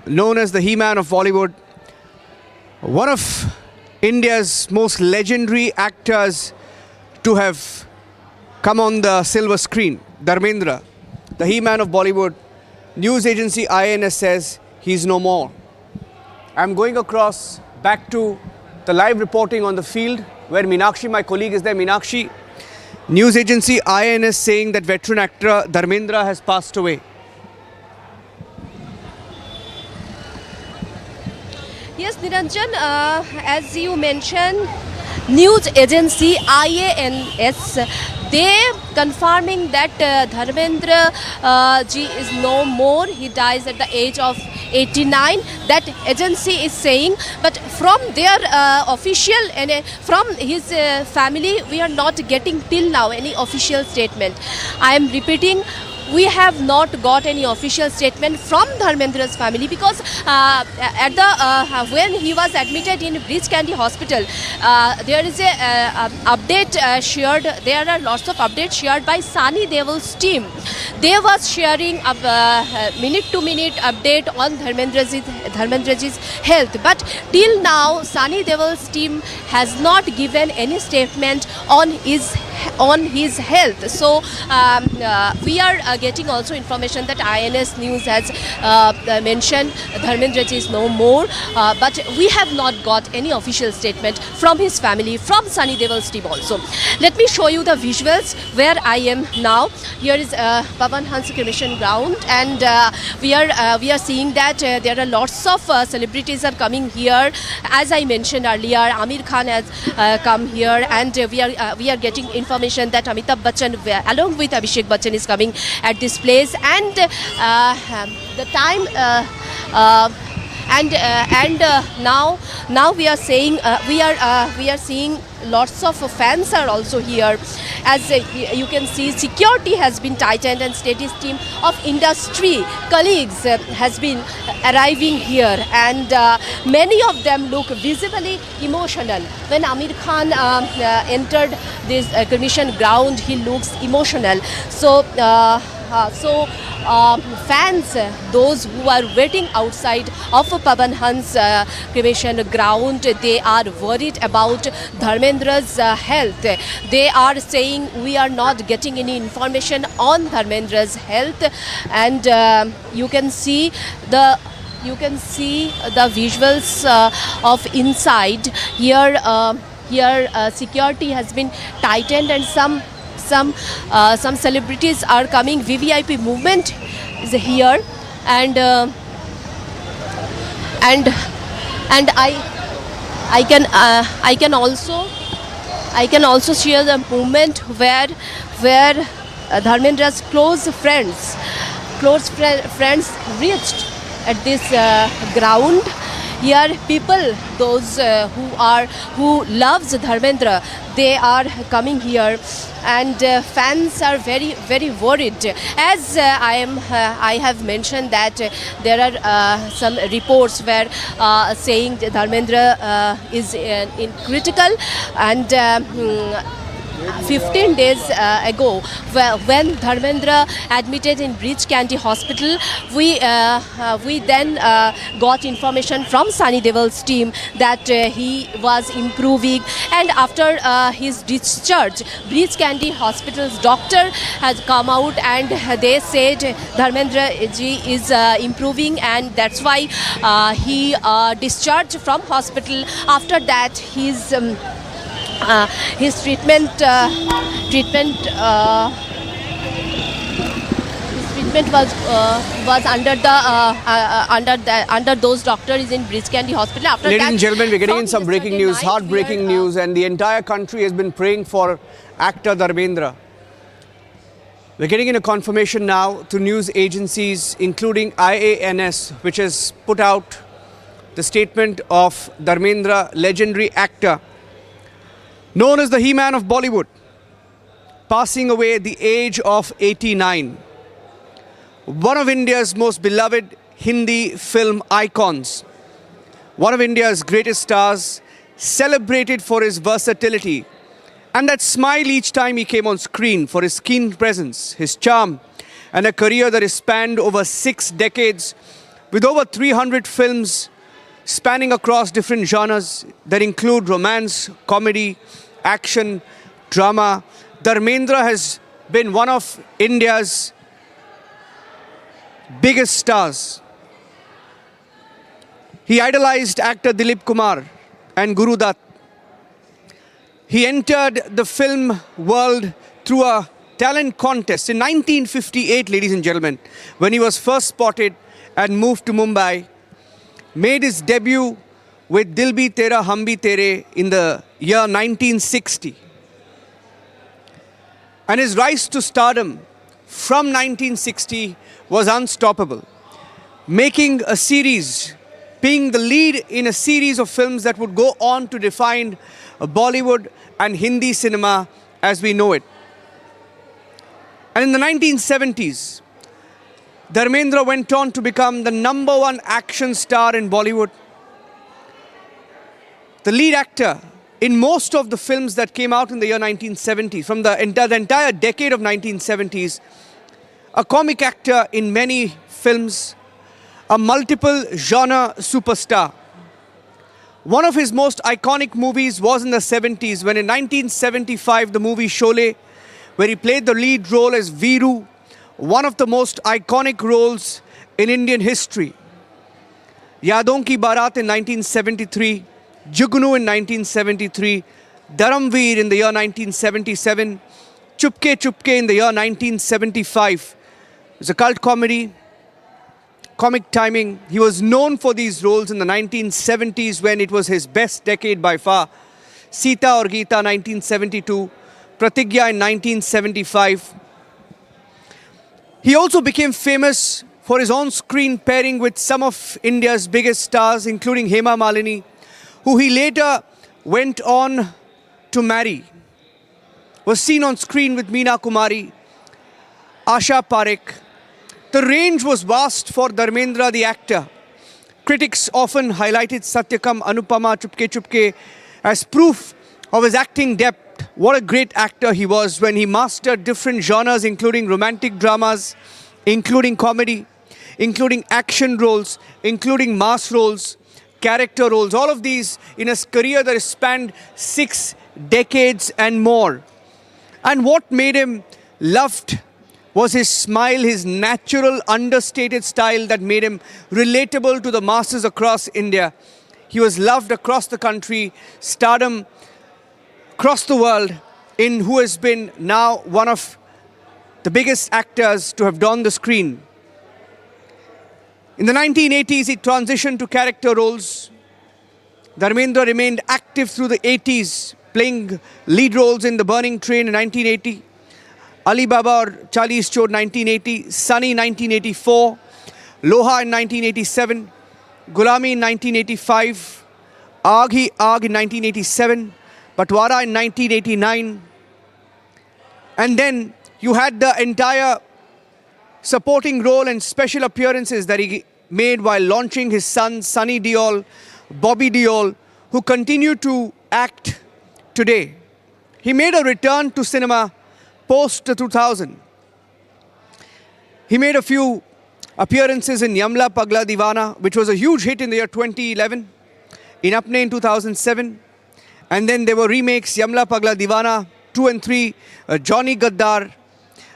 known as the He-Man of Bollywood, one of India's most legendary actors to have come on the silver screen, Dharmendra, the He-Man of Bollywood. News agency INS says he's no more. I'm going across back to the live reporting on the field where Meenakshi, my colleague, is there. Meenakshi, news agency INS saying that veteran actor Dharmendra has passed away. Yes, Niranjan, as you mentioned, news agency IANS, they confirming that Dharmendra ji is no more. He dies at the age of 89. That agency is saying, but from their official and from his family, we are not getting till now any official statement. I am repeating, we have not got any official statement from Dharmendra's family because at the when he was admitted in Breach Candy Hospital, there is a update shared. There are lots of updates shared by Sunny Deol's team. They was sharing a minute-to-minute update on Dharmendra's health. But till now, Sunny Deol's team has not given any statement on his health. So we are getting also information that INS News has mentioned Dharmendra ji is no more, but we have not got any official statement from his family, from Sunny Deol's team also. Let me show you the visuals where I am now. Here is Pavan Hans cremation ground, and we are seeing that there are lots of celebrities are coming here. As I mentioned earlier, Amir Khan has come here, and we are getting information that Amitabh Bachchan along with Abhishek Bachchan is coming at this place, and the time now we are saying we are seeing lots of fans are also here. As you can see, security has been tightened and State's team of industry colleagues has been arriving here, and many of them look visibly emotional. When Amir Khan entered this cremation ground, he looks emotional. So fans, those who are waiting outside of Pavan Hans cremation ground, they are worried about Dharmendra's health. They are saying we are not getting any information on Dharmendra's health, and you can see the visuals of inside here. Security has been tightened, and some celebrities are coming. VVIP movement is here, and I can also share the movement where Dharmendra's close friends reached at this ground. Here, people, those who loves Dharmendra, they are coming here, and fans are very worried. As I have mentioned that there are some reports where saying Dharmendra is in critical, and 15 days ago, when Dharmendra admitted in Breach Candy Hospital, we then got information from Sunny Deol's team that he was improving, and after his discharge, Breach Candy Hospital's doctor has come out and they said Dharmendra ji is improving, and that's why he discharged from hospital. After that, his treatment was under those doctors in Breach Candy Hospital. After Ladies that, and gentlemen, we're getting in some yesterday breaking news, night, heartbreaking news, and the entire country has been praying for actor Dharmendra. We're getting in a confirmation now to news agencies, including IANS, which has put out the statement of Dharmendra, legendary actor, known as the He-Man of Bollywood, passing away at the age of 89. One of India's most beloved Hindi film icons, one of India's greatest stars, celebrated for his versatility and that smile each time he came on screen, for his keen presence, his charm, and a career that has spanned over 6 decades with over 300 films spanning across different genres that include romance, comedy, action, drama. Dharmendra has been one of India's biggest stars. He idolized actor Dilip Kumar and Guru Dutt. He entered the film world through a talent contest in 1958, ladies and gentlemen, when he was first spotted and moved to Mumbai, made his debut with Dil Bhi Tera Hum Bhi Tere in the year 1960. And his rise to stardom from 1960 was unstoppable, making a series, being the lead in a series of films that would go on to define Bollywood and Hindi cinema as we know it. And in the 1970s, Dharmendra went on to become the #1 action star in Bollywood, the lead actor in most of the films that came out in the year 1970, from the entire decade of 1970s, a comic actor in many films, a multiple genre superstar. One of his most iconic movies was in the 70s, when in 1975 the movie Sholay, where he played the lead role as Veeru, one of the most iconic roles in Indian history. Yadon Ki Barat in 1973, Jugnu in 1973, Dharamveer in the year 1977, Chupke Chupke in the year 1975. It was a cult comedy, comic timing. He was known for these roles in the 1970s, when it was his best decade by far. Sita Aur Geeta 1972, Pratigya in 1975. He also became famous for his on-screen pairing with some of India's biggest stars, including Hema Malini, who he later went on to marry. Was seen on screen with Meena Kumari, Asha Parekh. The range was vast for Dharmendra, the actor. Critics often highlighted Satyakam, Anupama, Chupke Chupke as proof of his acting depth. What a great actor he was when he mastered different genres, including romantic dramas, including comedy, including action roles, including mass roles, character roles. All of these in a career that has spanned 6 decades and more. And what made him loved was his smile, his natural, understated style that made him relatable to the masses across India. He was loved across the country, stardom across the world, in who has been now one of the biggest actors to have donned the screen. In the 1980s, he transitioned to character roles. Dharmendra remained active through the 80s, playing lead roles in The Burning Train in 1980, Ali Baba or Charlie's Chor 1980, Sunny 1984, Loha in 1987, Gulami in 1985, Aag Hi Aag in 1987, Batwara in 1989. And then you had the entire supporting role and special appearances that he made while launching his son, Sunny Deol, Bobby Deol, who continue to act today. He made a return to cinema post 2000. He made a few appearances in Yamla Pagla Divana, which was a huge hit in the year 2011, in Apne in 2007. And then there were remakes, Yamla Pagla Divana 2 and 3, Johnny Gaddar,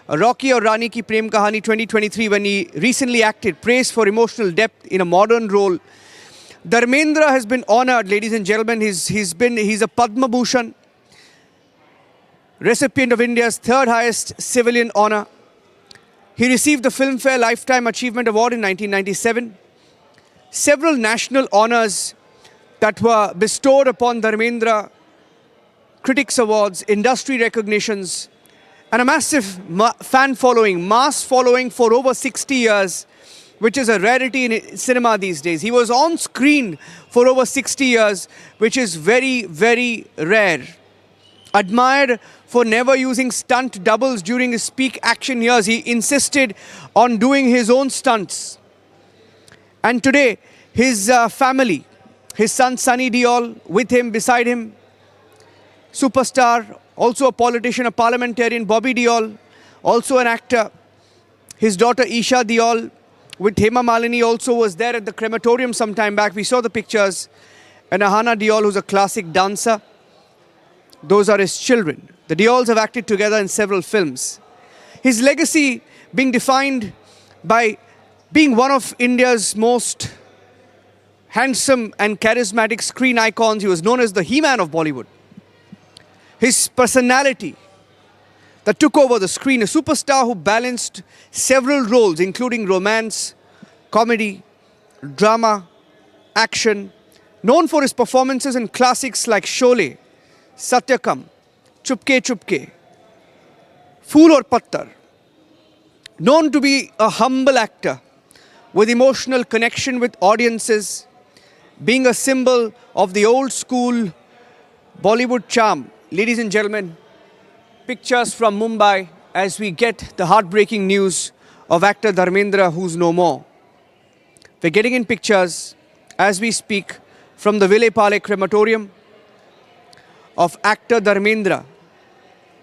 Rocky or Rani Ki Prem Kahani 2023, when he recently acted, praised for emotional depth in a modern role. Dharmendra has been honored, ladies and gentlemen. He's a Padma Bhushan, recipient of India's 3rd highest civilian honor. He received the Filmfare Lifetime Achievement Award in 1997. Several national honors that were bestowed upon Dharmendra, critics awards, industry recognitions, and a massive fan following, mass following for over 60 years, which is a rarity in cinema these days. He was on screen for over 60 years, which is very, very rare. Admired for never using stunt doubles during his peak action years. He insisted on doing his own stunts. And today, his family, his son Sunny Deol, with him, beside him, superstar, also a politician, a parliamentarian, Bobby Deol, also an actor. His daughter Isha Deol, with Hema Malini also was there at the crematorium some time back. We saw the pictures. And Ahana Deol, who's a classic dancer. Those are his children. The Deols have acted together in several films. His legacy being defined by being one of India's most handsome and charismatic screen icons. He was known as the He-Man of Bollywood. His personality that took over the screen, a superstar who balanced several roles, including romance, comedy, drama, action, known for his performances in classics like Sholay, Satyakam, Chupke Chupke, Phool Aur Pattar. Known to be a humble actor with emotional connection with audiences, being a symbol of the old school Bollywood charm. Ladies and gentlemen, pictures from Mumbai as we get the heartbreaking news of actor Dharmendra, who's no more. We're getting in pictures as we speak from the Vile Pale crematorium of actor Dharmendra.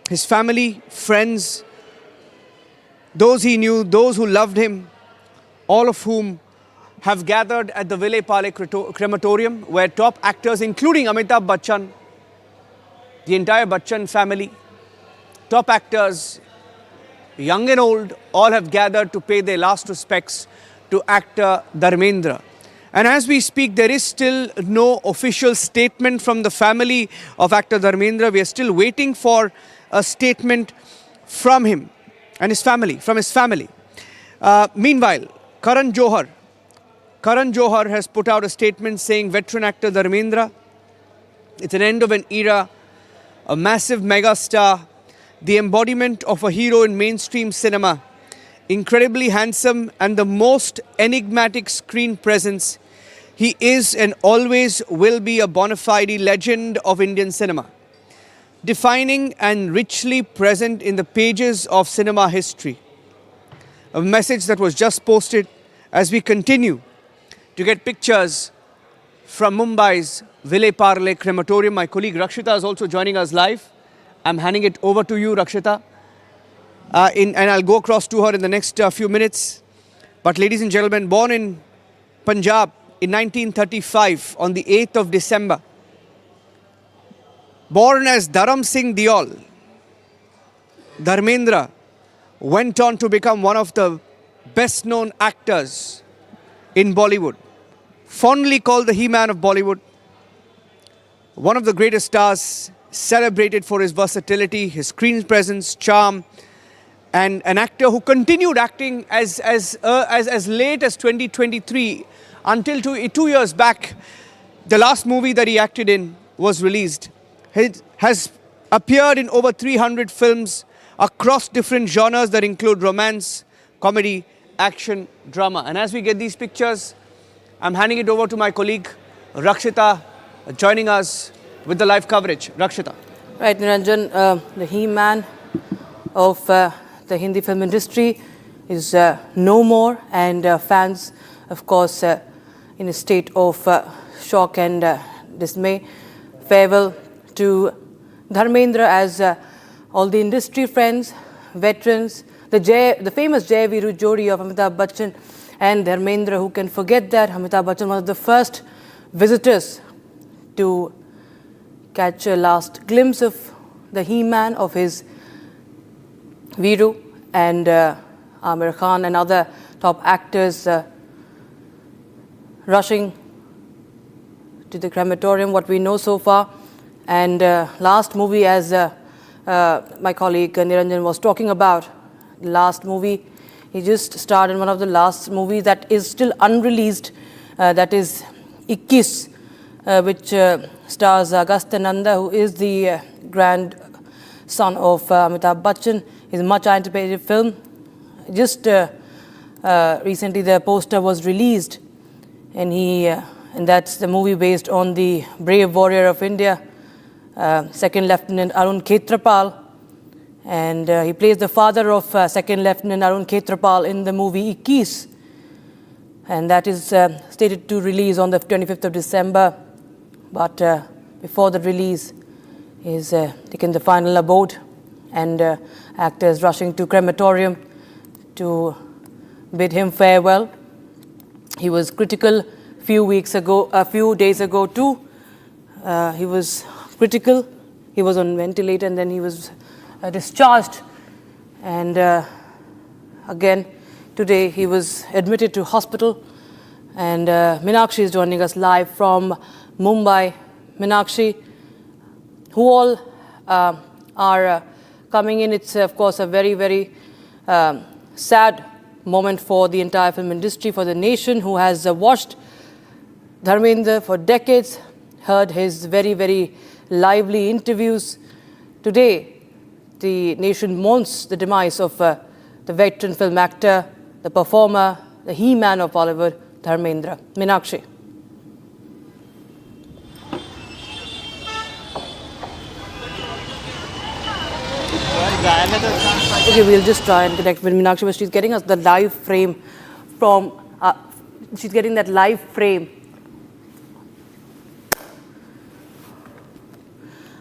His family, friends, those he knew, those who loved him, all of whom have gathered at the Vile Pale crematorium, where top actors including Amitabh Bachchan, the entire Bachchan family, top actors, young and old, all have gathered to pay their last respects to actor Dharmendra. And as we speak, there is still no official statement from the family of actor Dharmendra. We are still waiting for a statement from him and his family, from his family. Meanwhile, Karan Johar has put out a statement saying, veteran actor Dharmendra, it's an end of an era, a massive mega star, the embodiment of a hero in mainstream cinema, incredibly handsome and the most enigmatic screen presence. He is and always will be a bona fide legend of Indian cinema, defining and richly present in the pages of cinema history. A message that was just posted as we continue to get pictures from Mumbai's Vile Pale crematorium. My colleague Rakshita is also joining us live. I'm handing it over to you, Rakshita. And I'll go across to her in the next few minutes. But ladies and gentlemen, born in Punjab in 1935 on the 8th of December, born as Dharam Singh Deol, Dharmendra went on to become one of the best known actors in Bollywood, fondly called the He-Man of Bollywood, one of the greatest stars, celebrated for his versatility, his screen presence, charm, and an actor who continued acting as late as 2023 until 2 years back. The last movie that he acted in was released. He has appeared in over 300 films across different genres that include romance, comedy, action, drama. And as we get these pictures, I'm handing it over to my colleague Rakshita, joining us with the live coverage. Rakshita. Right, Niranjan, the He-Man of the Hindi film industry is no more, and fans, of course, in a state of shock and dismay. Farewell to Dharmendra, as all the industry friends, veterans, the famous Jai Viru Jodi of Amitabh Bachchan and Dharmendra. Who can forget that? Amitabh Bachchan was the first visitors to catch a last glimpse of the He-Man of his Viru, and Amir Khan and other top actors rushing to the crematorium, what we know so far. And last movie, as my colleague Niranjan was talking about, the last movie, he just starred in one of the last movies that is still unreleased, that is 21, which stars Agastyananda, who is the grandson of Amitabh Bachchan. It's a much anticipated film. Just recently the poster was released, and that's the movie based on the brave warrior of India, Second Lieutenant Arun Khetrapal. And he plays the father of Second Lieutenant Arun Khetrapal in the movie 21. And that is stated to release on the 25th of December. But before the release, he's taken the final abode, and actors rushing to crematorium to bid him farewell. He was critical a few days ago too. He was critical. He was on ventilator and then he was discharged. And again, today he was admitted to hospital. And Meenakshi is joining us live from Mumbai. Meenakshi, who all are coming in. It's, of course, a very, very sad moment for the entire film industry, for the nation, who has watched Dharmendra for decades, heard his very, very lively interviews. Today, the nation mourns the demise of the veteran film actor, the performer, the he-man of Bollywood, Dharmendra. Meenakshi. Okay, we'll just try and connect with Meenakshi, but she's getting us the live frame from, she's getting that live frame.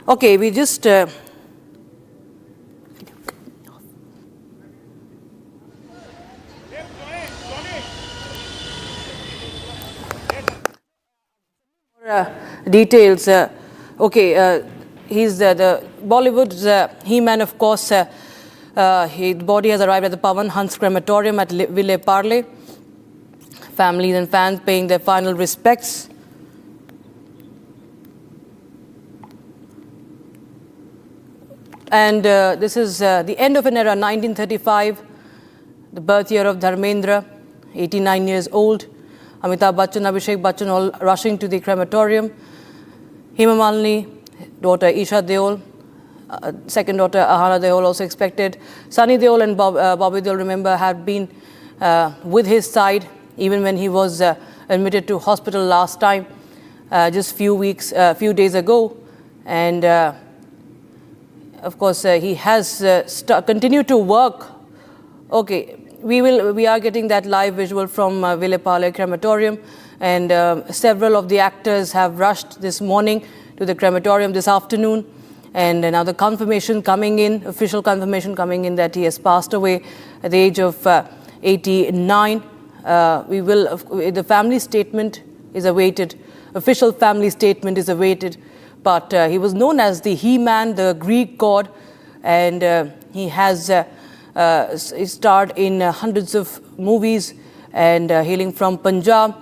Okay, we just, details. He's the Bollywood's he-man, of course. His body has arrived at the Pawan Hans crematorium at Ville Parle. Families and fans paying their final respects. And this is the end of an era, 1935, the birth year of Dharmendra, 89 years old. Amitabh Bachchan, Abhishek Bachchan all rushing to the crematorium. Hema Malini, daughter Isha Deol, second daughter Ahana Deol also expected. Sunny Deol and Bobby Deol, remember, had been with his side even when he was admitted to hospital last time, just few days ago. And of course, he has continued to work. Okay, we are getting that live visual from Ville Parle crematorium, and several of the actors have rushed this morning to the crematorium this afternoon, and now the confirmation coming in, official confirmation coming in that he has passed away at the age of 89. The family statement is awaited. Official family statement is awaited. But he was known as the He-Man, the Greek god, and he has starred in hundreds of movies, and hailing from Punjab.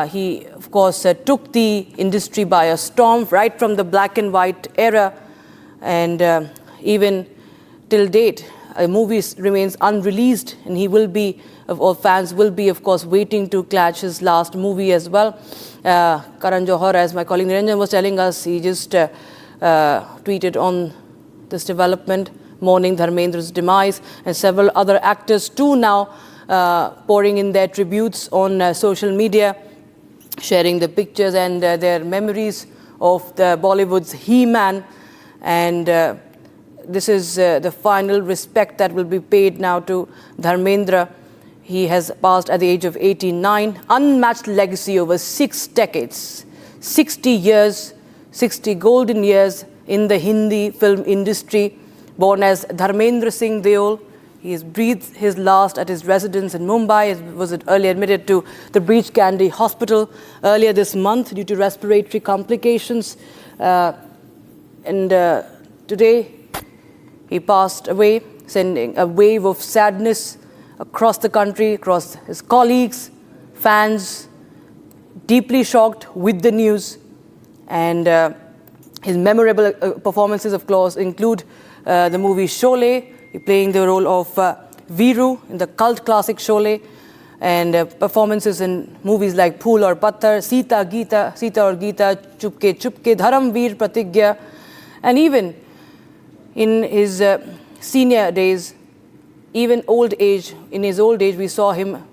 He, of course, took the industry by a storm right from the black and white era, and even till date, a movie remains unreleased, and he will be, or fans will be, of course, waiting to catch his last movie as well. Karan Johar, as my colleague Niranjan was telling us, he just tweeted on this development, mourning Dharmendra's demise, and several other actors too now pouring in their tributes on social media, sharing the pictures and their memories of the Bollywood's He-Man. And this is the final respect that will be paid now to Dharmendra. He has passed at the age of 89, unmatched legacy over 6 decades, 60 years, 60 golden years in the Hindi film industry. Born as Dharmendra Singh Deol, he has breathed his last at his residence in Mumbai. He was earlier admitted to the Breach Candy Hospital earlier this month due to respiratory complications. Today, he passed away, sending a wave of sadness across the country, across his colleagues, fans, deeply shocked with the news. And his memorable performances, of course, include the movie Sholay, playing the role of Veeru in the cult classic Sholay, and performances in movies like Phool Aur Patthar, Sita Aur Geeta, Chupke Chupke, Dharamveer Pratigya, and even in his senior days, even in his old age, we saw him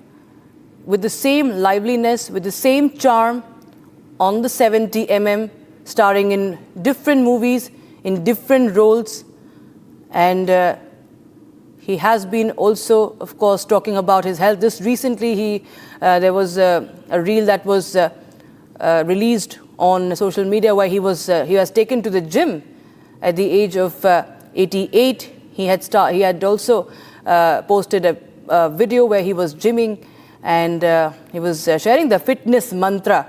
with the same liveliness, with the same charm on the 70mm, starring in different movies, in different roles. And he has been also, of course, talking about his health. Just recently, there was a reel that was released on social media where he has taken to the gym at the age of 88. He had also posted a video where he was gymming, and he was sharing the fitness mantra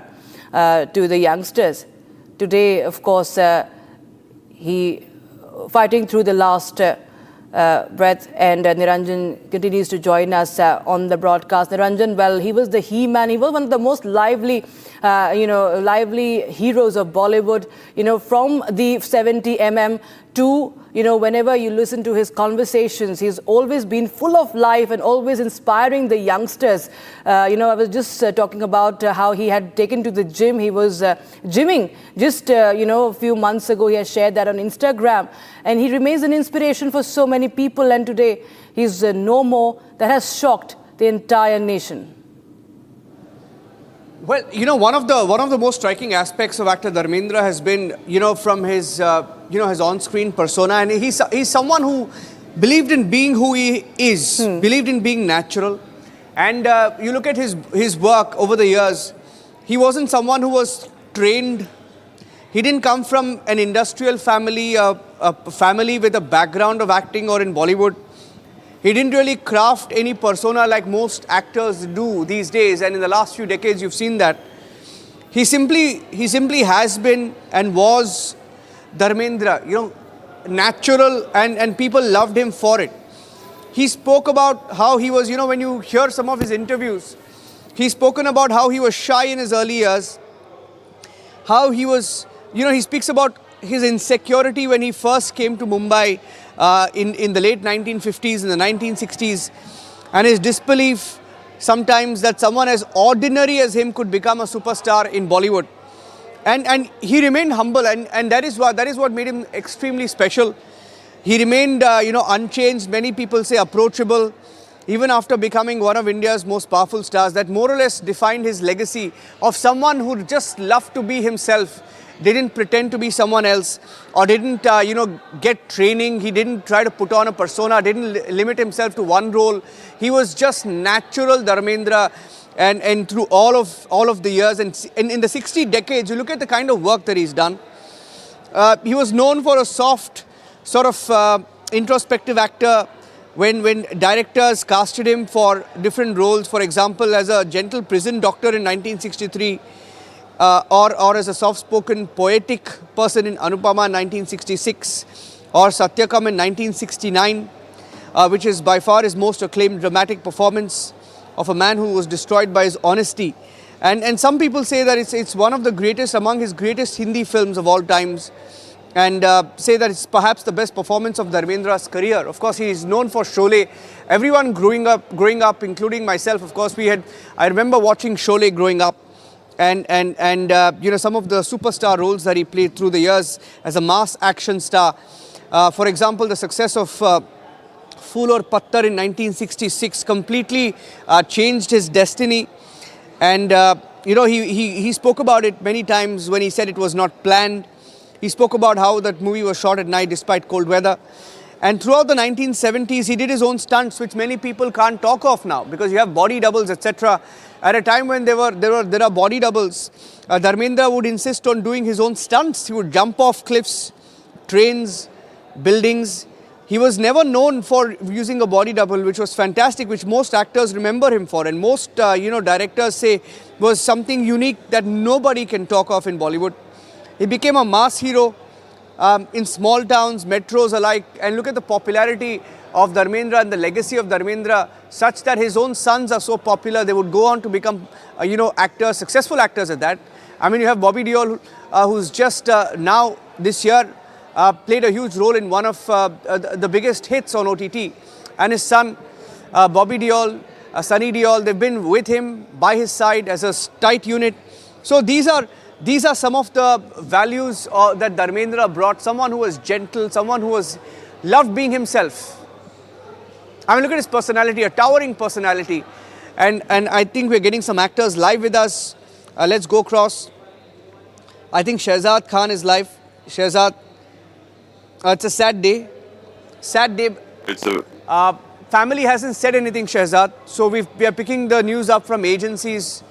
to the youngsters. Today, of course, he fighting through the last breath, and Niranjan continues to join us on the broadcast. Niranjan, well, he was the He-Man. He was one of the most lively, lively heroes of Bollywood. From the 70 to, whenever you listen to his conversations, he's always been full of life and always inspiring the youngsters. I was just talking about how he had taken to the gym. He was gymming just, a few months ago. He has shared that on Instagram. And he remains an inspiration for so many people. And today, he's no more. That has shocked the entire nation. Well, one of the most striking aspects of actor Dharmendra has been, from his, his on-screen persona, and he's someone who believed in being who he is, believed in being natural, and you look at his work over the years. He wasn't someone who was trained. He didn't come from an industrial family, a family with a background of acting or in Bollywood. He didn't really craft any persona like most actors do these days, and in the last few decades you've seen that. He simply has been and was Dharmendra, natural, and people loved him for it. He spoke about how he was, when you hear some of his interviews, he's spoken about how he was shy in his early years, how he was, he speaks about his insecurity when he first came to Mumbai in the late 1950s, in the 1960s, and his disbelief sometimes that someone as ordinary as him could become a superstar in Bollywood. And he remained humble, and that is what made him extremely special. He remained, unchanged. Many people say approachable, even after becoming one of India's most powerful stars. That more or less defined his legacy of someone who just loved to be himself, didn't pretend to be someone else, or didn't, get training. He didn't try to put on a persona, didn't limit himself to one role. He was just natural Dharmendra, and through all of the years, and in the 60 decades, you look at the kind of work that he's done. He was known for a soft, sort of introspective actor. When directors casted him for different roles, for example, as a gentle prison doctor in 1963, or as a soft-spoken poetic person in Anupama in 1966, or Satyakam in 1969, which is by far his most acclaimed dramatic performance of a man who was destroyed by his honesty. And some people say that it's one of the greatest, among his greatest Hindi films of all times, and say that it's perhaps the best performance of Dharmendra's career. Of course, he is known for Sholay. Everyone growing up, including myself, of course, I remember watching Sholay growing up. And some of the superstar roles that he played through the years as a mass action star. For example, the success of Phool Aur Patthar in 1966 completely changed his destiny. And, he spoke about it many times when he said it was not planned. He spoke about how that movie was shot at night despite cold weather. And throughout the 1970s, he did his own stunts, which many people can't talk of now, because you have body doubles, etc. At a time when there are body doubles, Dharmendra would insist on doing his own stunts. He would jump off cliffs, trains, buildings. He was never known for using a body double, which was fantastic, which most actors remember him for, and most directors say was something unique that nobody can talk of in Bollywood. He became a mass hero in small towns, metros alike, and look at the popularity of Dharmendra and the legacy of Dharmendra, such that his own sons are so popular, they would go on to become, actors, successful actors at that. I mean, you have Bobby Deol, who's just now, this year, played a huge role in one of the biggest hits on OTT. And his son, Bobby Deol, Sunny Deol, they've been with him, by his side, as a tight unit. So these are some of the values that Dharmendra brought. Someone who was gentle, someone who loved being himself. I mean, look at his personality, a towering personality. And I think we're getting some actors live with us. Let's go across. I think Shehzad Khan is live. Shehzad, it's a sad day. Sad day. Family hasn't said anything, Shehzad. So we are picking the news up from agencies.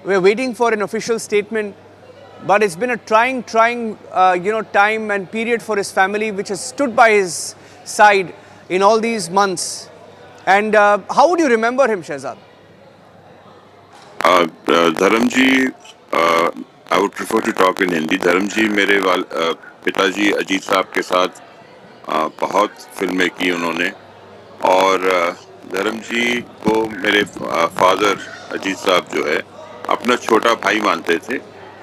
We're waiting for an official statement. But it's been a trying, time and period for his family, which has stood by his side in all these months. And how would you remember him, Shehzad? Dharam ji, I would prefer to talk in Hindi. Dharam ji मेरे पिताजी अजीत साहब के साथ बहुत फिल्में की उन्होंने, और धर्म जी को मेरे फादर अजीत साहब जो है अपना छोटा भाई मानते थे,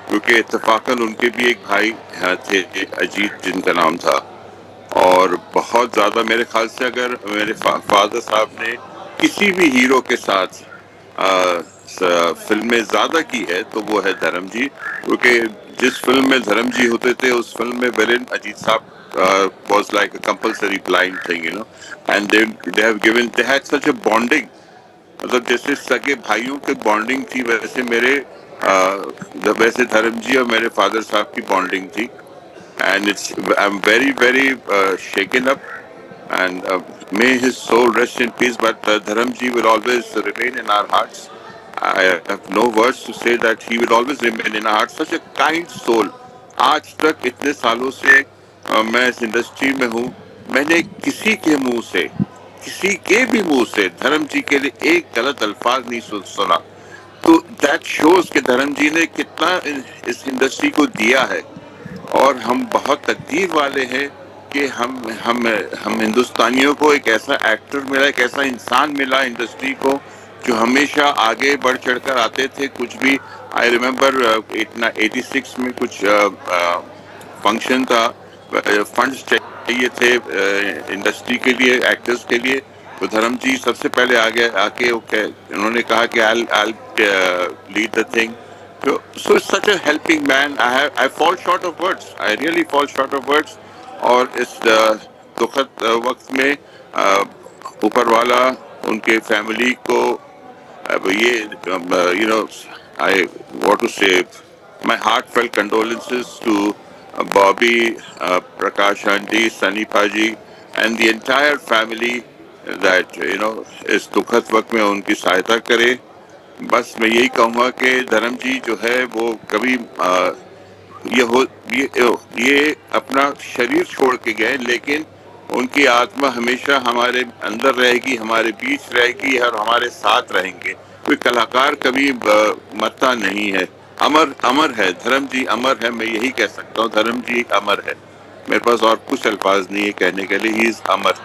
क्योंकि इत्तेफाकन उनके भी एक भाई थे अजीत जिनका नाम था। और बहुत ज़्यादा मेरे ख्याल से अगर मेरे फादर साहब ने किसी भी हीरो के साथ फिल्में ज़्यादा की है तो वो है धर्म जी, क्योंकि जिस फिल्म में धर्म जी होते थे उस फिल्म में विलेन अजीत साहब was like a compulsory blind thing, you know, and they had such a bonding, मतलब जैसे सगे भाइयों की बॉन्डिंग थी वैसे वैसे धर्म जी और मेरे फादर साहब की बॉन्डिंग थी। And I'm very, very shaken up, and may his soul rest in peace. But Dharamji will always remain in our hearts. I have no words to say that he will always remain in our hearts. Such a kind soul. आज तक इतने सालों से मैं इस industry में हूँ, मैंने किसी के भी मुंह से धर्म जी के लिए एक गलत अल्फाज नहीं सुना। तो दैट शोज कि धर्म जी ने कितना इस इंडस्ट्री को दिया है, और हम बहुत तकदीर वाले हैं कि हम हिंदुस्तानियों को एक ऐसा एक्टर मिला, एक ऐसा इंसान मिला इंडस्ट्री को जो हमेशा आगे बढ़ चढ़कर आते थे। कुछ भी आई रिमेम्बर 86 में कुछ फंक्शन था, फंड्स चाहिए थे इंडस्ट्री के लिए, एक्टर्स के लिए, तो धर्म जी सबसे पहले आके उन्होंने कहा कि I'll lead the thing. So it's such a helping man. I fall short of words. I really fall short of words. और इस दुखद वक्त में ऊपर वाला उनके फैमिली को ये I want to say my heartfelt condolences to Bobby, Prakash Aunty, Sunny Paji, and the entire family that इस दुखद वक्त में उनकी सहायता करे। बस मैं यही कहूँगा कि धर्म जी जो है वो कभी ये अपना शरीर छोड़ के गए, लेकिन उनकी आत्मा हमेशा हमारे अंदर रहेगी, हमारे बीच रहेगी और हमारे साथ रहेंगे। कोई कलाकार कभी मरता नहीं है, अमर है धर्म जी, अमर है। मैं यही कह सकता हूँ, धर्म जी अमर है। मेरे पास और कुछ अल्फाज नहीं है कहने के लिए। He is Amar,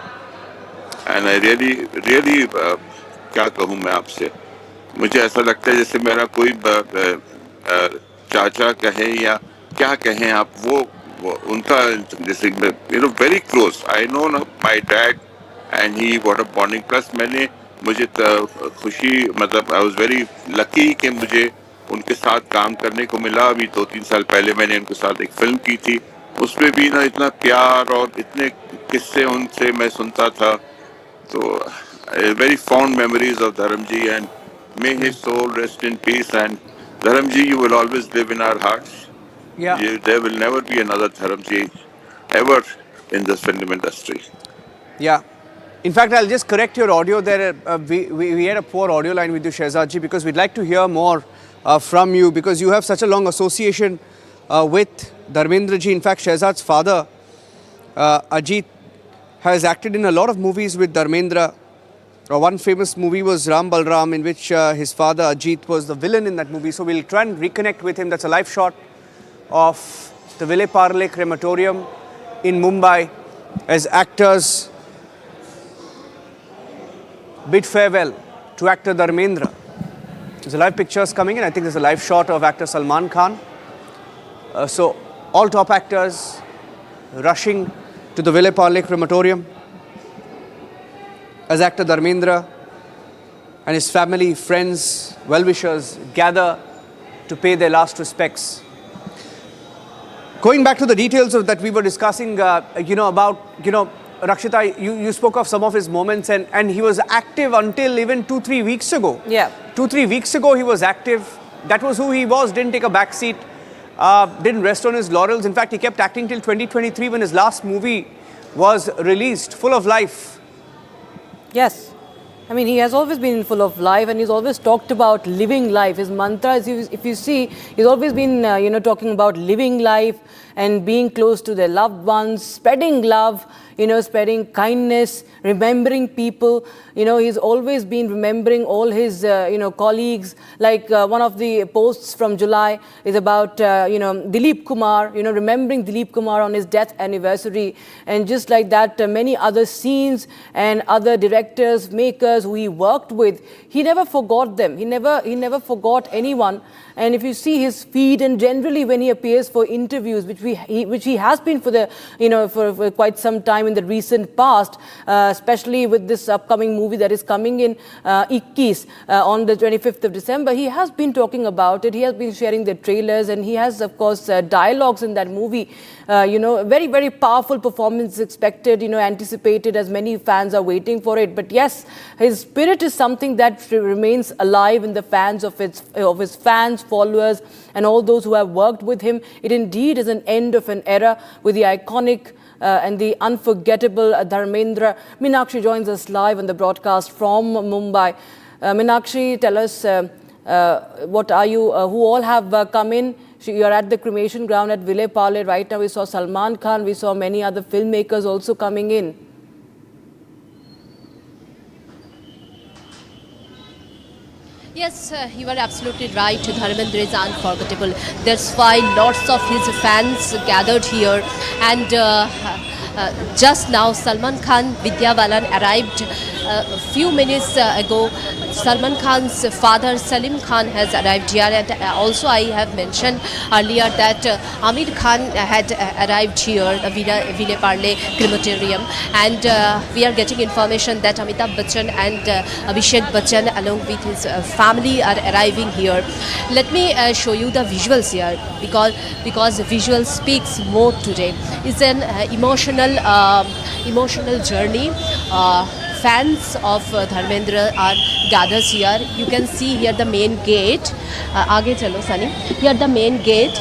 and I really क्या कहूँ मैं आपसे। मुझे ऐसा लगता है जैसे मेरा कोई चाचा कहें या क्या कहें आप, वो उनका जैसे very close. I know my dad and he what a bonding. Plus मुझे खुशी, मतलब आई वाज वेरी लकी कि मुझे उनके साथ काम करने को मिला। अभी 2-3 साल पहले मैंने उनके साथ एक फिल्म की थी, उसमें भी इतना प्यार और इतने किस्से उनसे मैं सुनता था। तो very fond memories of Dharamji, and may his soul rest in peace. And Dharamji, you will always live in our hearts. Yeah. There will never be another Dharamji ever in the film industry. Yeah. In fact, I'll just correct your audio there. We had a poor audio line with you, Shehzadji, because we'd like to hear more from you, because you have such a long association with Dharmendra ji. In fact, Shehzad's father, Ajit, has acted in a lot of movies with Dharmendra. One famous movie was Ram Balram, in which his father Ajit was the villain in that movie. So we'll try and reconnect with him. That's a live shot of the Ville Parle crematorium in Mumbai as actors bid farewell to actor Dharmendra. There's a live pictures coming in. I think there's a live shot of actor Salman Khan. So all top actors rushing to the Ville Parle crematorium as actor Dharmendra and his family, friends, well-wishers gather to pay their last respects. Going back to the details of that we were discussing, about, Rakshita, you spoke of some of his moments, and he was active until even 2-3 weeks ago. Yeah. 2-3 weeks ago he was active. That was who he was, didn't take a back seat. Didn't rest on his laurels. In fact, he kept acting till 2023 when his last movie was released, full of life. Yes. I mean, he has always been full of life, and he's always talked about living life. His mantra, if you see, he's always been, talking about living life and being close to their loved ones, spreading love, spreading kindness, remembering people. He's always been remembering all his, colleagues. Like one of the posts from July is about, Dilip Kumar, remembering Dilip Kumar on his death anniversary. And just like that, many other scenes and other directors, makers who he worked with, he never forgot them. He never forgot anyone. And if you see his feed, and generally when he appears for interviews, which he has been for the, for quite some time in the recent past, especially with this upcoming movie that is coming in, Ikkis, on the 25th of December, he has been talking about it. He has been sharing the trailers, and he has, of course, dialogues in that movie. Very, very powerful performance expected, anticipated, as many fans are waiting for it. But yes, his spirit is something that remains alive in the fans of his fans, followers, and all those who have worked with him. It indeed is an end of an era with the iconic and the unforgettable Dharmendra. Meenakshi joins us live on the broadcast from Mumbai. Meenakshi, tell us, what are you, who all have come in? You are at the cremation ground at Vile Parle right now. We saw Salman Khan, we saw many other filmmakers also coming in. Yes, you are absolutely right. Dharmendra is unforgettable. That's why lots of his fans gathered here. And just now, Salman Khan, Vidya Balan arrived a few minutes ago. Salman Khan's father, Salim Khan, has arrived here. And also, I have mentioned earlier that Amir Khan had arrived here, the Vile Parle crematorium. And we are getting information that Amitabh Bachchan and Abhishek Bachchan, along with his family, are arriving here. Let me show you the visuals here, because the visual speaks more today. It's an emotional journey. Fans of Dharmendra are gathered here. You can see here the main gate. Aage chalo, Sunny. Here the main gate.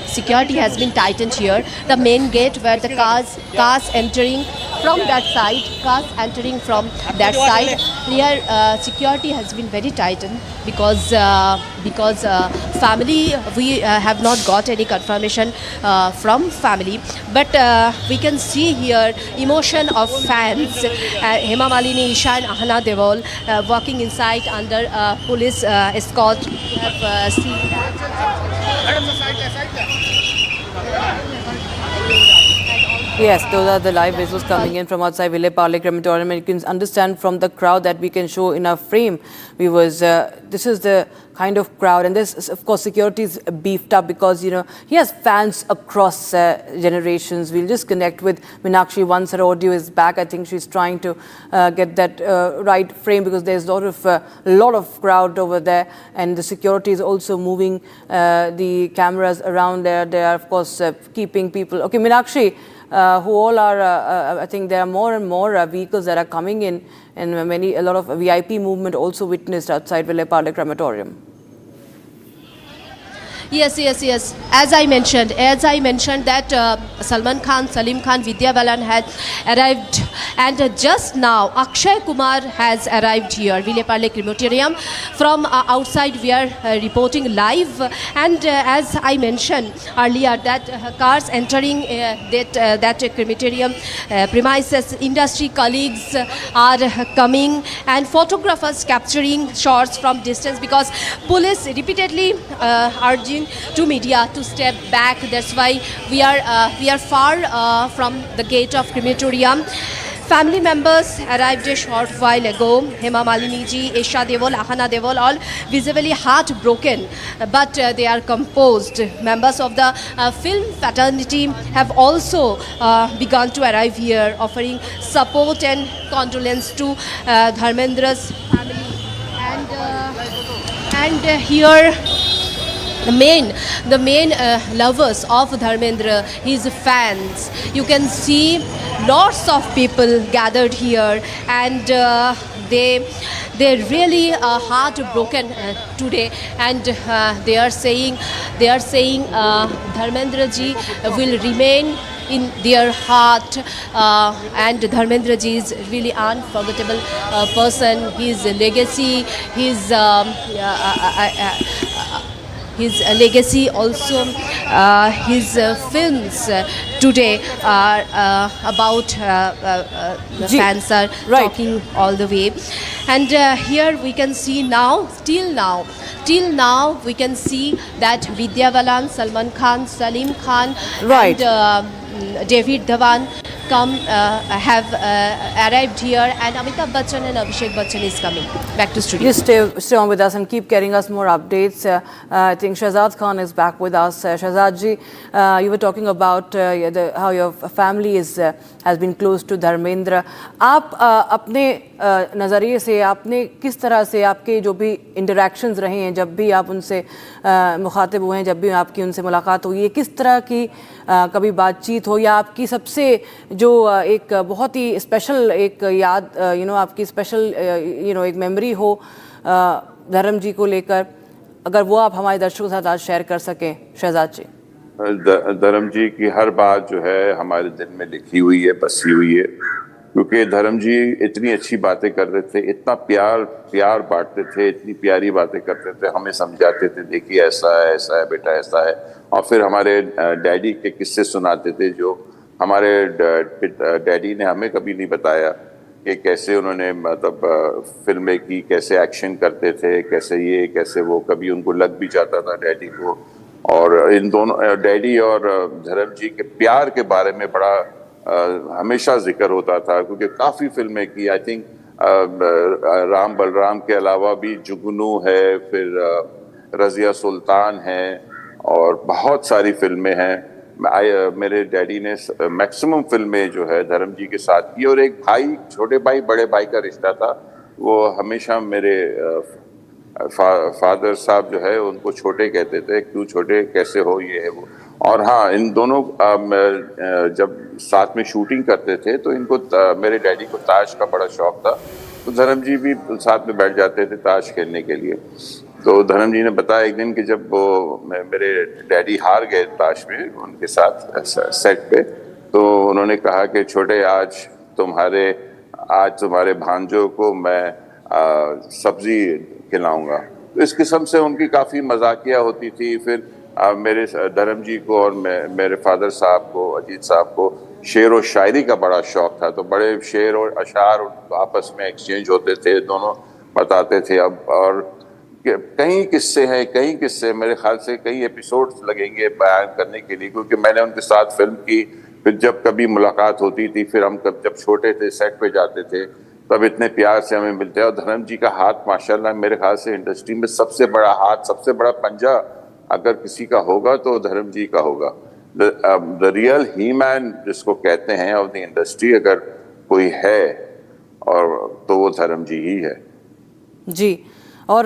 Security has been tightened here. The main gate where the cars entering from that side. Here security has been very tightened because family, we have not got any confirmation from family, but we can see here emotion of fans. Hema Malini, Isha and Ahana Deol walking inside under police escort. We have seen Yes, those are the live visuals coming in from outside Vile Parle crematorium, and you can understand from the crowd that we can show in our frame. This is the kind of crowd, and this, of course, security is beefed up because, he has fans across generations. We'll just connect with Meenakshi once her audio is back. I think she's trying to get that right frame, because there's a lot of crowd over there, and the security is also moving the cameras around there. They are, of course, keeping people. Okay, Meenakshi, who all are, I think there are more and more vehicles that are coming in, and a lot of VIP movement also witnessed outside Vile Parle crematorium. Yes. As I mentioned that Salman Khan, Salim Khan, Vidya Balan had arrived, and just now Akshay Kumar has arrived here, Vile Parle crematorium. From outside we are reporting live, and as I mentioned earlier that cars entering that crematorium premises, industry colleagues are coming, and photographers capturing shots from distance, because police repeatedly urging to media to step back. That's why we are far from the gate of crematorium. Family members arrived a short while ago. Hema Malini ji, Isha Deol, Ahana Deol, all visibly heartbroken, but they are composed. Members of the film fraternity have also begun to arrive here, offering support and condolence to Dharmendra's family. And here the main lovers of Dharmendra, his fans. You can see lots of people gathered here, and they really are heartbroken today, and they are saying Dharmendra ji will remain in their heart. And Dharmendra ji is really unforgettable person. His legacy, his legacy also, his films today are about the Ji, fans are right. talking all the way. And here we can see now, till now we can see that Vidya Balan, Salman Khan, Salim Khan, Right. and David Dhawan have arrived here, and Amitabh Bachchan and Abhishek Bachchan is coming back to studio. Please stay on with us and keep carrying us more updates. I think Shahzad Khan is back with us. Shahzad ji, you were talking about how your family has been close to Dharmendra. आप अपने नज़रिए से आपने किस तरह से आपके जो भी इंटरेक्शंस रहे हैं, जब भी आप उनसे मुखातिब हुए हैं, जब भी आपकी उनसे मुलाकात हुई है, किस तरह की कभी बातचीत हो या आपकी सबसे जो एक बहुत ही स्पेशल एक याद आपकी स्पेशल एक मेमोरी हो धर्म जी को लेकर, अगर वो आप हमारे दर्शकों के साथ आज शेयर कर सकें शहजाद जी। धर्म जी की हर बात जो है हमारे दिल में लिखी हुई है, बसी हुई है, क्योंकि धर्म जी इतनी अच्छी बातें कर रहे थे, इतना प्यार बांटते थे, इतनी प्यारी बातें करते थे, हमें समझाते थे, देखिए ऐसा है बेटा ऐसा है, और फिर हमारे डैडी के किस्से सुनाते थे जो हमारे डैडी ने हमें कभी नहीं बताया कि कैसे उन्होंने मतलब फिल्में की, कैसे एक्शन करते थे, कैसे वो, कभी उनको लग भी जाता था डैडी को। और इन दोनों डैडी और धर्म जी के प्यार के बारे में बड़ा हमेशा जिक्र होता था, क्योंकि काफ़ी फिल्में की। आई थिंक राम बलराम के अलावा भी जुगनू है, फिर रज़िया सुल्तान है, और बहुत सारी फिल्में हैं। मेरे डैडी ने मैक्सिमम फिल्में जो है धर्म जी के साथ की, और एक भाई, छोटे भाई बड़े भाई का रिश्ता था, वो हमेशा मेरे फादर साहब जो है उनको छोटे कहते थे, क्यों छोटे, कैसे हो, ये है वो। और हाँ, इन दोनों जब साथ में शूटिंग करते थे तो इनको मेरे डैडी को ताश का बड़ा शौक था, तो धर्म जी भी साथ में बैठ जाते थे ताश खेलने के लिए। तो धर्म जी ने बताया एक दिन कि जब वो मेरे डैडी हार गए ताश में उनके साथ सेट पे, तो उन्होंने कहा कि छोटे आज तुम्हारे भांजों को मैं सब्जी खिलाऊंगा। तो इस किस्म से उनकी काफ़ी मजाकिया होती थी। फिर मेरे धर्म जी को और मेरे फादर साहब को, अजीत साहब को शेर और शायरी का बड़ा शौक था, तो बड़े शेर और अशार आपस में एक्सचेंज होते थे, दोनों बताते थे। अब और कई किस्से मेरे ख्याल से कई एपिसोड्स लगेंगे बयान करने के लिए, क्योंकि मैंने उनके साथ फिल्म की। फिर जब कभी मुलाकात होती थी, फिर हम जब छोटे थे सेट पे जाते थे, तब इतने प्यार से हमें मिलते हैं। और धर्म जी का हाथ माशाल्लाह मेरे ख्याल से इंडस्ट्री में सबसे बड़ा हाथ, सबसे बड़ा पंजा अगर किसी का होगा तो धर्म जी का होगा। द रियल ही मैन जिसको कहते हैं ऑफ द इंडस्ट्री अगर कोई है, और तो वो धर्म जी ही है जी। और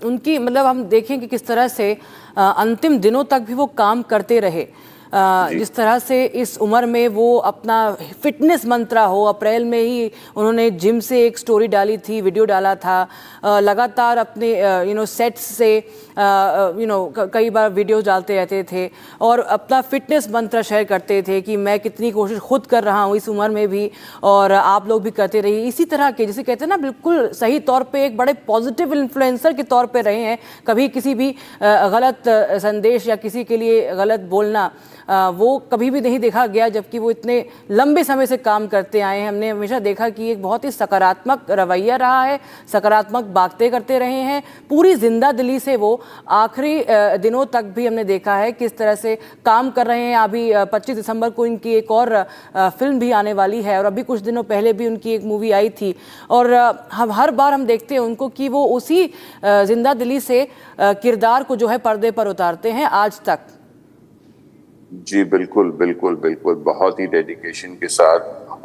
उनकी मतलब हम देखें कि किस तरह से अंतिम दिनों तक भी वो काम करते रहे, जिस तरह से इस उम्र में वो अपना फिटनेस मंत्रा हो। अप्रैल में ही उन्होंने जिम से एक स्टोरी डाली थी, वीडियो डाला था, लगातार अपने सेट्स से कई बार वीडियोस डालते रहते थे और अपना फिटनेस मंत्र शेयर करते थे कि मैं कितनी कोशिश खुद कर रहा हूँ इस उम्र में भी, और आप लोग भी करते रहिए। इसी तरह के जिसे कहते हैं ना, बिल्कुल सही तौर पे एक बड़े पॉजिटिव इन्फ्लुएंसर के तौर पे रहे हैं। कभी किसी भी गलत संदेश या किसी के लिए गलत बोलना वो कभी भी नहीं देखा गया, जबकि वो इतने लंबे समय से काम करते आए हैं। हमने हमेशा देखा कि एक बहुत ही सकारात्मक रवैया रहा है, सकारात्मक बातें करते रहे हैं, पूरी जिंदा दिली से वो आखिरी दिनों तक भी हमने देखा है किस तरह से काम कर रहे हैं। अभी 25 दिसंबर को इनकी एक और फिल्म भी आने वाली है, और अभी कुछ दिनों पहले भी उनकी एक मूवी आई थी, और हम हर बार हम देखते हैं उनको कि वो उसी जिंदा दिली से किरदार को जो है पर्दे पर उतारते हैं आज तक। जी बिल्कुल बिल्कुल बिल्कुल, बहुत ही डेडिकेशन के साथ।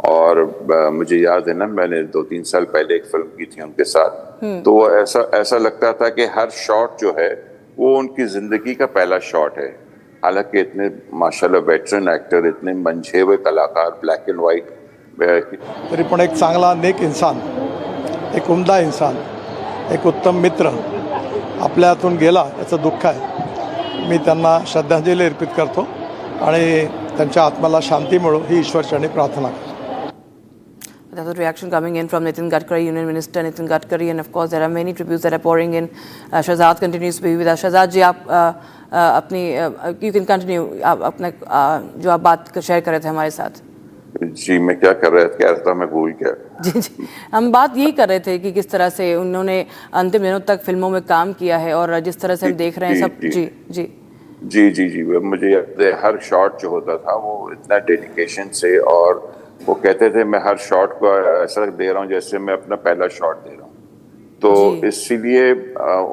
और मुझे याद है ना, मैंने 2-3 साल पहले एक फिल्म की थी उनके साथ, तो वो ऐसा लगता था कि हर शॉट जो है वो उनकी जिंदगी का पहला शॉट है। हालांकि इतने माशाल्लाह वेटरन एक्टर, इतने मंझे हुए कलाकार, ब्लॅक अँड व्हाईट, तरी पण एक चांगला नेक इंसान, एक उमदा इंसान, एक उत्तम मित्र आपल्या हातून गेला याचं दुःख आहे। मी त्यांना श्रद्धांजली अर्पित करतो आणि त्यांच्या आत्म्याला शांती मिळो ही ईश्वरचरणी प्रार्थना करतो. That's a reaction coming in from Nitin Gadkari, Union Minister Nitin Gadkari, and of course there are many tributes that are pouring in. Shahzad continues to be with us. Shahzad ji, आप अपनी you can continue. आप अपना जो आप बात share कर रहे थे हमारे साथ. जी मैं क्या कर रहा था मैं भूल गया. जी हम बात यही कर रहे थे कि किस तरह से उन्होंने अंतिम दिनों तक फिल्मों में काम किया है और जिस तरह से हम देख रहे हैं सब. जी जी जी जी जी मुझे याद है हर शॉट जो होता था वो इतना डेडिकेशन से, और वो कहते थे मैं हर शॉट को ऐसा दे रहा हूँ जैसे मैं अपना पहला शॉट दे रहा हूँ. तो इसीलिए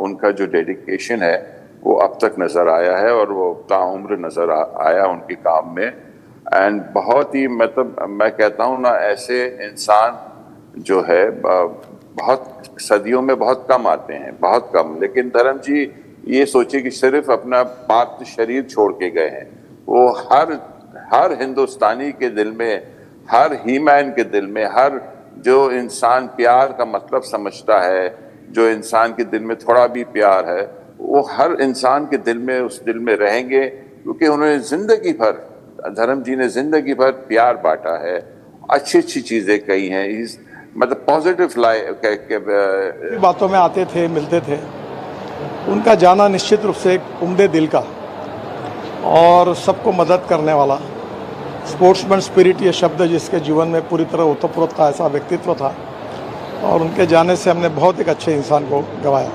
उनका जो डेडिकेशन है वो अब तक नज़र आया है और वो ताउम्र नज़र आया उनके काम में. एंड बहुत ही मतलब मैं कहता हूँ ना, ऐसे इंसान जो है बहुत सदियों में बहुत कम आते हैं, बहुत कम. लेकिन धर्म जी ये सोचिए कि सिर्फ अपना पार्थिव शरीर छोड़ के गए हैं. वो हर हिंदुस्तानी के दिल में, हर हीमैन के दिल में, हर जो इंसान प्यार का मतलब समझता है, जो इंसान के दिल में थोड़ा भी प्यार है, वो हर इंसान के दिल में, उस दिल में रहेंगे. क्योंकि उन्होंने जिंदगी भर, धर्म जी ने जिंदगी भर प्यार बांटा है, अच्छी अच्छी चीज़ें कही हैं. मतलब पॉजिटिव लाइफ बातों में आते थे, मिलते थे. उनका जाना निश्चित रूप से एक उम्दे दिल का और सबको मदद करने वाला, स्पोर्ट्समैन स्पिरिट ये शब्द जिसके जीवन में पूरी तरह ओतप्रोत था, ऐसा व्यक्तित्व था. और उनके जाने से हमने बहुत एक अच्छे इंसान को गंवाया.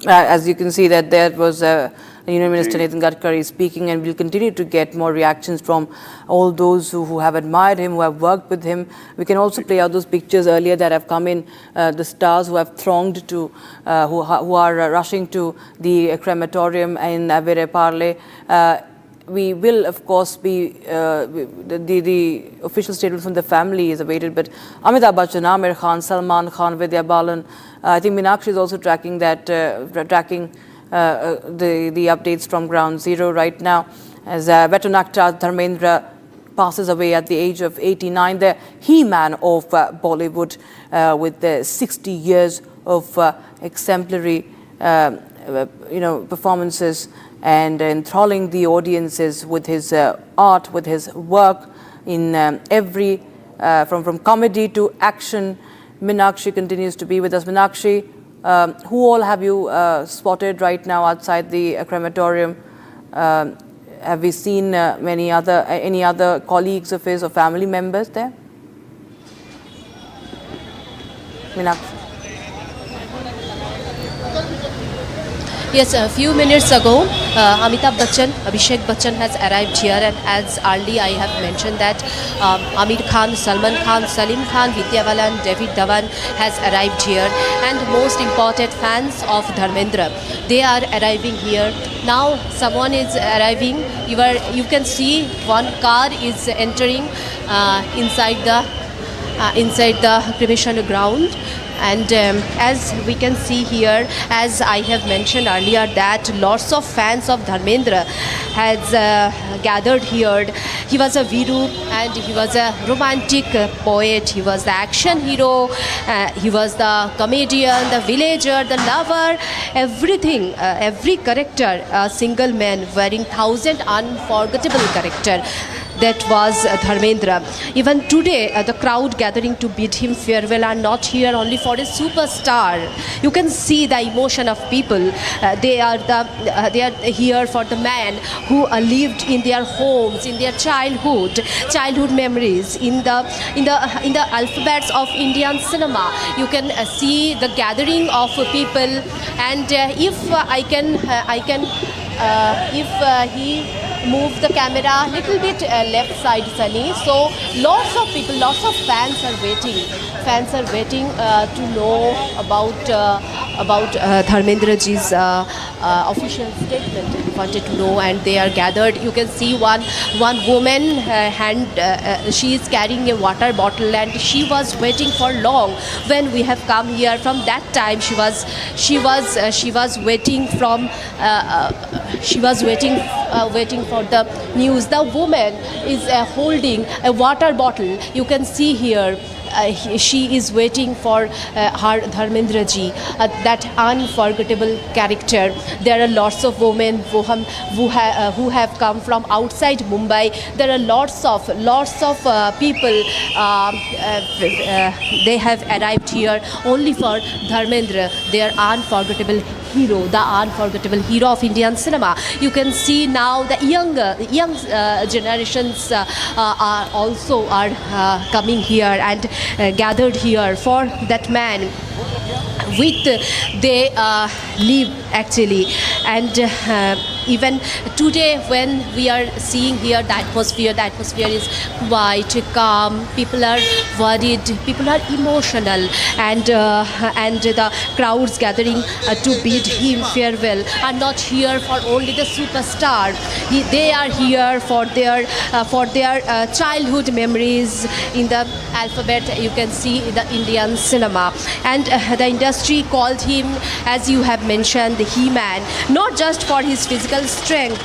As you can see that there was Union Minister Nitin Gadkari speaking, and we'll continue to get more reactions from all those who have admired him, who have worked with him. We can also play out those pictures earlier that have come in, the stars who have thronged to, who are rushing to the crematorium in Avere Parle. We will, of course, be the official statement from the family is awaited. But Amitabh Bachchan, Amir Khan, Salman Khan, Vidya Balan, I think Meenakshi is also tracking that, tracking the updates from Ground Zero right now. As veteran actor Dharmendra passes away at the age of 89, the he-man of Bollywood, with 60 years of exemplary, performances and enthralling the audiences with his art, with his work in every, from comedy to action. Meenakshi continues to be with us. Meenakshi, who all have you spotted right now outside the crematorium? Have we seen any other colleagues of his or family members there? Meenakshi. Yes, a few minutes ago, Amitabh Bachchan, Abhishek Bachchan has arrived here, and as early I have mentioned that Amir Khan, Salman Khan, Salim Khan, Vidya Balan, David Dhawan has arrived here, and most important fans of Dharmendra, they are arriving here. Now someone is arriving. You can see one car is entering inside the cremation ground. And as we can see here, as I have mentioned earlier, that lots of fans of Dharmendra has gathered here. He was a Viru and he was a romantic poet. He was the action hero. He was the comedian, the villager, the lover, everything, every character, a single man wearing 1,000 unforgettable character. That was Dharmendra. Even today, the crowd gathering to bid him farewell are not here only for a superstar. You can see the emotion of people. They are here for the man who lived in their homes, in their childhood memories, in the alphabets of Indian cinema. You can see the gathering of people, and if he move the camera a little bit left side, Sunny. So lots of people, lots of fans are waiting. Fans are waiting to know about Dharmendra ji's official statement. Wanted to know, and they are gathered. You can see one woman she is carrying a water bottle, and she was waiting for long. When we have come here, from that time she was waiting from waiting for the news. The woman is holding a water bottle. You can see here she is waiting for her Dharmendra ji, that unforgettable character. There are lots of women who have come from outside Mumbai. There are lots of people. They have arrived here only for Dharmendra, their unforgettable hero, the unforgettable hero of Indian cinema. You can see now the young generations are also coming here and gathered here for that man with they live actually. And even today when we are seeing here the atmosphere is quite calm. People are worried, people are emotional, and the crowds gathering to bid him farewell are not here for only the superstar. They are here for their childhood memories in the alphabet. You can see the Indian cinema, and the industry called him, as you have mentioned, the He-Man, not just for his physical strength,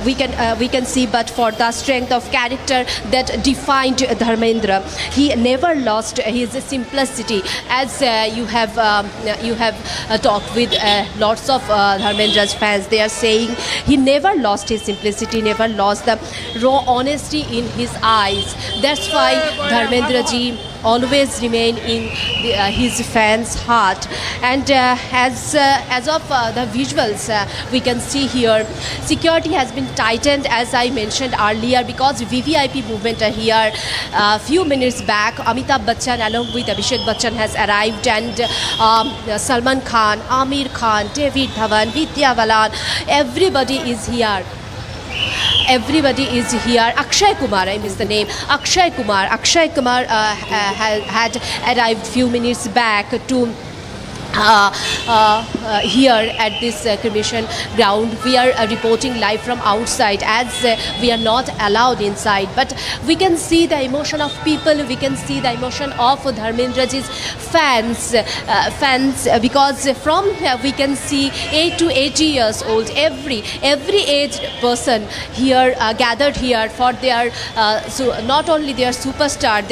we can see, but for the strength of character that defined Dharmendra. He never lost his simplicity, as you have talked with lots of Dharmendra's fans. They are saying he never lost his simplicity, never lost the raw honesty in his eyes. That's why Dharmendra ji always remain in his fans' heart. And as of the visuals, we can see here, security has been tightened, as I mentioned earlier, because VVIP movement are here. A few minutes back, Amitabh Bachchan along with Abhishek Bachchan has arrived, and Salman Khan, Amir Khan, David Dhawan, Vidya Balan, everybody is here. Everybody is here. Akshay Kumar, I missed the name. Akshay Kumar had arrived few minutes back to here at this cremation ground. We are reporting live from outside, as we are not allowed inside, but we can see the emotion of people. We can see the emotion of Dharmendraji's fans, because from we can see 8 to 80 years old, every aged person here gathered here for their so not only their superstar,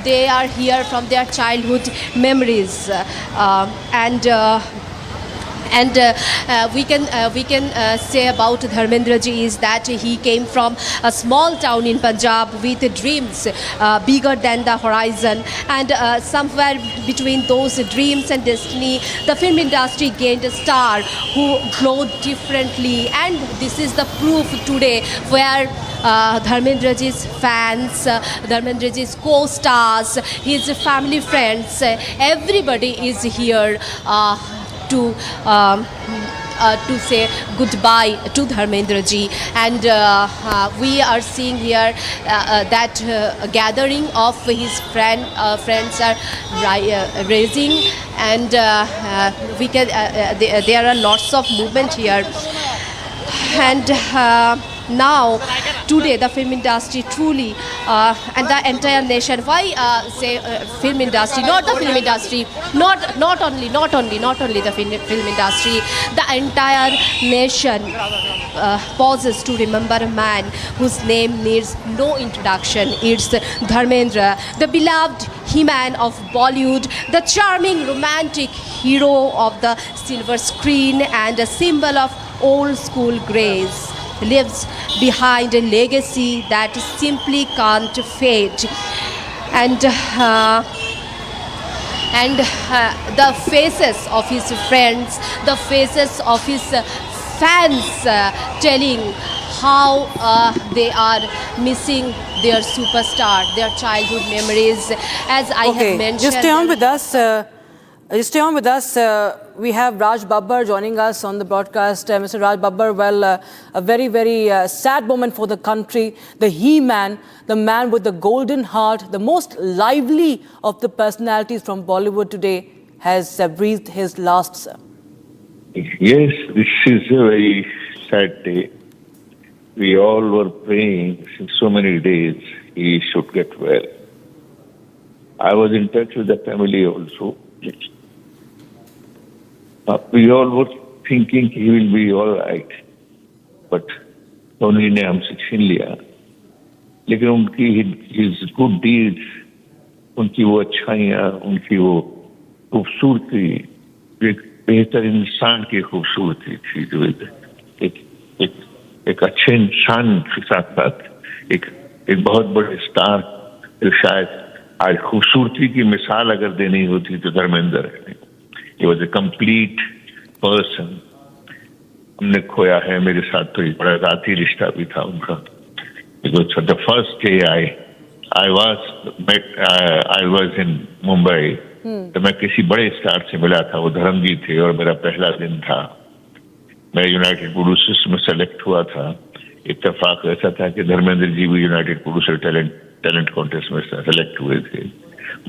they are here from their childhood memories. And we can say about Dharmendra ji is that he came from a small town in Punjab with dreams bigger than the horizon, and somewhere between those dreams and destiny, the film industry gained a star who glowed differently. And this is the proof today, where Dharmendra ji's fans, Dharmendra ji's co-stars, his family friends, everybody is here to say goodbye to Dharmendra ji. And we are seeing here that gathering of his friends are raising, and we can there are lots of movement here. And now today the film industry truly and the entire nation, why say film industry, not the film industry, not only the film industry, the entire nation pauses to remember a man whose name needs no introduction. It's Dharmendra, the beloved He-Man of Bollywood, the charming romantic hero of the silver screen, and a symbol of old school grace. Lives behind a legacy that simply can't fade. And the faces of his friends, the faces of his fans telling how they are missing their superstar, their childhood memories. As I have mentioned. Just stay on with us. We have Raj Babbar joining us on the broadcast. Mr. Raj Babbar, well, a very, very sad moment for the country. The He-Man, the man with the golden heart, the most lively of the personalities from Bollywood today, has breathed his last, sir. Yes, this is a very sad day. We all were praying since so many days he should get well. I was in touch with the family also. We all were thinking he will be all right, but Dhoni ने हमसे छीन लिया. लेकिन उनकी his good deeds उनकी वो अच्छाइयाँ, उनकी वो खूबसूरती, एक बेहतर इंसान की खूबसूरती थी, जो एक अच्छे इंसान के साथ साथ एक बहुत बड़े स्टार, जो शायद आज खूबसूरती की मिसाल अगर देनी होती तो धर्मेंद्र है। He was a complete person. हमने खोया है, मेरे साथ तो एक बड़ा जाती रिश्ता भी था उनका। Because the first day I was in Mumbai, तो मैं किसी बड़े स्टार से मिला था, वो धर्म जी थे, और मेरा पहला दिन था। मैं यूनाइटेड प्रोड्यूसर्स में सेलेक्ट हुआ था। इत्तेफाक ऐसा था कि धर्मेंद्र जी भी यूनाइटेड प्रोड्यूसर टैलेंट कॉन्टेस्ट में सेलेक्ट हुए थे।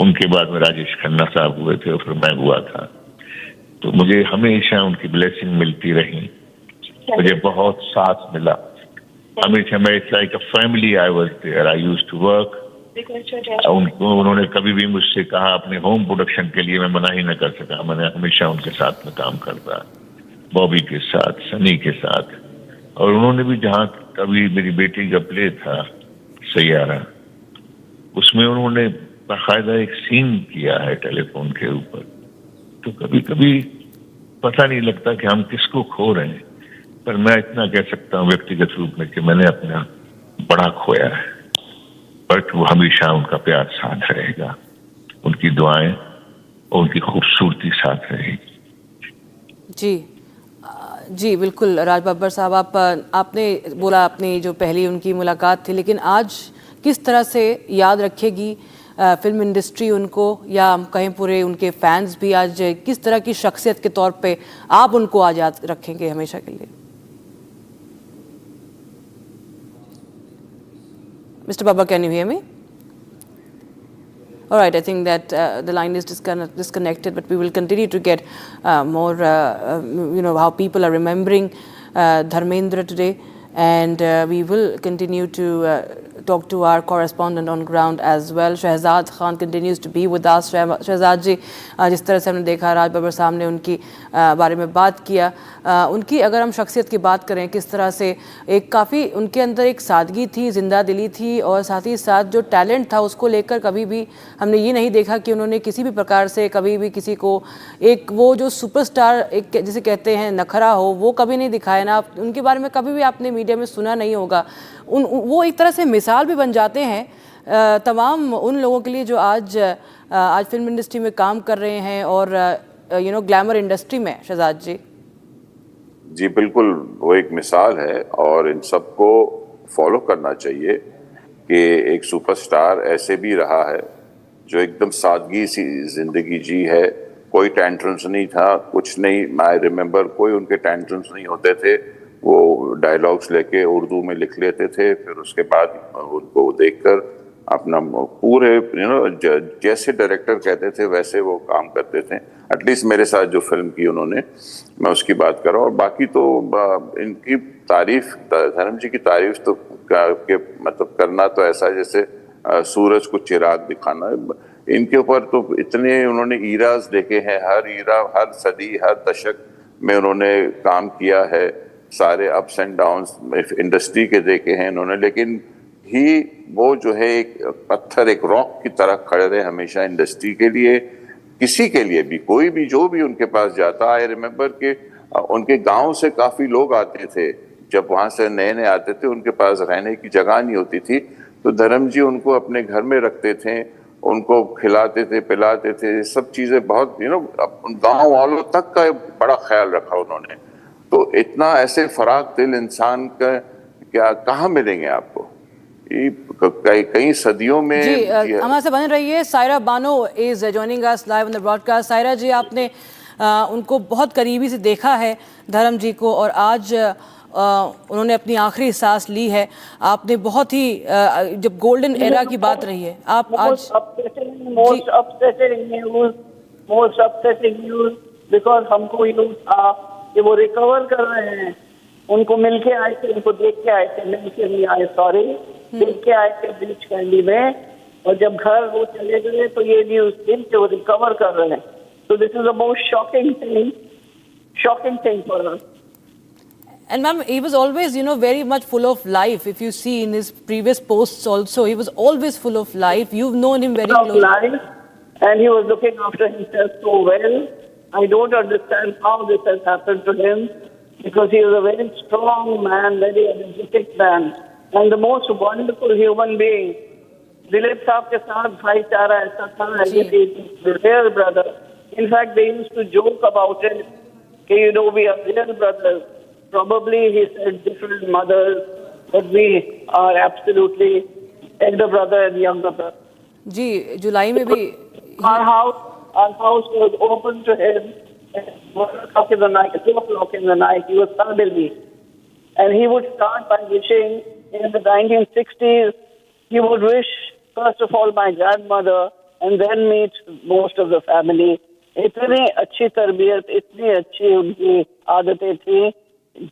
उनके बाद में राजेश खन्ना साहब हुए थे और फिर मैं हुआ था। तो मुझे हमेशा उनकी ब्लेसिंग मिलती रही, मुझे बहुत साथ मिला हमेशा। मैं it's like a family, I was there, I used to work. उन्होंने कभी भी मुझसे कहा, अपने होम प्रोडक्शन के लिए मैं मना ही न कर सका। मैंने हमेशा उनके साथ में काम करता, बॉबी के साथ, सनी के साथ। और उन्होंने भी जहाँ कभी मेरी बेटी का प्ले था सैयारा, उसमें उन्होंने बाकायदा एक सीन किया है टेलीफोन के ऊपर। तो कभी कभी पता नहीं लगता कि हम किसको खो रहे हैं, पर मैं इतना कह सकता हूँ व्यक्तिगत रूप में कि मैंने अपना बड़ा खोया है। बट वो हमेशा उनका प्यार साथ रहेगा, उनकी दुआएं और उनकी खूबसूरती साथ रहेगी। जी बिल्कुल राज बब्बर साहब, आपने बोला अपनी जो पहली उनकी मुलाकात थी, लेकिन आज किस तरह से याद रखेगी फिल्म इंडस्ट्री उनको, या हम कहें पूरे उनके फैंस भी, आज किस तरह की शख्सियत के तौर पे आप उनको आज याद रखेंगे हमेशा के लिए? Mr. Baba, can you hear me? All right, I think that the line is disconnected, but we will continue to get more, how people are remembering Dharmendra today, and we will continue to talk to our correspondent on ground as well. Shahzad Khan continues to be with us. Shahzad ji, जिस तरह से हमने देखा राज बब्बर साहब ने उनकी बारे में बात किया, उनकी अगर हम शख्सियत की बात करें, किस तरह से एक काफ़ी उनके अंदर एक सादगी थी, जिंदा दिली थी, और साथ ही साथ जो टैलेंट था उसको लेकर कभी भी हमने ये नहीं देखा कि उन्होंने किसी भी प्रकार से कभी भी किसी को एक वो जो सुपरस्टार एक जिसे कहते हैं नखरा हो, वो कभी नहीं दिखाया ना। उनके बारे में कभी भी आपने मीडिया में सुना नहीं होगा। वो एक तरह से मिसाल भी बन जाते हैं तमाम उन लोगों के लिए जो आज फिल्म इंडस्ट्री में काम कर रहे हैं और ग्लैमर इंडस्ट्री में। शहजाद जी बिल्कुल, वो एक मिसाल है और इन सबको फॉलो करना चाहिए कि एक सुपरस्टार ऐसे भी रहा है जो एकदम सादगी सी जिंदगी जी है। कोई टेंट्रम्स नहीं था, कुछ नहीं। आई रिमेम्बर कोई उनके टेंट्रम्स नहीं होते थे। वो डायलॉग्स लेके उर्दू में लिख लेते थे, फिर उसके बाद उनको देखकर अपना पूरे जैसे डायरेक्टर कहते थे वैसे वो काम करते थे। एटलीस्ट मेरे साथ जो फिल्म की उन्होंने, मैं उसकी बात कर रहा हूँ। और बाकी तो इनकी तारीफ, धर्म जी की तारीफ तो मतलब करना तो ऐसा जैसे सूरज को चिराग दिखाना। इनके ऊपर तो इतने उन्होंने ईराज देखे हैं, हर ईरा, हर सदी, हर दशक में उन्होंने काम किया है। सारे अप्स एंड डाउन्स इंडस्ट्री के देखे हैं इन्होंने, लेकिन ही वो जो है एक पत्थर, एक रॉक की तरह खड़े रहे हमेशा इंडस्ट्री के लिए। किसी के लिए भी, कोई भी जो भी उनके पास जाता, आई रिमेम्बर कि उनके गांव से काफी लोग आते थे। जब वहां से नए नए आते थे, उनके पास रहने की जगह नहीं होती थी, तो धर्म जी उनको अपने घर में रखते थे, उनको खिलाते थे, पिलाते थे। सब चीजें बहुत गांव वालों तक का बड़ा ख्याल रखा उन्होंने। तो इतना ऐसे फराग दिल इंसान का क्या कहाँ मिलेंगे आपको कई सदियों में। जी हमारे से बने रहिए। Saira Bano is joining us live on the broadcast. Saira ji, आपने उनको बहुत करीबी से देखा है धर्म जी को, और आज उन्होंने अपनी आखिरी सांस ली है। आपने बहुत ही जब गोल्डन एरा की बात रही है, आप आज मोस्ट अपसेटिंग न्यूज बिकॉज हमको न्यूज था कि वो रिकवर कर रहे हैं। उनको मिलके आए थे, उनको देख के आए थे, मिलके नहीं आए, सॉरी, देख के आए थे बीच कैंडी में, और जब घर वो चले गए तो ये न्यूज थी कि वो रिकवर कर रहे हैं। तो this is a most shocking thing for us. And ma'am, he was always, very much full of life. If you see in his previous posts also, he was always full of life. You've known him very Of closely. life, and he was looking after himself so well. I don't understand how this has happened to him, because he was a very strong man, very energetic man, and the most wonderful human being. Dilip साहब के साथ भाईचारा ऐसा था, as if he was their brother. In fact, they used to joke about it. We are real brothers. Probably he said different mothers, but we are absolutely elder brother and younger brother. जी, जुलाई में भी Our house was open to him at 1 o'clock in the night, 2 o'clock in the night. He was suddenly. And he would start by wishing in the 1960s, he would wish, first of all, my grandmother, and then meet most of the family. इतनी अच्छी तरबियत, इतनी अच्छी उनकी आदतें थी.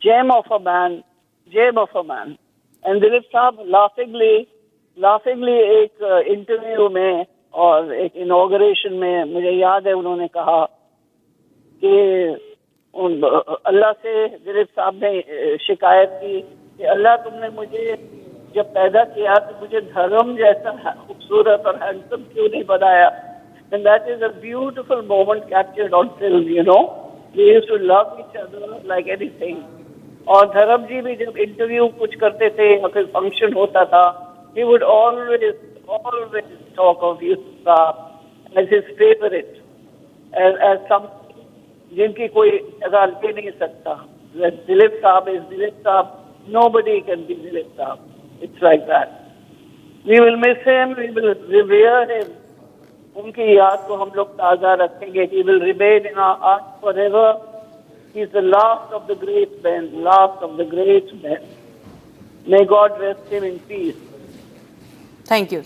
Gem of a man. And Dilip साहब laughingly एक इंटरव्यू में और एक इनॉग्रेशन में मुझे याद है उन्होंने कहा कि अल्लाह से दिलीप साहब ने शिकायत की कि अल्लाह तुमने मुझे जब पैदा किया तो मुझे धर्म जैसा खूबसूरत और हैंडसम क्यों नहीं बनाया. And that is a beautiful moment captured on film, We used to love each other like anything. और धर्म जी भी जब इंटरव्यू कुछ करते थे या फिर फंक्शन होता था, he would always talk of Yusuf Saab as his favorite, as some जिनकी कोई जगह ले नहीं सकता. Dilip Saab is Dilip Saab. Nobody can be Dilip Saab. It's like that. We will miss him. We will revere him. उनकी याद को हम लोग ताज़ा रखेंगे. He will remain in our hearts forever. He is the last of the great men. May God rest him in peace. Thank you,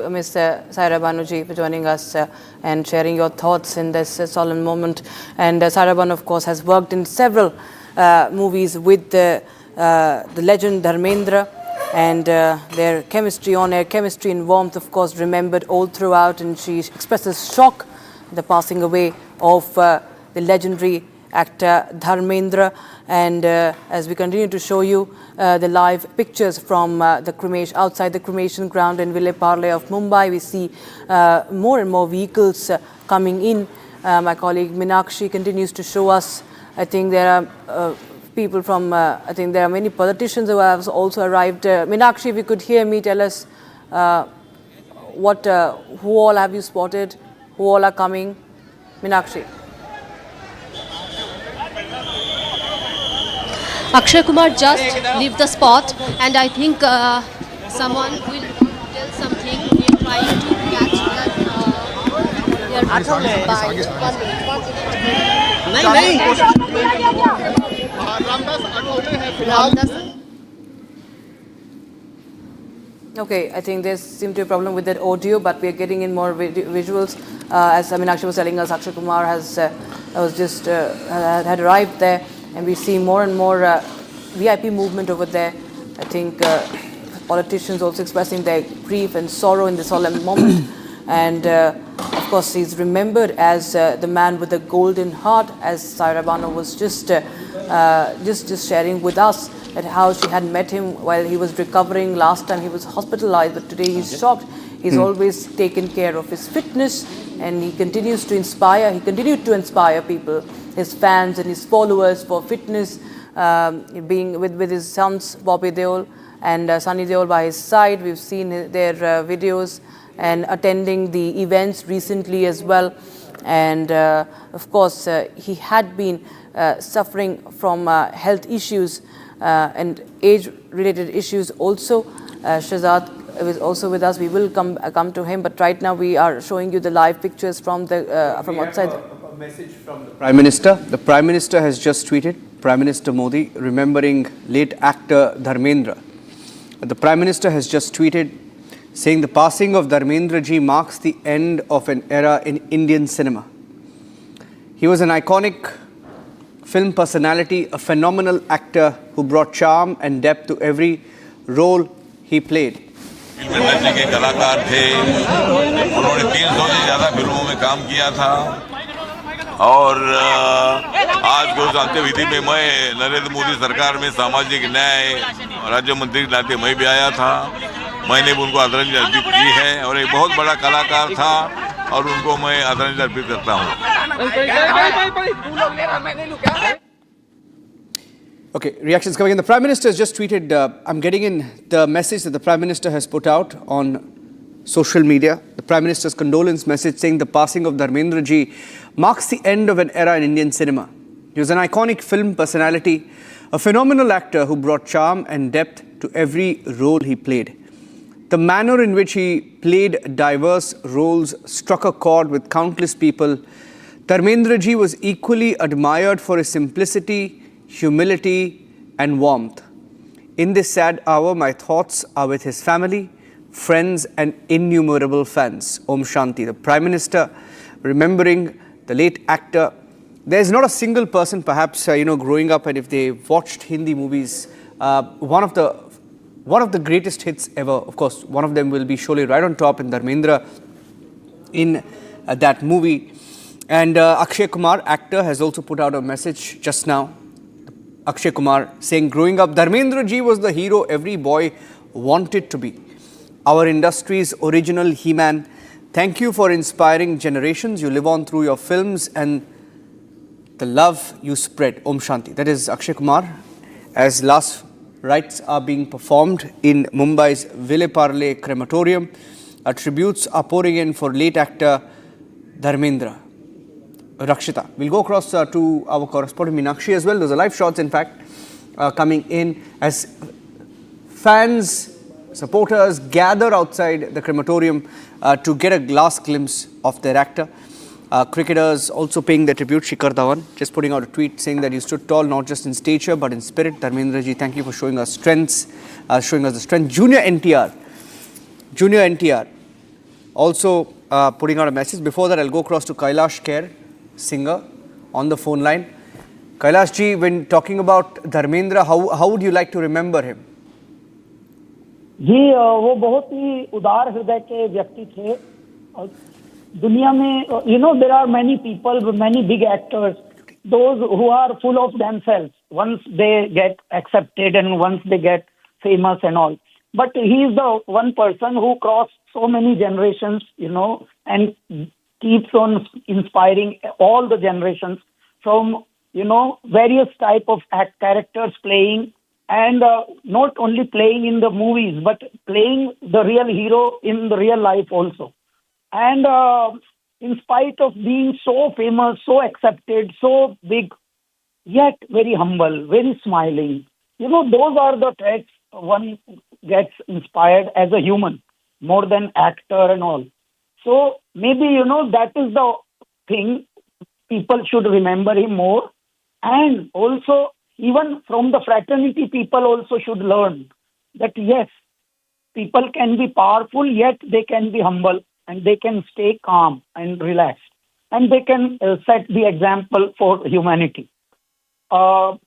Ms. Saira Banuji, for joining us and sharing your thoughts in this solemn moment. And Saira Banu, of course, has worked in several movies with the legend Dharmendra, and their chemistry, on-air chemistry and warmth, of course, remembered all throughout. And she expresses shock at the passing away of the legendary actor Dharmendra. And as we continue to show you the live pictures from the cremation, outside the cremation ground in Ville Parle of Mumbai, we see more and more vehicles coming in. My colleague Meenakshi continues to show us. I think there are people from, I think there are many politicians who have also arrived. Meenakshi, if you could hear me, tell us who all have you spotted, who all are coming? Meenakshi. Akshay Kumar just left the spot, and I think someone will tell something. We are trying to catch their Okay, I think there seems to be a problem with that audio, but we are getting in more visuals. As Meenakshi was telling us, Akshay Kumar had arrived there, and we see more and more VIP movement over there. I think politicians also expressing their grief and sorrow in this solemn moment. And of course, he's remembered as the man with the golden heart, as Saira Banu was just sharing with us that how she had met him while he was recovering. Last time he was hospitalized, but today he's shocked. He's always taken care of his fitness, and he continues to inspire. He continued to inspire people, his fans and his followers, for fitness, being with his sons Bobby Deol and Sunny Deol by his side. We've seen their videos and attending the events recently as well. And of course, he had been suffering from health issues and age-related issues also. Shahzad is also with us. We will come to him, but right now we are showing you the live pictures from outside. A message from the Prime Minister. The Prime Minister has just tweeted, Prime Minister Modi, remembering late actor Dharmendra. The Prime Minister has just tweeted saying the passing of Dharmendra ji marks the end of an era in Indian cinema. He was an iconic film personality, a phenomenal actor who brought charm and depth to every role he played. Film industry के कलाकार थे, उन्होंने 300 से ज़्यादा फिल्मों में काम किया था और आज घोष अंत्यविधि में मैं नरेंद्र मोदी सरकार में सामाजिक न्याय राज्य मंत्री के नाते मैं भी आया था। मैंने भी उनको आदरांजलि अर्पित की है और एक बहुत बड़ा कलाकार था और उनको मैं आदरांजलि अर्पित करता हूँ। Okay, reactions coming in. The Prime Minister has just tweeted, I'm getting in the message that the Prime Minister has put out on social media. The Prime Minister's condolence message saying the passing of Dharmendra ji marks the end of an era in Indian cinema. He was an iconic film personality, a phenomenal actor who brought charm and depth to every role he played. The manner in which he played diverse roles struck a chord with countless people. Dharmendra ji was equally admired for his simplicity, humility and warmth. In this sad hour, my thoughts are with his family, friends and innumerable fans. Om Shanti. The Prime Minister remembering the late actor. There's not a single person perhaps, growing up, and if they watched Hindi movies, one of the greatest hits ever, of course, one of them will be surely right on top in Dharmendra in that movie. And Akshay Kumar, actor, has also put out a message just now. Akshay Kumar saying, growing up, Dharmendra ji was the hero every boy wanted to be. Our industry's original He-Man. Thank you for inspiring generations. You live on through your films and the love you spread. Om Shanti. That is Akshay Kumar. As last rites are being performed in Mumbai's Ville Parle crematorium, tributes are pouring in for late actor Dharmendra. Rakshita. We'll go across to our correspondent Meenakshi as well. Those are live shots, in fact, coming in as fans, supporters gather outside the crematorium to get a last glimpse of their actor. Cricketers also paying their tribute. Shikhar Dhawan just putting out a tweet saying that he stood tall not just in stature but in spirit. Dharmendra ji, thank you for showing us strengths, showing us the strength. Junior NTR also putting out a message. Before that, I'll go across to Kailash Kher, singer, on the phone line. Kailash ji, when talking about Dharmendra, how would you like to remember him? जी वो बहुत ही उदार हृदय के व्यक्ति थे और दुनिया में there are many people, many big actors, those who are full of themselves once they get accepted and once they get famous and all. But he is the one person who crossed so many generations, and keeps on inspiring all the generations from, various type of characters playing, and not only playing in the movies, but playing the real hero in the real life also. And in spite of being so famous, so accepted, so big, yet very humble, very smiling. Those are the traits one gets inspired as a human, more than actor and all. So maybe, that is the thing. People should remember him more. And also, even from the fraternity, people also should learn that, yes, people can be powerful, yet they can be humble and they can stay calm and relaxed. And they can set the example for humanity. For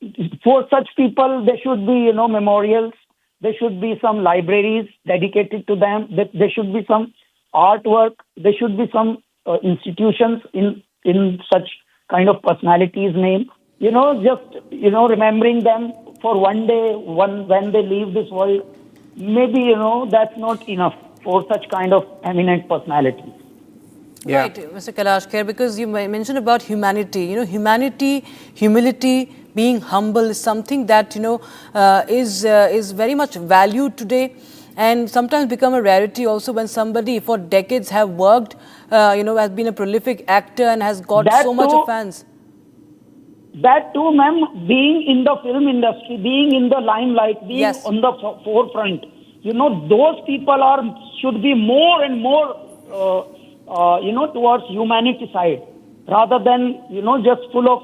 such people, there should be, memorials. There should be some libraries dedicated to them. There should be some artwork. There should be some institutions in such kind of personalities' name. Remembering them for one day when they leave this world, maybe, that's not enough for such kind of eminent personalities. Yeah. Right, Mr. Kailash Kher, because you mentioned about humanity. Humanity, humility, being humble is something that, is very much valued today, and sometimes become a rarity also when somebody for decades have worked, has been a prolific actor and has got That so much too, of fans. That too, ma'am, being in the film industry, being in the limelight, being Yes. on the forefront, those people should be more and more, towards humanity side, rather than, just full of,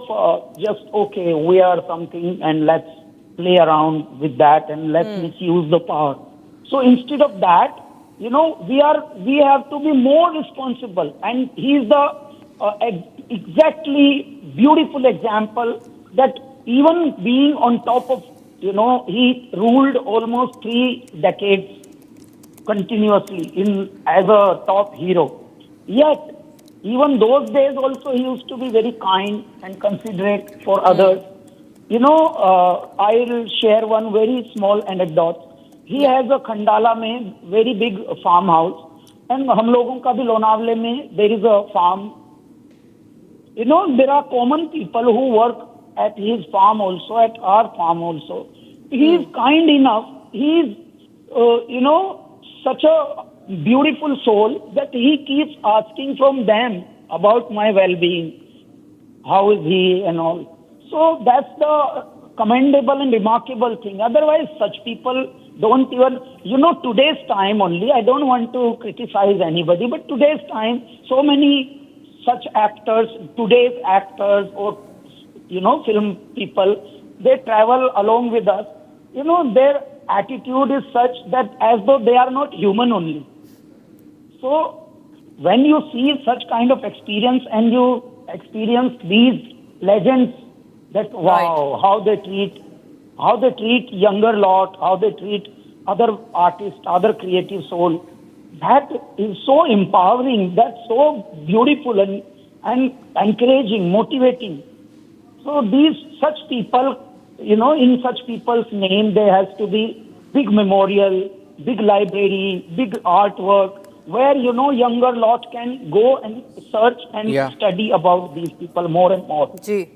okay, we are something and let's play around with that and let's misuse the power. So instead of that, we have to be more responsible, and he is the exactly beautiful example that even being on top of, he ruled almost 3 decades continuously as a top hero. Yet Even those days also he used to be very kind and considerate for others. You know, I'll share one very small anecdote. He has a Khandala mein very big farmhouse, and हम लोगों का भी लोनावले में there is a farm. You know, there are common people who work at his farm also, at our farm also. He is kind enough. He is, you know, such a beautiful soul that he keeps asking from them about my well-being. How is he and all. So that's the commendable and remarkable thing. Otherwise, such people don't even, you know, today's time only, I don't want to criticize anybody, but today's time, so many such actors, today's actors or, you know, film people, they travel along with us. You know, their attitude is such that as though they are not human only. So when you see such kind of experience and you experience these legends, that wow, how they treat younger lot, how they treat other artists, other creative soul, that is so empowering, that's so beautiful and encouraging, motivating. So such people, you know, in such people's name there has to be big memorial, big library, big artwork, where, you know, younger lot can go and search and study about these people more and more. Ji.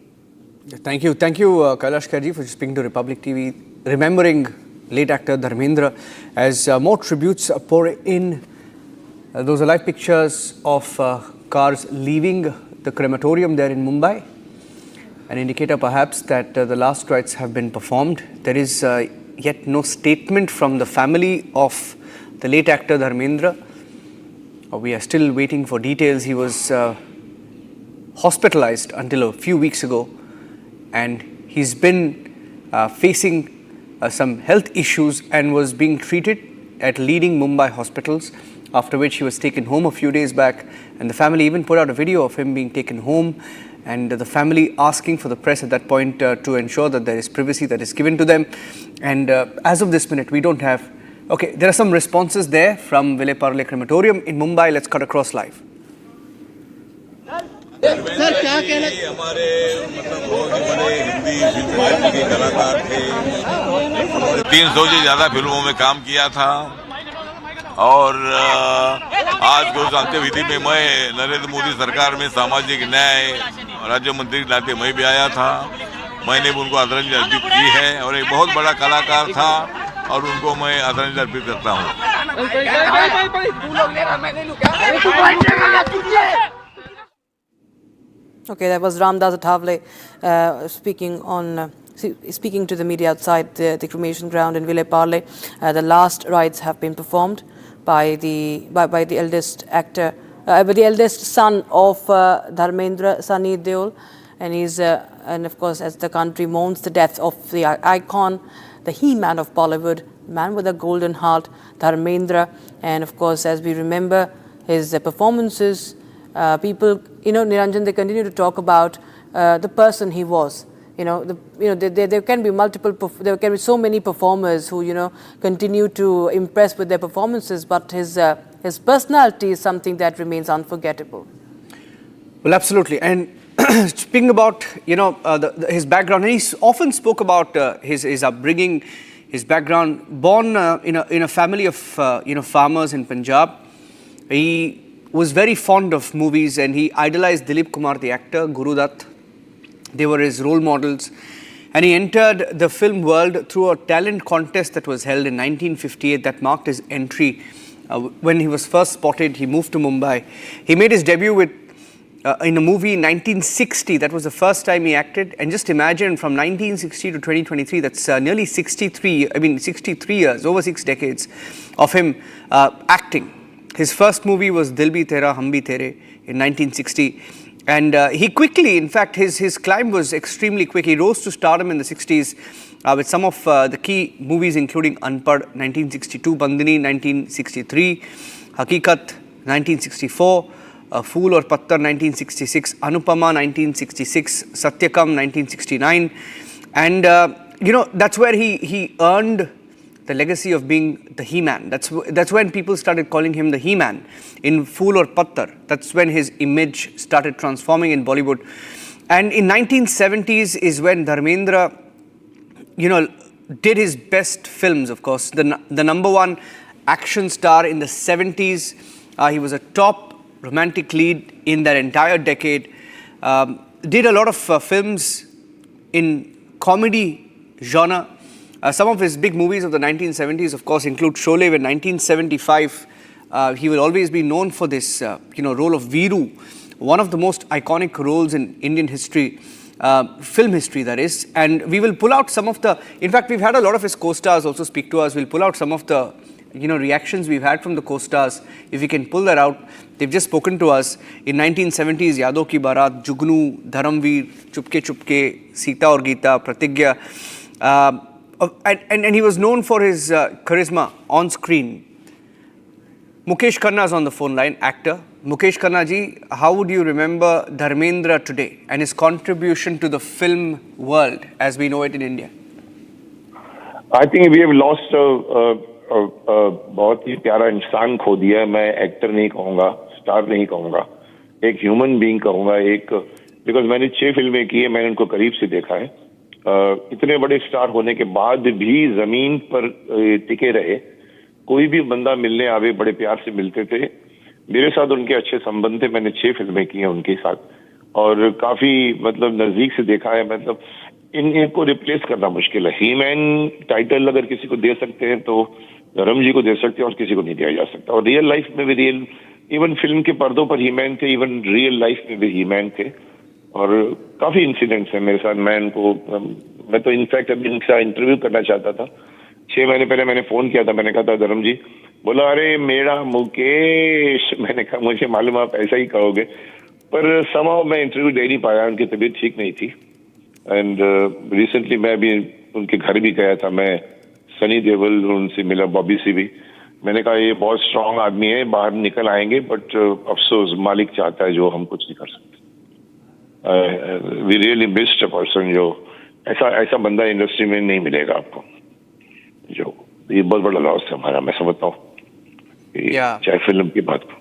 Thank you, Kailash Kherji, for speaking to Republic TV, remembering late actor Dharmendra. As more tributes pour in, those are live pictures of cars leaving the crematorium there in Mumbai, an indicator perhaps that the last rites have been performed. There is yet no statement from the family of the late actor Dharmendra. We are still waiting for details. He was hospitalized until a few weeks ago, and he's been facing some health issues and was being treated at leading Mumbai hospitals, after which he was taken home a few days back, and the family even put out a video of him being taken home, and the family asking for the press at that point to ensure that there is privacy that is given to them. And as of this minute, we don't have. Okay, there are some responses there from Vile Parle Crematorium in Mumbai. Let's cut across live. Sir क्या कहना, हमारे मतलब बहुत बड़े Hindi film के कलाकार थे, 300 से ज्यादा फिल्मों में काम किया था, और आज गोस्वामी विधि में मैं नरेंद्र मोदी सरकार में सामाजिक न्याय राज्य मंत्री के नाते मैं भी आया था। मैंने उनको आदरांजलि अर्पित की है, और एक बहुत बड़ा कलाकार था और उनको मैं आदरांजलि अर्पित करता हूँ। Okay, that was Ramdas Athavale speaking to the media outside the cremation ground in Vile Parle. The last rites have been performed by the eldest actor, by the eldest son of Dharmendra, Sunny Deol, and of course, as the country mourns the death of the icon, the he-man of Bollywood, man with a golden heart, Dharmendra, and of course, as we remember his performances. People, you know, Niranjan, they continue to talk about the person he was. There can be so many performers who, you know, continue to impress with their performances, but his personality is something that remains unforgettable. Well, absolutely. And speaking about, you know, his background, and he often spoke about his upbringing, his background. Born in a family of farmers in Punjab, he was very fond of movies, and he idolized Dilip Kumar, the actor, Guru Dutt. They were his role models, and he entered the film world through a talent contest that was held in 1958 that marked his entry. When he was first spotted, he moved to Mumbai. He made his debut in a movie in 1960. That was the first time he acted, and just imagine, from 1960 to 2023, that's nearly 63 years, over 6 decades of him acting. His first movie was Dil Bhi Tera Hum Bhi Tere in 1960, and he quickly, in fact, his climb was extremely quick. He rose to stardom in the 60s with some of the key movies including Anpad 1962, Bandini 1963, Hakikat 1964, Fool Aur Patthar 1966, Anupama 1966, Satyakam 1969, and that's where he earned the legacy of being the He-Man. That's when people started calling him the He-Man in Phool or Pattar. That's when his image started transforming in Bollywood. And in 1970s is when Dharmendra, did his best films, of course. The number one action star in the 70s. He was a top romantic lead in that entire decade. Did a lot of films in comedy genre. Some of his big movies of the 1970s, of course, include Sholay. In 1975, he will always be known for this, role of Veeru, one of the most iconic roles in Indian history, film history, that is. And we will pull out some of the. In fact, we've had a lot of his co-stars also speak to us. We'll pull out some of the, reactions we've had from the co-stars. If we can pull that out, they've just spoken to us. In 1970s, Yadon Ki Barat, Jugnu, Dharamveer, Chupke Chupke, Sita aur Geeta, Pratigya. And he was known for his charisma on screen. Mukesh Khanna is on the phone line, actor. Mukesh Khanna ji, how would you remember Dharmendra today and his contribution to the film world as we know it in India? I think we have lost बहुत ही प्यारा इंसान खो दिया. मैं actor नहीं कहूँगा, star नहीं कहूँगा, एक ह्यूमन बीइंग कहूँगा. बिकॉज मैंने 6 फिल्में की है, मैंने उनको करीब से देखा है. इतने बड़े स्टार होने के बाद भी जमीन पर टिके रहे. कोई भी बंदा मिलने आवे बड़े प्यार से मिलते थे. मेरे साथ उनके अच्छे संबंध थे. मैंने 6 फिल्में की हैं उनके साथ और काफी नजदीक से देखा है. इनको रिप्लेस करना मुश्किल है. ही मैन टाइटल अगर किसी को दे सकते हैं तो धर्म जी को दे सकते हैं और किसी को नहीं दिया जा सकता. और रियल लाइफ में भी इवन फिल्म के पर्दों पर ही मैन थे, इवन रियल लाइफ में भी ही मैन थे. और काफी इंसिडेंट्स हैं मेरे साथ. मैं तो इनफैक्ट अभी इनका इंटरव्यू करना चाहता था. 6 महीने पहले मैंने फोन किया था. मैंने कहा था धर्म जी, बोला अरे मेरा मुकेश. मैंने कहा मुझे मालूम आप ऐसा ही कहोगे, पर समाव मैं इंटरव्यू दे नहीं पाया. उनकी तबीयत ठीक नहीं थी. एंड रिसेंटली मैं भी उनके घर भी गया था. मैं सनी देओल उनसे मिला, बॉबी से भी. मैंने कहा ये बहुत स्ट्रांग आदमी है, बाहर निकल आएंगे, बट अफसोस मालिक चाहता है जो हम कुछ नहीं कर सकते. We really missed a person. जो ऐसा बंदा इंडस्ट्री में नहीं मिलेगा आपको. जो ये बहुत बड़ा लॉस है हमारा, मैं समझता हूँ. चाहे फिल्म की बात को.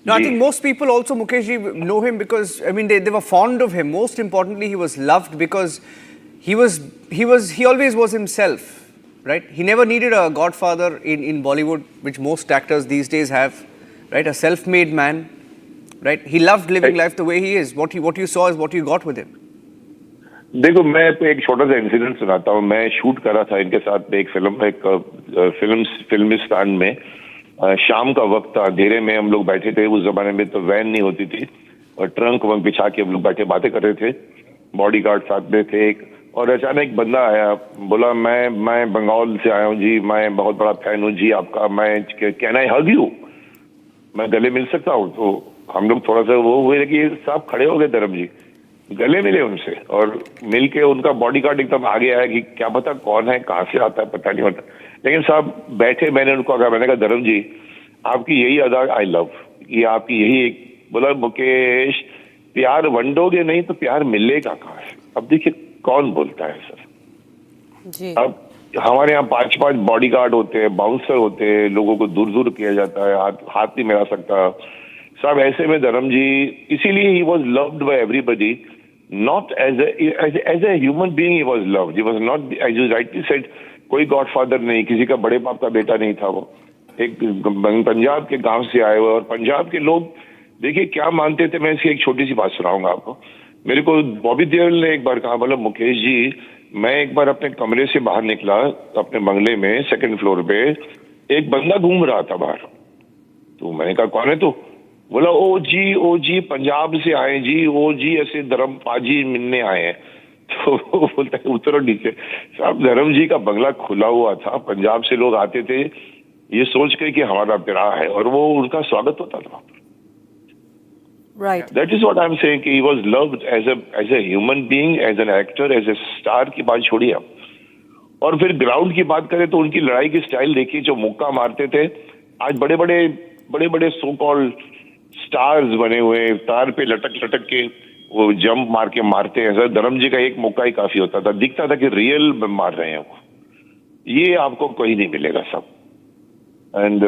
No, I think most people also, Mukesh ji, know him because, they were fond of him. Most importantly, he was loved because he always was himself, right? He never needed a godfather in Bollywood, which most actors these days have, right? A self-made man, right? He loved living life the way he is. What you saw is what you got with him. देखो, मैं एक छोटा सा incident सुनाता हूँ. मैं shoot कर रहा था इनके साथ एक फिल्मिस्तान में. शाम का वक्त था, अंधेरे में हम लोग बैठे थे. उस जमाने में तो वैन नहीं होती थी और ट्रंक वंक बिछा के हम लोग बैठे बातें कर रहे थे. बॉडीगार्ड साथ में थे और अचानक एक बंदा आया. बोला मैं बंगाल से आया हूँ जी, मैं बहुत बड़ा फैन हूँ जी आपका. Can I hug you? मैं गले मिल सकता हूँ? तो हम लोग थोड़ा सा वो हुए कि साहब खड़े हो गए. धर्म जी गले मिले उनसे और मिलके उनका बॉडीगार्ड एकदम आगे आया कि क्या पता कौन है, कहाँ से आता है, पता नहीं होता. लेकिन साहब बैठे, मैंने उनको कहा, मैंने कहा धर्म जी आपकी यही अदा आई लव, ये आपकी यही एक. बोला मुकेश प्यार वंडोगे नहीं तो प्यार मिलेगा कहाँ से? अब देखिए कौन बोलता है सर जी. अब हमारे यहाँ 5-5 बॉडीगार्ड होते हैं, बाउंसर होते हैं, लोगों को दूर दूर किया जाता है, हाथ नहीं मिला सकता साहब. ऐसे में धर्म जी, इसीलिए he was loved by everybody. Not as a human being he was loved. He was not, as you rightly said, कोई गॉडफादर नहीं, किसी का बड़े बाप का बेटा नहीं था वो. एक पंजाब के गांव से आए हुए. और पंजाब के लोग देखिए क्या मानते थे. मैं इसकी एक छोटी सी बात सुनाऊंगा आपको. मेरे को बॉबी देओल ने एक बार कहा, बोला मुकेश जी मैं एक बार अपने कमरे से बाहर निकला, अपने बंगले में 2nd फ्लोर पे एक बंदा घूम रहा था बाहर. तो मैंने कहा कौन है तू? बोला ओ जी पंजाब से आए जी, ओ जी ऐसे धर्म पाजी मिलने आए हैं. तो बोलता है उतरो नीचे. साहब धर्म जी का बंगला खुला हुआ था, पंजाब से लोग आते थे ये सोच के कि हमारा विराह है और वो उनका स्वागत होता था. Right. That is what I'm saying कि he was loved as a human being, as an actor, as a star की बात छोड़िए आप. और फिर ग्राउंड की बात करें तो उनकी लड़ाई की स्टाइल देखिए. जो मुक्का मारते थे, आज बड़े बड़े सो कॉल्ड स्टार्स बने हुए, तार पे लटक के वो जंप मार के मारते हैं. सर धर्म जी का एक मुक्का ही काफी होता था, दिखता था कि रियल मार रहे हैं वो. ये आपको कोई नहीं मिलेगा सब। एंड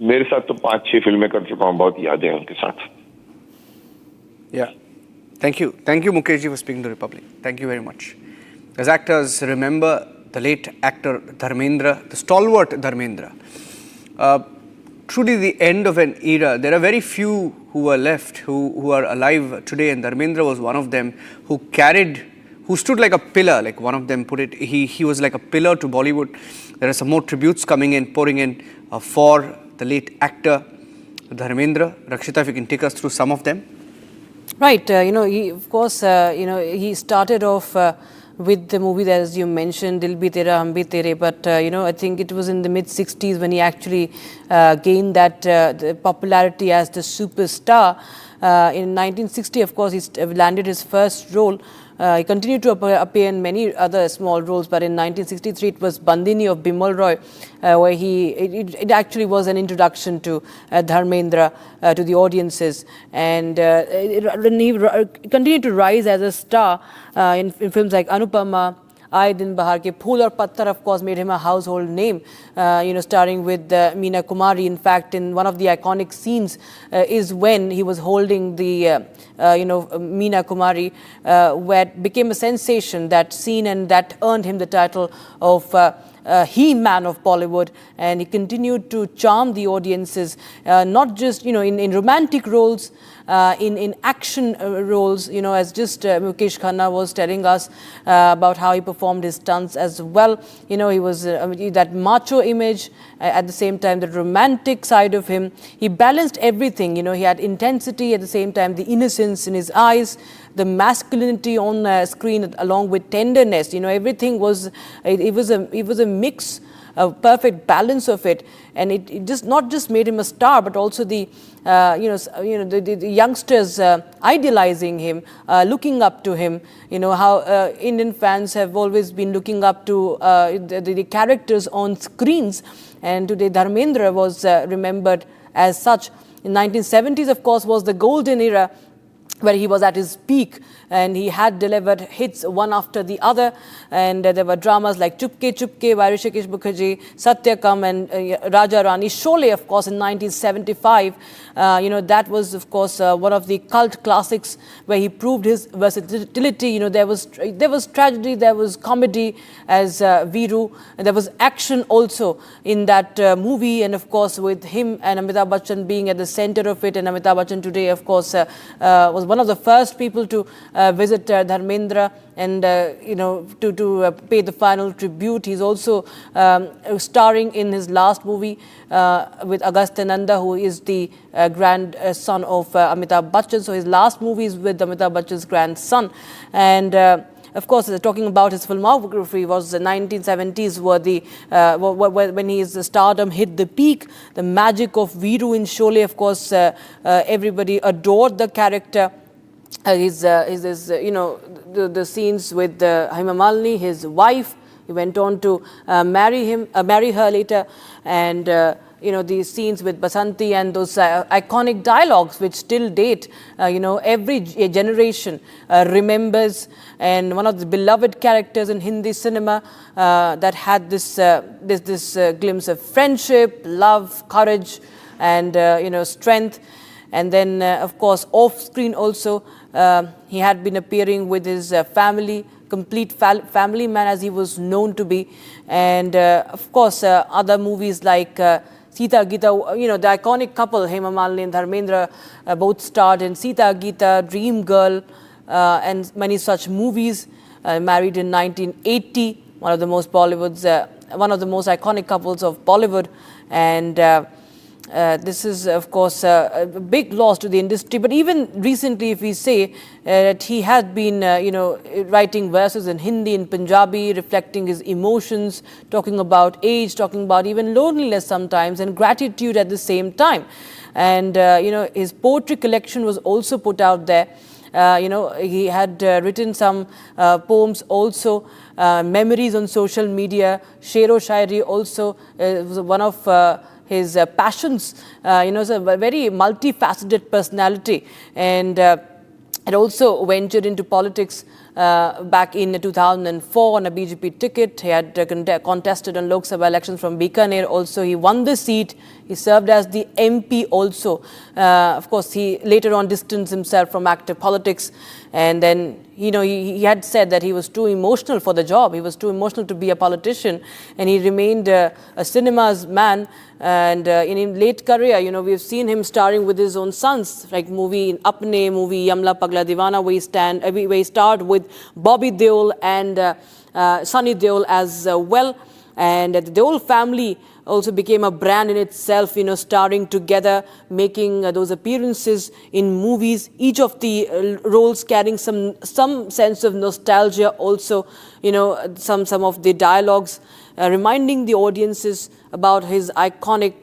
मेरे साथ तो 5-6 फिल्में कर चुका हूँ, बहुत यादें हैं उनके साथ। Yeah. Thank you Mukesh ji for speaking to the Republic. Thank you very much. As actors, remember the late actor Dharmendra, the stalwart Dharmendra. Truly the end of an era. There are very few who are left, who are alive today, and Dharmendra was one of them who stood like a pillar, like one of them put it. He was like a pillar to Bollywood. There are some more tributes pouring in for the late actor Dharmendra. Rakshita, if you can take us through some of them. Right, he, of course, he started off with the movie that, as you mentioned, Dil Bhi Tera, Hum Bhi Tere, but, I think it was in the mid-60s when he actually gained that the popularity as the superstar. In 1960, of course, he landed his first role. He continued to appear in many other small roles, but in 1963 it was Bandini of Bimal Roy, where it actually was an introduction to Dharmendra to the audiences, and he continued to rise as a star in films like Anupama, Aaye Din Bahar Ke Phool aur Patthar, of course, made him a household name, starring with Meena Kumari. In fact, in one of the iconic scenes is when he was holding the, Meena Kumari, where it became a sensation, that scene, and that earned him the title of He-Man of Bollywood, and he continued to charm the audiences, not just, in romantic roles, in action roles, as just Mukesh Khanna was telling us about how he performed his stunts as well. He was that macho image, at the same time the romantic side of him. He balanced everything. He had intensity, at the same time the innocence in his eyes, the masculinity on screen, along with tenderness. Everything was, it was a mix, a perfect balance of it, and it just not just made him a star, but also the the youngsters idealizing him, looking up to him. How Indian fans have always been looking up to the characters on screens, and today Dharmendra was remembered as such. In 1970s, of course, was the golden era, where he was at his peak, and he had delivered hits one after the other, and there were dramas like Chupke Chupke, Vairishikesh Mukherjee, Satyakam, and Raja Rani. Sholay, of course, in 1975, that was, of course, one of the cult classics where he proved his versatility. There was tragedy, there was comedy as Veeru, and there was action also in that movie, and of course with him and Amitabh Bachchan being at the center of it, and Amitabh Bachchan today, of course, was one of the first people to visit Dharmendra and to pay the final tribute. He's also starring in his last movie with Agastyananda, who is the grandson of Amitabh Bachchan. So his last movie is with Amitabh Bachchan's grandson, and of course, talking about his filmography, was the 1970s were the when his stardom hit the peak. The magic of Veeru in Sholay, of course, everybody adored the character. The scenes with Hema Malini, his wife. He went on to marry her later, and the scenes with Basanti and those iconic dialogues which till date, every generation remembers, and one of the beloved characters in Hindi cinema that had this glimpse of friendship, love, courage, and strength. And then, of course, off-screen also, he had been appearing with his family, complete family man as he was known to be. And, of course, other movies like Sita Gita, the iconic couple, Hema Malini and Dharmendra, both starred in Sita Gita, Dream Girl, and many such movies. Married in 1980, one of the most iconic couples of Bollywood. And this is, of course, a big loss to the industry. But even recently, if we say that he had been, writing verses in Hindi and Punjabi, reflecting his emotions, talking about age, talking about even loneliness sometimes, and gratitude at the same time. And, his poetry collection was also put out there. He had written some poems also, memories on social media, Shero Shairi also was one of his passions. Is a very multifaceted personality, and had also ventured into politics back in 2004 on a BJP ticket. He had contested on Lok Sabha elections from Bikaner. Also, he won the seat. He served as the MP also. Of course, he later on distanced himself from active politics. And then, he had said that he was too emotional for the job. He was too emotional to be a politician. And he remained a cinema's man. And in his late career, we've seen him starring with his own sons, like movie Apne, movie Yamla Pagla Divana, where he starred with Bobby Deol and Sunny Deol as well. And the Deol family also became a brand in itself, starring together, making those appearances in movies, each of the roles carrying some sense of nostalgia also, some of the dialogues, reminding the audiences about his iconic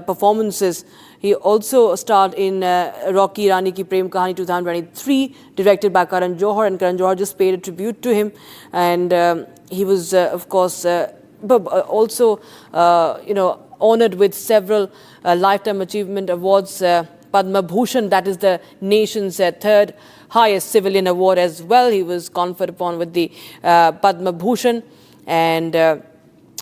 performances. He also starred in Rocky Rani Ki Prem Kahani 2023, directed by Karan Johar, and Karan Johar just paid a tribute to him. And he was, of course, also, honored with several Lifetime Achievement Awards, Padma Bhushan, that is the nation's third highest civilian award as well. He was conferred upon with the Padma Bhushan. And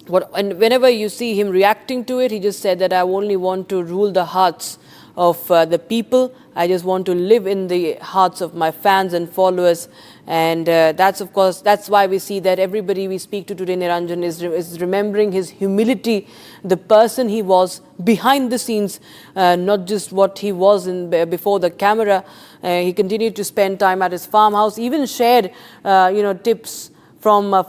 whenever you see him reacting to it, he just said that I only want to rule the hearts of the people. I just want to live in the hearts of my fans and followers. And that's, of course, that's why we see that everybody we speak to today, Niranjan, is remembering his humility, the person he was behind the scenes, not just what he was before the camera. He continued to spend time at his farmhouse, even shared, tips from his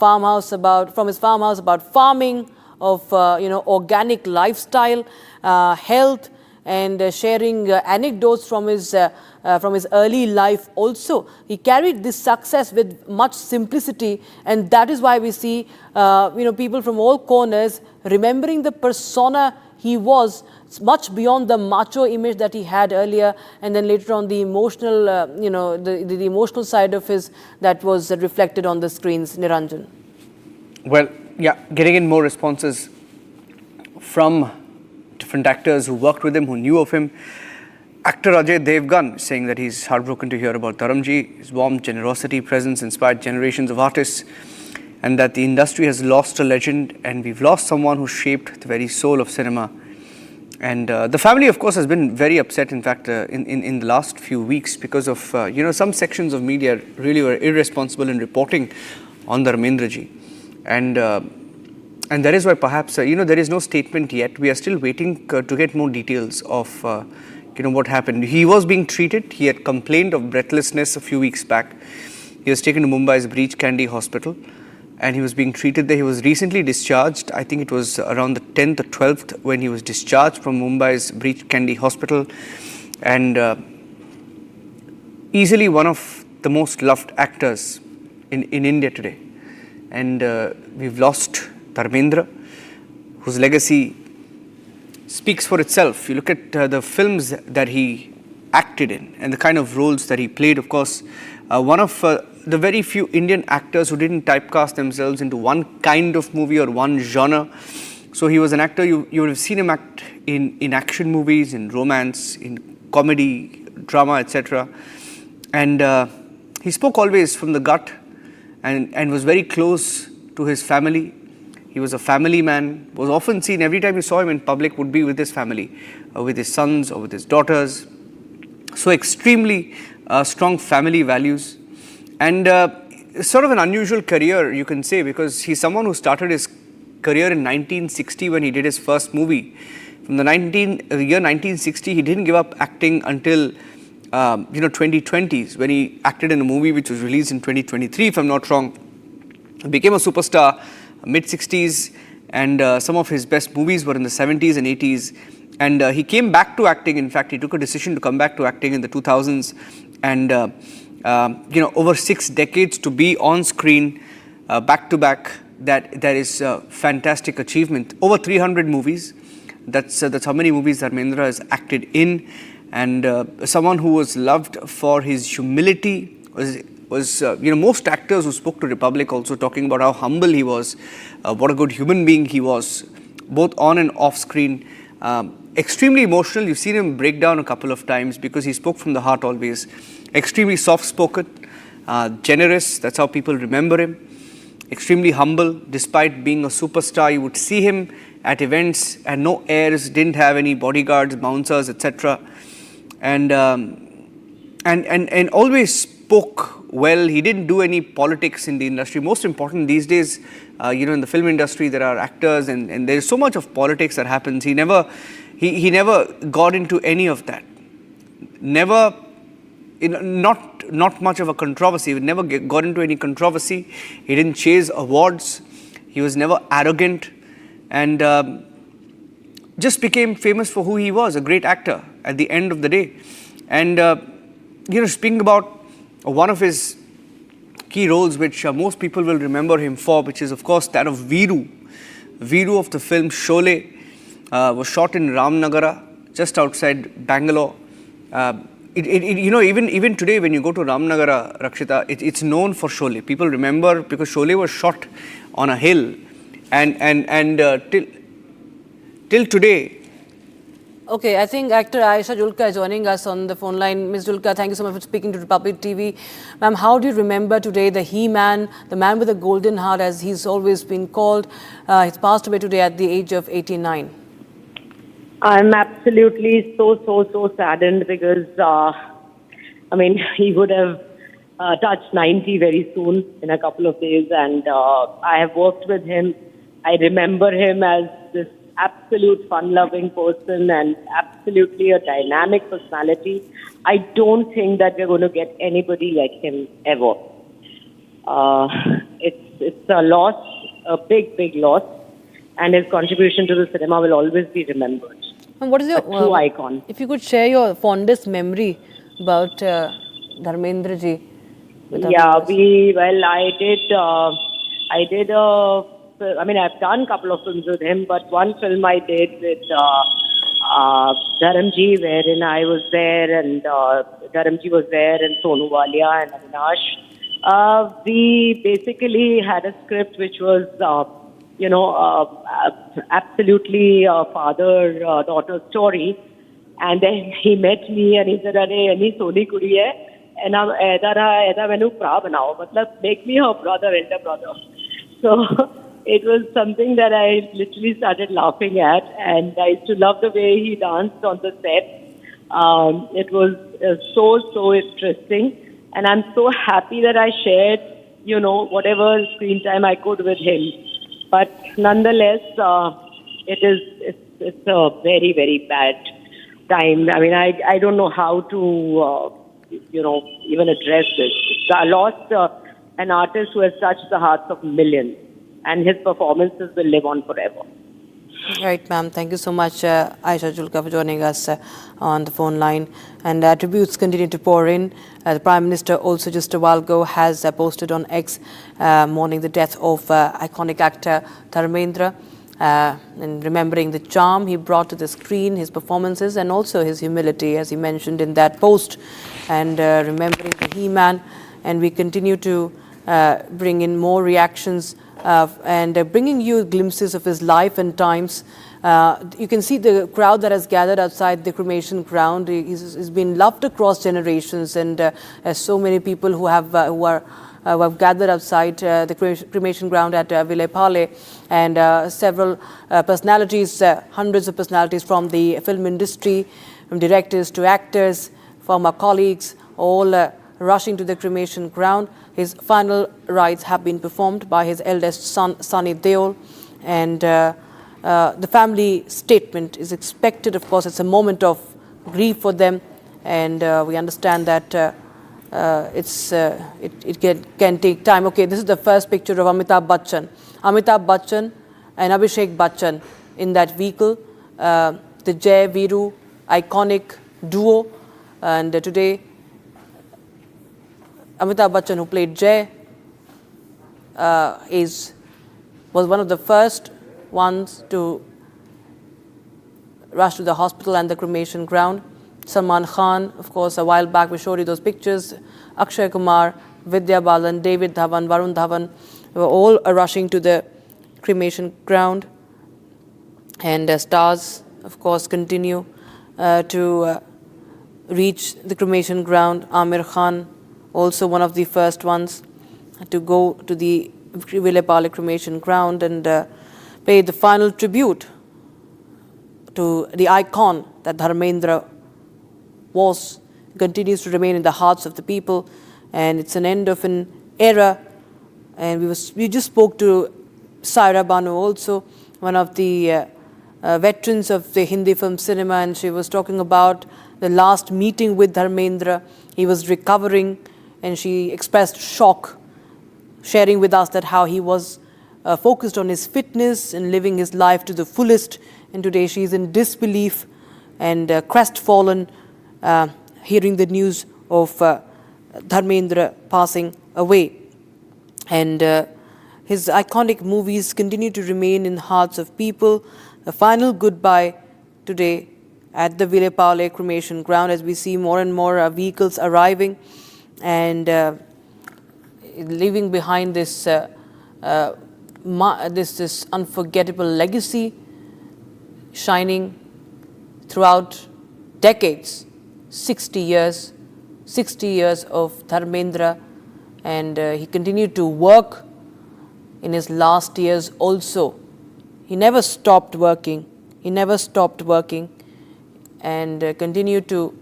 farmhouse about farming, of organic lifestyle, health, and sharing anecdotes from his early life also. He carried this success with much simplicity, and that is why we see people from all corners remembering the persona he was, much beyond the macho image that he had earlier, and then later on the emotional, the emotional side of his that was reflected on the screens, Niranjan. Well, yeah, getting in more responses from different actors who worked with him, who knew of him. Actor Ajay Devgan saying that he's heartbroken to hear about Dharamji. His warmth, generosity, presence inspired generations of artists, and that the industry has lost a legend and we've lost someone who shaped the very soul of cinema. And the family, of course, has been very upset, in fact, in the last few weeks because of, some sections of media really were irresponsible in reporting on Dharmendra ji. And that is why perhaps, there is no statement yet. We are still waiting to get more details of, what happened. He was being treated. He had complained of breathlessness a few weeks back. He was taken to Mumbai's Breach Candy Hospital and he was being treated there. He was recently discharged. I think it was around the 10th or 12th when he was discharged from Mumbai's Breach Candy Hospital. And easily one of the most loved actors in India today. And we've lost Dharmendra, whose legacy speaks for itself. You look at the films that he acted in and the kind of roles that he played. Of course, one of the very few Indian actors who didn't typecast themselves into one kind of movie or one genre. So he was an actor, you would have seen him act in action movies, in romance, in comedy, drama, etc. And he spoke always from the gut and was very close to his family. He was a family man, was often seen, every time you saw him in public, would be with his family, with his sons or with his daughters. So extremely strong family values. And sort of an unusual career, you can say, because he's someone who started his career in 1960 when he did his first movie. From the year 1960, he didn't give up acting until 2020s, when he acted in a movie which was released in 2023, if I'm not wrong. He became a superstar mid-60s, and some of his best movies were in the 70s and 80s. And he came back to acting. In fact, he took a decision to come back to acting in the 2000s, and over 6 decades to be on screen back to back. That is a fantastic achievement. Over 300 movies. That's how many movies Dharmendra has acted in, and someone who was loved for his humility. Was most actors who spoke to Republic also talking about how humble he was, what a good human being he was, both on and off screen. Extremely emotional. You've seen him break down a couple of times because he spoke from the heart always. Extremely soft-spoken, generous. That's how people remember him. Extremely humble, despite being a superstar. You would see him at events and no heirs, didn't have any bodyguards, bouncers, etc. And always spoke well. He didn't do any politics in the industry. Most important these days, in the film industry, there are actors and there's so much of politics that happens. He never got into any of that. Never, not much of a controversy. He never got into any controversy. He didn't chase awards. He was never arrogant, and just became famous for who he was, a great actor at the end of the day. And speaking about one of his key roles, which most people will remember him for, which is of course that of Veeru. Veeru of the film Sholay was shot in Ramnagara, just outside Bangalore. Even today when you go to Ramnagara, Rakshita, it's known for Sholay. People remember because Sholay was shot on a hill, and till today. Okay, I think actor Ayesha Julka is joining us on the phone line. Ms. Julka, thank you so much for speaking to Republic TV. Ma'am, how do you remember today the He-Man, the man with the golden heart, as he's always been called? He's passed away today at the age of 89. I'm absolutely so saddened because, he would have touched 90 very soon in a couple of days, and I have worked with him. I remember him as this absolute fun-loving person and absolutely a dynamic personality. I don't think that we're going to get anybody like him ever. It's a loss, a big loss, and his contribution to the cinema will always be remembered. And what is your true icon? If you could share your fondest memory about Dharmendra ji. I've done a couple of films with him, but one film I did with Dharamji, wherein I was there and Dharamji was there, and Sonu Walia and Avinash. We basically had a script which was, absolutely a father-daughter story. And then he met me and he said, "Arey, any Soni kudi hai, and aida mainu pra banao, matlab make me her brother, elder brother." So it was something that I literally started laughing at, and I used to love the way he danced on the set. It was so interesting, and I'm so happy that I shared, whatever screen time I could with him. But nonetheless, it's a very bad time. I don't know how to even address this. I lost an artist who has touched the hearts of millions, and his performances will live on forever. Right, ma'am. Thank you so much, Ayesha Julka, for joining us on the phone line. And tributes continue to pour in. The Prime Minister also just a while ago has posted on X mourning the death of iconic actor Dharmendra, and remembering the charm he brought to the screen, his performances, and also his humility, as he mentioned in that post, and remembering the He-Man. And we continue to bring in more reactions and bringing you glimpses of his life and times. You can see the crowd that has gathered outside the cremation ground. He's been loved across generations, and so many people who have gathered outside the cremation ground at Vile Pale, and several personalities, hundreds of personalities from the film industry, from directors to actors, former colleagues, all rushing to the cremation ground. His final rites have been performed by his eldest son, Sonny Deol, and the family statement is expected. Of course, it's a moment of grief for them, and we understand that it can take time. Okay, this is the first picture of Amitabh Bachchan. Amitabh Bachchan and Abhishek Bachchan in that vehicle, the Jai Veeru iconic duo, and today Amitabh Bachchan, who played Jai, was one of the first ones to rush to the hospital and the cremation ground. Salman Khan, of course, a while back we showed you those pictures. Akshay Kumar, Vidya Balan, David Dhawan, Varun Dhawan were all rushing to the cremation ground. And stars, of course, continue to reach the cremation ground. Amir Khan, also one of the first ones to go to the Vilepale cremation ground and pay the final tribute to the icon that Dharmendra was, continues to remain in the hearts of the people, and it's an end of an era. And we just spoke to Saira Banu, also one of the veterans of the Hindi film cinema, and she was talking about the last meeting with Dharmendra. He was recovering, and she expressed shock, sharing with us that how he was focused on his fitness and living his life to the fullest. And today she is in disbelief and crestfallen, hearing the news of Dharmendra passing away. And his iconic movies continue to remain in the hearts of people. The final goodbye today at the Vilepale cremation ground, as we see more and more vehicles arriving and leaving behind this this unforgettable legacy, shining throughout decades, 60 years of Dharmendra, and he continued to work in his last years also. He never stopped working. And continued to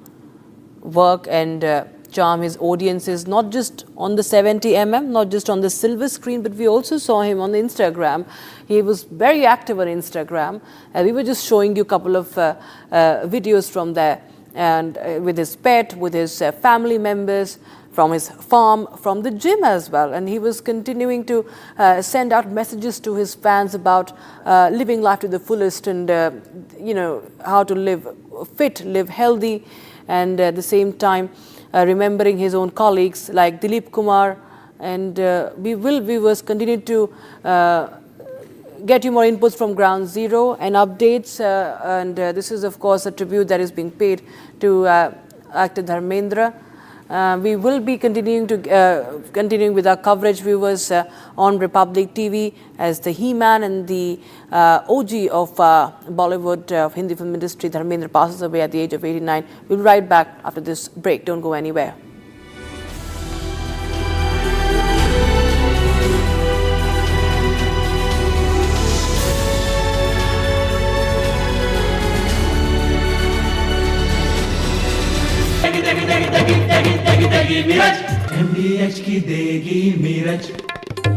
work and charm his audiences, not just on the 70mm, not just on the silver screen, but we also saw him on the Instagram. He was very active on Instagram. We were just showing you a couple of videos from there, and with his pet, with his family members, from his farm, from the gym as well. And he was continuing to send out messages to his fans about living life to the fullest and, how to live fit, live healthy, and at the same time remembering his own colleagues like Dilip Kumar. And we will, viewers, continue to get you more inputs from Ground Zero and updates. And this is, of course, a tribute that is being paid to actor Dharmendra. We will be continuing with our coverage, viewers, on Republic TV, as the He-Man and the OG of Bollywood, of Hindi film industry, Dharmendra, passes away at the age of 89. We'll be right back after this break. Don't go anywhere. MDH की देगी मीरज,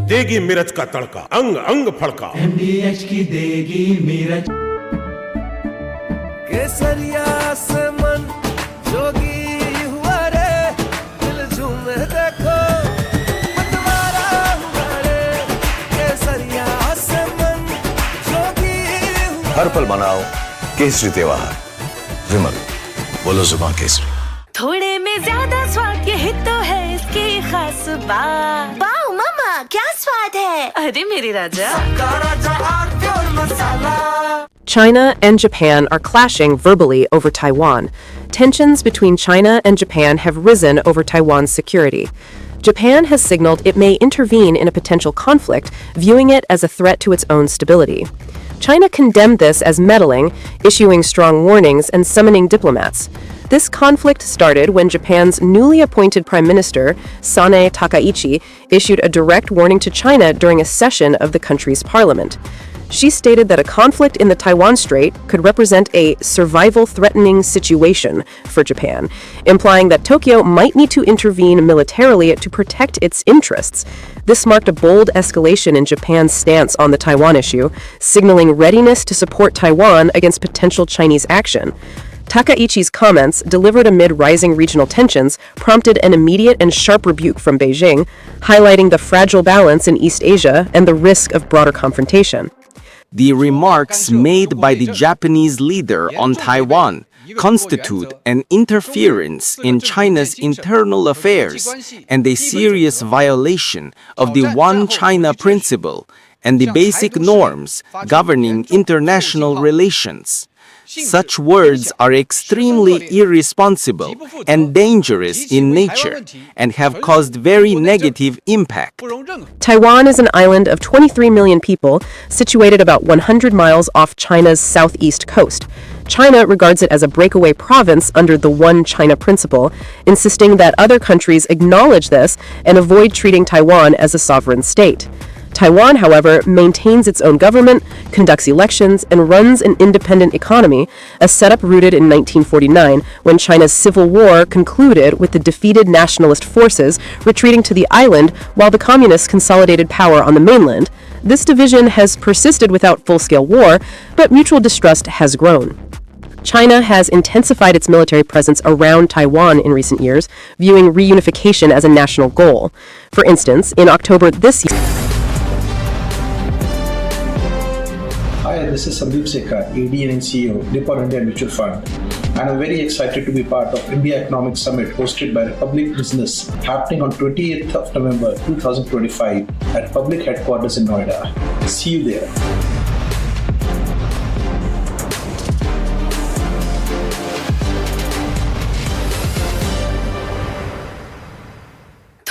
देगी मिर्च का तड़का, अंग अंग फड़का। MDH की देगी मीरज। केसरिया से मन जोगी हुआ रे, दिल झूमे देखो मतवारा हुआ रे। केसरिया से मन जोगी हुआ। हर पल मनाओ केसरी त्योहार। विमल, बोलो जुबान केसरी। थोड़े में ज्यादा स्वाद, यही तो है इसकी खास बात। वाओ मामा, क्या स्वाद है? अरे मेरे राजा। China and Japan are clashing verbally over Taiwan. Tensions between China and Japan have risen over Taiwan's security. Japan has signaled it may intervene in a potential conflict, viewing it as a threat to its own stability. China condemned this as meddling, issuing strong warnings and summoning diplomats. This conflict started when Japan's newly appointed Prime Minister, Sanae Takaichi, issued a direct warning to China during a session of the country's parliament. She stated that a conflict in the Taiwan Strait could represent a survival-threatening situation for Japan, implying that Tokyo might need to intervene militarily to protect its interests. This marked a bold escalation in Japan's stance on the Taiwan issue, signaling readiness to support Taiwan against potential Chinese action. Takaichi's comments, delivered amid rising regional tensions, prompted an immediate and sharp rebuke from Beijing, highlighting the fragile balance in East Asia and the risk of broader confrontation. The remarks made by the Japanese leader on Taiwan constitute an interference in China's internal affairs and a serious violation of the One China principle and the basic norms governing international relations. Such words are extremely irresponsible and dangerous in nature and have caused very negative impact. Taiwan is an island of 23 million people, situated about 100 miles off China's southeast coast. China regards it as a breakaway province under the One China principle, insisting that other countries acknowledge this and avoid treating Taiwan as a sovereign state. Taiwan, however, maintains its own government, conducts elections, and runs an independent economy, a setup rooted in 1949 when China's civil war concluded with the defeated nationalist forces retreating to the island while the communists consolidated power on the mainland. This division has persisted without full-scale war, but mutual distrust has grown. China has intensified its military presence around Taiwan in recent years, viewing reunification as a national goal. For instance, in October this year, Hi, this is Sandeep Sekhar, AD and CEO, Nippon India Mutual Fund, and I'm very excited to be part of India Economic Summit hosted by Republic Business happening on 28th of November 2025 at Public Headquarters in Noida. See you there.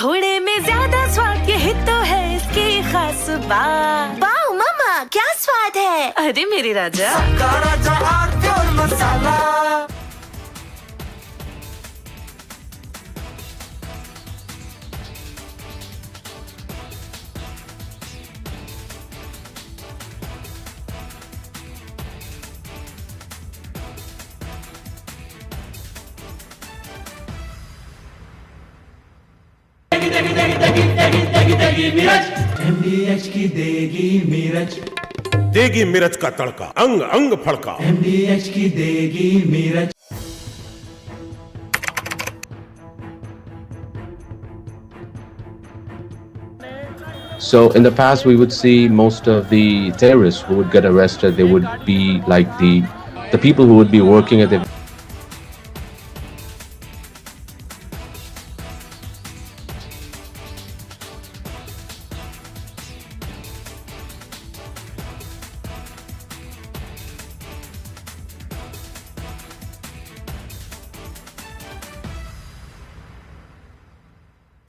थोड़े में ज्यादा स्वाद यही तो है इसकी खास बात। वाओ मम्मा क्या स्वाद है। अरे मेरे राजा सबका राजा आर्थिक मसाला। MDH की देगी मिर्च, देगी मिर्च का तड़का, अंग अंग फड़का। MDH की देगी मिर्च। So in the past, we would see most of the terrorists who would get arrested, they would be like the people who would be working at the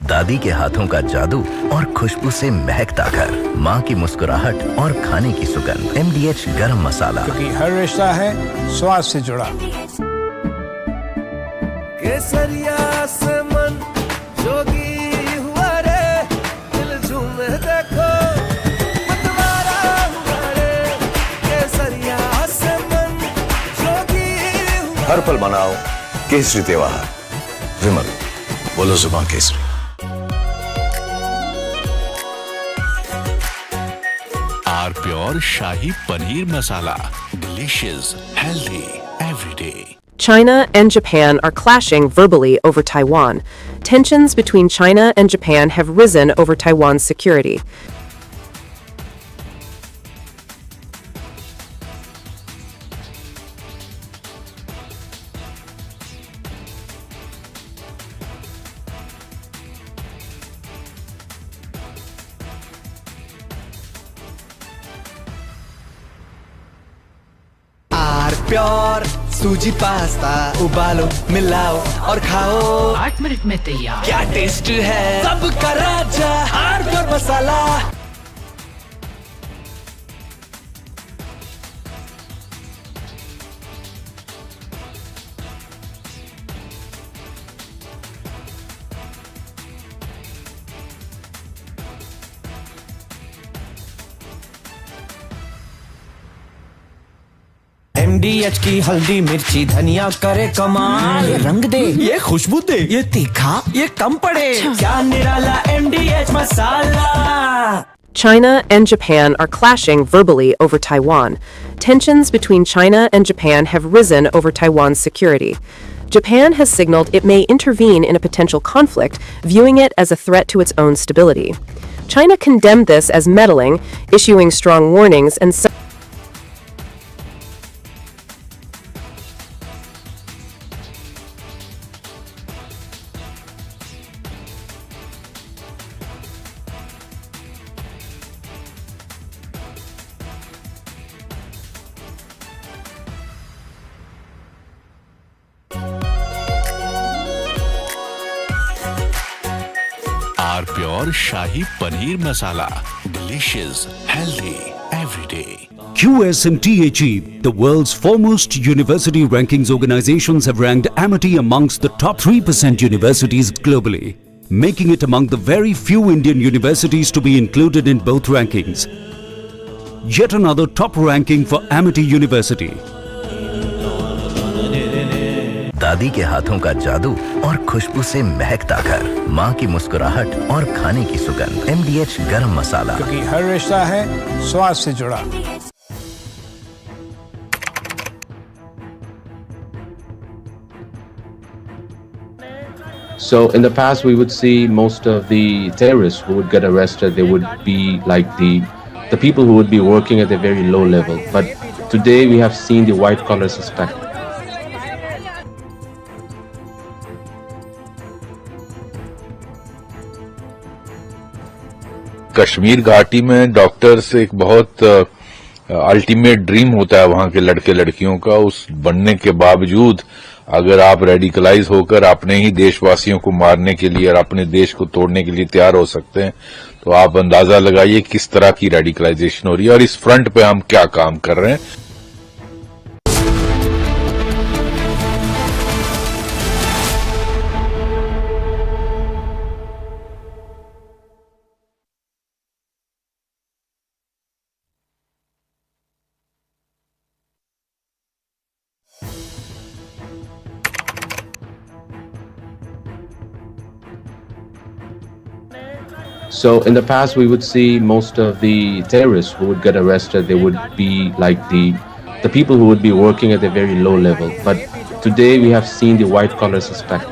दादी के हाथों का जादू और खुशबू से महकता घर, माँ की मुस्कुराहट और खाने की सुगंध। MDH गरम मसाला, क्योंकि हर रिश्ता है स्वाद से जुड़ा। केसरिया से मन जोगी हुआ रे, दिल झूमे देखो मतवारा हुआ रे। केसरिया से मन जोगी हुआ। हर पल मनाओ केसरी त्योहार। विमल, बोलो जुबान Kesari. Pure shahi paneer masala, delicious, healthy, every day. China and Japan are clashing verbally over Taiwan. Tensions between China and Japan have risen over Taiwan's security. Pure सूजी पास्ता उबालो मिलाओ और खाओ 8 मिनट में तैयार। क्या टेस्ट है सबका राजा आर प्योर मसाला। MDH की हल्दी मिर्ची धनिया करे कमाल, ये रंग दे ये खुशबू दे ये तीखा ये कम पड़े, क्या निराला MDH masala. China and Japan are clashing verbally over Taiwan. Tensions between China and Japan have risen over Taiwan's security. Japan has signaled it may intervene in a potential conflict, viewing it as a threat to its own stability. China condemned this as meddling, issuing strong warnings and pure shahi paneer masala, delicious, healthy everyday. QS and THE, the world's foremost university rankings organizations, have ranked Amity amongst the top 3% universities globally, making it among the very few Indian universities to be included in both rankings. Yet another top ranking for Amity University. दादी के हाथों का जादू और खुशबू से महकता घर, माँ की मुस्कुराहट और खाने की सुगंध। MDH गरम मसाला, क्योंकि हर रिश्ता है स्वाद से जुड़ा। So in the past, we would see most of the terrorists who would get arrested, they would be like the people who would be working at a very low level. But today we have seen the white collar suspect. Kashmir घाटी में doctors एक बहुत ultimate dream होता है वहां के लड़के लड़कियों का। उस बनने के बावजूद अगर आप रेडिकलाइज होकर अपने ही देशवासियों को मारने के लिए और अपने देश को तोड़ने के लिए तैयार हो सकते हैं, तो आप अंदाजा लगाइए किस तरह की रेडिकलाइजेशन हो रही है और इस फ्रंट पे हम क्या काम कर रहे हैं। So in the past, we would see most of the terrorists who would get arrested, they would be like the people who would be working at a very low level. But today we have seen the white collar suspect.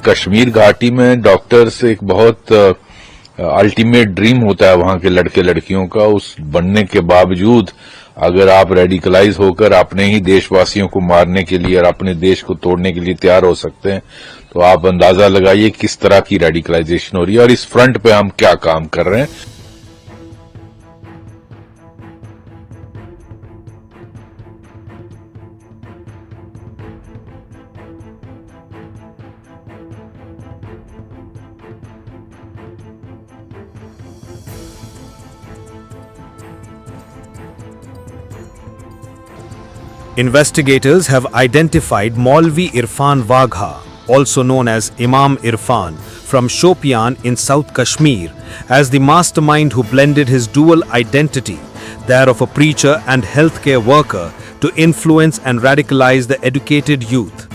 Kashmir घाटी में doctors एक बहुत ultimate dream होता है वहां के लड़के लड़कियों का। उस बनने के बावजूद अगर आप रेडिकलाइज होकर अपने ही देशवासियों को मारने के लिए और अपने देश को तोड़ने के लिए तैयार हो सकते हैं, तो आप अंदाजा लगाइए किस तरह की रेडिकलाइजेशन हो रही है और इस फ्रंट पे हम क्या काम कर रहे हैं। Investigators have identified Maulvi Irfan Wagha, also known as Imam Irfan, from Shopian in South Kashmir, as the mastermind who blended his dual identity, that of a preacher and healthcare worker, to influence and radicalize the educated youth.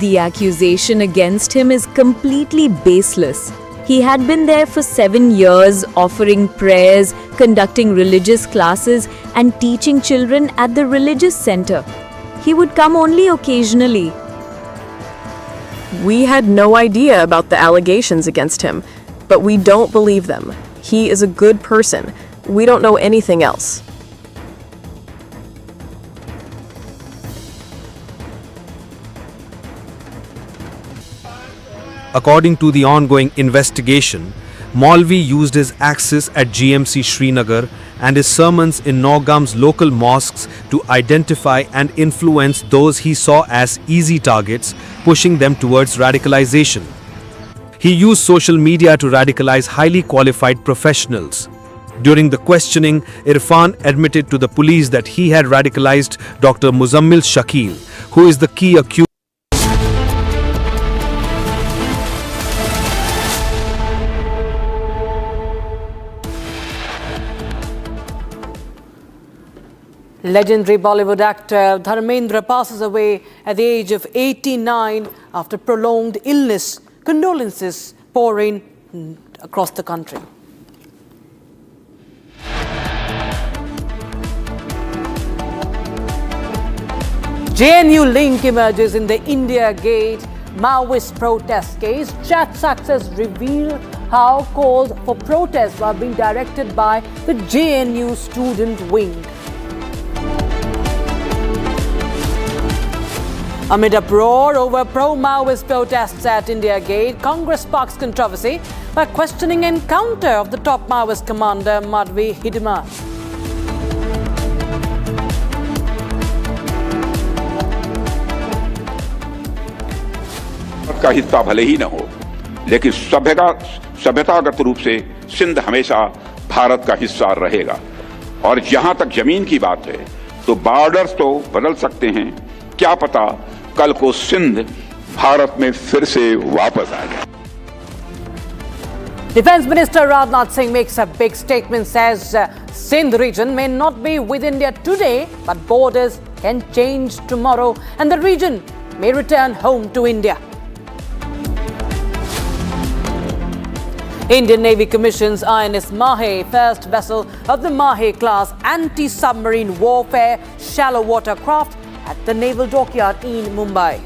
The accusation against him is completely baseless. He had been there for 7 years, offering prayers, conducting religious classes, and teaching children at the religious center. He would come only occasionally. We had no idea about the allegations against him, but we don't believe them. He is a good person. We don't know anything else. According to the ongoing investigation, Maulvi used his access at GMC Srinagar and his sermons in Naugam's local mosques to identify and influence those he saw as easy targets, pushing them towards radicalization. He used social media to radicalize highly qualified professionals. During the questioning, Irfan admitted to the police that he had radicalized Dr. Muzammil Shakil, who is the key accused. Legendary Bollywood actor Dharmendra passes away at the age of 89 after prolonged illness. Condolences pour in across the country. JNU link emerges in the India Gate Maoist protest case. Chat success reveal how calls for protests were being directed by the JNU student wing. Amid uproar over pro-Maoist protests at India Gate, Congress sparks controversy by questioning encounter of the top Maoist commander Madhvi Hidma. का हिस्सा भले ही न हो, लेकिन सभ्यतागत रूप से सिंध हमेशा भारत का हिस्सा रहेगा। और जहां तक जमीन की बात है तो बॉर्डर्स तो बदल सकते हैं, क्या पता कल को सिंध भारत में फिर से वापस आ जाए। Defence Minister Arnab Singh makes a big statement, says Sindh region may not be with India today, but borders can change tomorrow and the region may return home to India. Indian Navy commissions INS Mahe, first vessel of the Mahe class anti-submarine warfare shallow water craft at the naval dockyard in Mumbai.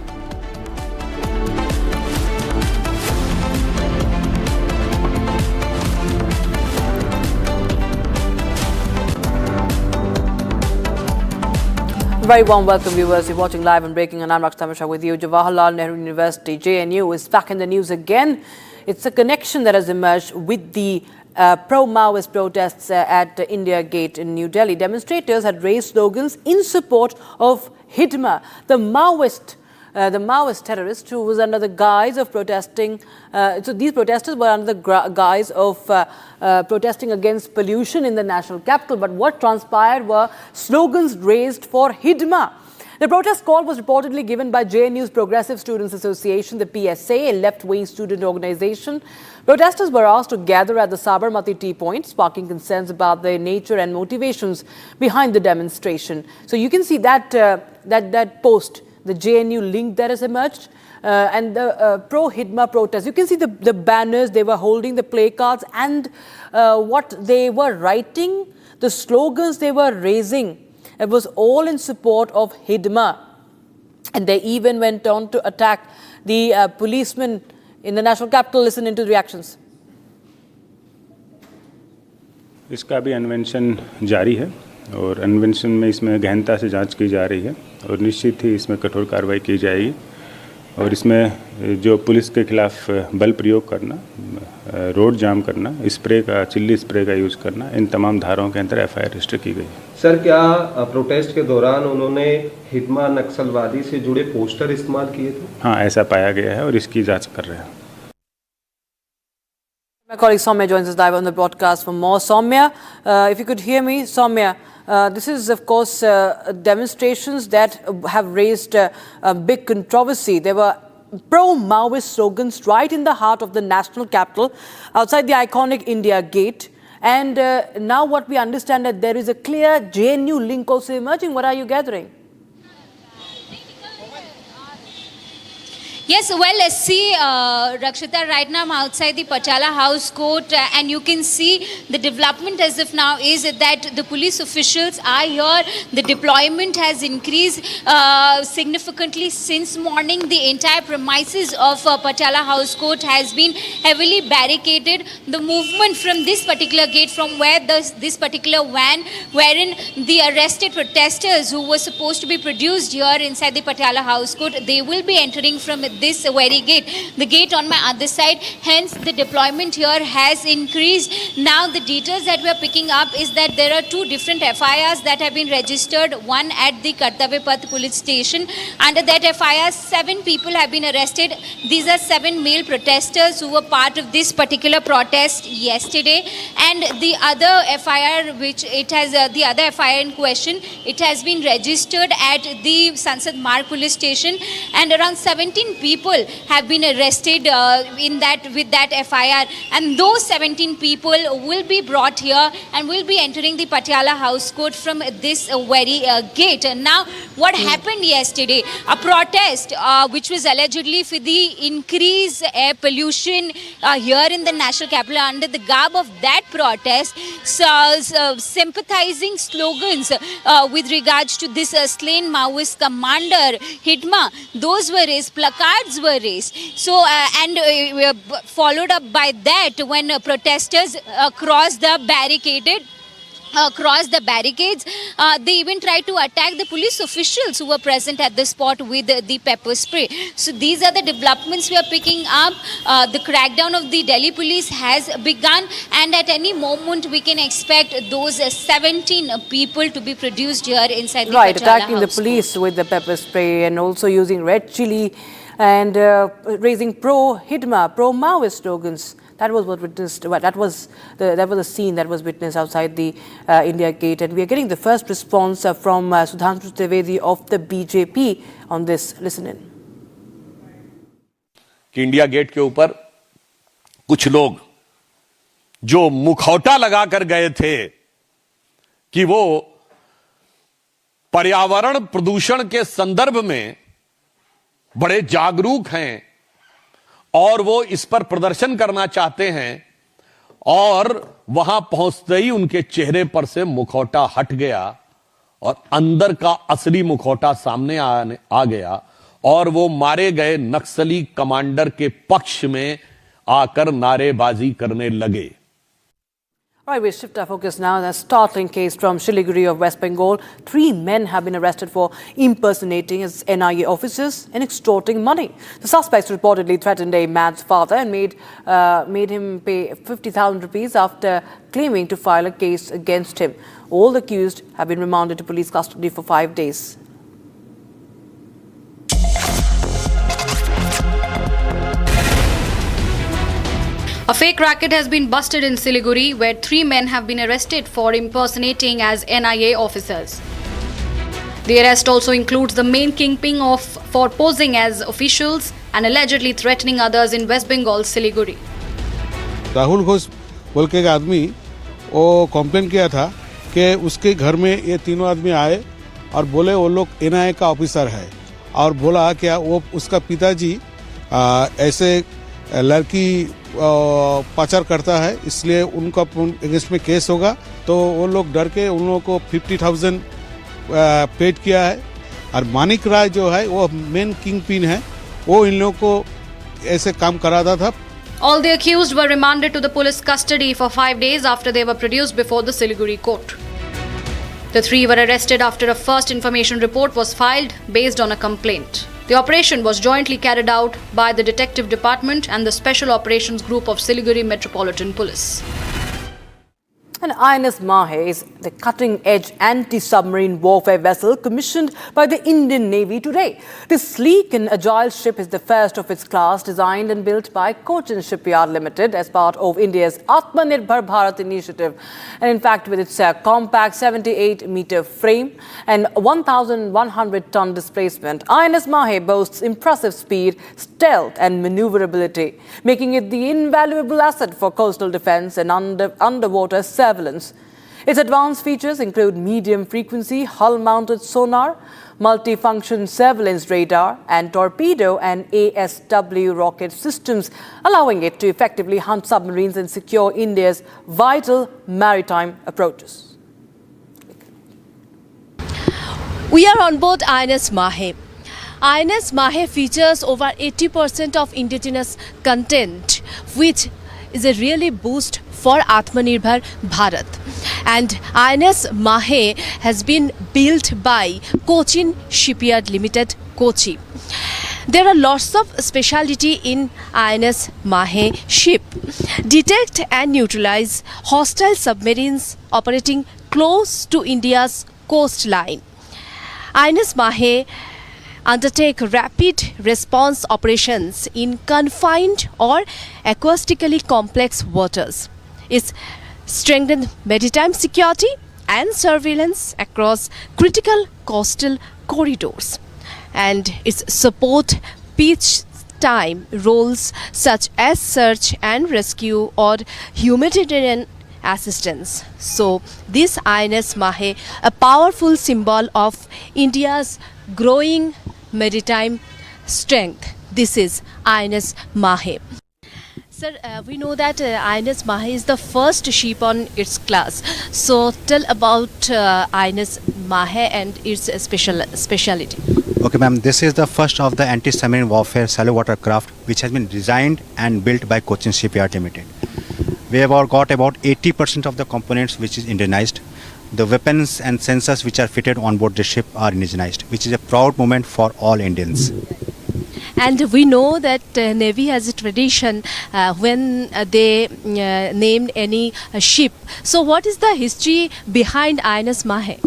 Very warm welcome, viewers. You're watching live and breaking, and I'm Arnab Goswami with you. Jawaharlal Nehru University, JNU, is back in the news again. It's a connection that has emerged with the pro-Maoist protests at India Gate in New Delhi. Demonstrators had raised slogans in support of Hidma, the Maoist terrorist who was under the guise of protesting. So these protesters were under the guise of protesting against pollution in the national capital. But what transpired were slogans raised for Hidma. The protest call was reportedly given by JNU's Progressive Students Association, the PSA, a left-wing student organization. Protesters were asked to gather at the Sabarmati tea point, sparking concerns about the nature and motivations behind the demonstration. So you can see that that post, the JNU link that has emerged, and the pro-Hidma protest. You can see the banners they were holding, the placards, and what they were writing, the slogans they were raising. It was all in support of Hidma. And they even went on to attack the policemen in the national capital. Listen into the reactions. इसका भी अन्वेषण जारी है और अन्वेषण में इसमें गहनता से जांच की जा रही है और निश्चित ही इसमें कठोर कार्रवाई की जाएगी और इसमें जो पुलिस के खिलाफ बल प्रयोग करना, रोड जाम करना, चिल्ली स्प्रे का यूज़ करना, इन तमाम धाराओं के अंदर एफआईआर रजिस्टर की गई है। सर, क्या प्रोटेस्ट के दौरान उन्होंने हिडमा नक्सलवादी से जुड़े पोस्टर इस्तेमाल किए थे? हाँ, ऐसा पाया गया है और इसकी जांच कर रहे हैं। My colleague Soumya joins us live on the broadcast for more. Soumya, if you could hear me, Soumya, this is, of course, demonstrations that have raised a big controversy. There were pro-Maoist slogans right in the heart of the national capital, outside the iconic India Gate. And now what we understand that there is a clear JNU link also emerging. What are you gathering? Yes, well, let's see, Rakshita, right now I'm outside the Patiala House Court and you can see the development as of now is that the police officials are here. The deployment has increased significantly since morning. The entire premises of Patiala House Court has been heavily barricaded. The movement from this particular gate, from where this particular van, wherein the arrested protesters who were supposed to be produced here inside the Patiala House Court, they will be entering from this very gate, the gate on my other side. Hence the deployment here has increased. Now the details that we are picking up is that there are two different FIRs that have been registered, one at the Kartavya Path police station. Under that FIR, 7 people have been arrested. These are 7 male protesters who were part of this particular protest yesterday. And the other FIR, which it has the other FIR in question, it has been registered at the Sansad Marg police station, and around 17 people have been arrested with that FIR, and those 17 people will be brought here and will be entering the Patiala House Court from this very gate. Now, what happened yesterday? A protest which was allegedly for the increased air pollution here in the national capital. Under the garb of that protest, sympathizing slogans with regards to this slain Maoist commander Hidma, those were raised, placards were raised. So, followed up by that, when protesters crossed the barricaded cross the barricades. They even tried to attack the police officials who were present at the spot with the pepper spray. So these are the developments we are picking up. The crackdown of the Delhi police has begun, and at any moment we can expect those 17 people to be produced here inside the Right, Pachala attacking the house. police with the pepper spray and also using red chili and raising pro-Hidma, pro-Maoist slogans. That was what witnessed. Well, that was the scene that was witnessed outside the India Gate, and we are getting the first response from Sudhanshu Trivedi of the BJP on this. Listen in. कि India Gate के ऊपर कुछ लोग जो मुखौटा लगाकर गए थे कि वो पर्यावरण प्रदूषण के संदर्भ में बड़े जागरूक हैं और वो इस पर प्रदर्शन करना चाहते हैं, और वहां पहुंचते ही उनके चेहरे पर से मुखौटा हट गया और अंदर का असली मुखौटा सामने आ गया, और वो मारे गए नक्सली कमांडर के पक्ष में आकर नारेबाजी करने लगे। All right, we shift our focus now. A startling case from Siliguri of West Bengal. 3 men have been arrested for impersonating as NIA officers and extorting money. The suspects reportedly threatened a man's father and made him pay 50,000 rupees after claiming to file a case against him. All accused have been remanded to police custody for 5 days. A fake racket has been busted in Siliguri, where 3 men have been arrested for impersonating as NIA officers. The arrest also includes the main kingpin for posing as officials and allegedly threatening others in West Bengal, Siliguri. Rahul Ghosh बोल के एक आदमी वो complain किया था कि उसके घर में ये तीनों आदमी आए और बोले वो लोग NIA का ऑफिसर है, और बोला क्या वो उसका पिताजी ऐसे लड़की पाचार करता है, इसलिए उनका अगेंस्ट में केस होगा। तो वो लोग डर के उन लोगों को 50,000 पेड किया है, और मानिक राय जो है वो मेन किंग पिन है, वो इन लोगों को ऐसे काम कराता था। All the accused were remanded to the police custody for 5 days after they were produced before the Siliguri court. The 3 were arrested after a first information report was filed based on a complaint. The operation was jointly carried out by the Detective Department and the Special Operations Group of Siliguri Metropolitan Police. And INS Mahe is the cutting-edge anti-submarine warfare vessel commissioned by the Indian Navy today. This sleek and agile ship is the first of its class, designed and built by Cochin Shipyard Limited as part of India's Atmanirbhar Bharat initiative. And in fact, with its compact 78-meter frame and 1,100-ton displacement, INS Mahe boasts impressive speed, stealth and maneuverability, making it the invaluable asset for coastal defense and underwater surveillance. Its advanced features include medium-frequency hull-mounted sonar, multifunction surveillance radar, and torpedo and ASW rocket systems, allowing it to effectively hunt submarines and secure India's vital maritime approaches. We are on board INS Mahe. INS Mahe features over 80% of indigenous content, which is a really boost for Atmanirbhar Bharat. And INS Mahe has been built by Cochin Shipyard Limited, Kochi. There are lots of speciality in INS Mahe ship. Detect and neutralize hostile submarines operating close to India's coastline. INS Mahe undertake rapid response operations in confined or acoustically complex waters. It strengthens maritime security and surveillance across critical coastal corridors, and its support peacetime roles such as search and rescue or humanitarian assistance. So this INS Mahe, a powerful symbol of India's growing maritime strength. This is INS Mahe. Sir, we know that INS Mahe is the first ship on its class. So tell about INS Mahe and its speciality. Okay, ma'am. This is the first of the anti-submarine warfare shallow water craft which has been designed and built by Cochin Shipyard Limited. We have got about 80% of the components which is Indianized. the weapons and sensors which are fitted on board the ship are indigenized, which is a proud moment for all Indians. And we know that Navy has a tradition when they named any ship. So what is the history behind INS Mahe?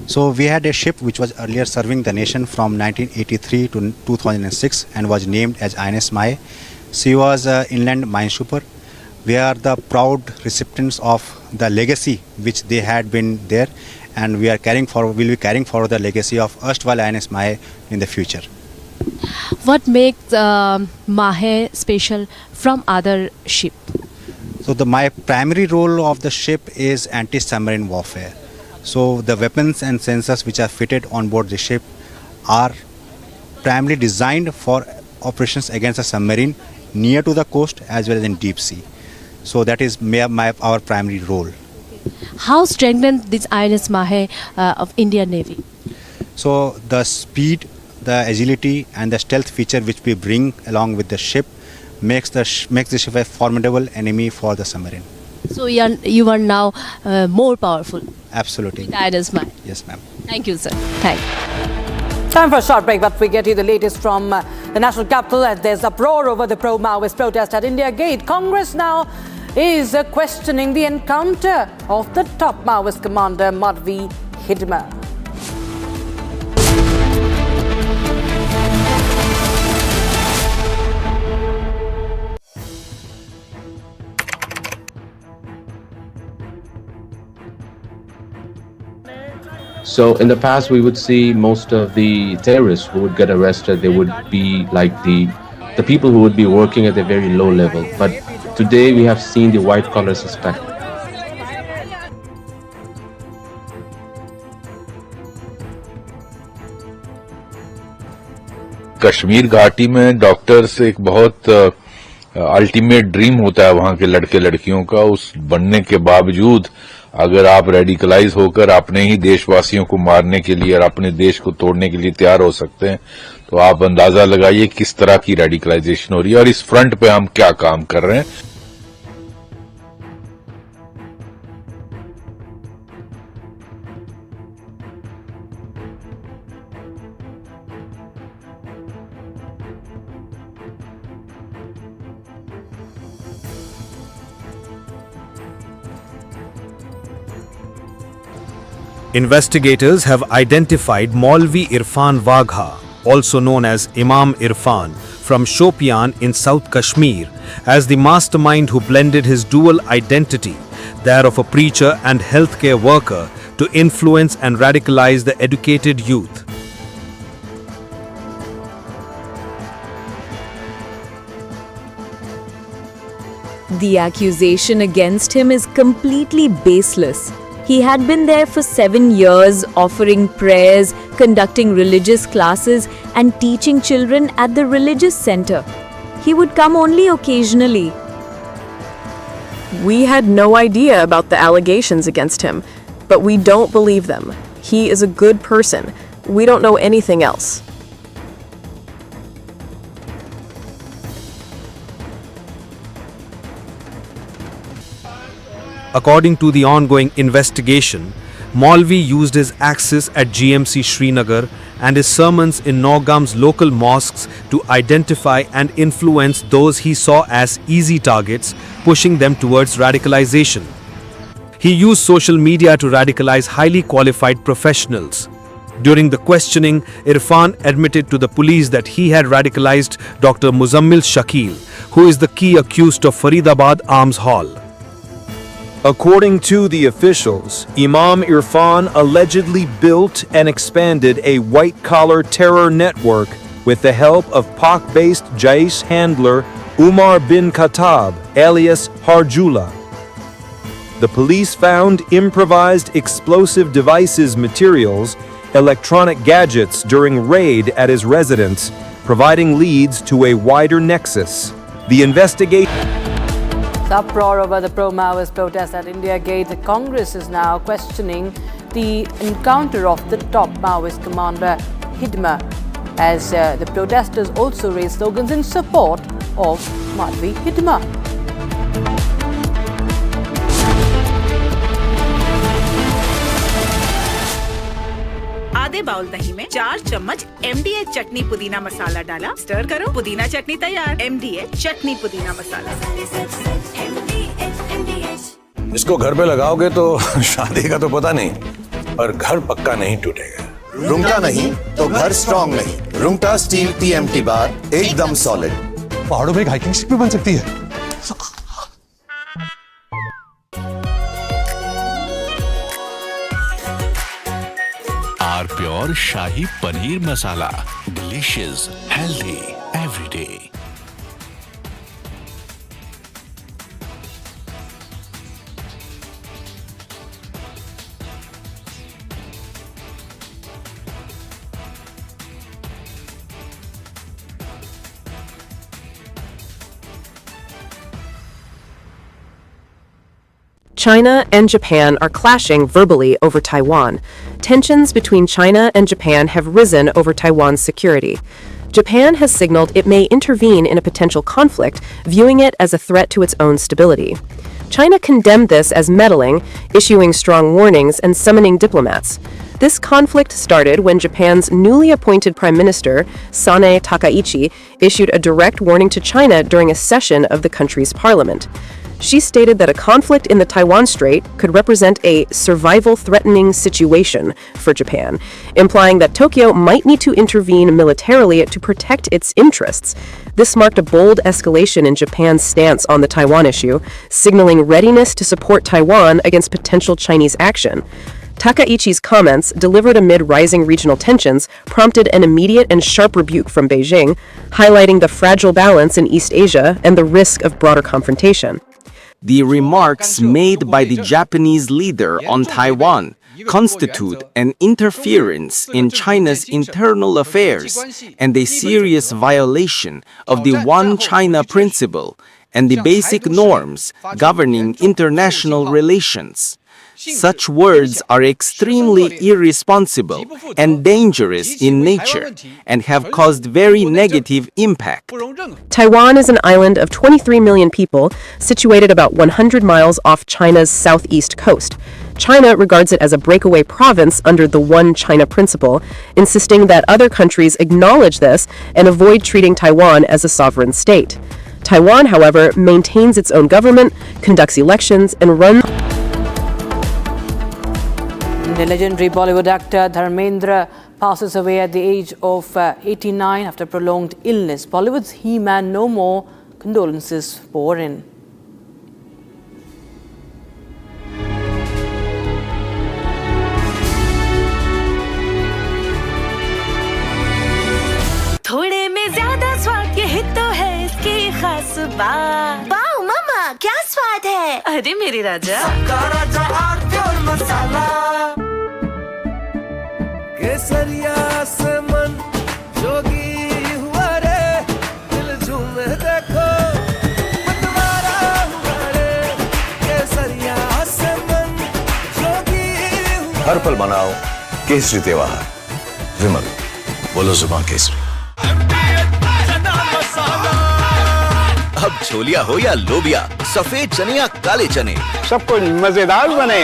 So we had a ship which was earlier serving the nation from 1983 to 2006 and was named as INS Mahe. She was an inland minesweeper. We are the proud recipients of the legacy which they had been there, and we are will be carrying forward the legacy of erstwhile INS Mahe in the future. What makes Mahe special from other ship? So my primary role of the ship is anti-submarine warfare. So the weapons and sensors which are fitted on board the ship are primarily designed for operations against a submarine near to the coast as well as in deep sea. So that is our primary role. How strengthened this INS Mahe of Indian Navy? So the speed, the agility and the stealth feature which we bring along with the ship makes the ship a formidable enemy for the submarine. So you are now more powerful. Absolutely. With INS Mahe. Yes, ma'am. Thank you, sir. Thank you. Time for a short break, but we get you the latest from the national capital as there's uproar over the pro-Maoist protest at India Gate. Congress now is questioning the encounter of the top Maoist commander Madhvi Hidma. So in the past, we would see most of the terrorists who would get arrested, they would be like the people who would be working at a very low level. But today we have seen the white collar suspect. Kashmir घाटी में doctors एक बहुत ultimate dream होता है वहां के लड़के लड़कियों का, उस बनने के बावजूद अगर आप रेडिकलाइज होकर अपने ही देशवासियों को मारने के लिए और अपने देश को तोड़ने के लिए तैयार हो सकते हैं, तो आप अंदाजा लगाइए किस तरह की रेडिकलाइजेशन हो रही है और इस फ्रंट पे हम क्या काम कर रहे हैं. Investigators have identified Maulvi Irfan Wagha, also known as Imam Irfan, from Shopian in South Kashmir, as the mastermind who blended his dual identity, that of a preacher and healthcare worker, to influence and radicalize the educated youth. The accusation against him is completely baseless. He had been there for 7 years, offering prayers, conducting religious classes, and teaching children at the religious center. He would come only occasionally. We had no idea about the allegations against him, but we don't believe them. He is a good person. We don't know anything else. According to the ongoing investigation, Maulvi used his access at GMC Srinagar and his sermons in Naugam's local mosques to identify and influence those he saw as easy targets, pushing them towards radicalization. He used social media to radicalize highly qualified professionals. During the questioning, Irfan admitted to the police that he had radicalized Dr. Muzammil Shakil, who is the key accused of Faridabad Arms Hall. According to the officials, Imam Irfan allegedly built and expanded a white-collar terror network with the help of Pak-based Jaish handler Umar bin Khattab, alias Harjula. The police found improvised explosive devices materials, electronic gadgets during raid at his residence, providing leads to a wider nexus. The investigation... Uproar over the pro-Maoist protest at India Gate. The Congress is now questioning the encounter of the top Maoist commander Hidma, as the protesters also raised slogans in support of Madhvi Hidma. आधे bowl दही में 4 चम्मच MDH चटनी पुदीना मसाला डाला, stir करो, पुदीना चटनी तैयार। MDH चटनी पुदीना मसाला। इसको घर पे लगाओगे तो शादी का तो पता नहीं, पर घर पक्का नहीं टूटेगा। रुंगटा नहीं तो घर स्ट्रॉन्ग नहीं। रुंगटा स्टील TMT बार एकदम सॉलिड। पहाड़ों में एक हाइकिंग शिप भी बन सकती है। Our pure shahi paneer masala, delicious, healthy everyday. China and Japan are clashing verbally over Taiwan. Tensions between China and Japan have risen over Taiwan's security. Japan has signaled it may intervene in a potential conflict, viewing it as a threat to its own stability. China condemned this as meddling, issuing strong warnings and summoning diplomats. This conflict started when Japan's newly appointed Prime Minister, Sanae Takaichi, issued a direct warning to China during a session of the country's parliament. She stated that a conflict in the Taiwan Strait could represent a survival-threatening situation for Japan, implying that Tokyo might need to intervene militarily to protect its interests. This marked a bold escalation in Japan's stance on the Taiwan issue, signaling readiness to support Taiwan against potential Chinese action. Takaichi's comments, delivered amid rising regional tensions, prompted an immediate and sharp rebuke from Beijing, highlighting the fragile balance in East Asia and the risk of broader confrontation. The remarks made by the Japanese leader on Taiwan constitute an interference in China's internal affairs and a serious violation of the One China principle and the basic norms governing international relations. Such words are extremely irresponsible and dangerous in nature and have caused very negative impact. Taiwan is an island of 23 million people, situated about 100 miles off China's southeast coast. China regards it as a breakaway province under the One China principle, insisting that other countries acknowledge this and avoid treating Taiwan as a sovereign state. Taiwan, however, maintains its own government, conducts elections, and runs. The legendary Bollywood actor Dharmendra passes away at the age of 89 after prolonged illness. Bollywood's He-Man no more. Condolences pour in. थोड़े में ज्यादा स्वाद, यही तो है इसकी खास बात। वाओ मामा, क्या स्वाद है? अरे मेरे राजा, सबका राजा आर प्योर मसाला। केसरिया से मन जोगी हुआ रे, दिल झूमे देखो मतवारा हुआ रे। केसरिया से मन जोगी हुआ। हर पल मनाओ केसरी त्योहार। विमल, बोलो जुबान केसरी। अब छोलिया हो या लोबिया, सफेद चने या काले चने, सब कुछ मजेदार बने।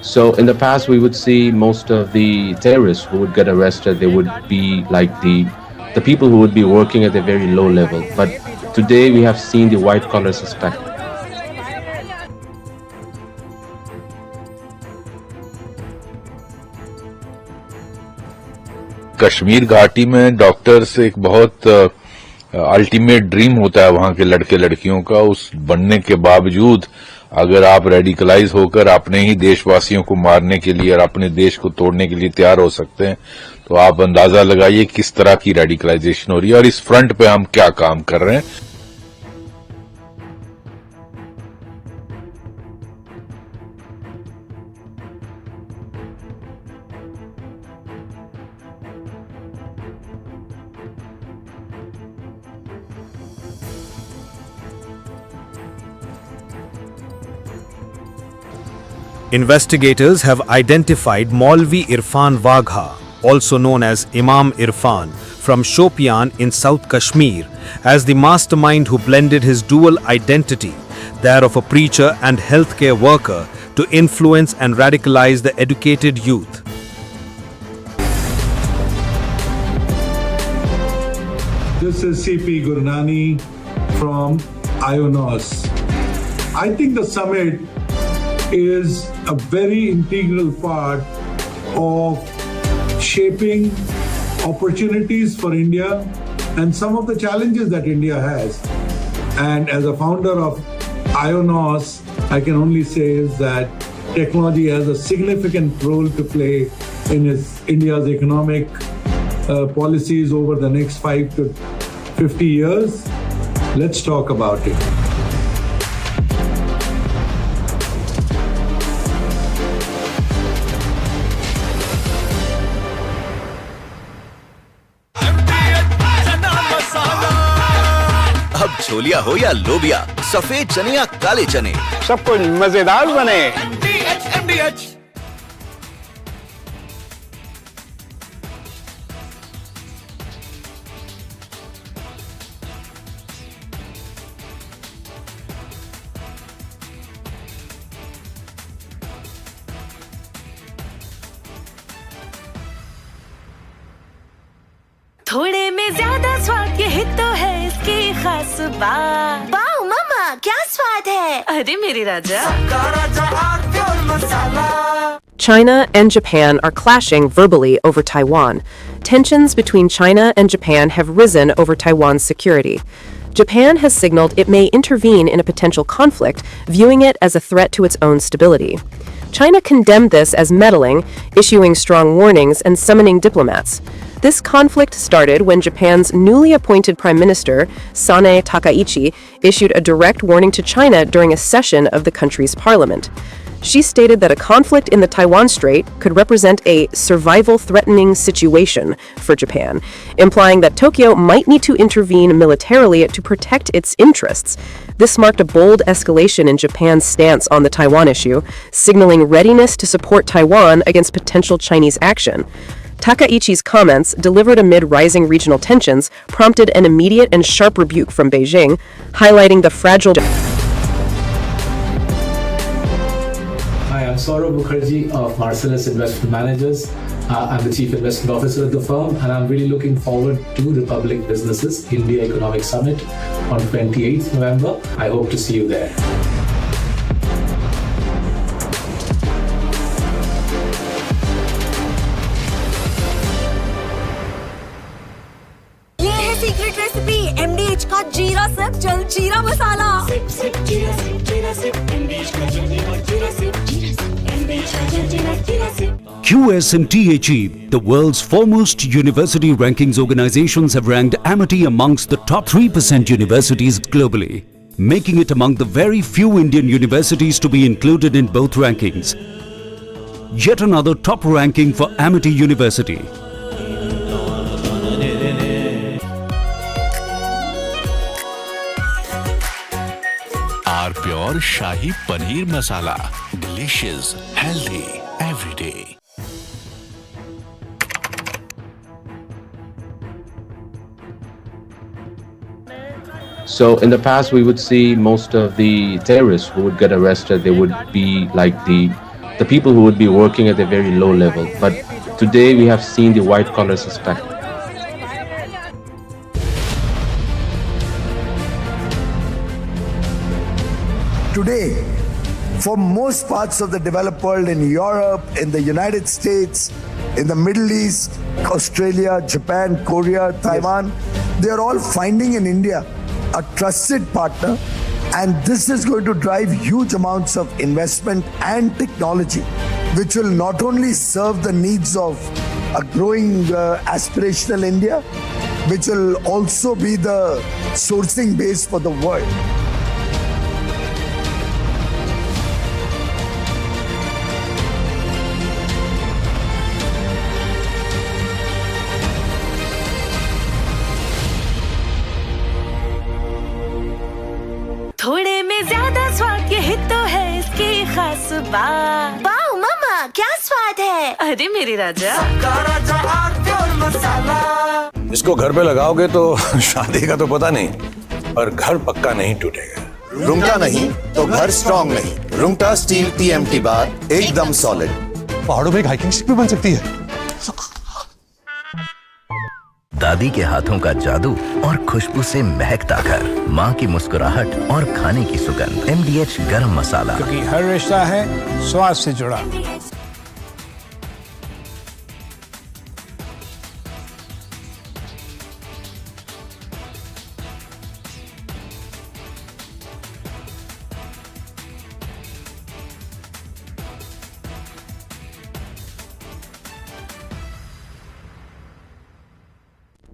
So in the past, we would see most of the terrorists who would get arrested, they would be like the people who would be working at a very low level. But today we have seen the white collar suspect. Kashmir घाटी में doctors एक बहुत ultimate dream होता है वहां के लड़के लड़कियों का। उस बनने के बावजूद अगर आप रेडिकलाइज होकर अपने ही देशवासियों को मारने के लिए और अपने देश को तोड़ने के लिए तैयार हो सकते हैं, तो आप अंदाजा लगाइए किस तरह की रेडिकलाइजेशन हो रही है और इस फ्रंट पे हम क्या काम कर रहे हैं। Investigators have identified Maulvi Irfan Wagha, also known as Imam Irfan, from Shopian in South Kashmir as the mastermind who blended his dual identity, that of a preacher and healthcare worker, to influence and radicalize the educated youth. This is CP Gurnani from IONOS. I think the summit is a very integral part of shaping opportunities for India and some of the challenges that India has. And as a founder of IONOS, I can only say is that technology has a significant role to play in India's economic policies over the next 5 to 50 years. Let's talk about it. अब छोलिया हो या लोबिया, सफेद चने या काले चने, सब कुछ मजेदार बने। थोड़े में ज्यादा स्वाद, यही तो है इसकी खास बात। वाओ मामा, क्या स्वाद है। अरे मेरे राजा। China and Japan are clashing verbally over Taiwan. Tensions between China and Japan have risen over Taiwan's security. Japan has signaled it may intervene in a potential conflict, viewing it as a threat to its own stability. China condemned this as meddling, issuing strong warnings and summoning diplomats. This conflict started when Japan's newly appointed Prime Minister, Sanae Takaichi, issued a direct warning to China during a session of the country's parliament. She stated that a conflict in the Taiwan Strait could represent a survival-threatening situation for Japan, implying that Tokyo might need to intervene militarily to protect its interests. This marked a bold escalation in Japan's stance on the Taiwan issue, signaling readiness to support Taiwan against potential Chinese action. Takaichi's comments, delivered amid rising regional tensions, prompted an immediate and sharp rebuke from Beijing, highlighting the fragile... Hi, I'm Saurav Mukherjee of Marcellus Investment Managers. I'm the Chief Investment Officer at the firm, and I'm really looking forward to the Public Businesses India Economic Summit on 28th November. I hope to see you there. Secret recipe MDH का जीरा SIP जल जीरा मसाला। SIP SIP जीरा SIP MDH का जल जीरा SIP MDH का जल जीरा SIP. QS and THE, the world's foremost university rankings organizations, have ranked Amity amongst the top 3% universities globally, making it among the very few Indian universities to be included in both rankings. Yet another top ranking for Amity University. Our pure Shahi Paneer Masala. Delicious, healthy, every day. So in the past, we would see most of the terrorists who would get arrested, they would be like the people who would be working at a very low level. But today we have seen the white-collar suspect. Today, for most parts of the developed world, in Europe, in the United States, in the Middle East, Australia, Japan, Korea, Taiwan, they are all finding in India a trusted partner, and this is going to drive huge amounts of investment and technology, which will not only serve the needs of a growing aspirational India, which will also be the sourcing base for the world. थोड़े में ज्यादा स्वाद, यही तो है इसकी खास बात। वाओ मामा, क्या स्वाद है। अरे मेरे राजा। इसको घर पे लगाओगे तो शादी का तो पता नहीं, पर घर पक्का नहीं टूटेगा। रूंगटा नहीं तो घर स्ट्रॉन्ग नहीं। रूंगटा स्टील TMT बार एकदम सॉलिड। पहाड़ों में एक हाइकिंग शिप भी बन सकती है। दादी के हाथों का जादू और खुशबू से महकता घर, माँ की मुस्कुराहट और खाने की सुगंध। MDH गरम मसाला, क्योंकि हर रिश्ता है स्वाद से जुड़ा।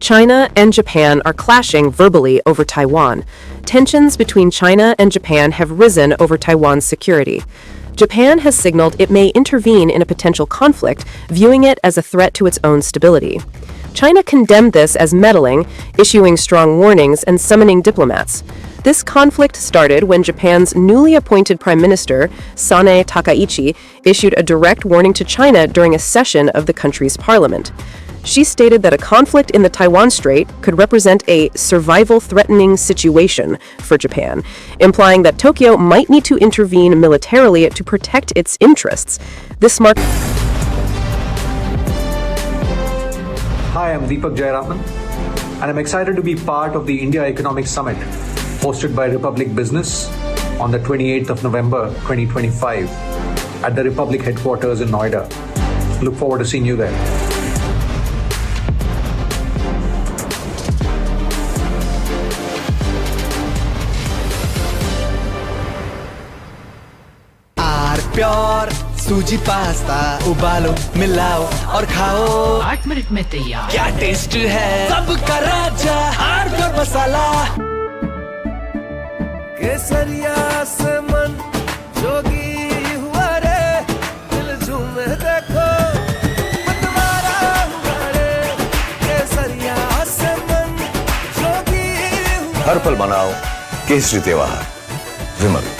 China and Japan are clashing verbally over Taiwan. Tensions between China and Japan have risen over Taiwan's security. Japan has signaled it may intervene in a potential conflict, viewing it as a threat to its own stability. China condemned this as meddling, issuing strong warnings and summoning diplomats. This conflict started when Japan's newly appointed Prime Minister, Sanae Takaichi, issued a direct warning to China during a session of the country's parliament. She stated that a conflict in the Taiwan Strait could represent a survival-threatening situation for Japan, implying that Tokyo might need to intervene militarily to protect its interests. This marked... Hi, I'm Deepak Jayaraman, and I'm excited to be part of the India Economic Summit hosted by Republic Business on the 28th of November 2025 at the Republic headquarters in Noida. Look forward to seeing you there. Pure सूजी pasta उबालो मिलाओ और खाओ 8 minute में तैयार। क्या taste है सबका राजा hardcore मसाला। केसरिया से मन जोगी हुआ रे, दिल झूमे देखो मतवारा हुआ रे। केसरिया से मन जोगी हुआ। हर पल मनाओ केसरी त्योहार। विमल,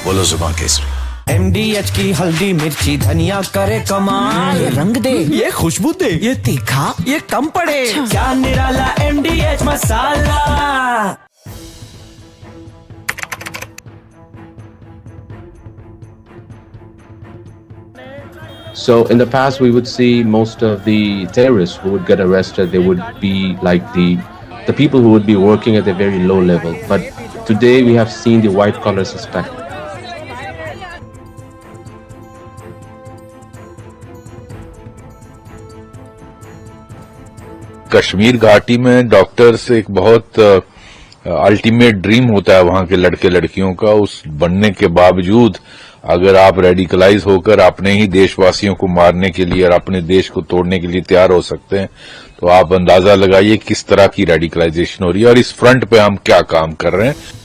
बोलो जुबान केसरी। MDH की हल्दी मिर्ची धनिया करे कमाल। ये रंग दे, ये खुशबू दे, ये तीखा, ये कम पड़े। क्या निराला MDH masala. So in the past, we would see most of the terrorists who would get arrested, they would be like the people who would be working at a very low level. But today we have seen the white collar suspect. Kashmir घाटी में doctors एक बहुत ultimate dream होता है वहां के लड़के लड़कियों का। उस बनने के बावजूद अगर आप रेडिकलाइज होकर अपने ही देशवासियों को मारने के लिए और अपने देश को तोड़ने के लिए तैयार हो सकते हैं, तो आप अंदाजा लगाइए किस तरह की रेडिकलाइजेशन हो रही है और इस फ्रंट पे हम क्या काम कर रहे हैं।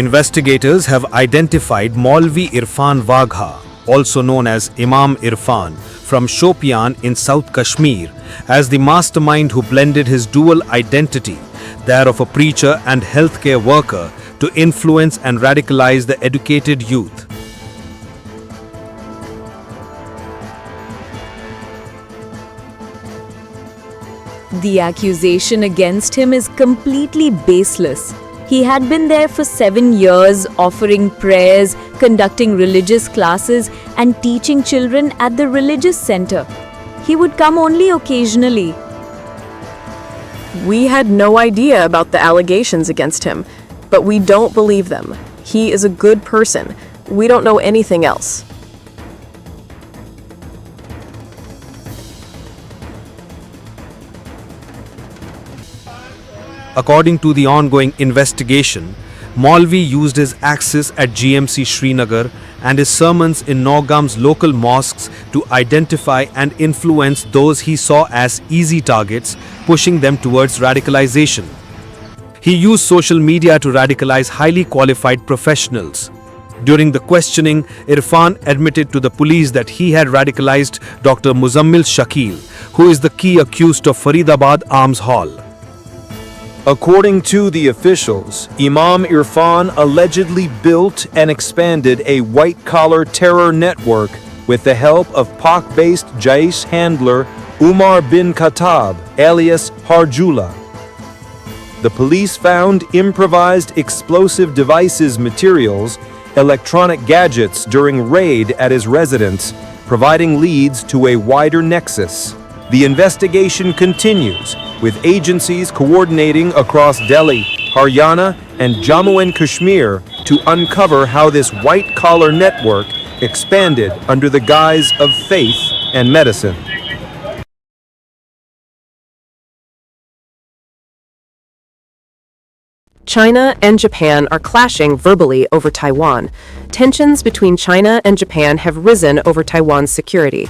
Investigators have identified Maulvi Irfan Wagha, also known as Imam Irfan, from Shopian in South Kashmir, as the mastermind who blended his dual identity, that of a preacher and healthcare worker, to influence and radicalize the educated youth. The accusation against him is completely baseless. He had been there for 7 years, offering prayers, conducting religious classes, and teaching children at the religious center. He would come only occasionally. We had no idea about the allegations against him, but we don't believe them. He is a good person. We don't know anything else. According to the ongoing investigation, Maulvi used his access at GMC Srinagar and his sermons in Naugam's local mosques to identify and influence those he saw as easy targets, pushing them towards radicalization. He used social media to radicalize highly qualified professionals. During the questioning, Irfan admitted to the police that he had radicalized Dr. Muzammil Shakil, who is the key accused of Faridabad arms haul. According to the officials, Imam Irfan allegedly built and expanded a white-collar terror network with the help of Pak-based Jaish handler Umar bin Khattab, alias Harjula. The police found improvised explosive devices materials, electronic gadgets during raid at his residence, providing leads to a wider nexus. The investigation continues, with agencies coordinating across Delhi, Haryana, and Jammu and Kashmir to uncover how this white-collar network expanded under the guise of faith and medicine. China and Japan are clashing verbally over Taiwan. Tensions between China and Japan have risen over Taiwan's security.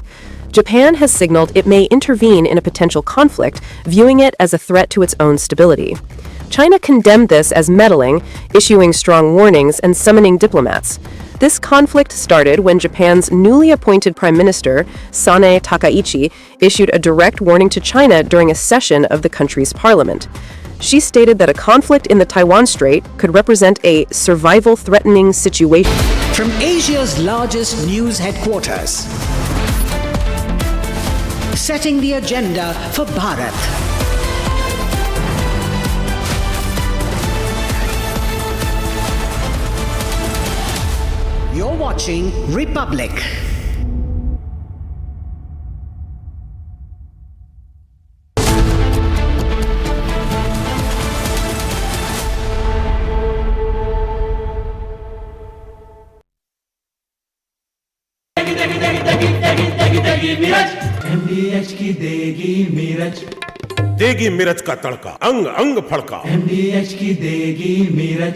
Japan has signaled it may intervene in a potential conflict, viewing it as a threat to its own stability. China condemned this as meddling, issuing strong warnings and summoning diplomats. This conflict started when Japan's newly appointed Prime Minister, Sanae Takaichi, issued a direct warning to China during a session of the country's parliament. She stated that a conflict in the Taiwan Strait could represent a survival-threatening situation. From Asia's largest news headquarters, setting the agenda for Bharat. You're watching Republic. MDH की देगी मीरज, देगी मिर्च का तड़का, अंग अंग फड़का। MDH की देगी मीरज।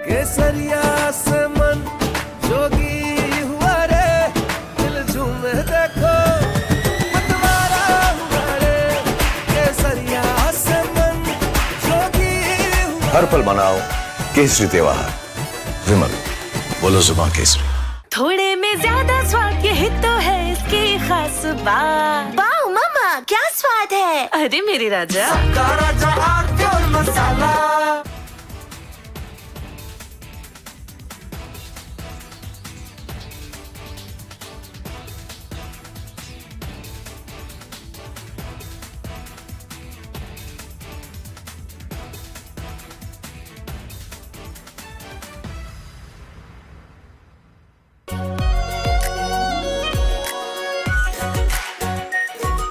केसरिया से मन जोगी हुआ रे, दिल झूमे देखो मतवारा हुआ रे। केसरिया से मन जोगी हुआ। हर पल मनाओ केसरी त्योहार। विमल, बोलो जुबान केसरी। थोड़े में ज्यादा स्वाद, यही तो है इसकी खास बात। वाओ मामा, क्या स्वाद है? अरे मेरे राजा, सबका राजा आरती और masala.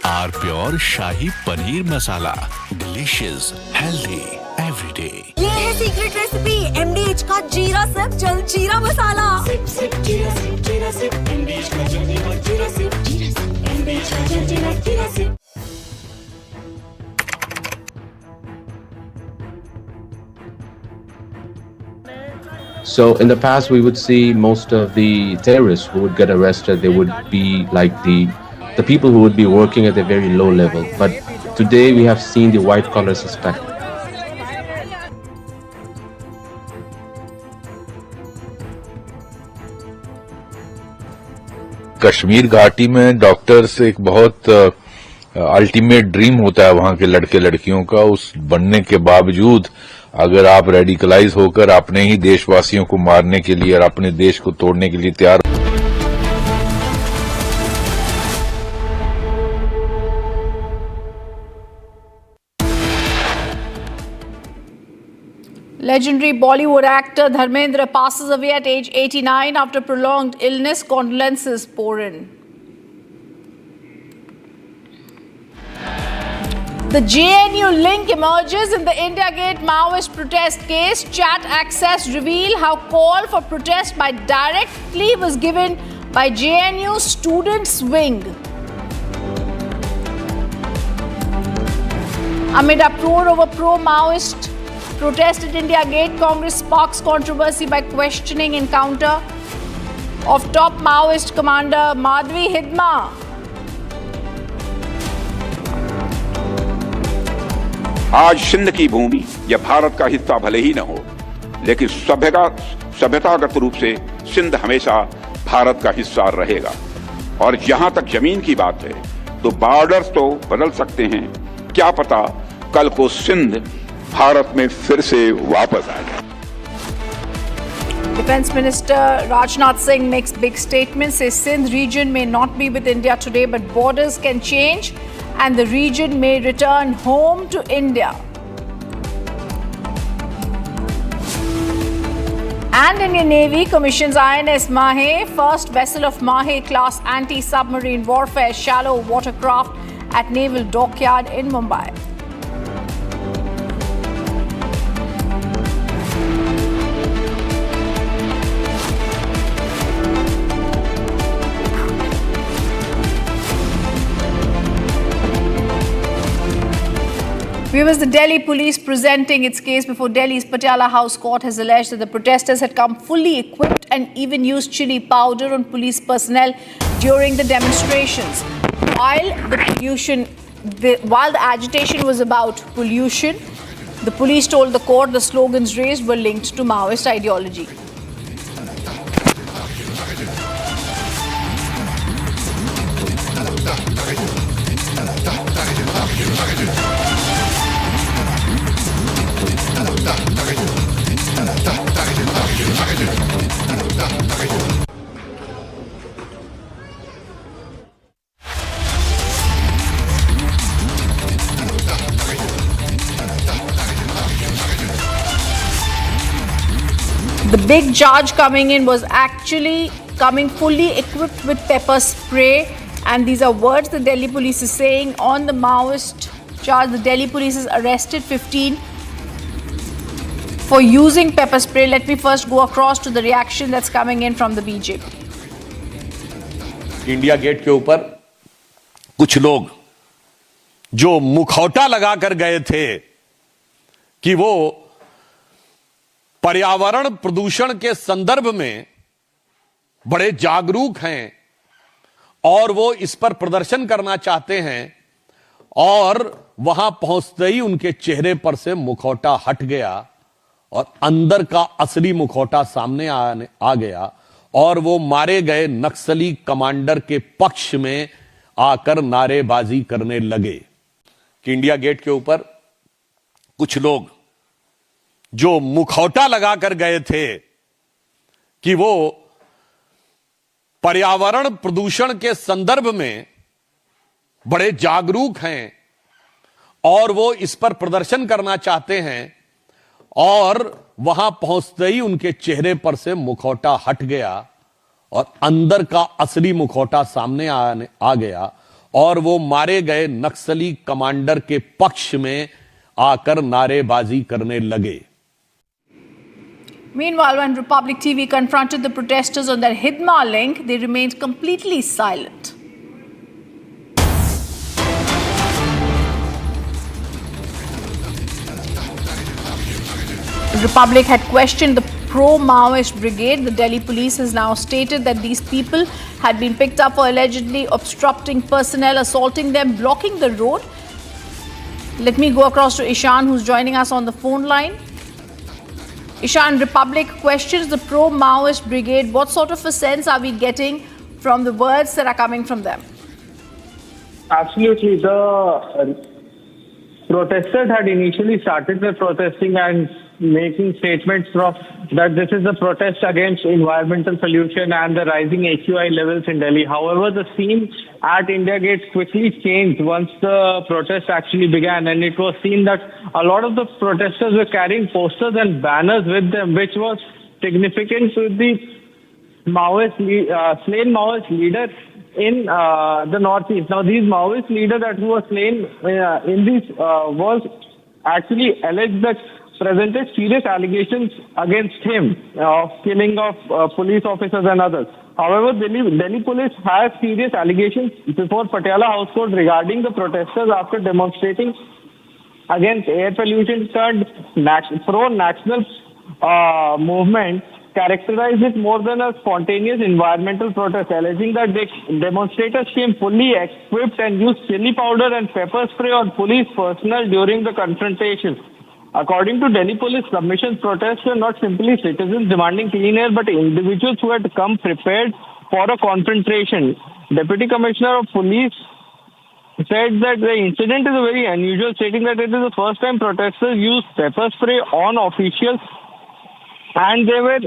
R pure shahi paneer masala, delicious, healthy everyday. ये है सीक्रेट रेसिपी MDH का जीरा सिप जल जीरा मसाला। सिप सिप जीरा सिप, जीरा सिप MDH का जल जीरा सिप, जीरा सिप MDH का जल जीरा SIP. So in the past, we would see most of the terrorists who would get arrested, they would be like the people who would be working at a very low level. But today we have seen the white collar suspect. Kashmir घाटी में doctors एक बहुत ultimate dream होता है वहां के लड़के लड़कियों का। उस बनने के बावजूद अगर आप रेडिकलाइज होकर अपने ही देशवासियों को मारने के लिए और अपने देश को तोड़ने के लिए तैयार। Legendary Bollywood actor Dharmendra passes away at age 89 after prolonged illness. Condolences pour in. The JNU link emerges in the India Gate Maoist protest case. Chat access reveal how call for protest by directly was given by JNU students wing. Amid uproar over pro-Maoist protest at India Gate, Congress sparks controversy by questioning encounter of top Maoist commander Madhvi Hidma. आज सिंध की भूमि या भारत का हिस्सा भले ही न हो, लेकिन सभ्यतागत रूप से सिंध हमेशा भारत का हिस्सा रहेगा। और जहां तक जमीन की बात है तो बॉर्डर्स तो बदल सकते हैं, क्या पता कल को सिंध भारत में फिर से वापस आ जाए। Defense Minister Rajnath Singh makes big statements, says Sindh region may not be with India today, but borders can change and the region may return home to India. And Indian Navy commissions INS Mahe, first vessel of Mahe class anti-submarine warfare shallow watercraft at Naval Dockyard in Mumbai. Viewers, the Delhi police presenting its case before Delhi's Patiala House Court has alleged that the protesters had come fully equipped and even used chili powder on police personnel during the demonstrations. While the agitation was about pollution, the police told the court the slogans raised were linked to Maoist ideology. The big charge coming in was actually coming fully equipped with pepper spray, and these are words the Delhi police is saying on the Maoist charge. The Delhi police has arrested 15 for using pepper spray. Let me first go across to the reaction that's coming in from the BJP. India Gate के ऊपर कुछ लोग जो मुखौटा लगाकर गए थे कि वो पर्यावरण प्रदूषण के संदर्भ में बड़े जागरूक हैं और वो इस पर प्रदर्शन करना चाहते हैं, और वहां पहुंचते ही उनके चेहरे पर से मुखौटा हट गया और अंदर का असली मुखौटा सामने आ गया, और वो मारे गए नक्सली कमांडर के पक्ष में आकर नारेबाजी करने लगे कि इंडिया गेट के ऊपर कुछ लोग जो मुखौटा लगाकर गए थे कि वो पर्यावरण प्रदूषण के संदर्भ में बड़े जागरूक हैं और वो इस पर प्रदर्शन करना चाहते हैं, और वहां पहुंचते ही उनके चेहरे पर से मुखौटा हट गया और अंदर का असली मुखौटा सामने आ गया, और वो मारे गए नक्सली कमांडर के पक्ष में आकर नारेबाजी करने लगे। Meanwhile, when Republic TV confronted the protesters on their Hidma link, they remained completely silent. The Republic had questioned the pro-Maoist brigade. The Delhi police has now stated that these people had been picked up for allegedly obstructing personnel, assaulting them, blocking the road. Let me go across to Ishan, who's joining us on the phone line. Ishan, Republic questions the pro-Maoist brigade. What sort of a sense are we getting from the words that are coming from them? Absolutely. The protesters had initially started their protesting and making statements that this is a protest against environmental pollution and the rising AQI levels in Delhi. However, the scene at India Gate quickly changed once the protest actually began, and it was seen that a lot of the protesters were carrying posters and banners with them, which was significant to the slain Maoist leader in the northeast. Now, these Maoist leaders that were slain in this was actually alleged that presented serious allegations against him of killing of police officers and others. However, Delhi police has serious allegations before Patiala House Court regarding the protesters after demonstrating against air pollution turned pro-national movement, characterized it more than a spontaneous environmental protest, alleging that the demonstrators came fully equipped and used chili powder and pepper spray on police personnel during the confrontation. According to Delhi police submissions, protests were not simply citizens demanding clean air, but individuals who had come prepared for a confrontation. Deputy Commissioner of Police said that the incident is very unusual, stating that it is the first time protesters used pepper spray on officials and they were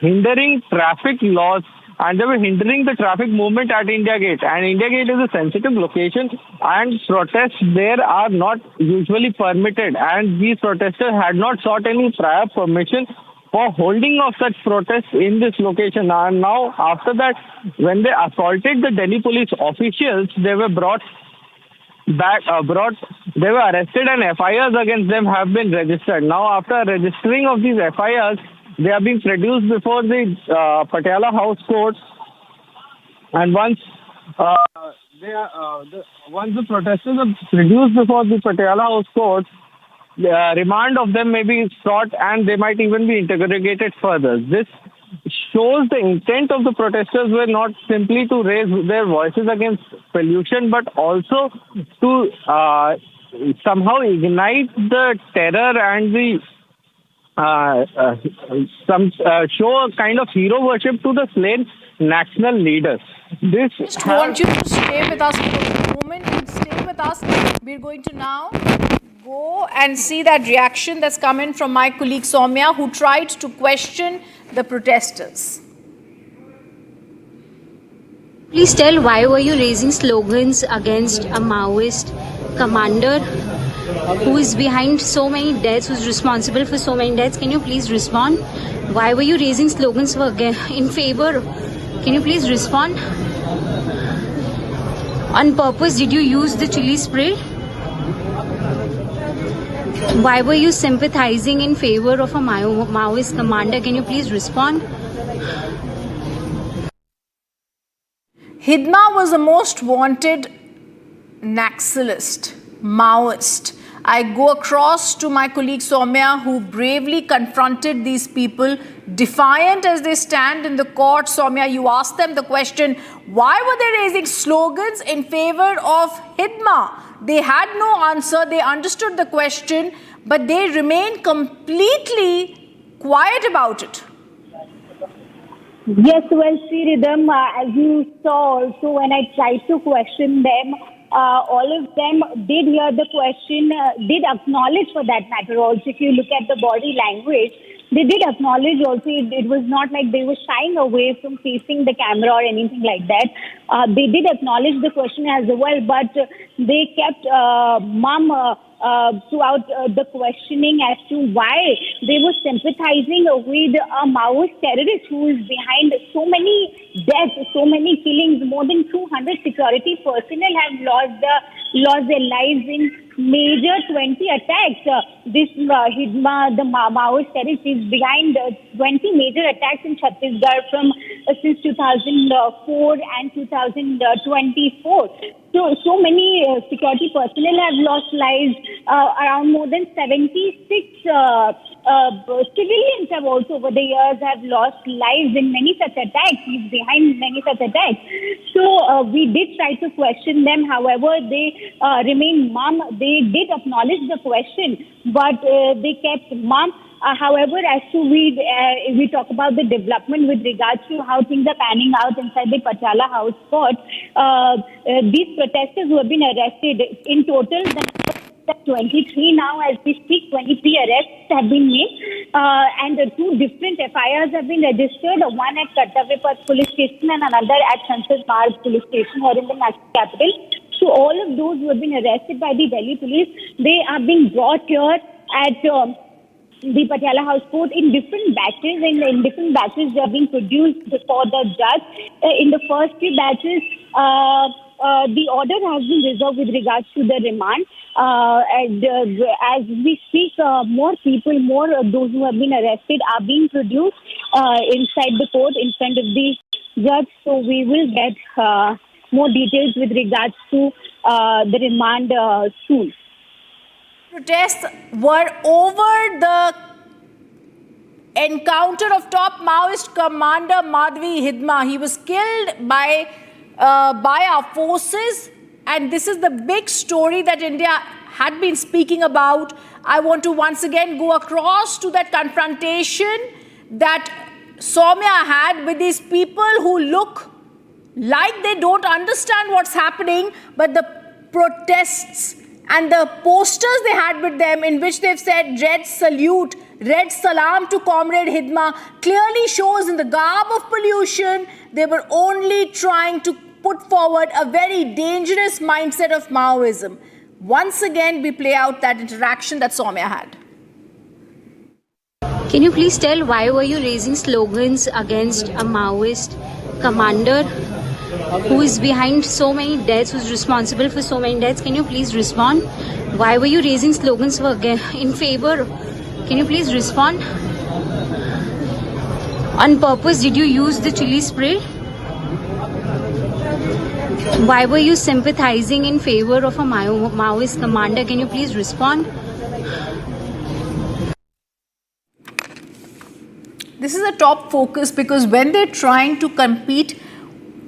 hindering traffic laws and they were hindering the traffic movement at India Gate. And India Gate is a sensitive location and protests there are not usually permitted. And these protesters had not sought any prior permission for holding of such protests in this location. And now, after that, when they assaulted the Delhi police officials, they were they were arrested and FIRs against them have been registered. Now, after registering of these FIRs, they are being produced before the Patiala House Court. And once the protesters are produced before the Patiala House Court, remand of them may be sought and they might even be interrogated further. This shows the intent of the protesters were not simply to raise their voices against pollution, but also to somehow ignite the terror and the show a kind of hero worship to the slain national leaders. This just want you to stay with us for a moment and stay with us. We're going to now go and see that reaction that's come in from my colleague Soumya, who tried to question the protesters. Please tell, why were you raising slogans against a Maoist commander who is behind so many deaths, who's responsible for so many deaths? Can you please respond? Why were you raising slogans in favor? Can you please respond? On purpose, did you use the chili spray? Why were you sympathizing in favor of a Maoist commander? Can you please respond? Hidma was the most wanted Naxalist, Maoist. I go across to my colleague Soumya, who bravely confronted these people, defiant as they stand in the court. Soumya, you asked them the question, why were they raising slogans in favor of Hidma? They had no answer. They understood the question, but they remained completely quiet about it. Yes, well, Sridham, as you saw also when I tried to question them, all of them did hear the question, did acknowledge for that matter also. If you look at the body language, they did acknowledge also. It was not like they were shying away from facing the camera or anything like that. They did acknowledge the question as well, but they kept mum throughout the questioning as to why they were sympathizing with a Maoist terrorist who is behind so many deaths, so many killings. More than 200 security personnel have lost their lives in major 20 attacks. This Hidma, the Maoist terrorist, is behind 20 major attacks in Chhattisgarh from since 2004 and 2024. So many security personnel have lost lives. Around more than 76 civilians have also over the years have lost lives in many such attacks. He's behind many such attacks. So we did try to question them. However, they remain mum. They did acknowledge the question, but they kept mum. However, as to we talk about the development with regards to how things are panning out inside the Patiala House Court, these protesters who have been arrested in total, 23 now as we speak, 23 arrests have been made, and 2 different FIRs have been registered, one at Kartavyapath Police Station and another at Sansad Marg Police Station here in the national capital. So all of those who have been arrested by the Delhi police, they are being brought here at the Patiala House Court in different batches. In different batches, they are being produced before the judge. In the first 3 batches, the order has been reserved with regards to the remand. As we speak, more people, more those who have been arrested are being produced inside the court in front of the judge. So we will get more details with regards to the remand soon. Protests were over the encounter of top Maoist commander Madhvi Hidma. He was killed by our forces and this is the big story that India had been speaking about. I want to once again go across to that confrontation that Soumya had with these people who look like they don't understand what's happening, but the protests and the posters they had with them in which they've said red salute, red salam to Comrade Hidma, clearly shows in the garb of pollution they were only trying to put forward a very dangerous mindset of Maoism. Once again, we play out that interaction that Soumya had. Can you please tell why were you raising slogans against a Maoist commander who is behind so many deaths, who's responsible for so many deaths? Can you please respond? Why were you raising slogans in favor? Can you please respond? On purpose, did you use the chili spray? Why were you sympathizing in favor of a Maoist commander? Can you please respond? This is a top focus because when they're trying to compete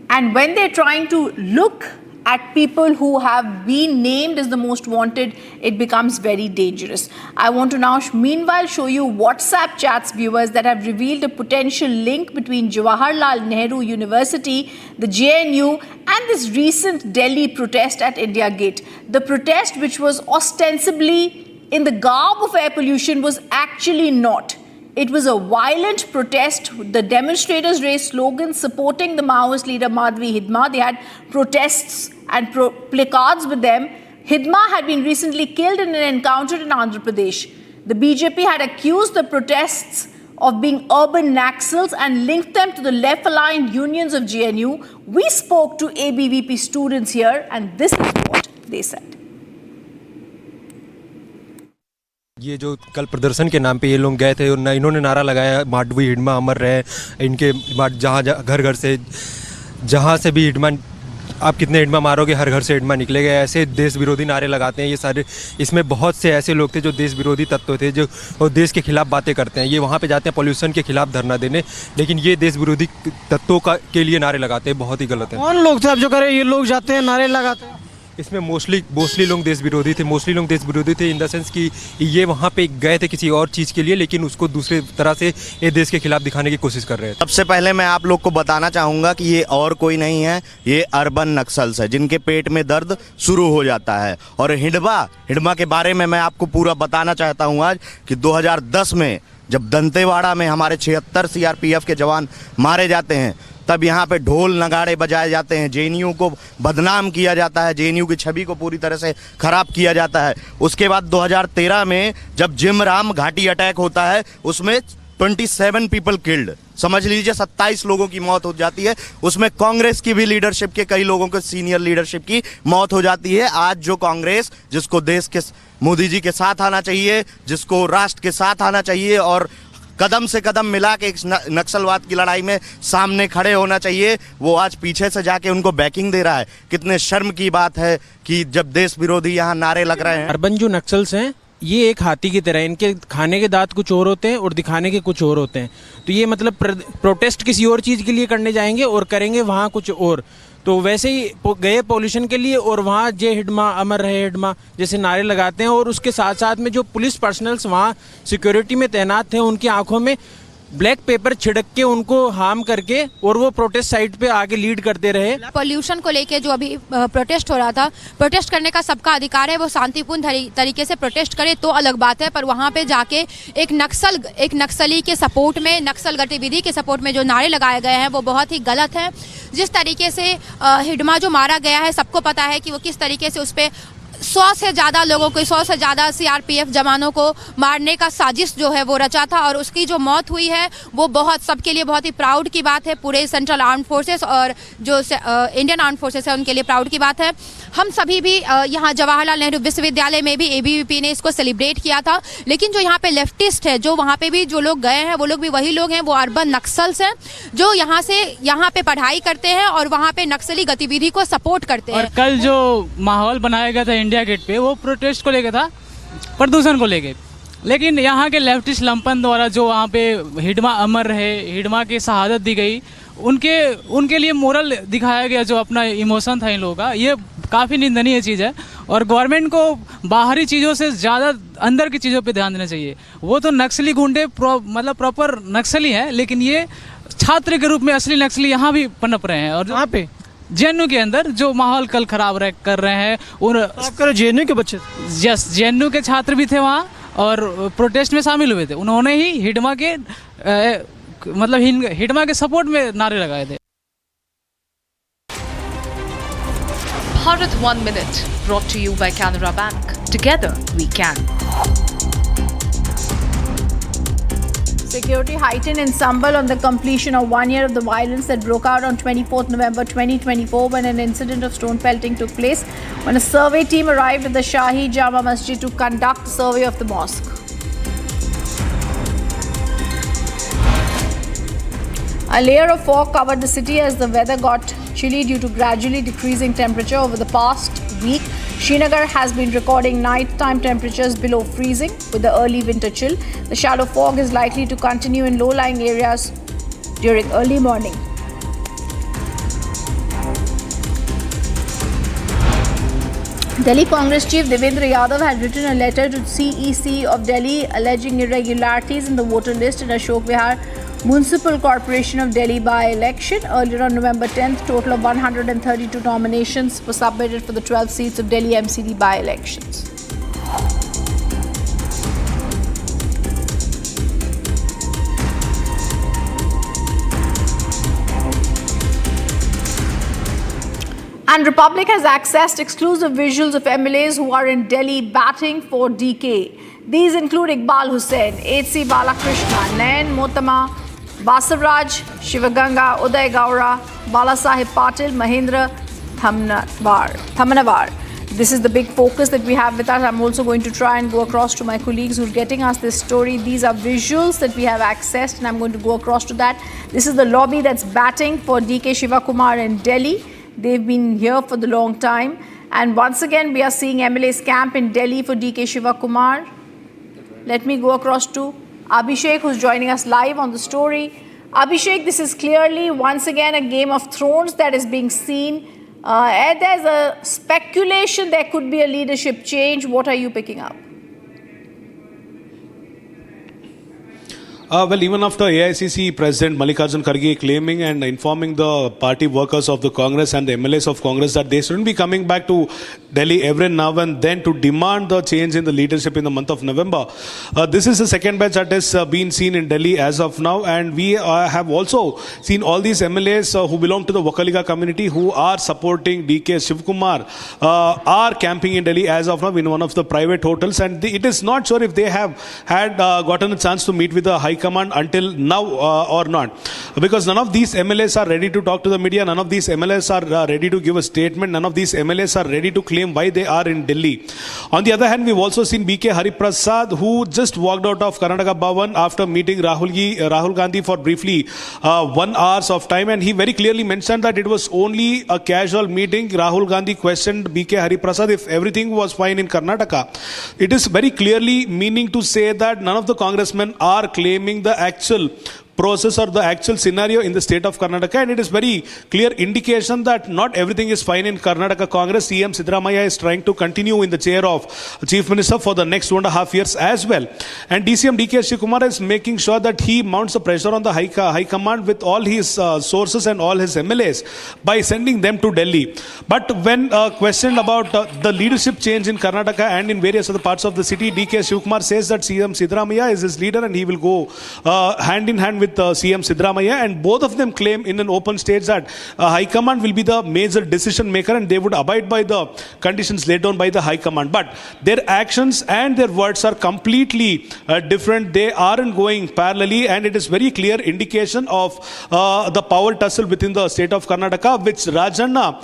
and when they're trying to look at people who have been named as the most wanted, it becomes very dangerous. I want to now meanwhile show you WhatsApp chats, viewers, that have revealed a potential link between Jawaharlal Nehru University, the JNU, and this recent Delhi protest at India Gate. The protest, which was ostensibly in the garb of air pollution, was actually not. It was a violent protest. The demonstrators raised slogans supporting the Maoist leader Madhvi Hidma. They had protests and placards with them. Hidma had been recently killed in an encounter in Andhra Pradesh. The BJP had accused the protests of being urban Naxals and linked them to the left-aligned unions of JNU. We spoke to ABVP students here, and this is what they said. ये जो कल प्रदर्शन के नाम पे ये लोग गए थे और इन्होंने नारा लगाया माडवी हिडमा अमर रहे, इनके जहाँ घर घर से जहाँ से भी हिडमा आप कितने हिडमा मारोगे हर घर से हिडमा निकलेगा, ऐसे देश विरोधी नारे लगाते हैं ये सारे। इसमें बहुत से ऐसे लोग थे जो देश विरोधी तत्व थे, जो देश के खिलाफ बातें करते हैं। ये वहाँ पे जाते हैं पॉल्यूशन के खिलाफ धरना देने, लेकिन ये देश विरोधी तत्वों के लिए नारे लगाते हैं, बहुत ही गलत है। कौन लोग थे अब जो करे ये लोग जाते हैं नारे लगाते हैं? इसमें मोस्टली लोग देश विरोधी थे, इन द सेंस कि ये वहाँ पे गए थे किसी और चीज़ के लिए, लेकिन उसको दूसरे तरह से ये देश के खिलाफ दिखाने की कोशिश कर रहे हैं। सबसे पहले मैं आप लोग को बताना चाहूँगा कि ये और कोई नहीं है, ये अर्बन नक्सल्स है जिनके पेट में दर्द शुरू हो जाता है। और हिडमा के बारे में मैं आपको पूरा बताना चाहता हूँ आज कि 2010 में जब दंतेवाड़ा में हमारे 76 सीआरपीएफ के जवान मारे जाते हैं, तब यहाँ पे ढोल नगाड़े बजाए जाते हैं, जेएनयू को बदनाम किया जाता है, जेएनयू की छवि को पूरी तरह से खराब किया जाता है। उसके बाद 2013 में जब जिमराम घाटी अटैक होता है, उसमें 27 पीपल किल्ड, समझ लीजिए 27 लोगों की मौत हो जाती है। उसमें कांग्रेस की भी लीडरशिप के कई लोगों के सीनियर लीडरशिप की मौत हो जाती है। आज जो कांग्रेस, जिसको देश के मोदी जी के साथ आना चाहिए, जिसको राष्ट्र के साथ आना चाहिए और कदम से कदम मिला के एक नक्सलवाद की लड़ाई में सामने खड़े होना चाहिए, वो आज पीछे से जाके उनको बैकिंग दे रहा है। कितने शर्म की बात है कि जब देश विरोधी यहाँ नारे लग रहे हैं। अर्बन जो नक्सल्स हैं ये एक हाथी की तरह, इनके खाने के दांत कुछ और होते हैं और दिखाने के कुछ और होते हैं। तो ये मतलब प्रोटेस्ट किसी और चीज़ के लिए करने जाएंगे और करेंगे वहाँ कुछ और। तो वैसे ही गए पॉल्यूशन के लिए और वहाँ जय हिडमा अमर रहे हिडमा जैसे नारे लगाते हैं, और उसके साथ साथ में जो पुलिस पर्सनल्स वहाँ सिक्योरिटी में तैनात थे उनकी आंखों में ब्लैक पेपर छिड़क के उनको हार्म करके और वो प्रोटेस्ट साइट पे आगे लीड करते रहे। पोल्यूशन को लेके जो अभी प्रोटेस्ट हो रहा था, प्रोटेस्ट करने का सबका अधिकार है, वो शांतिपूर्ण तरीके से प्रोटेस्ट करे तो अलग बात है, पर वहाँ पे जाके एक नक्सली के सपोर्ट में, नक्सल गतिविधि के सपोर्ट में जो नारे लगाए गए हैं वो बहुत ही गलत है। जिस तरीके से हिडमा जो मारा गया है, सबको पता है कि वो किस तरीके से उस पर 100 से ज़्यादा लोगों को, 100 से ज़्यादा सीआरपीएफ जवानों को मारने का साजिश जो है वो रचा था, और उसकी जो मौत हुई है वो बहुत सबके लिए बहुत ही प्राउड की बात है। पूरे सेंट्रल आर्म्ड फोर्सेस और जो इंडियन आर्म्ड फोर्सेस है उनके लिए प्राउड की बात है। हम सभी भी यहाँ जवाहरलाल नेहरू विश्वविद्यालय में भी एबीवीपी ने इसको सेलिब्रेट किया था, लेकिन जो यहाँ पे लेफ्टिस्ट है, जो वहाँ पे भी जो लोग गए हैं वो लोग भी वही लोग हैं, वो अर्बन नक्सल्स हैं जो यहाँ पे पढ़ाई करते हैं और वहाँ पे नक्सली गतिविधि को सपोर्ट करते हैं। और कल जो माहौल बनाया गया था इंडिया गेट पे, वो प्रोटेस्ट को लेके था, प्रदूषण को लेके, लेकिन यहाँ के लेफ्टिस्ट लंपन द्वारा जो वहाँ पे हिडमा अमर रहे, हिडमा की शहादत दी गई, उनके लिए मोरल दिखाया गया, जो अपना इमोशन था इन लोगों का, ये काफ़ी निंदनीय चीज़ है और गवर्नमेंट को बाहरी चीज़ों से ज़्यादा अंदर की चीज़ों पे ध्यान देना चाहिए। वो तो नक्सली गुंडे मतलब प्रॉपर नक्सली हैं, लेकिन ये छात्र के रूप में असली नक्सली यहाँ भी पनप रहे हैं। और यहाँ पे जेएनयू के अंदर जो माहौल कल खराब कर रहे हैं उन जेएनयू के बच्चे, यस, जेएनयू के छात्र भी थे वहाँ और प्रोटेस्ट में शामिल हुए थे। उन्होंने ही हिडमा के हिडमा के सपोर्ट में नारे लगाए थे। Bharat 1 Minute, brought to you by Canara Bank. Together we can. Security heightened in Sambal on the completion of 1 year of the violence that broke out on 24th November 2024 when an incident of stone pelting took place when a survey team arrived at the Shahi Jama Masjid to conduct a survey of the mosque. A layer of fog covered the city as the weather got chilly due to gradually decreasing temperature over the past week. Srinagar has been recording nighttime temperatures below freezing with the early winter chill. The shallow fog is likely to continue in low-lying areas during early morning. Delhi Congress Chief Devendra Yadav had written a letter to CEC of Delhi alleging irregularities in the voter list in Ashok Vihar Municipal Corporation of Delhi by-election. Earlier on November 10th, total of 132 nominations were submitted for the 12 seats of Delhi MCD by-elections. And Republic has accessed exclusive visuals of MLAs who are in Delhi batting for DK. These include Iqbal Hussain, H.C. Balakrishna, Nayan Motama, Basavraj, Shivaganga, Uday Gaura, Balasahib Patil, Mahendra Thamanavar. This is the big focus that we have with us. I'm also going to try and go across to my colleagues who are getting us this story. These are visuals that we have accessed and I'm going to go across to that. This is the lobby that's batting for DK Shivakumar in Delhi. They've been here for the long time. And once again, we are seeing MLA's camp in Delhi for DK Shivakumar. Let me go across to Abhishek, who's joining us live on the story. Abhishek, this is clearly once again a Game of Thrones that is being seen. There's a speculation there could be a leadership change. What are you picking up? Well, even after AICC President Mallikarjun Kharge claiming and informing the party workers of the Congress and the MLAs of Congress that they shouldn't be coming back to Delhi every now and then to demand the change in the leadership in the month of November. This is the second batch that has been seen in Delhi as of now, and we have also seen all these MLAs who belong to the Wakaliga community who are supporting DK Shivkumar are camping in Delhi as of now in one of the private hotels, and it is not sure if they have had gotten a chance to meet with the High Command until now or not, because none of these MLAs are ready to talk to the media, none of these MLAs are ready to give a statement, none of these MLAs are ready to claim why they are in Delhi. On the other hand, we've also seen BK Hariprasad, who just walked out of Karnataka Bhavan after meeting Rahul Gandhi for briefly 1 hour of time, and he very clearly mentioned that it was only a casual meeting. Rahul Gandhi questioned BK Hariprasad if everything was fine in Karnataka. It is very clearly meaning to say that none of the congressmen are claiming the actual process or the actual scenario in the state of Karnataka, and it is very clear indication that not everything is fine in Karnataka Congress. CM Siddaramaiah is trying to continue in the chair of Chief Minister for the next 2.5 years as well, and DCM DK Shivakumar is making sure that he mounts the pressure on the High Command with all his sources and all his MLAs by sending them to Delhi. But when questioned about the leadership change in Karnataka and in various other parts of the city, DK Shivakumar says that CM Siddaramaiah is his leader and he will go hand in hand with CM Siddaramaiah, and both of them claim in an open stage that High Command will be the major decision maker and they would abide by the conditions laid down by the High Command. But their actions and their words are completely different. They aren't going parallelly, and it is very clear indication of the power tussle within the state of Karnataka, which Rajanna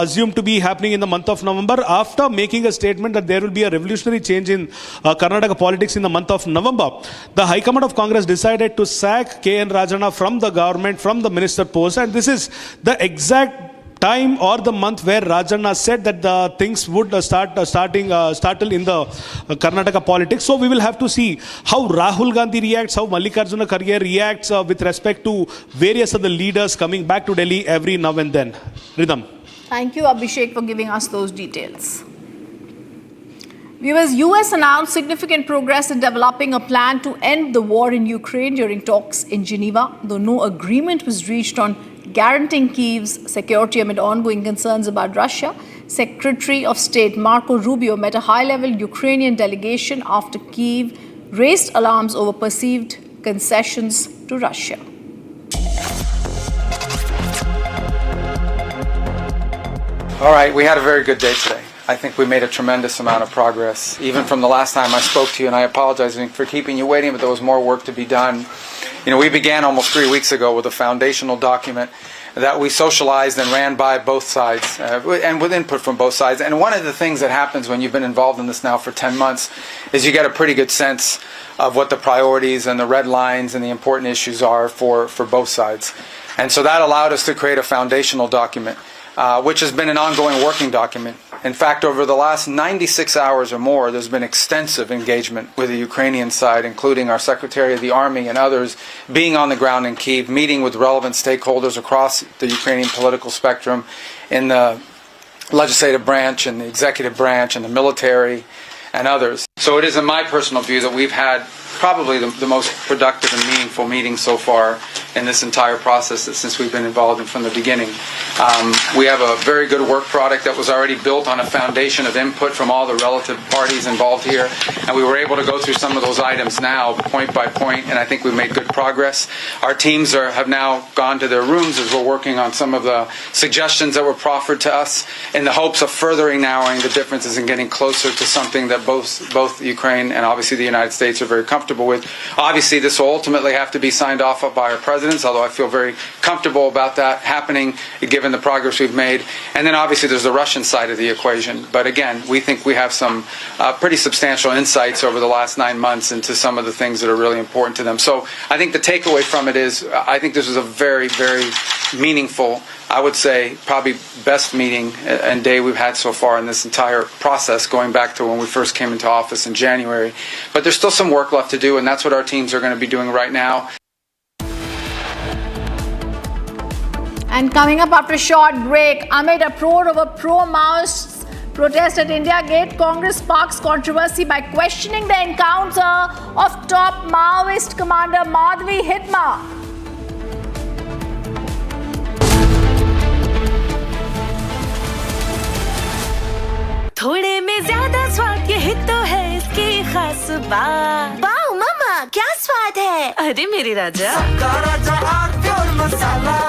assumed to be happening in the month of November after making a statement that there will be a revolutionary change in Karnataka politics in the month of November. The High Command of Congress decided to sack K.N. Rajanna from the government, from the minister post, and this is the exact time or the month where Rajanna said that the things would startle in the Karnataka politics. So we will have to see how Rahul Gandhi reacts, how Mallikarjuna Kharge reacts with respect to various other leaders coming back to Delhi every now and then. Rhythm. Thank you, Abhishek, for giving us those details. Viewers, US announced significant progress in developing a plan to end the war in Ukraine during talks in Geneva, though no agreement was reached on guaranteeing Kyiv's security amid ongoing concerns about Russia. Secretary of State Marco Rubio met a high-level Ukrainian delegation after Kyiv raised alarms over perceived concessions to Russia. All right, we had a very good day today. I think we made a tremendous amount of progress, even from the last time I spoke to you, and I apologize for keeping you waiting, but there was more work to be done. You know, we began almost 3 weeks ago with a foundational document that we socialized and ran by both sides, and with input from both sides. And one of the things that happens when you've been involved in this now for 10 months is you get a pretty good sense of what the priorities and the red lines and the important issues are for both sides. And so that allowed us to create a foundational document, which has been an ongoing working document. In fact, over the last 96 hours or more, there's been extensive engagement with the Ukrainian side, including our Secretary of the Army and others being on the ground in Kyiv, meeting with relevant stakeholders across the Ukrainian political spectrum, in the legislative branch and the executive branch and the military and others. So it is in my personal view that we've had probably the most productive and meaningful meeting so far in this entire process since we've been involved in from the beginning. We have a very good work product that was already built on a foundation of input from all the relative parties involved here, and we were able to go through some of those items now point by point, and I think we've made good progress. Our teams have now gone to their rooms as we're working on some of the suggestions that were proffered to us in the hopes of furthering narrowing the differences and getting closer to something that both Ukraine and obviously the United States are very comfortable with. Obviously, this will ultimately have to be signed off by our presidents, although I feel very comfortable about that happening given the progress we've made. And then obviously there's the Russian side of the equation. But again, we think we have some pretty substantial insights over the last 9 months into some of the things that are really important to them. So I think the takeaway from it is I think this was a very, very meaningful, I would say probably best meeting and day we've had so far in this entire process, going back to when we first came into office in January. But there's still some work left to do, and that's what our teams are going to be doing right now. And coming up after a short break, amid a uproar over pro-Maoist protest at India Gate, Congress sparks controversy by questioning the encounter of top Maoist commander Madhvi Hitma. थोड़े में ज्यादा स्वाद यही तो है इसकी खास बात। वाओ मामा, क्या स्वाद है? अरे मेरे राजा, सबका राजा प्योर मसाला।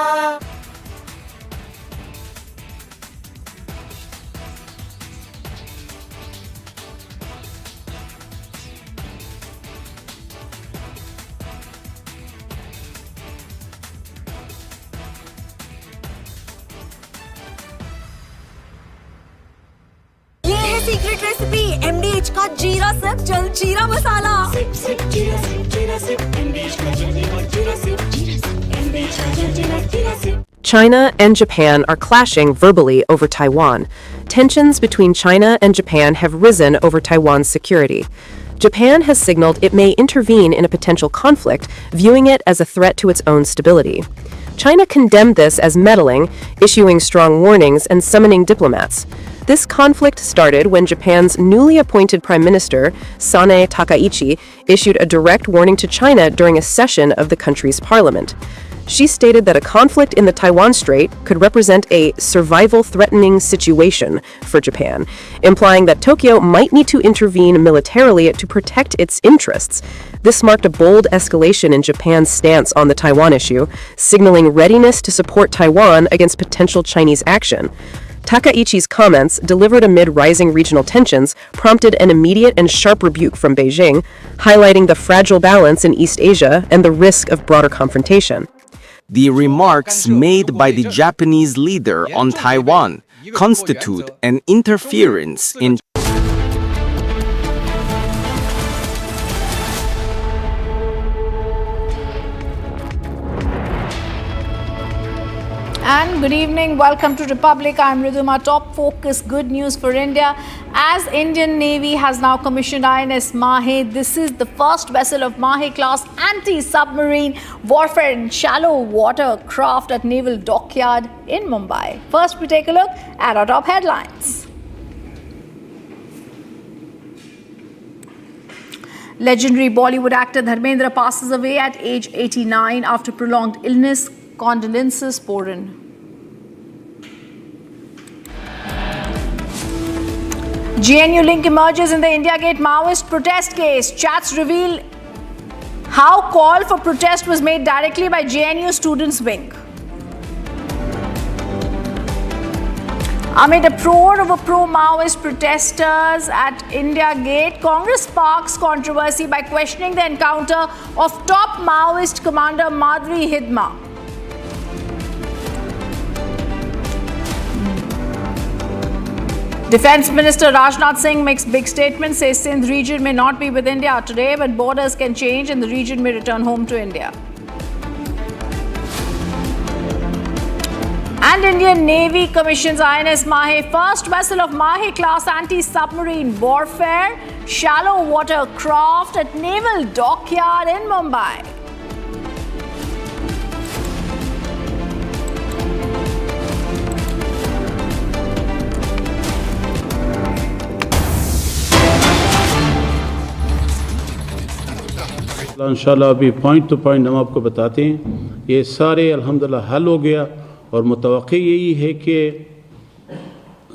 सीक्रेट रेसिपी MDH का जीरा सिप जल जीरा मसाला। सिप सिप जीरा सिप MDH का जीरा सिप MDH का जीरा SIP. China and Japan are clashing verbally over Taiwan. Tensions between China and Japan have risen over Taiwan's security. Japan has signaled it may intervene in a potential conflict, viewing it as a threat to its own stability. China condemned this as meddling, issuing strong warnings and summoning diplomats. This conflict started when Japan's newly appointed Prime Minister, Sanae Takaichi, issued a direct warning to China during a session of the country's parliament. She stated that a conflict in the Taiwan Strait could represent a survival-threatening situation for Japan, implying that Tokyo might need to intervene militarily to protect its interests. This marked a bold escalation in Japan's stance on the Taiwan issue, signaling readiness to support Taiwan against potential Chinese action. Takaichi's comments, delivered amid rising regional tensions, prompted an immediate and sharp rebuke from Beijing, highlighting the fragile balance in East Asia and the risk of broader confrontation. The remarks made by the Japanese leader on Taiwan constitute an interference in And Good evening. Welcome to Republic. I'm Ridhima. Top focus, good news for India. As Indian Navy has now commissioned INS Mahe, this is the first vessel of Mahe class anti-submarine warfare in shallow water craft at Naval Dockyard in Mumbai. First, we take a look at our top headlines. Legendary Bollywood actor Dharmendra passes away at age 89 after prolonged illness. Condolences pour in. GNU link emerges in the India Gate Maoist protest case. Chats reveal how call for protest was made directly by GNU students' wing. Amid uproar over pro-Maoist protesters at India Gate, Congress sparks controversy by questioning the encounter of top Maoist commander Madhuri Hidma. Defence Minister Rajnath Singh makes big statements, says Sindh region may not be with India today, but borders can change and the region may return home to India. And Indian Navy commissions INS Mahe, first vessel of Mahe class anti-submarine warfare, shallow water craft at Naval Dockyard in Mumbai. इंशाल्लाह अभी point two point हम आपको बताते हैं। ये सारे अल्हम्दुलिल्लाह हल हो गया और मुतवक्की यही है कि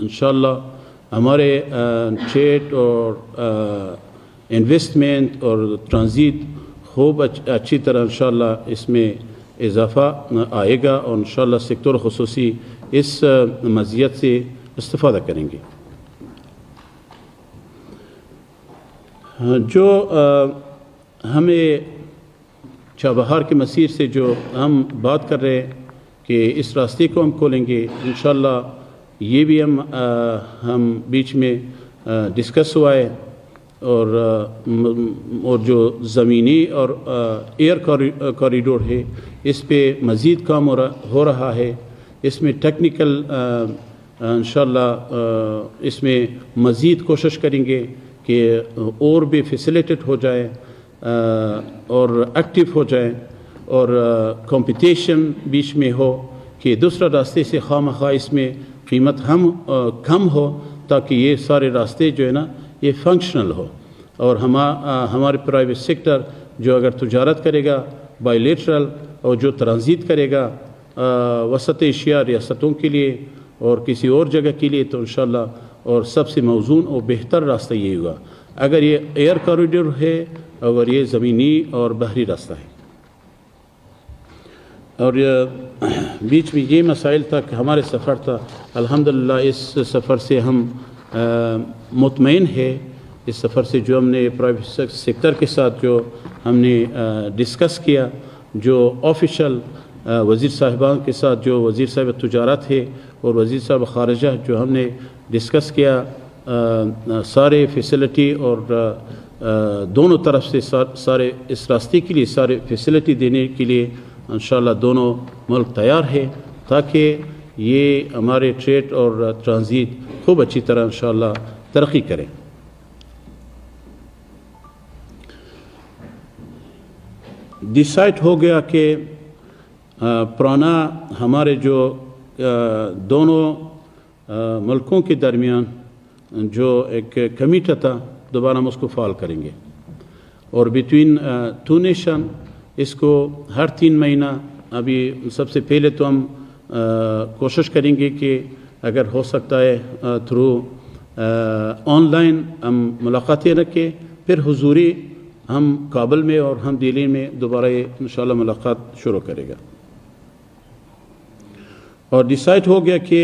इंशाल्लाह हमारे ट्रेड और इन्वेस्टमेंट और ट्रांजिट खूब अच्छी तरह इंशाल्लाह इसमें इजाफ़ा आएगा और इंशाल्लाह सेक्टर खुसूसी इस मज़ीयत से इस्तिफ़ादा करेंगे। जो हमें चाबहार के मसीर से जो हम बात कर रहे हैं कि इस रास्ते को हम खोलेंगे, इंशाल्लाह ये भी हम बीच में डिस्कस हुआ है और जो ज़मीनी और एयर कॉरिडोर है इस पे मज़ीद काम हो रहा है। इसमें टेक्निकल इंशाल्लाह इसमें मज़ीद कोशिश करेंगे कि और भी फैसिलिटेट हो जाए और एक्टिव हो जाए और कंपटीशन बीच में हो कि दूसरा रास्ते से खामखा इसमें कीमत कम हो ताकि ये सारे रास्ते जो है ना ये फंक्शनल हो और हमारे प्राइवेट सेक्टर जो अगर तजारत करेगा बायलेटरल और जो ट्रांजिट करेगा वसत एशिया रियासतों के लिए और किसी और जगह के लिए तो इंशाल्लाह और सबसे मौजून और बेहतर रास्ता ये होगा। अगर ये एयर कॉरिडोर है और ये ज़मीनी और बहरी रास्ता है और बीच में ये मसाइल तक हमारे सफ़र था, अल्हम्दुलिल्लाह इस सफ़र से हम मुतमईन है। इस सफ़र से जो हमने प्राइवेट सेक्टर के साथ जो हमने डिस्कस किया, जो ऑफिशियल वज़ीर साहिबान के साथ जो वज़ीर साहिब तजारत है और वज़ीर साहब ख़ारिजा जो हमने डिस्कस किया, सारे फैसिलिटी और दोनों तरफ से सारे इस रास्ते के लिए सारे फैसिलिटी देने के लिए इंशाल्लाह दोनों मुल्क तैयार है ताकि ये हमारे ट्रेड और ट्रांजिट खूब अच्छी तरह इंशाल्लाह तरक्की करें। डिसाइड हो गया कि पुराना हमारे जो दोनों मुल्कों के दरमियान जो एक कमिटी था दोबारा हम उसको फाल करेंगे और बिटवीन टू नेशन इसको हर 3 महीना अभी सबसे पहले तो हम कोशिश करेंगे कि अगर हो सकता है थ्रू ऑनलाइन हम मुलाकातें रखें, फिर हुजूरी हम काबुल में और हम दिल्ली में दोबारा ये इंशाल्लाह मुलाकात शुरू करेगा। और डिसाइड हो गया कि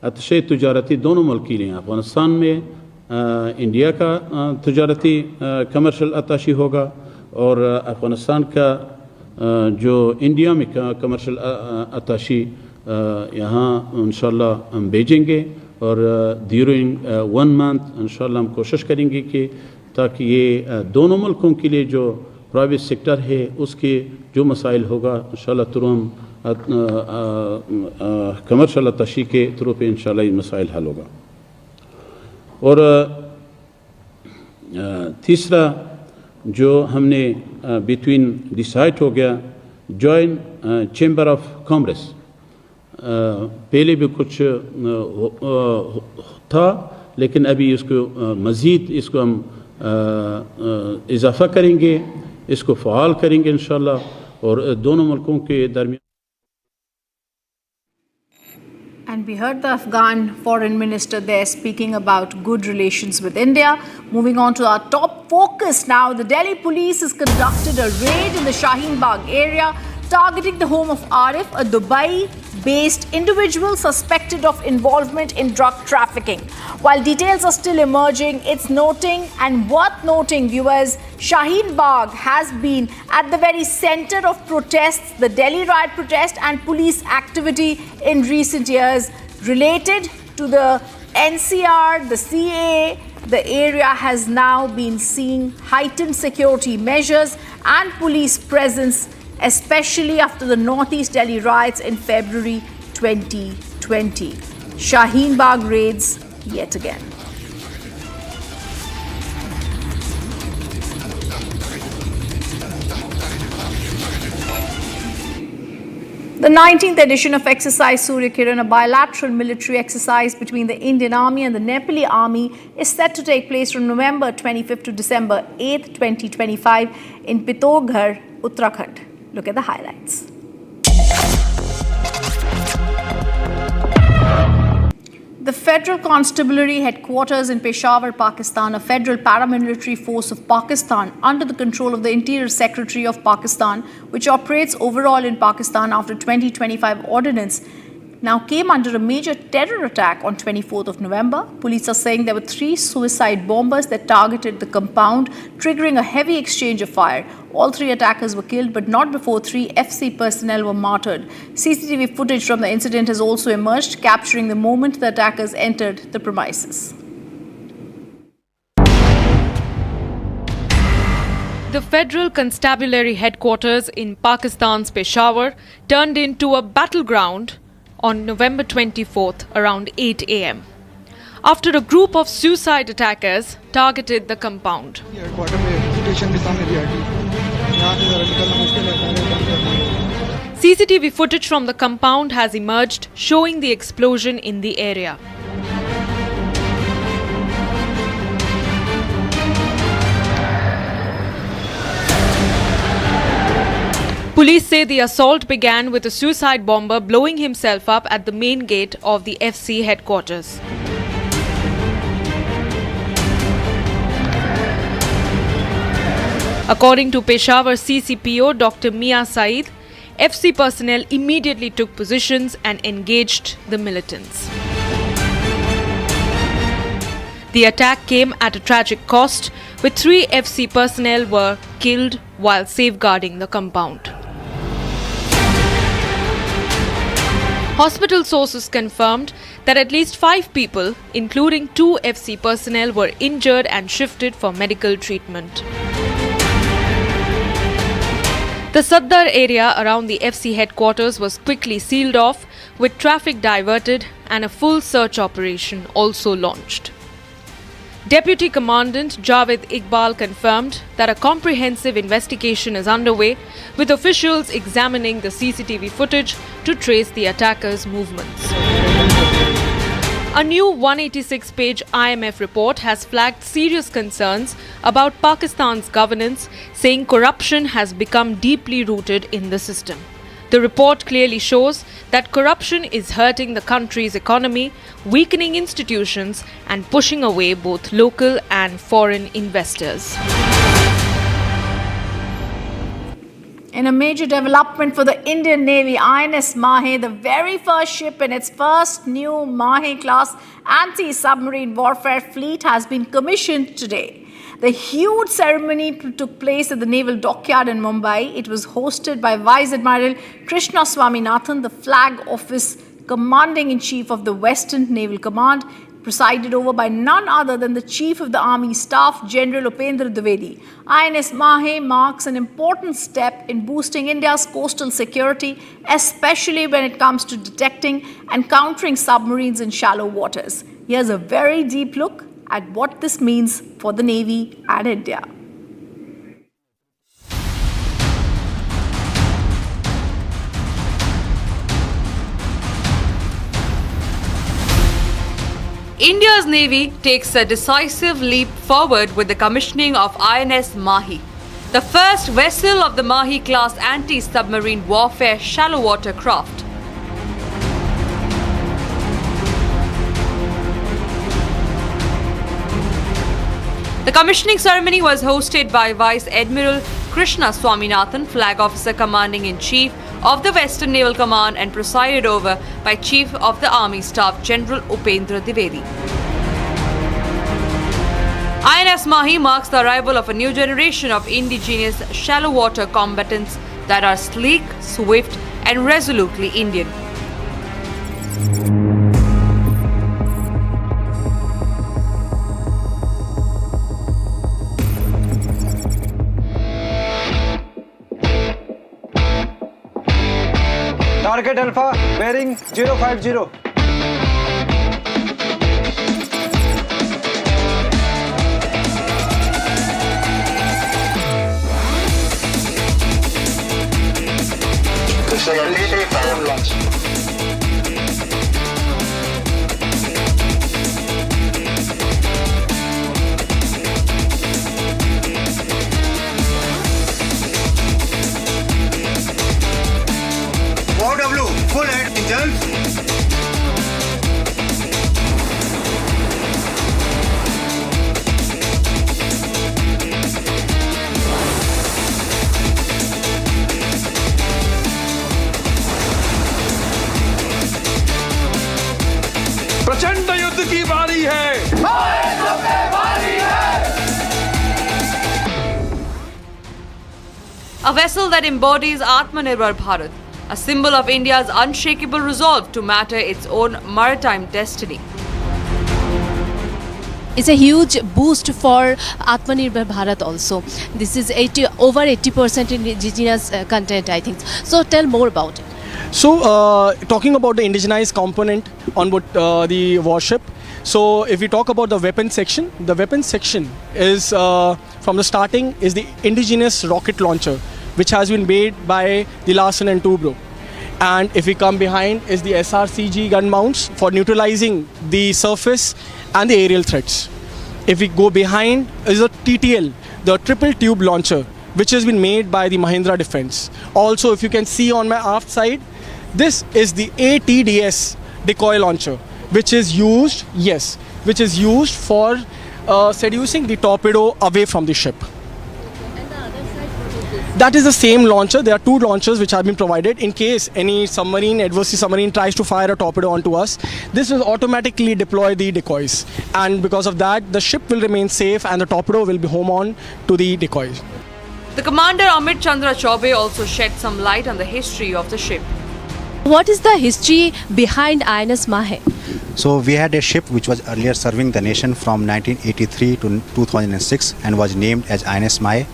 अतशे तजारती दोनों मुल्क के लिए अफ़गानिस्तान में इंडिया का तजारती कमर्शल अताशी होगा और अफ़गानिस्तान का जो इंडिया में कमर्शल अताशी यहाँ इंशाल्लाह हम भेजेंगे और ड्यूरिंग 1 मंथ इंशाल्लाह हम कोशिश करेंगे कि ताकि ये दोनों मुल्कों के लिए जो प्राइवेट सेक्टर है उसके जो मसाइल होगा इंशाल्लाह तुरंत हम कमर्शल तशी के थ्रू पे इंशाल्लाह ये मसाइल हल होगा। और तीसरा जो हमने बिटवीन डिसाइड हो गया जॉइंट चैम्बर ऑफ कॉमर्स, पहले भी कुछ था लेकिन अभी इसको मज़ीद इसको हम इजाफ़ा करेंगे, इसको फ़ाल करेंगे इंशाल्लाह और दोनों मुल्कों के दरमियान। And we heard the Afghan foreign minister there speaking about good relations with India. Moving on to our top focus now, the Delhi police has conducted a raid in the Shaheen Bagh area, targeting the home of Arif, a Dubai-based individual suspected of involvement in drug trafficking. While details are still emerging, it's noting and worth noting, viewers, Shaheen Bagh has been at the very center of protests, the Delhi riot protest and police activity in recent years. Related to the NCR, the CAA, the area has now been seeing heightened security measures and police presence, especially after the Northeast Delhi riots in February 2020. Shaheen Bagh raids yet again. The 19th edition of Exercise Surya Kiran, a bilateral military exercise between the Indian Army and the Nepali Army, is set to take place from November 25th to December 8th, 2025 in Pithogarh, Uttarakhand. Look at the highlights. The Federal Constabulary Headquarters in Peshawar, Pakistan, a federal paramilitary force of Pakistan under the control of the Interior Secretary of Pakistan, which operates overall in Pakistan after 2025 ordinance, now came under a major terror attack on 24th of November. Police are saying there were 3 suicide bombers that targeted the compound, triggering a heavy exchange of fire. All 3 attackers were killed, but not before 3 FC personnel were martyred. CCTV footage from the incident has also emerged, capturing the moment the attackers entered the premises. The Federal Constabulary Headquarters in Pakistan's Peshawar turned into a battleground on November 24th around 8 a.m. after a group of suicide attackers targeted the compound. CCTV footage from the compound has emerged showing the explosion in the area. Police say the assault began with a suicide bomber blowing himself up at the main gate of the FC headquarters. According to Peshawar CCPO Dr. Mia Saeed, FC personnel immediately took positions and engaged the militants. The attack came at a tragic cost, with 3 FC personnel were killed while safeguarding the compound. Hospital sources confirmed that at least 5 people, including 2 FC personnel, were injured and shifted for medical treatment. The Saddar area around the FC headquarters was quickly sealed off, with traffic diverted and a full search operation also launched. Deputy Commandant Javed Iqbal confirmed that a comprehensive investigation is underway, with officials examining the CCTV footage to trace the attackers' movements. A new 186-page IMF report has flagged serious concerns about Pakistan's governance, saying corruption has become deeply rooted in the system. The report clearly shows that corruption is hurting the country's economy, weakening institutions, and pushing away both local and foreign investors. In a major development for the Indian Navy, INS Mahe, the very first ship in its first new Mahe-class anti-submarine warfare fleet, has been commissioned today. The huge ceremony took place at the Naval Dockyard in Mumbai. It was hosted by Vice Admiral Krishna Swaminathan, the Flag Office Commanding-in-Chief of the Western Naval Command. presided over by none other than the Chief of the Army Staff, General Upendra Dwivedi. INS Mahe marks an important step in boosting India's coastal security, especially when it comes to detecting and countering submarines in shallow waters. Here's a very deep look at what this means for the Navy and India. India's Navy takes a decisive leap forward with the commissioning of INS Mahi, the first vessel of the Mahi-class anti-submarine warfare shallow water craft. The commissioning ceremony was hosted by Vice Admiral Krishna Swaminathan, Flag Officer Commanding-in-Chief of the Western Naval Command, and presided over by Chief of the Army Staff General Upendra Dwivedi. INS Mahi marks the arrival of a new generation of indigenous shallow water combatants that are sleek, swift and resolutely Indian. Target Alpha bearing 050. Facility fire launch. OW, full head engines. प्रचंड युद्ध की बारी है। A vessel that embodies Atmanirbhar Bharat, a symbol of India's unshakable resolve to matter its own maritime destiny. It's a huge boost for Atmanirbhar Bharat also. This is over 80% indigenous content, I think. So tell more about it. So talking about the indigenized component on board the warship. So if we talk about the weapons section is from the starting is the indigenous rocket launcher, which has been made by the Larsen and Toubro. And if we come behind is the SRCG gun mounts for neutralizing the surface and the aerial threats. If we go behind is a TTL, the triple tube launcher, which has been made by the Mahindra Defence. Also, if you can see on my aft side, this is the ATDS decoy launcher, which is used for seducing the torpedo away from the ship. That is the same launcher. There are two launchers which have been provided in case any adversary submarine tries to fire a torpedo onto us. This will automatically deploy the decoys, and because of that, the ship will remain safe and the torpedo will be home on to the decoys. The commander Amit Chandra Chaubey also shed some light on the history of the ship. What is the history behind INS Mahe? So we had a ship which was earlier serving the nation from 1983 to 2006 and was named as INS Mahe.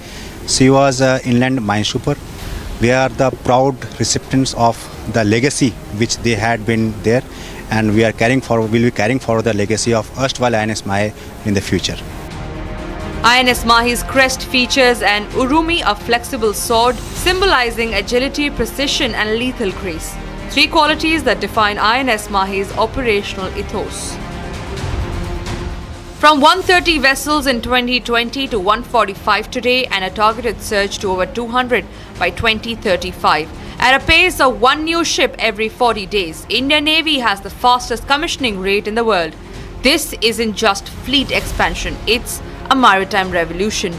She was an inland minesweeper. We are the proud recipients of the legacy which they had been there, and we are will be carrying forward the legacy of erstwhile INS Mahe in the future. INS Mahi's crest features an urumi, a flexible sword symbolizing agility, precision and lethal grace. Three qualities that define INS Mahi's operational ethos. From 130 vessels in 2020 to 145 today, and a targeted surge to over 200 by 2035. At a pace of one new ship every 40 days, Indian Navy has the fastest commissioning rate in the world. This isn't just fleet expansion, it's a maritime revolution.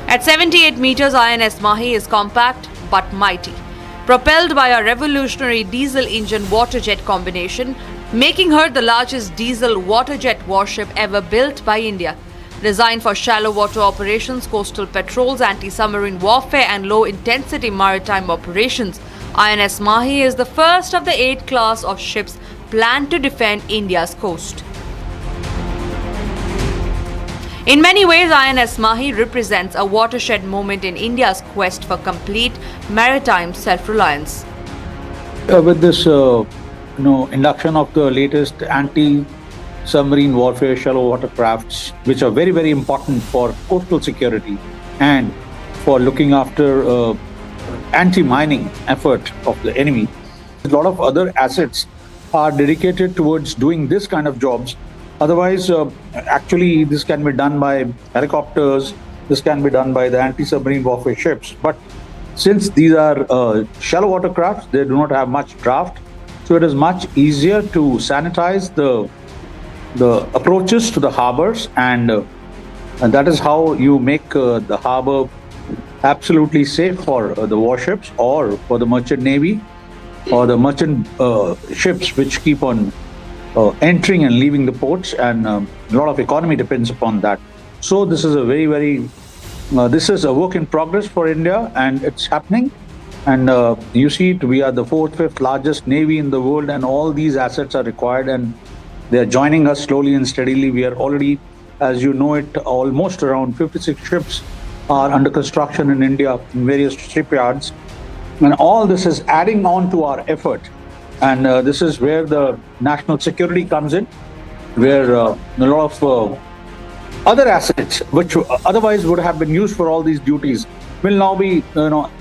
At 78 meters, INS Mahi is compact but mighty, propelled by a revolutionary diesel engine water-jet combination, making her the largest diesel water-jet warship ever built by India. Designed for shallow water operations, coastal patrols, anti-submarine warfare and low-intensity maritime operations, INS Mahi is the first of the 8 class of ships planned to defend India's coast. In many ways, INS Mahi represents a watershed moment in India's quest for complete maritime self-reliance. With this, induction of the latest anti-submarine warfare shallow water crafts, which are very, very important for coastal security and for looking after anti-mining effort of the enemy. A lot of other assets are dedicated towards doing this kind of jobs. Otherwise, actually, this can be done by helicopters, this can be done by the anti-submarine warfare ships. But since these are shallow water crafts, they do not have much draft, so it is much easier to sanitize the approaches to the harbors, and that is how you make the harbor absolutely safe for the warships or for the merchant navy or the merchant ships which keep on entering and leaving the ports, and a lot of economy depends upon that. So this is a this is a work in progress for India, and it's happening. And you see it, we are the 4th, 5th largest navy in the world, and all these assets are required, and they are joining us slowly and steadily. We are already, as you know it, almost around 56 ships are under construction in India in various shipyards. And all this is adding on to our effort. And this is where the national security comes in, where a lot of other assets, which otherwise would have been used for all these duties, will now be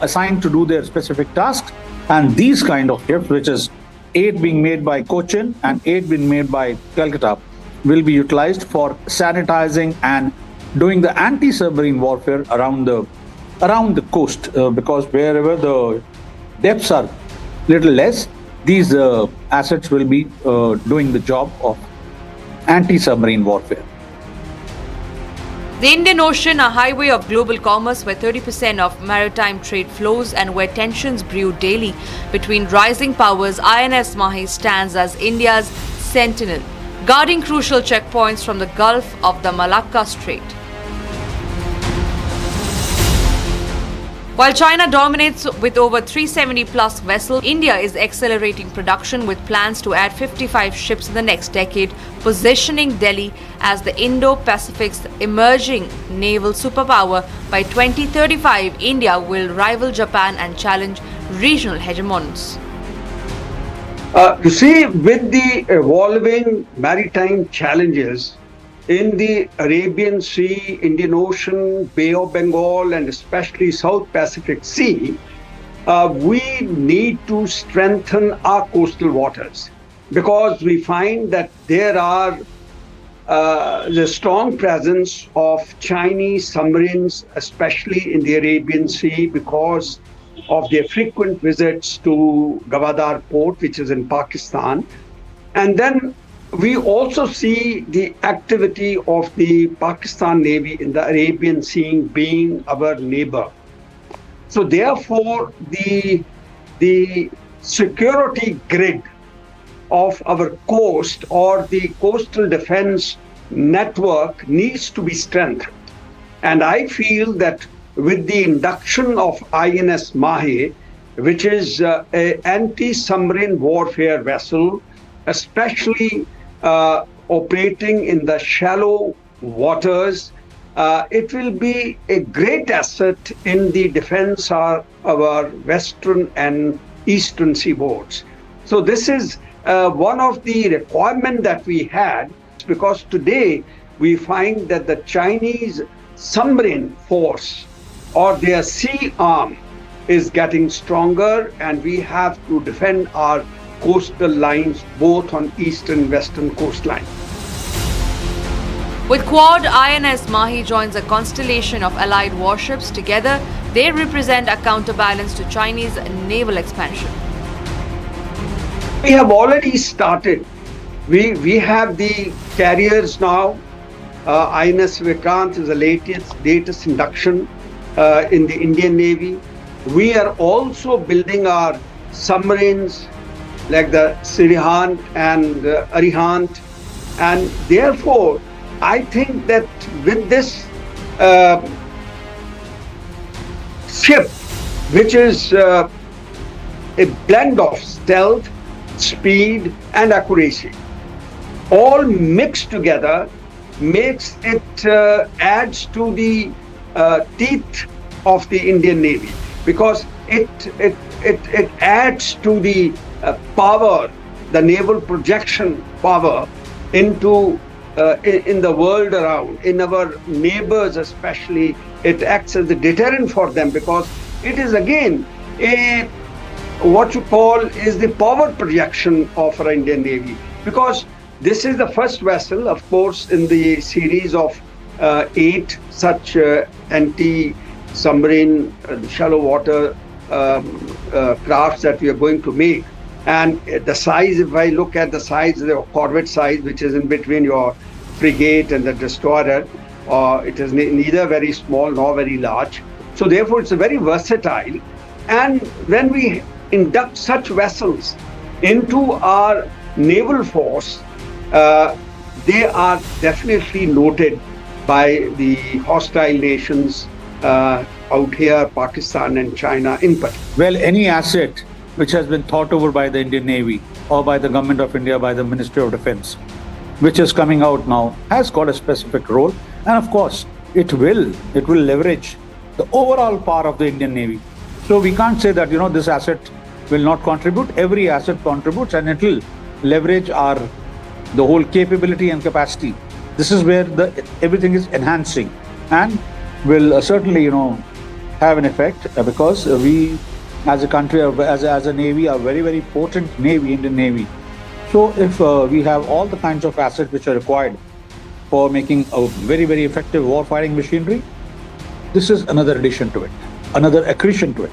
assigned to do their specific tasks. And these kind of ships, which is 8 being made by Cochin and 8 being made by Calcutta, will be utilized for sanitizing and doing the anti-submarine warfare around the coast, because wherever the depths are little less, these assets will be doing the job of anti-submarine warfare. The Indian Ocean, a highway of global commerce where 30% of maritime trade flows and where tensions brew daily between rising powers, INS Mahi stands as India's sentinel, guarding crucial checkpoints from the Gulf of the Malacca Strait. While China dominates with over 370 plus vessels, India is accelerating production with plans to add 55 ships in the next decade, positioning Delhi as the Indo-Pacific's emerging naval superpower. By 2035, India will rival Japan and challenge regional hegemons. You see, with the evolving maritime challenges in the Arabian Sea, Indian Ocean, Bay of Bengal, and especially South Pacific Sea, we need to strengthen our coastal waters, because we find that there are the strong presence of Chinese submarines, especially in the Arabian Sea, because of their frequent visits to Gwadar port, which is in Pakistan. And then we also see the activity of the Pakistan Navy in the Arabian Sea being our neighbor. So therefore, the security grid of our coast or the coastal defense network needs to be strengthened. And I feel that with the induction of INS Mahi, which is an anti-submarine warfare vessel, especially operating in the shallow waters, it will be a great asset in the defense of our western and eastern seaboards. So this is one of the requirements that we had, because today we find that the Chinese submarine force or their sea arm is getting stronger, and we have to defend our coastal lines both on eastern and western coastline. With Quad, INS Mahi joins a constellation of allied warships. Together, they represent a counterbalance to Chinese naval expansion. We have already started. We have the carriers now. INS Vikrant is the latest induction in the Indian Navy. We are also building our submarines like the Sirihant and Arihant, and therefore I think that with this ship, which is a blend of stealth, speed, and accuracy. All mixed together makes it adds to the teeth of the Indian Navy, because it adds to the power, the naval projection power into in the world around, in our neighbors especially. It acts as a deterrent for them, because it is again a what you call is the power projection of our Indian Navy, because this is the first vessel, of course, in the series of 8 such anti-submarine shallow water crafts that we are going to make. And the size, if I look at the size, the corvette size, which is in between your frigate and the destroyer, it is neither very small nor very large. So therefore, it's a very versatile. And when we induct such vessels into our naval force, they are definitely noted by the hostile nations out here, Pakistan and China in particular. Well, any asset which has been thought over by the Indian Navy or by the Government of India, by the Ministry of Defence, which is coming out now, has got a specific role. And of course, it will leverage the overall power of the Indian Navy. So we can't say that, this asset will not contribute. Every asset contributes, and it will leverage the whole capability and capacity. This is where everything is enhancing, and will certainly, have an effect, because we as a country, as a Navy, are very, very potent Navy, Indian Navy. So if we have all the kinds of assets which are required for making a very, very effective warfighting machinery, this is another addition to it, another accretion to it.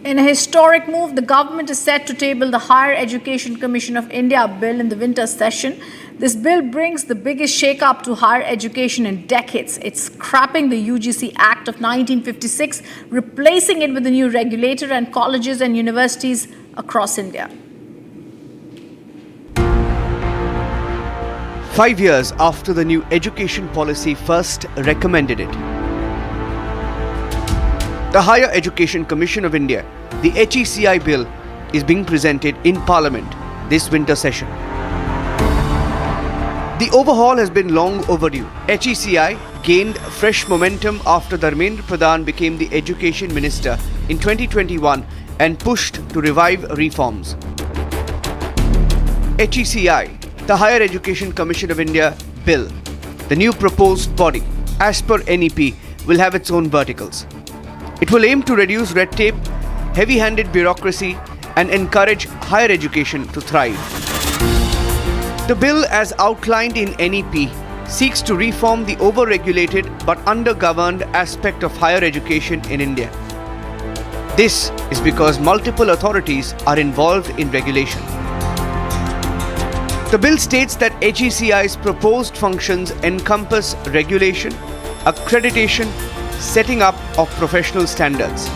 In a historic move, the government is set to table the Higher Education Commission of India bill in the winter session. This bill brings the biggest shake-up to higher education in decades. It's scrapping the UGC Act of 1956, replacing it with a new regulator and colleges and universities across India. 5 years after the new education policy first recommended it, the Higher Education Commission of India, the HECI bill, is being presented in Parliament this winter session. The overhaul has been long overdue. HECI gained fresh momentum after Dharmendra became the Education Minister in 2021 and pushed to revive reforms. HECI, the Higher Education Commission of India bill, the new proposed body, as per NEP, will have its own verticals. It will aim to reduce red tape, heavy-handed bureaucracy, and encourage higher education to thrive. The bill, as outlined in NEP, seeks to reform the over-regulated but under-governed aspect of higher education in India. This is because multiple authorities are involved in regulation. The bill states that HECI's proposed functions encompass regulation, accreditation, setting up of professional standards.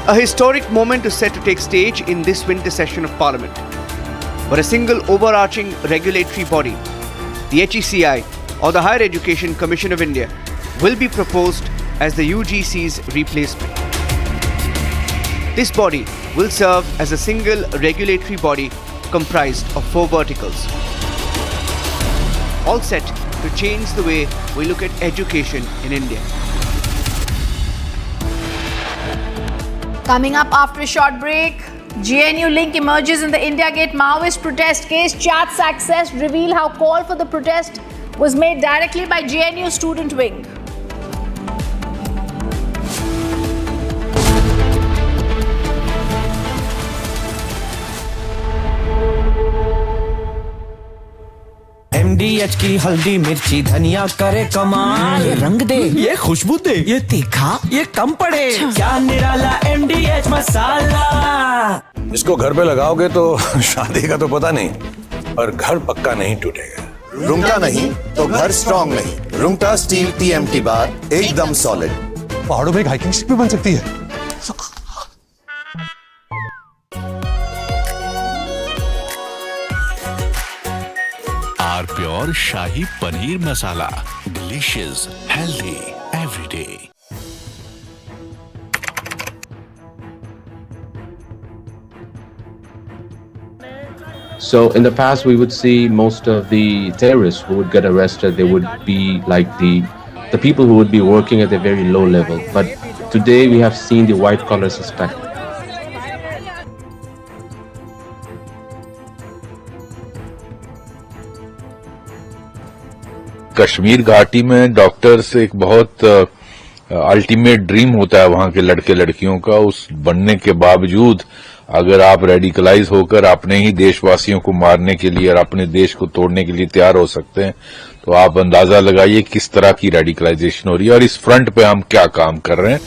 A historic moment is set to take stage in this winter session of Parliament, where a single overarching regulatory body, the HECI or the Higher Education Commission of India, will be proposed as the UGC's replacement. This body will serve as a single regulatory body comprised of 4 verticals, all set to change the way we look at education in India. Coming up after a short break, GNU link emerges in the India Gate Maoist protest case. Chats accessed reveal how call for the protest was made directly by GNU student wing. MDH की हल्दी मिर्ची धनिया करे कमाल, ये रंग दे, ये खुशबू दे, ये तीखा, ये कम पड़े, क्या निराला MDH मसाला। इसको घर पे लगाओगे तो शादी का तो पता नहीं, पर घर पक्का नहीं टूटेगा। रुंगटा नहीं तो घर स्ट्रॉन्ग नहीं। रुंगटा स्टील TMT बार एकदम सॉलिड। पहाड़ों में एक हाइकिंग शिप भी बन सकती है। Our pure shahi paneer masala, delicious, healthy every day. So in the past, we would see most of the terrorists who would get arrested, they would be like the people who would be working at a very low level. But today we have seen the white collar suspect. Kashmir घाटी में doctors एक बहुत ultimate dream होता है वहां के लड़के लड़कियों का, उस बनने के बावजूद अगर आप रेडिकलाइज होकर अपने ही देशवासियों को मारने के लिए और अपने देश को तोड़ने के लिए तैयार हो सकते हैं, तो आप अंदाजा लगाइए किस तरह की रेडिकलाइजेशन हो रही है और इस फ्रंट पे हम क्या काम कर रहे हैं.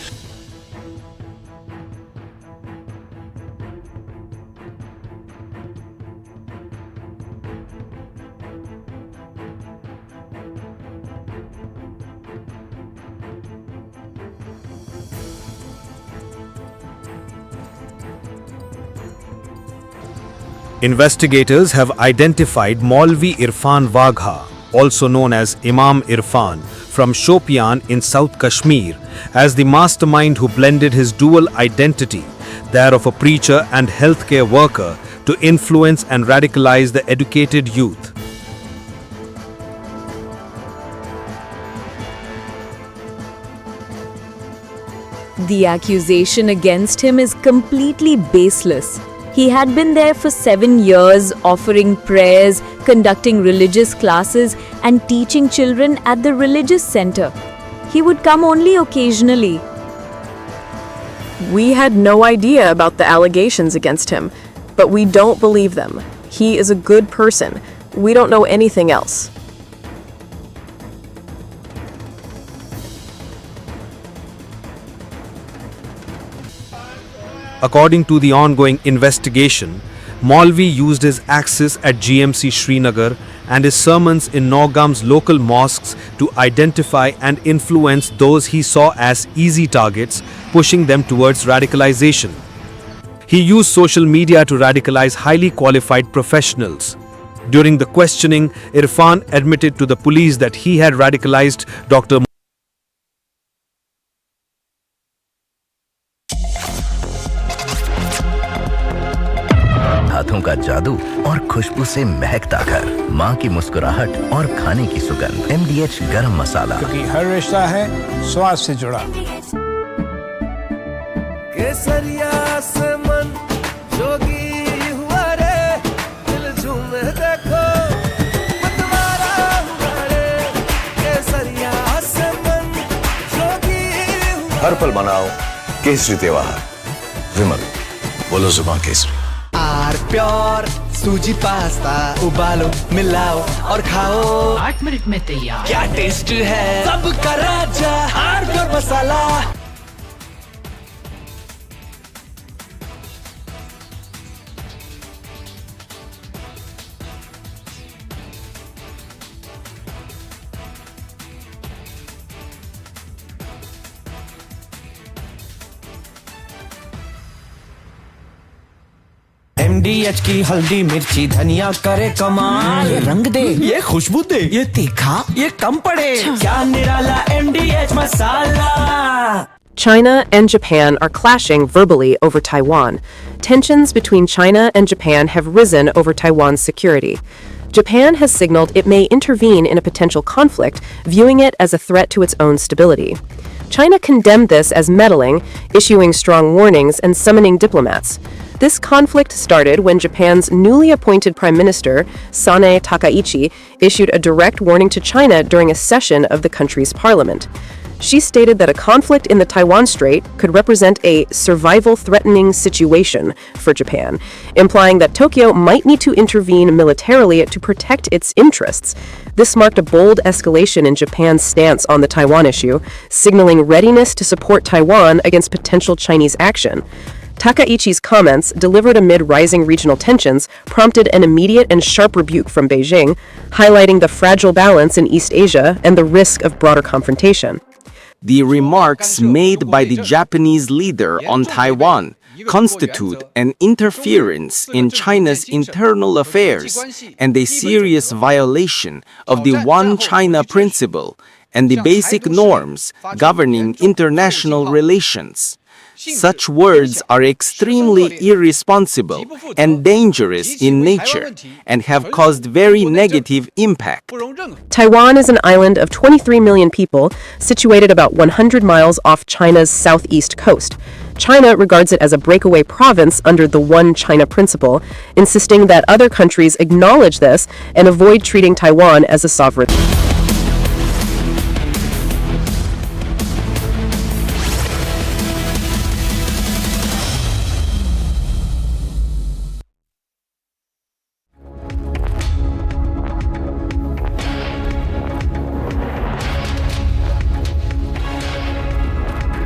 Investigators have identified Maulvi Irfan Wagha, also known as Imam Irfan, from Shopian in South Kashmir, as the mastermind who blended his dual identity, that of a preacher and healthcare worker, to influence and radicalize the educated youth. The accusation against him is completely baseless. He had been there for 7 years, offering prayers, conducting religious classes, and teaching children at the religious center. He would come only occasionally. We had no idea about the allegations against him, but we don't believe them. He is a good person. We don't know anything else. According to the ongoing investigation, Maulvi used his access at GMC Srinagar and his sermons in Naugam's local mosques to identify and influence those he saw as easy targets, pushing them towards radicalization. He used social media to radicalize highly qualified professionals. During the questioning, Irfan admitted to the police that he had radicalized Dr. हाथों का जादू और खुशबू से महकता घर, माँ की मुस्कुराहट और खाने की सुगंध। MDH गरम मसाला, क्योंकि हर रिश्ता है स्वाद से जुड़ा। केसरिया से मन जोगी हुआ रे, दिल झूमे देखो मतवारा हुआ रे। केसरिया से मन जोगी हुआ। हर पल मनाओ केसरी त्योहार। विमल, बोलो जुबान केसरी। आर प्योर सूजी पास्ता उबालो मिलाओ और खाओ 8 मिनट में तैयार। क्या टेस्ट है सबका राजा आर प्योर मसाला। MDH की हल्दी मिर्ची धनिया करे कमाल, ये रंग दे ये खुशबू दे ये तीखा ये कम पड़े, क्या निराला MDH masala. China and Japan are clashing verbally over Taiwan. Tensions between China and Japan have risen over Taiwan's security. Japan has signaled it may intervene in a potential conflict, viewing it as a threat to its own stability. China condemned this as meddling, issuing strong warnings and summoning diplomats. This conflict started when Japan's newly appointed Prime Minister, Sanae Takaichi, issued a direct warning to China during a session of the country's parliament. She stated that a conflict in the Taiwan Strait could represent a survival-threatening situation for Japan, implying that Tokyo might need to intervene militarily to protect its interests. This marked a bold escalation in Japan's stance on the Taiwan issue, signaling readiness to support Taiwan against potential Chinese action. Takaichi's comments, delivered amid rising regional tensions, prompted an immediate and sharp rebuke from Beijing, highlighting the fragile balance in East Asia and the risk of broader confrontation. The remarks made by the Japanese leader on Taiwan constitute an interference in China's internal affairs and a serious violation of the One China principle and the basic norms governing international relations. Such words are extremely irresponsible and dangerous in nature and have caused very negative impact. Taiwan is an island of 23 million people, situated about 100 miles off China's southeast coast. China regards it as a breakaway province under the One China principle, insisting that other countries acknowledge this and avoid treating Taiwan as a sovereign.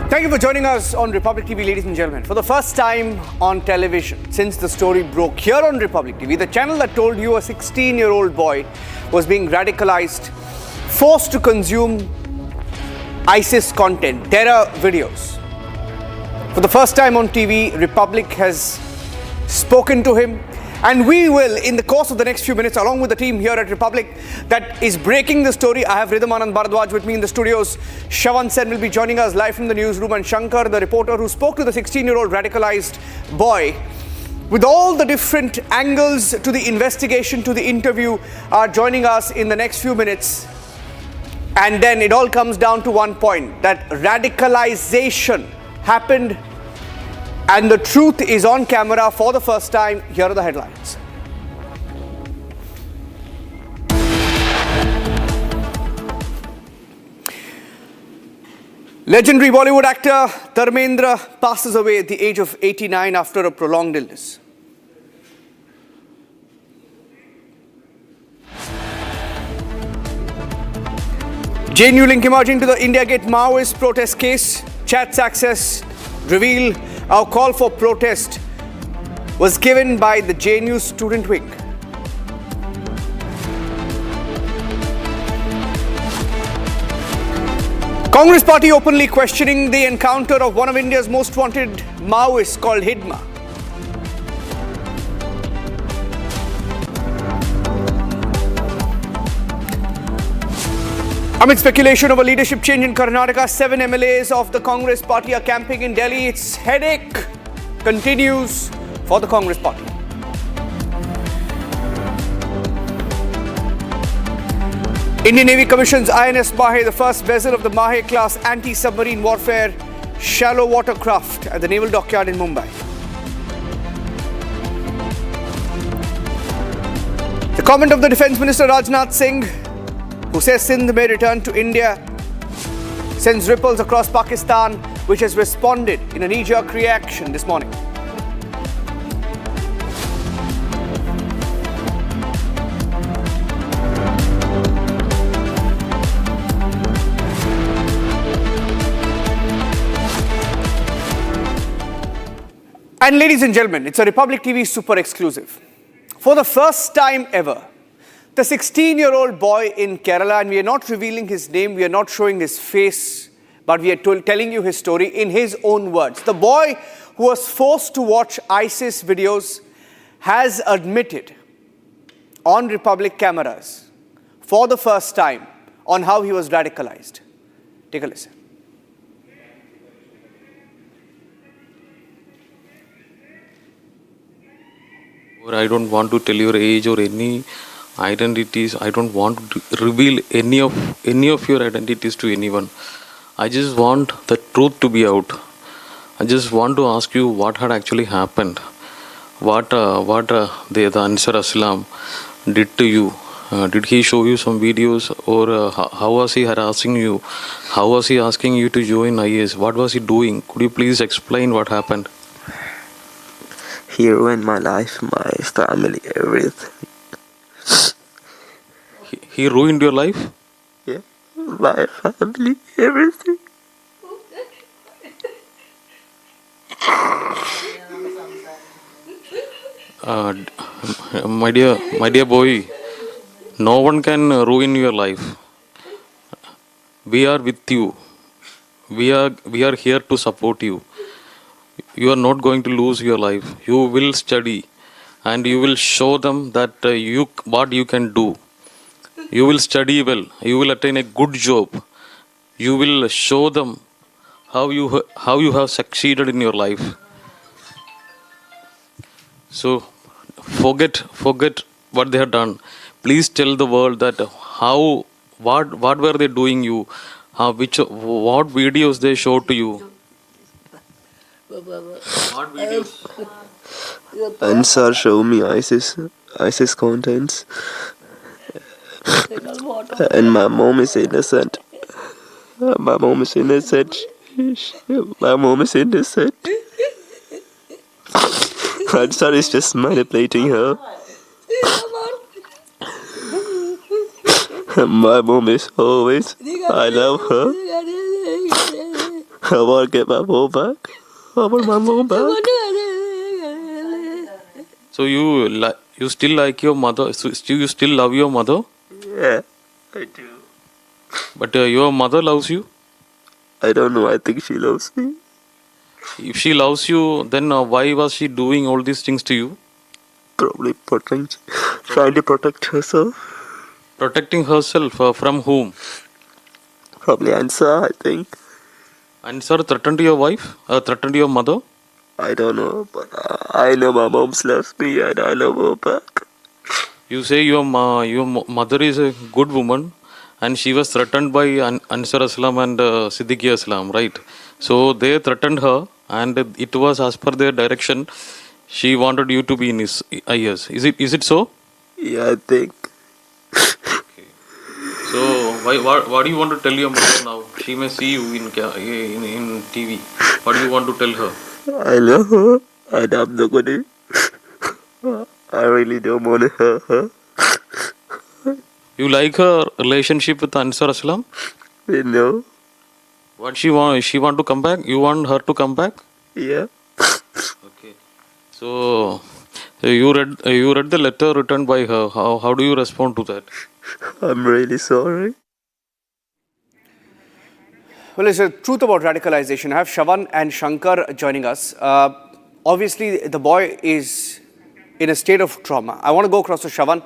Thank you for joining us on Republic TV, ladies and gentlemen. For the first time on television since the story broke here on Republic TV, the channel that told you a 16-year-old boy was being radicalized, forced to consume ISIS content, terror videos. For the first time on TV, Republic has spoken to him, and we will, in the course of the next few minutes, along with the team here at Republic that is breaking the story. I have Ridham Anand Bharadwaj with me in the studios. Shawan Sen will be joining us live from the newsroom, and Shankar, the reporter who spoke to the 16-year-old radicalized boy, with all the different angles to the investigation, to the interview, are joining us in the next few minutes. And then it all comes down to one point, that radicalization happened, and the truth is on camera for the first time. Here are the headlines. Legendary Bollywood actor Dharmendra passes away at the age of 89 after a prolonged illness. JNU link emerging to the India Gate Maoist protest case. Chat's access reveal our call for protest was given by the JNU student wing. Congress party openly questioning the encounter of one of India's most wanted Maoists called Hidma. Amid speculation of a leadership change in Karnataka, 7 MLAs of the Congress party are camping in Delhi. Its headache continues for the Congress party. Indian Navy commissions INS Mahe, the first vessel of the Mahe class anti-submarine warfare shallow water craft at the Naval Dockyard in Mumbai. The comment of the Defence Minister Rajnath Singh, who says Sindh may return to India, sends ripples across Pakistan, which has responded in a knee-jerk reaction this morning. And ladies and gentlemen, it's a Republic TV super exclusive. For the first time ever, the 16-year-old boy in Kerala, and we are not revealing his name, we are not showing his face, but we are telling you his story in his own words. The boy who was forced to watch ISIS videos has admitted on Republic cameras for the first time on how he was radicalized. Take a listen. I don't want to tell your age or any identities. I don't want to reveal any of your identities to anyone. I just want the truth to be out. I just want to ask you what had actually happened. What the Ansar Islam did to you. Did he show you some videos, or how was he harassing you? How was he asking you to join IS? What was he doing? Could you please explain what happened? He ruined my life, my family, everything. He ruined your life? Yeah, my family, everything. My dear boy, no one can ruin your life. We are with you. We are here to support you. You are not going to lose your life. You will study, and you will show them that what you can do. You will study well. You will attain a good job. You will show them how you have succeeded in your life. So forget what they have done. Please tell the world that what were they doing you, what videos they showed to you. What videos? Ansar show me ISIS contents, and my mom is innocent. My mom is innocent. My mom is innocent. Ansar is just manipulating her. My mom is always, I love her. I want to get my mom back. I want my mom back. So you still like your mother? So you still love your mother? Yeah, I do. But your mother loves you? I don't know. I think she loves me. If she loves you, then why was she doing all these things to you? Probably trying to protect herself. Protecting herself from whom? Probably Ansar, I think. Ansar threatened to your wife? Threatened to your mother? I don't know, but I know my mom loves me and I love her back. You say your mother is a good woman and she was threatened by Ansar Aslam and Siddiqui Aslam, right? So they threatened her and it was as per their direction. She wanted you to be in his IS. Is it so? Yeah, I think. So what do you want to tell your mother now? She may see you in TV. What do you want to tell her? I love her and I'm not gonna. I really don't want to hurt her. You like her relationship with Ansar Aslam? No. What she want to come back? You want her to come back? Yeah. Okay. So you read the letter written by her. How do you respond to that? I'm really sorry. Well, it's the truth about radicalization. I have Shravan and Shankar joining us. Obviously, the boy is in a state of trauma. I want to go across to Shravan.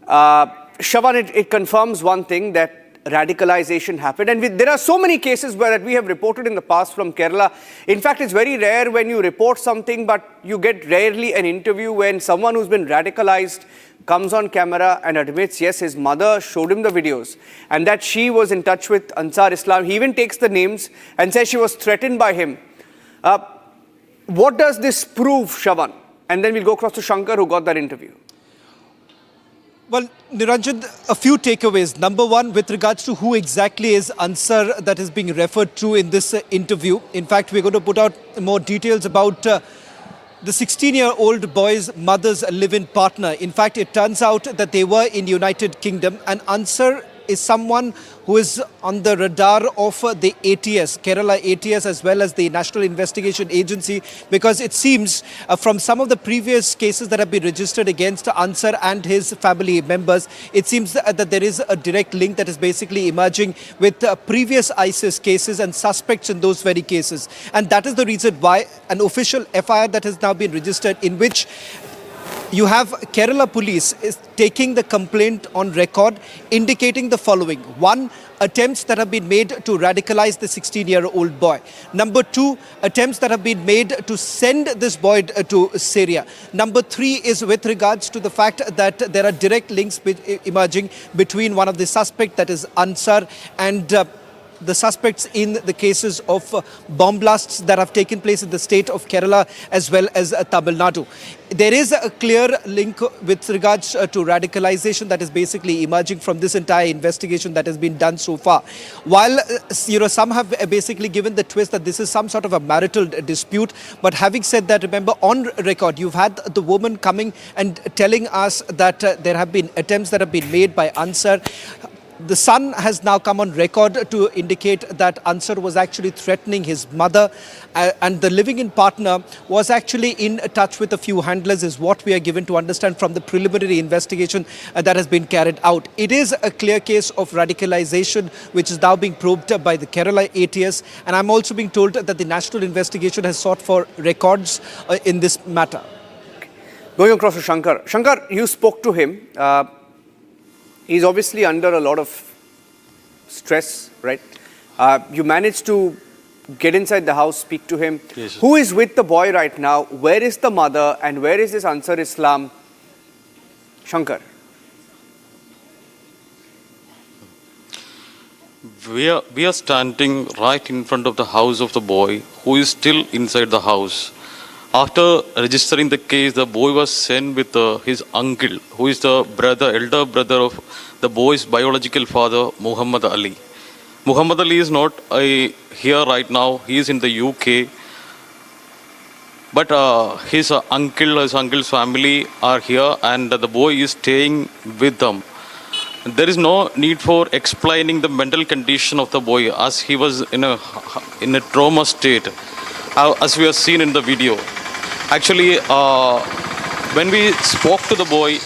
Shravan, it confirms one thing, that radicalization happened. And there are so many cases that we have reported in the past from Kerala. In fact, it's very rare when you report something, but you get rarely an interview when someone who's been radicalized comes on camera and admits, yes, his mother showed him the videos and that she was in touch with Ansar Islam. He even takes the names and says she was threatened by him. What does this prove, Shravan? And then we'll go across to Shankar, who got that interview. Well, Niranjan, a few takeaways. Number one, with regards to who exactly is Ansar that is being referred to in this interview. In fact, we're going to put out more details about the 16-year-old boy's mother's live-in partner. In fact, it turns out that they were in United Kingdom, and Ansar is someone who is on the radar of the ATS, Kerala ATS, as well as the National Investigation Agency, because it seems from some of the previous cases that have been registered against Ansar and his family members, it seems that there is a direct link that is basically emerging with previous ISIS cases and suspects in those very cases. And that is the reason why an official FIR that has now been registered, in which you have Kerala police is taking the complaint on record, indicating the following. One, attempts that have been made to radicalize the 16-year-old boy. Number two, attempts that have been made to send this boy to Syria. Number three is with regards to the fact that there are direct links emerging between one of the suspects, that is Ansar, and the suspects in the cases of bomb blasts that have taken place in the state of Kerala as well as Tamil Nadu. There is a clear link with regards to radicalization that is basically emerging from this entire investigation that has been done so far. While some have basically given the twist that this is some sort of a marital dispute, but having said that, remember, on record you've had the woman coming and telling us that there have been attempts that have been made by Ansar. The son has now come on record to indicate that Ansar was actually threatening his mother, and the living-in partner was actually in touch with a few handlers, is what we are given to understand from the preliminary investigation that has been carried out. It is a clear case of radicalization which is now being probed by the Kerala ATS, and I'm also being told that the national investigation has sought for records in this matter. Going across to Shankar. Shankar, you spoke to him. He's obviously under a lot of stress, right? You managed to get inside the house, speak to him. Yes. Who is with the boy right now? Where is the mother? And where is this Ansar Islam? Shankar. We are standing right in front of the house of the boy who is still inside the house. After registering the case, the boy was sent with his uncle, who is the elder brother of the boy's biological father, Muhammad Ali. Muhammad Ali is not here right now. He is in the UK. But his uncle's family are here, and the boy is staying with them. There is no need for explaining the mental condition of the boy, as he was in a trauma state, as we have seen in the video. Actually, when we spoke to the boy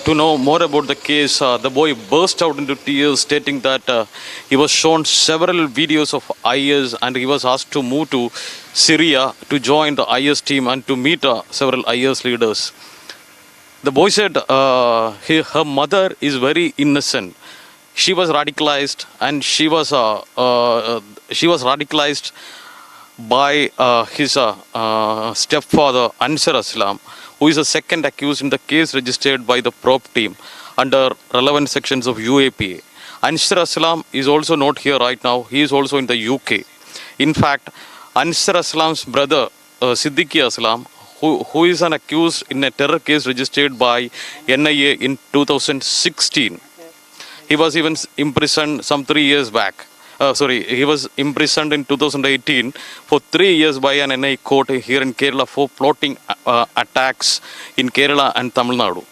to know more about the case, the boy burst out into tears, stating that he was shown several videos of IS, and he was asked to move to Syria to join the IS team and to meet several IS leaders. The boy said her mother is very innocent. She was radicalized, and she was radicalized by his stepfather Ansar Islam, who is the second accused in the case registered by the probe team under relevant sections of UAPA. Ansar Islam is also not here right now. He is also in the UK. In fact, Ansar Islam's brother Siddiqui Aslam, who is an accused in a terror case registered by NIA in 2016. He was even imprisoned some 3 years back. He was imprisoned in 2018 for 3 years by an NIA court here in Kerala for plotting attacks in Kerala and Tamil Nadu.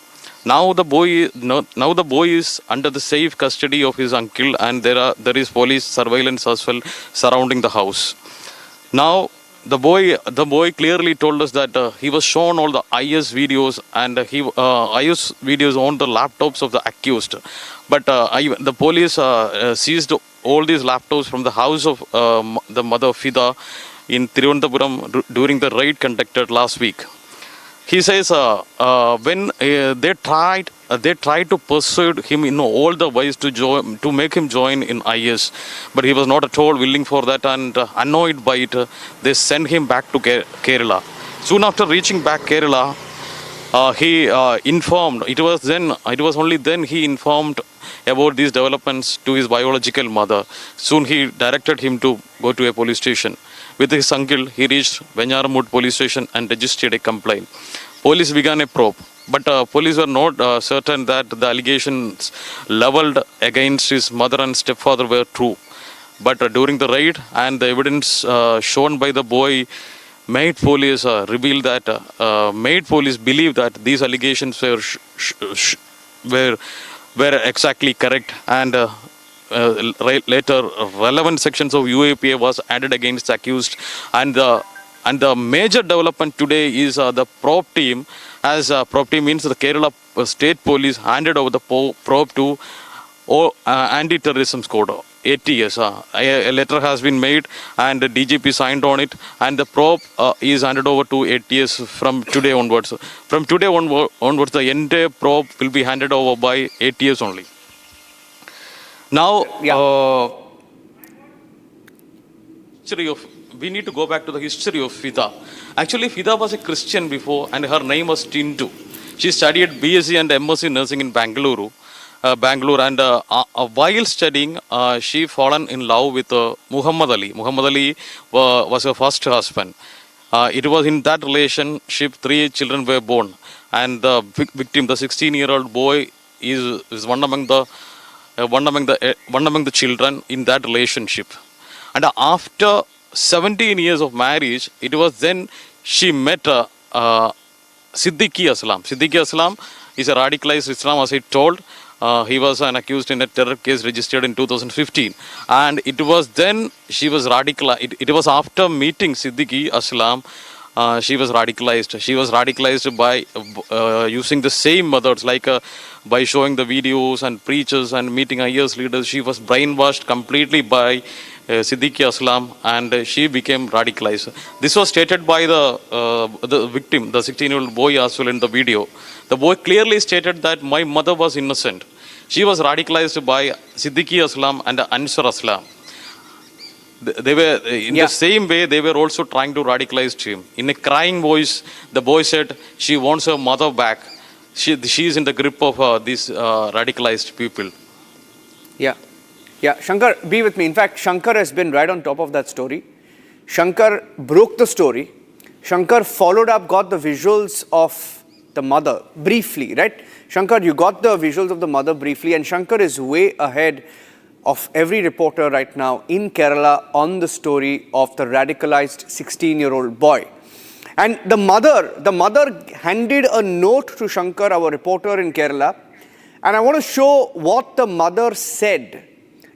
Now the boy is under the safe custody of his uncle, and there is police surveillance as well surrounding the house. Now, the boy clearly told us that he was shown all the IS videos and IS videos on the laptops of the accused. But the police seized all these laptops from the house of the mother Fida in Thiruvananthapuram during the raid conducted last week. He says when they tried to persuade him in all the ways to make him join in IS, but he was not at all willing for that, and annoyed by it, they sent him back to Kerala. Soon after reaching back Kerala, he informed. It was only then he informed about these developments to his biological mother. Soon he directed him to go to a police station. With his uncle, he reached Venyaramud police station and registered a complaint. Police began a probe, but police were not certain that the allegations leveled against his mother and stepfather were true. But during the raid and the evidence shown by the boy, made police believe that these allegations were exactly correct, and later relevant sections of UAPA was added against the accused, and the major development today is the probe team, as probe team means the Kerala State Police handed over the probe to Anti-Terrorism Squad, ATS. A letter has been made and the DGP signed on it, and the probe is handed over to ATS from today onwards. From today onwards, the entire probe will be handed over by ATS only. Now, we need to go back to the history of Fida. Actually, Fida was a Christian before, and her name was Tintu. She studied BSc and MSc nursing in Bangalore, and while studying, she fallen in love with Muhammad Ali. Muhammad Ali was her first husband. It was in that relationship 3 children were born, and the victim, the 16-year-old boy, is one among the children in that relationship. And after 17 years of marriage, it was then she met Siddiqui Aslam. Siddiqui Aslam is a radicalized Islam, as I told. He was an accused in a terror case registered in 2015. And it was then she was radicalized. It was after meeting Siddiqui Aslam, she was radicalized. She was radicalized by using the same methods, like by showing the videos and preachers and meeting IS leaders. She was brainwashed completely by Siddiqui Aslam, and she became radicalized. This was stated by the victim, the 16-year-old boy, as well in the video. The boy clearly stated that my mother was innocent. She was radicalized by Siddiqui Aslam and Ansar Aslam. they were in the same way. They were also trying to radicalize him. In a crying voice, the boy said she wants her mother back. She is in the grip of these radicalized people. Yeah. Shankar, be with me. In fact, Shankar has been right on top of that story. Shankar broke the story. Shankar followed up, got the visuals of the mother briefly, right? Shankar, you got the visuals of the mother briefly, and Shankar is way ahead of every reporter right now in Kerala on the story of the radicalized 16-year-old boy. And the mother handed a note to Shankar, our reporter in Kerala, and I want to show what the mother said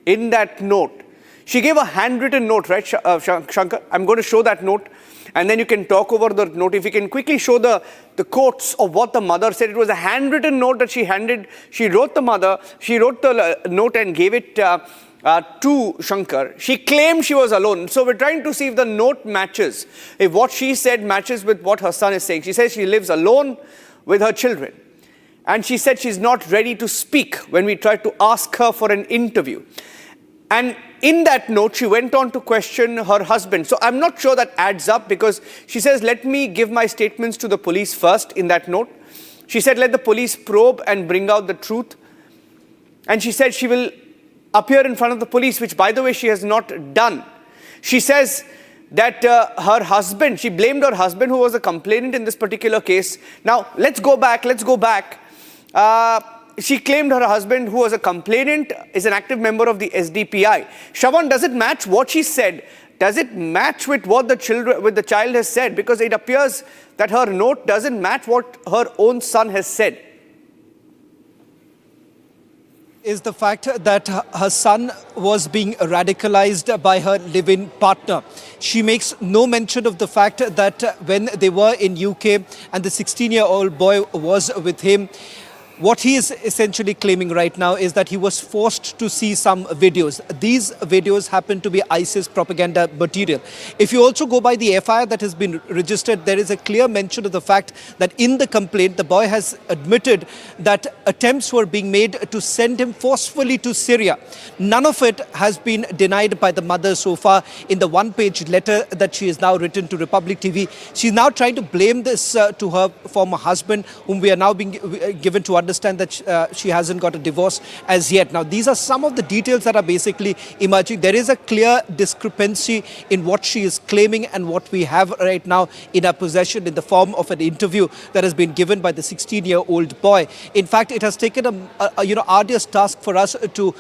in that note. She gave a handwritten note, right, Shankar? I'm going to show that note, and then you can talk over the note. If you can quickly show the quotes of what the mother said. It was a handwritten note that she handed. She wrote the note and gave it to Shankar. She claimed she was alone. So we're trying to see if the note matches, if what she said matches with what her son is saying. She says she lives alone with her children. And she said she's not ready to speak when we tried to ask her for an interview. And in that note, she went on to question her husband. So I'm not sure that adds up, because she says, let me give my statements to the police first in that note. She said, let the police probe and bring out the truth. And she said she will appear in front of the police, which, by the way, she has not done. She says that her husband, she blamed her husband, who was a complainant in this particular case. Now, let's go back. She claimed her husband, who was a complainant, is an active member of the SDPI. Shravan, does it match what she said? Does it match with what the child has said? Because it appears that her note doesn't match what her own son has said. Is the fact that her son was being radicalized by her live-in partner. She makes no mention of the fact that when they were in UK and the 16-year-old boy was with him, what he is essentially claiming right now is that he was forced to see some videos. These videos happen to be ISIS propaganda material. If you also go by the FIR that has been registered, there is a clear mention of the fact that in the complaint, the boy has admitted that attempts were being made to send him forcefully to Syria. None of it has been denied by the mother so far in the one-page letter that she has now written to Republic TV. She's now trying to blame this to her former husband, whom we are now being given to understand that she hasn't got a divorce as yet. Now, these are some of the details that are basically emerging. There is a clear discrepancy in what she is claiming and what we have right now in our possession in the form of an interview that has been given by the 16-year-old boy. In fact, it has taken a arduous task for us to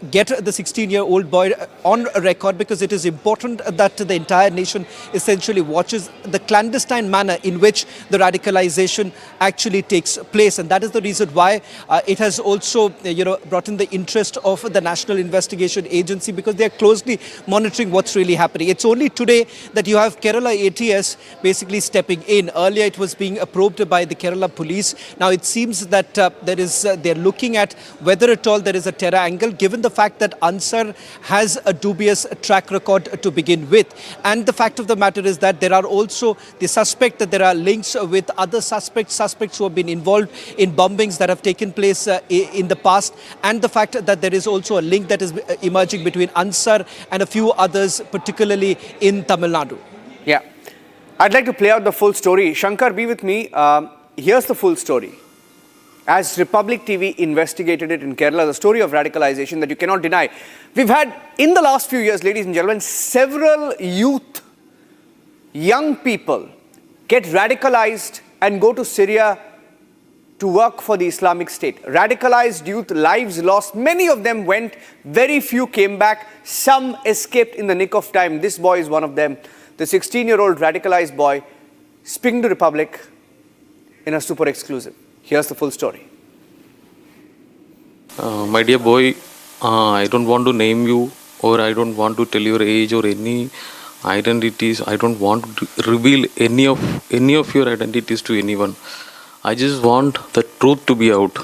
get the 16-year-old boy on record, because it is important that the entire nation essentially watches the clandestine manner in which the radicalization actually takes place, and that is the reason why it has also brought in the interest of the National Investigation Agency, because they are closely monitoring what's really happening. It's only today that you have Kerala ATS basically stepping in. Earlier it was being probed by the Kerala police. Now it seems that they're looking at whether at all there is a terror angle, given the fact that Ansar has a dubious track record to begin with. And the fact of the matter is that there are also the suspect that there are links with other suspects who have been involved in bombings that have taken place in the past, and the fact that there is also a link that is emerging between Ansar and a few others, particularly in Tamil Nadu. Yeah. I'd like to play out the full story. Shankar, be with me. Here's the full story. As Republic TV investigated it in Kerala, the story of radicalization that you cannot deny. We've had, in the last few years, ladies and gentlemen, several young people get radicalized and go to Syria to work for the Islamic State. Radicalized youth, lives lost. Many of them went, very few came back. Some escaped in the nick of time. This boy is one of them. The 16-year-old radicalized boy, speaking to Republic in a super exclusive. Here's the full story. My dear boy, I don't want to name you, or I don't want to tell your age or any identities. I don't want to reveal any of your identities to anyone. I just want the truth to be out.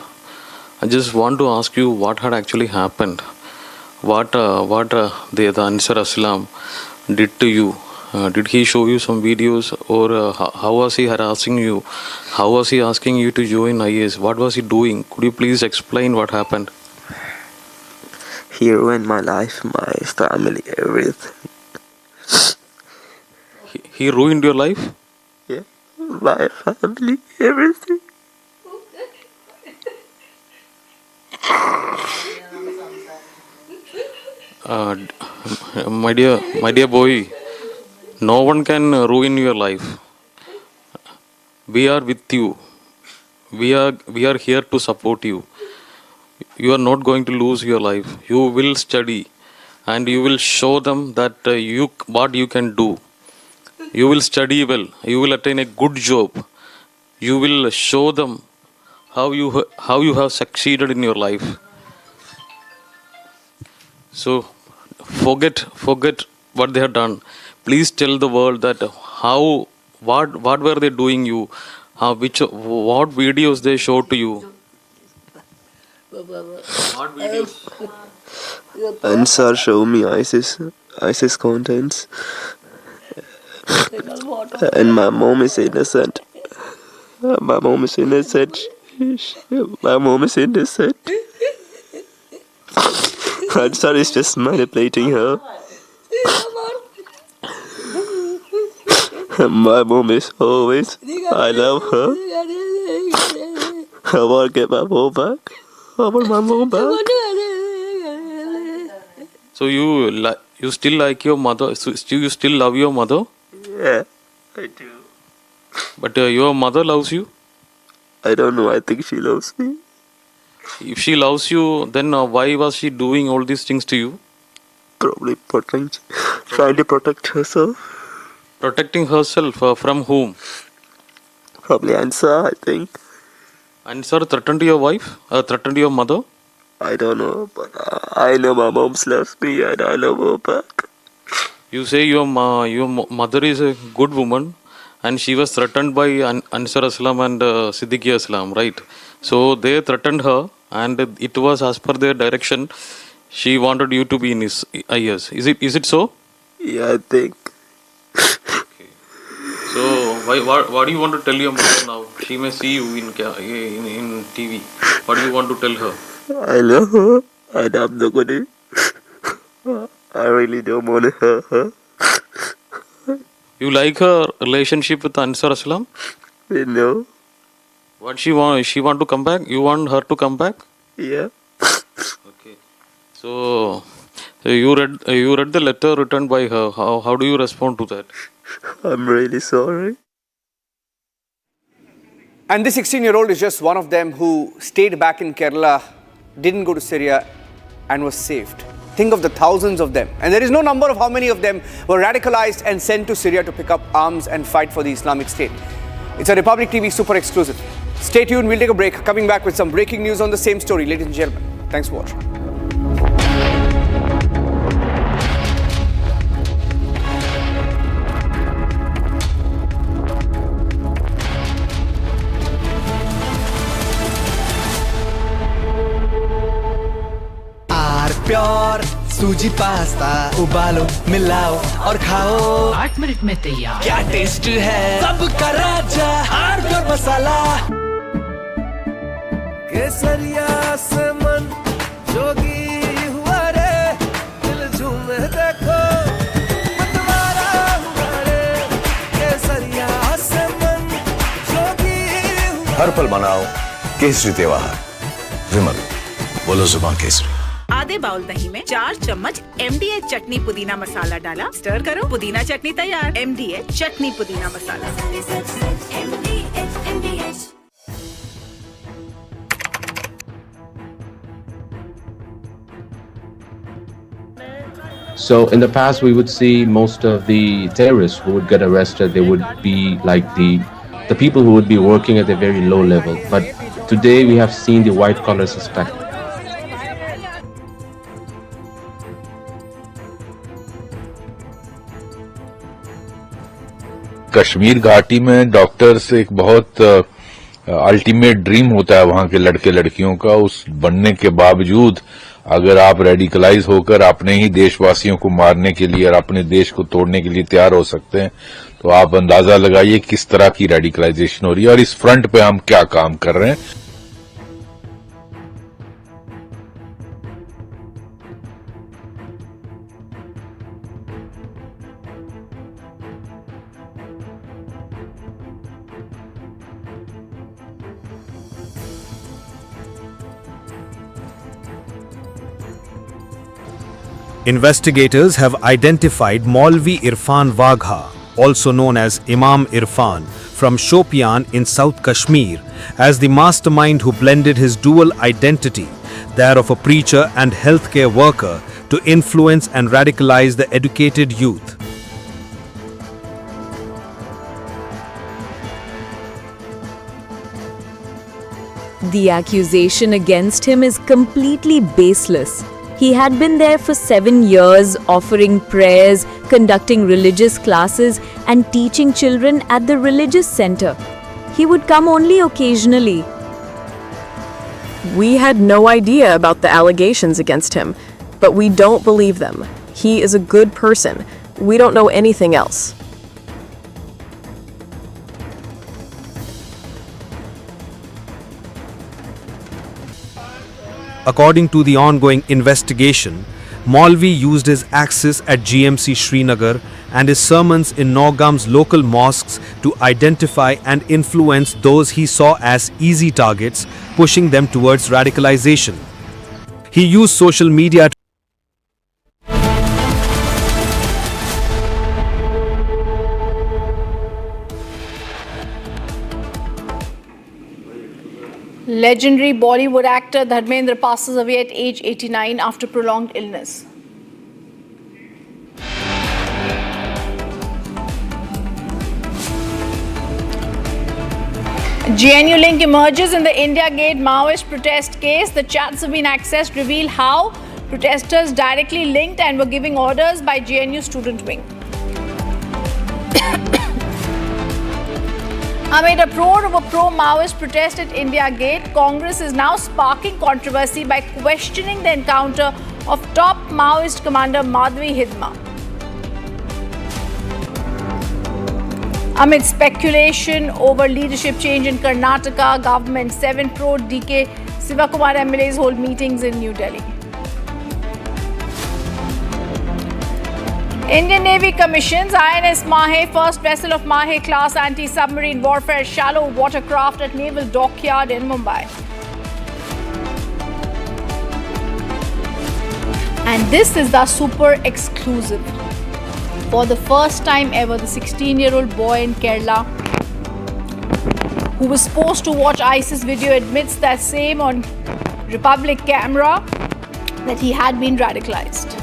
I just want to ask you what had actually happened. What the Ansar Aslam did to you. Did he show you some videos, or how was he harassing you? How was he asking you to join IS? What was he doing? Could you please explain what happened? He ruined my life, my family, everything. He ruined your life? Yeah, my family, everything. Uh, my dear boy, no one can ruin your life. We are with you. We are here to support you. You are not going to lose your life. You will study, and you will show them that what you can do. You will study well. You will attain a good job. You will show them how you have succeeded in your life. So forget what they have done. Please tell the world that what were they doing you, what videos they showed to you. What videos? Ansar show me ISIS contents. And my mom is innocent. My mom is innocent. My mom is innocent. Ansar is just manipulating her. My mom is always, I love her. I want to get my mom back. I want my mom back. So you still like your mother? So you still love your mother? Yeah, I do. But your mother loves you? I don't know. I think she loves me. If she loves you, then why was she doing all these things to you? Probably trying to protect herself. Protecting herself from whom? Probably Ansar, I think. Ansar threatened your wife? Threatened your mother? I don't know, but I know my mom loves me and I love her back. You say your mother is a good woman and she was threatened by Ansar Aslam and Siddiqui Aslam, right? So they threatened her and it was as per their direction. She wanted you to be in his IS. Is it so? Yeah, I think. So what do you want to tell your mother now? She may see you in TV. What do you want to tell her? I love her and I'm not gonna. I really don't want to hurt her. You like her relationship with Ansar Aslam? No. What she want? She want to come back? You want her to come back? Yeah. Okay. So you read the letter written by her. How do you respond to that? I'm really sorry. And this 16-year-old is just one of them who stayed back in Kerala, didn't go to Syria, and was saved. Think of the thousands of them. And there is no number of how many of them were radicalized and sent to Syria to pick up arms and fight for the Islamic State. It's a Republic TV super exclusive. Stay tuned, we'll take a break. Coming back with some breaking news on the same story, ladies and gentlemen. Thanks for watching. Pure सूजी pasta उबालो मिलाओ और खाओ 8 minute में तैयार क्या taste है सबका राजा आर प्योर मसाला केसरिया से मन जोगी हुआ रे दिल झूमे देखो मतवारा हुआ रे केसरिया से मन जोगी हुआ हर पल मनाओ केसरी त्योहार विमल बोलो जुबान केसरी आधे बाउल दही में 4 चम्मच MDH चटनी पुदीना मसाला डाला, स्टर करो, पुदीना चटनी तैयार। MDH चटनी पुदीना मसाला। So in the past, we would see most of the terrorists who would get arrested, they would be like the people who would be working at a very low level. But today we have seen the white collar suspect. Kashmir घाटी में doctors एक बहुत ultimate dream होता है वहां के लड़के लड़कियों का। उस बनने के बावजूद अगर आप रेडिकलाइज होकर अपने ही देशवासियों को मारने के लिए और अपने देश को तोड़ने के लिए तैयार हो सकते हैं, तो आप अंदाजा लगाइए किस तरह की रेडिकलाइजेशन हो रही है और इस फ्रंट पे हम क्या काम कर रहे हैं। Investigators have identified Maulvi Irfan Wagha, also known as Imam Irfan, from Shopian in South Kashmir, as the mastermind who blended his dual identity, that of a preacher and healthcare worker, to influence and radicalize the educated youth. The accusation against him is completely baseless. He had been there for 7 years, offering prayers, conducting religious classes, and teaching children at the religious center. He would come only occasionally. We had no idea about the allegations against him, but we don't believe them. He is a good person. We don't know anything else. According to the ongoing investigation, Maulvi used his access at GMC Srinagar and his sermons in Naugam's local mosques to identify and influence those he saw as easy targets, pushing them towards radicalization. He used social media to Legendary Bollywood actor Dharmendra passes away at age 89 after prolonged illness. GNU link emerges in the India Gate Maoist protest case. The chats have been accessed, reveal how protesters directly linked and were giving orders by GNU student wing. Amid a pro-Maoist protest at India Gate, Congress is now sparking controversy by questioning the encounter of top Maoist commander Madhvi Hidma. Amid speculation over leadership change in Karnataka, government 7 pro-DK Sivakumar MLAs hold meetings in New Delhi. Indian Navy commissions INS Mahe, first vessel of Mahe class anti-submarine warfare shallow watercraft at Naval Dockyard in Mumbai. And this is the super exclusive. For the first time ever, the 16-year-old boy in Kerala who was forced to watch ISIS video admits that same on Republic camera that he had been radicalized.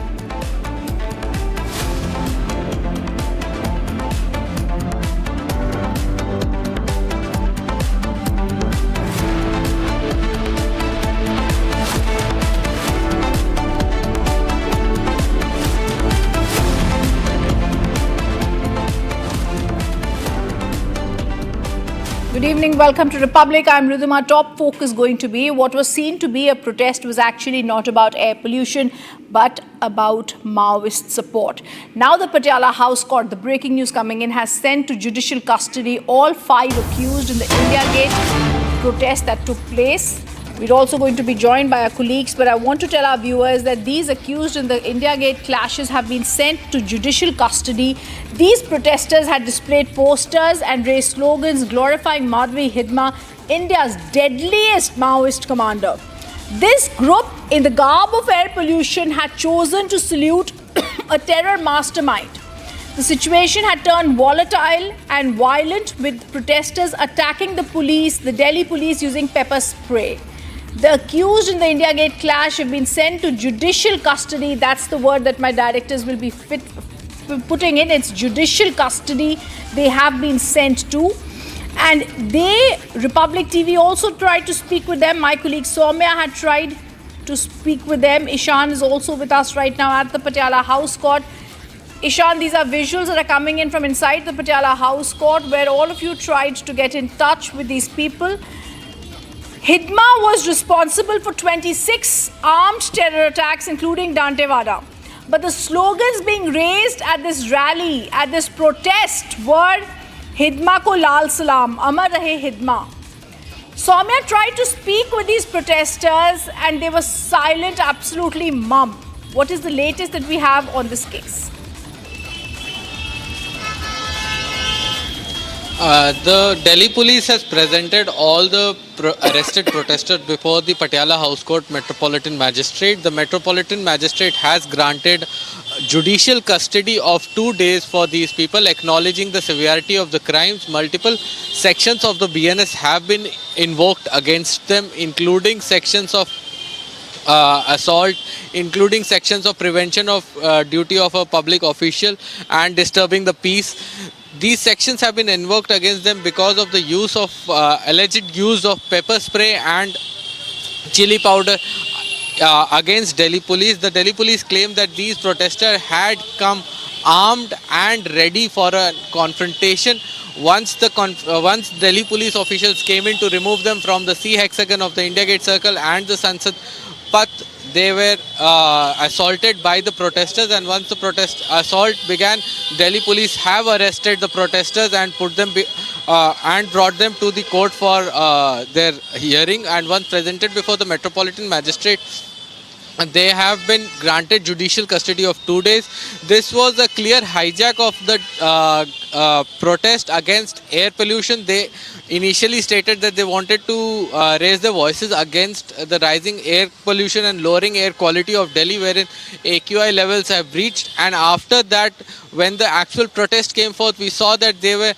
Good evening, welcome to Republic. I'm Ridhima. Top focus going to be what was seen to be a protest was actually not about air pollution, but about Maoist support. Now the Patiala House Court, the breaking news coming in, has sent to judicial custody all 5 accused in the India Gate protest that took place. We're also going to be joined by our colleagues, but I want to tell our viewers that these accused in the India Gate clashes have been sent to judicial custody. These protesters had displayed posters and raised slogans glorifying Madhvi Hidma, India's deadliest Maoist commander. This group, in the garb of air pollution, had chosen to salute a terror mastermind. The situation had turned volatile and violent, with protesters attacking the police, the Delhi police, using pepper spray. The accused in the India Gate clash have been sent to judicial custody. That's the word that my directors will be putting in. It's judicial custody they have been sent to. And Republic TV also tried to speak with them. My colleague Soumya had tried to speak with them. Ishan is also with us right now at the Patiala House Court. Ishan, these are visuals that are coming in from inside the Patiala House Court, where all of you tried to get in touch with these people. Hidma was responsible for 26 armed terror attacks, including Dantewada. But the slogans being raised at this rally, at this protest, were Hidma ko lal salam, Amar rahe Hidma. Soumya tried to speak with these protesters and they were silent, absolutely mum. What is the latest that we have on this case? The Delhi police has presented all the arrested protesters before the Patiala House Court Metropolitan Magistrate. The Metropolitan Magistrate has granted judicial custody of 2 days for these people, acknowledging the severity of the crimes. Multiple sections of the BNS have been invoked against them, including sections of assault, including sections of prevention of duty of a public official and disturbing the peace. These sections have been invoked against them because of the use of alleged use of pepper spray and chili powder against Delhi police. The Delhi police claim that these protesters had come armed and ready for a confrontation. Once Delhi police officials came in to remove them from the C hexagon of the India Gate Circle and the Sansad Path, they were assaulted by the protesters, and once the assault began, Delhi police have arrested the protesters and put them and brought them to the court for their hearing. And once presented before the Metropolitan Magistrate, they have been granted judicial custody of 2 days. This was a clear hijack of the protest against air pollution. They initially stated that they wanted to raise their voices against the rising air pollution and lowering air quality of Delhi, wherein AQI levels have reached. And after that, when the actual protest came forth, we saw that they were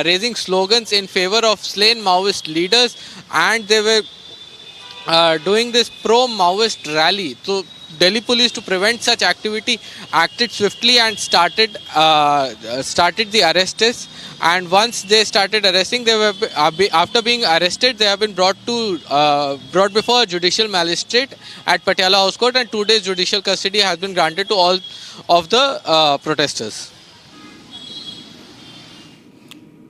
raising slogans in favor of slain Maoist leaders, and they were doing this pro-Maoist rally. So Delhi police, to prevent such activity, acted swiftly and started the arrests. And once they started arresting, they were after being arrested, they have been brought before a judicial magistrate at Patiala House Court, and 2 days judicial custody has been granted to all of the protesters.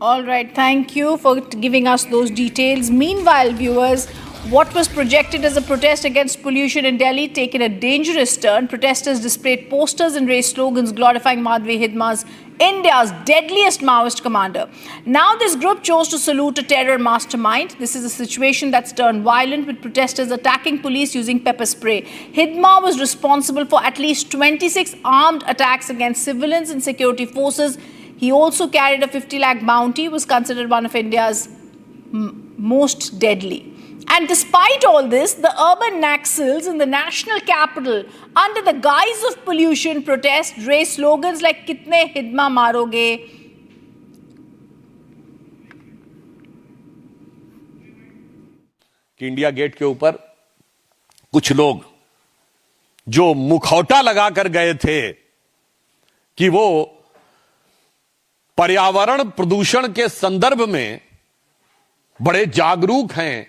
All right, thank you for giving us those details. Meanwhile, viewers, what was projected as a protest against pollution in Delhi taken a dangerous turn. Protesters displayed posters and raised slogans glorifying Madhvi Hidma's India's deadliest Maoist commander. Now this group chose to salute a terror mastermind. This is a situation that's turned violent, with protesters attacking police using pepper spray. Hidma was responsible for at least 26 armed attacks against civilians and security forces. He also carried a 50 lakh bounty, was considered one of India's most deadly. And despite all this, the urban Naxals in the national capital, under the guise of pollution protest, raised slogans like "Kitne Hidma maroge?" कि India Gate के ऊपर कुछ लोग जो मुखौटा लगाकर गए थे कि वो पर्यावरण प्रदूषण के संदर्भ में बड़े जागरूक हैं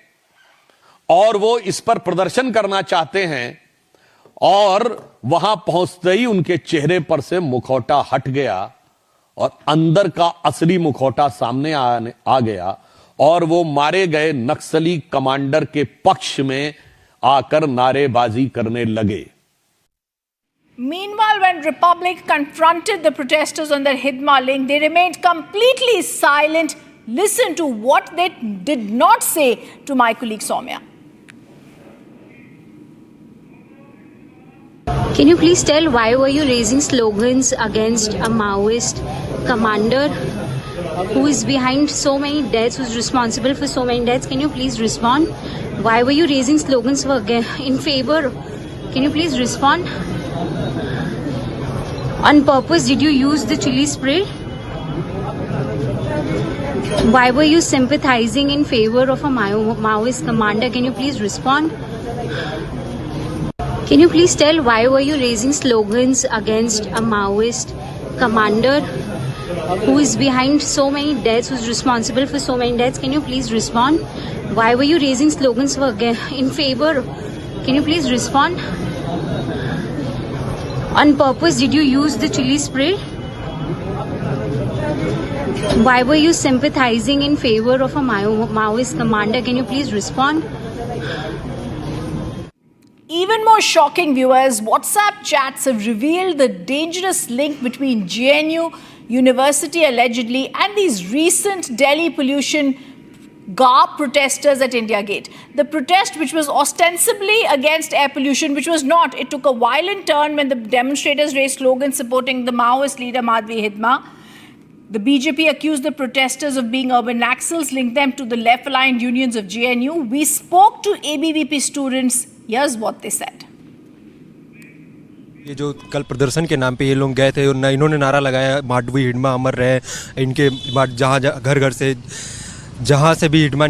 और वो इस पर प्रदर्शन करना चाहते हैं, और वहां पहुंचते ही उनके चेहरे पर से मुखौटा हट गया और अंदर का असली मुखौटा सामने आ गया, और वो मारे गए नक्सली कमांडर के पक्ष में आकर नारेबाजी करने लगे. Meanwhile, when Republic confronted the protesters on their Hidma link, they remained completely silent. Listen to what they did not say to my colleague Soumya. Can you please tell why were you raising slogans against a Maoist commander who is behind so many deaths, who's responsible for so many deaths? Can you please respond? Why were you raising slogans in favor? Can you please respond? On purpose, did you use the chili spray? Why were you sympathizing in favor of a Maoist commander? Can you please respond? Can you please tell why were you raising slogans against a Maoist commander who is behind so many deaths, who's responsible for so many deaths? Can you please respond? Why were you raising slogans in favor? Can you please respond? On purpose, did you use the chili spray? Why were you sympathizing in favor of a Maoist commander? Can you please respond? Even more shocking, viewers, WhatsApp chats have revealed the dangerous link between GNU University allegedly and these recent Delhi pollution GAR protesters at India Gate. The protest, which was ostensibly against air pollution, which was not, it took a violent turn when the demonstrators raised slogans supporting the Maoist leader Madhvi Hidma. The BJP accused the protesters of being urban Naxals, linked them to the left-aligned unions of JNU. We spoke to ABVP students. Here's what they said. ये जो कल प्रदर्शन के नाम पे ये लोग गए थे और इन्होंने नारा लगाया माडवी हिडमा अमर रहे, इनके जहाँ घर घर से जहाँ से भी हिडमा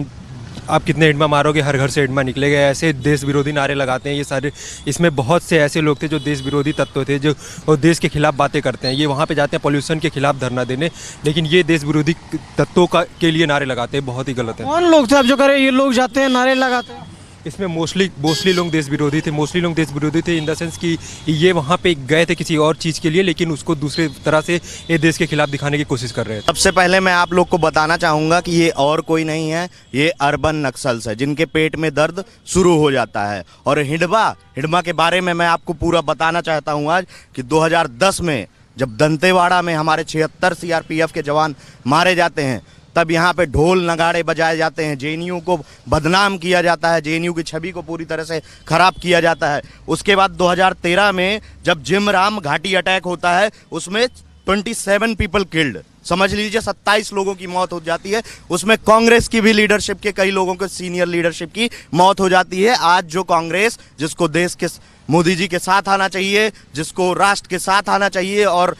आप कितने हिडमा मारोगे हर घर से हिडमा निकलेगा, ऐसे देश विरोधी नारे लगाते हैं ये सारे। इसमें बहुत से ऐसे लोग थे जो देश विरोधी तत्व थे, जो और देश के खिलाफ बातें करते हैं। ये वहाँ पे जाते हैं पॉल्यूशन के खिलाफ धरना देने, लेकिन ये देश विरोधी तत्वों के लिए नारे लगाते हैं, बहुत ही गलत है। कौन लोग थे अब जो करे ये लोग जाते हैं नारे लगाते हैं? इसमें मोस्टली लोग देश विरोधी थे, इन द सेंस कि ये वहाँ पे गए थे किसी और चीज़ के लिए, लेकिन उसको दूसरे तरह से ये देश के खिलाफ दिखाने की कोशिश कर रहे हैं। सबसे पहले मैं आप लोग को बताना चाहूँगा कि ये और कोई नहीं है, ये अर्बन नक्सल्स है जिनके पेट में दर्द शुरू हो जाता है। और हिडमा के बारे में मैं आपको पूरा बताना चाहता हूँ आज कि 2010 में जब दंतेवाड़ा में हमारे 76 CRPF के जवान मारे जाते हैं, तब यहाँ पे ढोल नगाड़े बजाए जाते हैं, जेएनयू को बदनाम किया जाता है, जेएनयू की छवि को पूरी तरह से खराब किया जाता है। उसके बाद 2013 में जब जिमराम घाटी अटैक होता है, उसमें 27 पीपल किल्ड, समझ लीजिए 27 लोगों की मौत हो जाती है। उसमें कांग्रेस की भी लीडरशिप के कई लोगों के सीनियर लीडरशिप की मौत हो जाती है। आज जो कांग्रेस, जिसको देश के मोदी जी के साथ आना चाहिए, जिसको राष्ट्र के साथ आना चाहिए और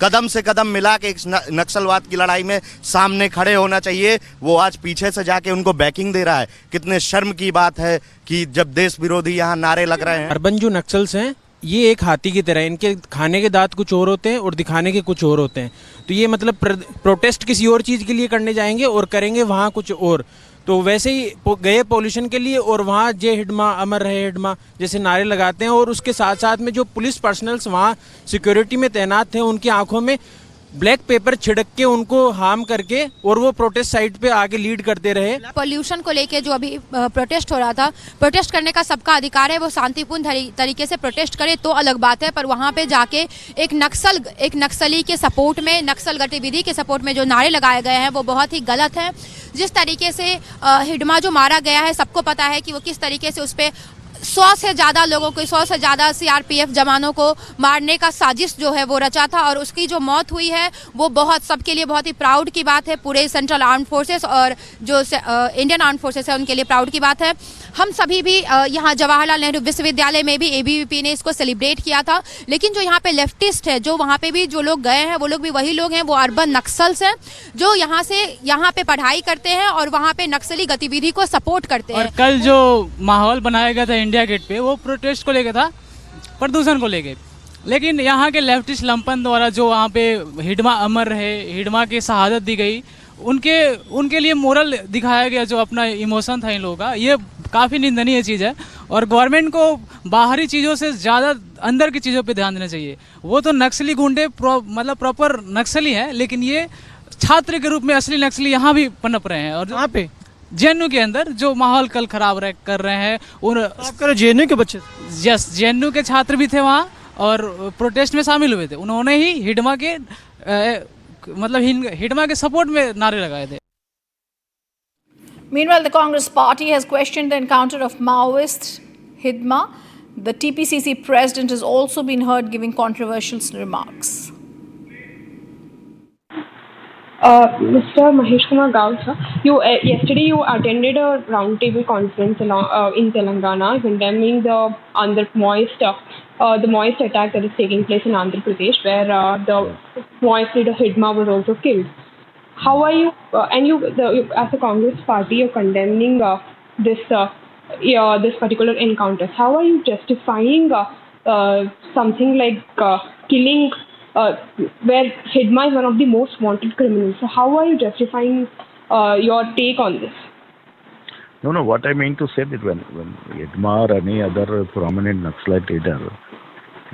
कदम से कदम मिला के एक नक्सलवाद की लड़ाई में सामने खड़े होना चाहिए, वो आज पीछे से जाके उनको बैकिंग दे रहा है। कितने शर्म की बात है कि जब देश विरोधी यहाँ नारे लग रहे हैं। अर्बन जो नक्सल्स हैं ये एक हाथी की तरह, इनके खाने के दांत कुछ और होते हैं और दिखाने के कुछ और होते हैं। तो ये मतलब प्रोटेस्ट किसी और चीज़ के लिए करने जाएंगे और करेंगे वहाँ कुछ और। तो वैसे ही गए पॉल्यूशन के लिए और वहाँ जे हिडमा अमर रहे हिडमा जैसे नारे लगाते हैं, और उसके साथ साथ में जो पुलिस पर्सनल्स वहाँ सिक्योरिटी में तैनात थे उनकी आंखों में ब्लैक पेपर छिड़क के उनको हार्म करके और वो प्रोटेस्ट साइट पे आगे लीड करते रहे। पॉल्यूशन को लेके जो अभी प्रोटेस्ट हो रहा था, प्रोटेस्ट करने का सबका अधिकार है, वो शांतिपूर्ण तरीके से प्रोटेस्ट करे तो अलग बात है, पर वहाँ पे जाके एक नक्सली के सपोर्ट में, नक्सल गतिविधि के सपोर्ट में जो नारे लगाए गए हैं वो बहुत ही गलत है। जिस तरीके से हिडमा जो मारा गया है, सबको पता है कि वो किस तरीके से उस पर 100 से ज़्यादा लोगों को, 100 से ज़्यादा CRPF जवानों को मारने का साजिश जो है वो रचा था, और उसकी जो मौत हुई है वो बहुत सबके लिए बहुत ही प्राउड की बात है। पूरे सेंट्रल आर्म्ड फोर्सेस और जो इंडियन आर्म्ड फोर्सेस है उनके लिए प्राउड की बात है। हम सभी भी यहाँ जवाहरलाल नेहरू विश्वविद्यालय में भी ABVP ने इसको सेलिब्रेट किया था, लेकिन जो यहाँ पे लेफ्टिस्ट है, जो वहाँ पे भी जो लोग गए हैं वो लोग भी वही लोग हैं, वो अर्बन नक्सल्स हैं जो यहाँ पे पढ़ाई करते हैं और वहाँ पे नक्सली गतिविधि को सपोर्ट करते हैं। और कल जो माहौल बनाया गया था इंडिया गेट पे, वो प्रोटेस्ट को लेकर था, प्रदूषण को लेके, लेकिन यहाँ के लेफ्टिस्ट लंपन द्वारा जो वहाँ पे हिडमा अमर रहे, हिडमा की शहादत दी गई, उनके लिए मोरल दिखाया गया, जो अपना इमोशन था इन लोगों का, ये काफ़ी निंदनीय चीज़ है। और गवर्नमेंट को बाहरी चीज़ों से ज़्यादा अंदर की चीज़ों पे ध्यान देना चाहिए। वो तो नक्सली गुंडे मतलब प्रॉपर नक्सली हैं, लेकिन ये छात्र के रूप में असली नक्सली यहाँ भी पनप रहे हैं। और यहाँ पे JNU के अंदर जो माहौल कल खराब कर रहे हैं, और JNU के बच्चे, यस, JNU के छात्र भी थे वहाँ और प्रोटेस्ट में शामिल हुए थे। उन्होंने ही हिडमा के हिडमा के सपोर्ट में नारे लगाए थे। Meanwhile, the Congress party has questioned the encounter of Maoist Hidma. The TPCC president has also been heard giving controversial remarks. Mr. Mahesh Kumar Gautha, yesterday you attended a roundtable conference in Telangana condemning the Maoist attack that is taking place in Andhra Pradesh, where the Maoist leader Hidma was also killed. How are you, as a Congress party, you're condemning this particular encounter? How are you justifying something like killing, where Hidma is one of the most wanted criminals? So how are you justifying your take on this? No, what I mean to say that when Hidma or any other prominent Naxalite leader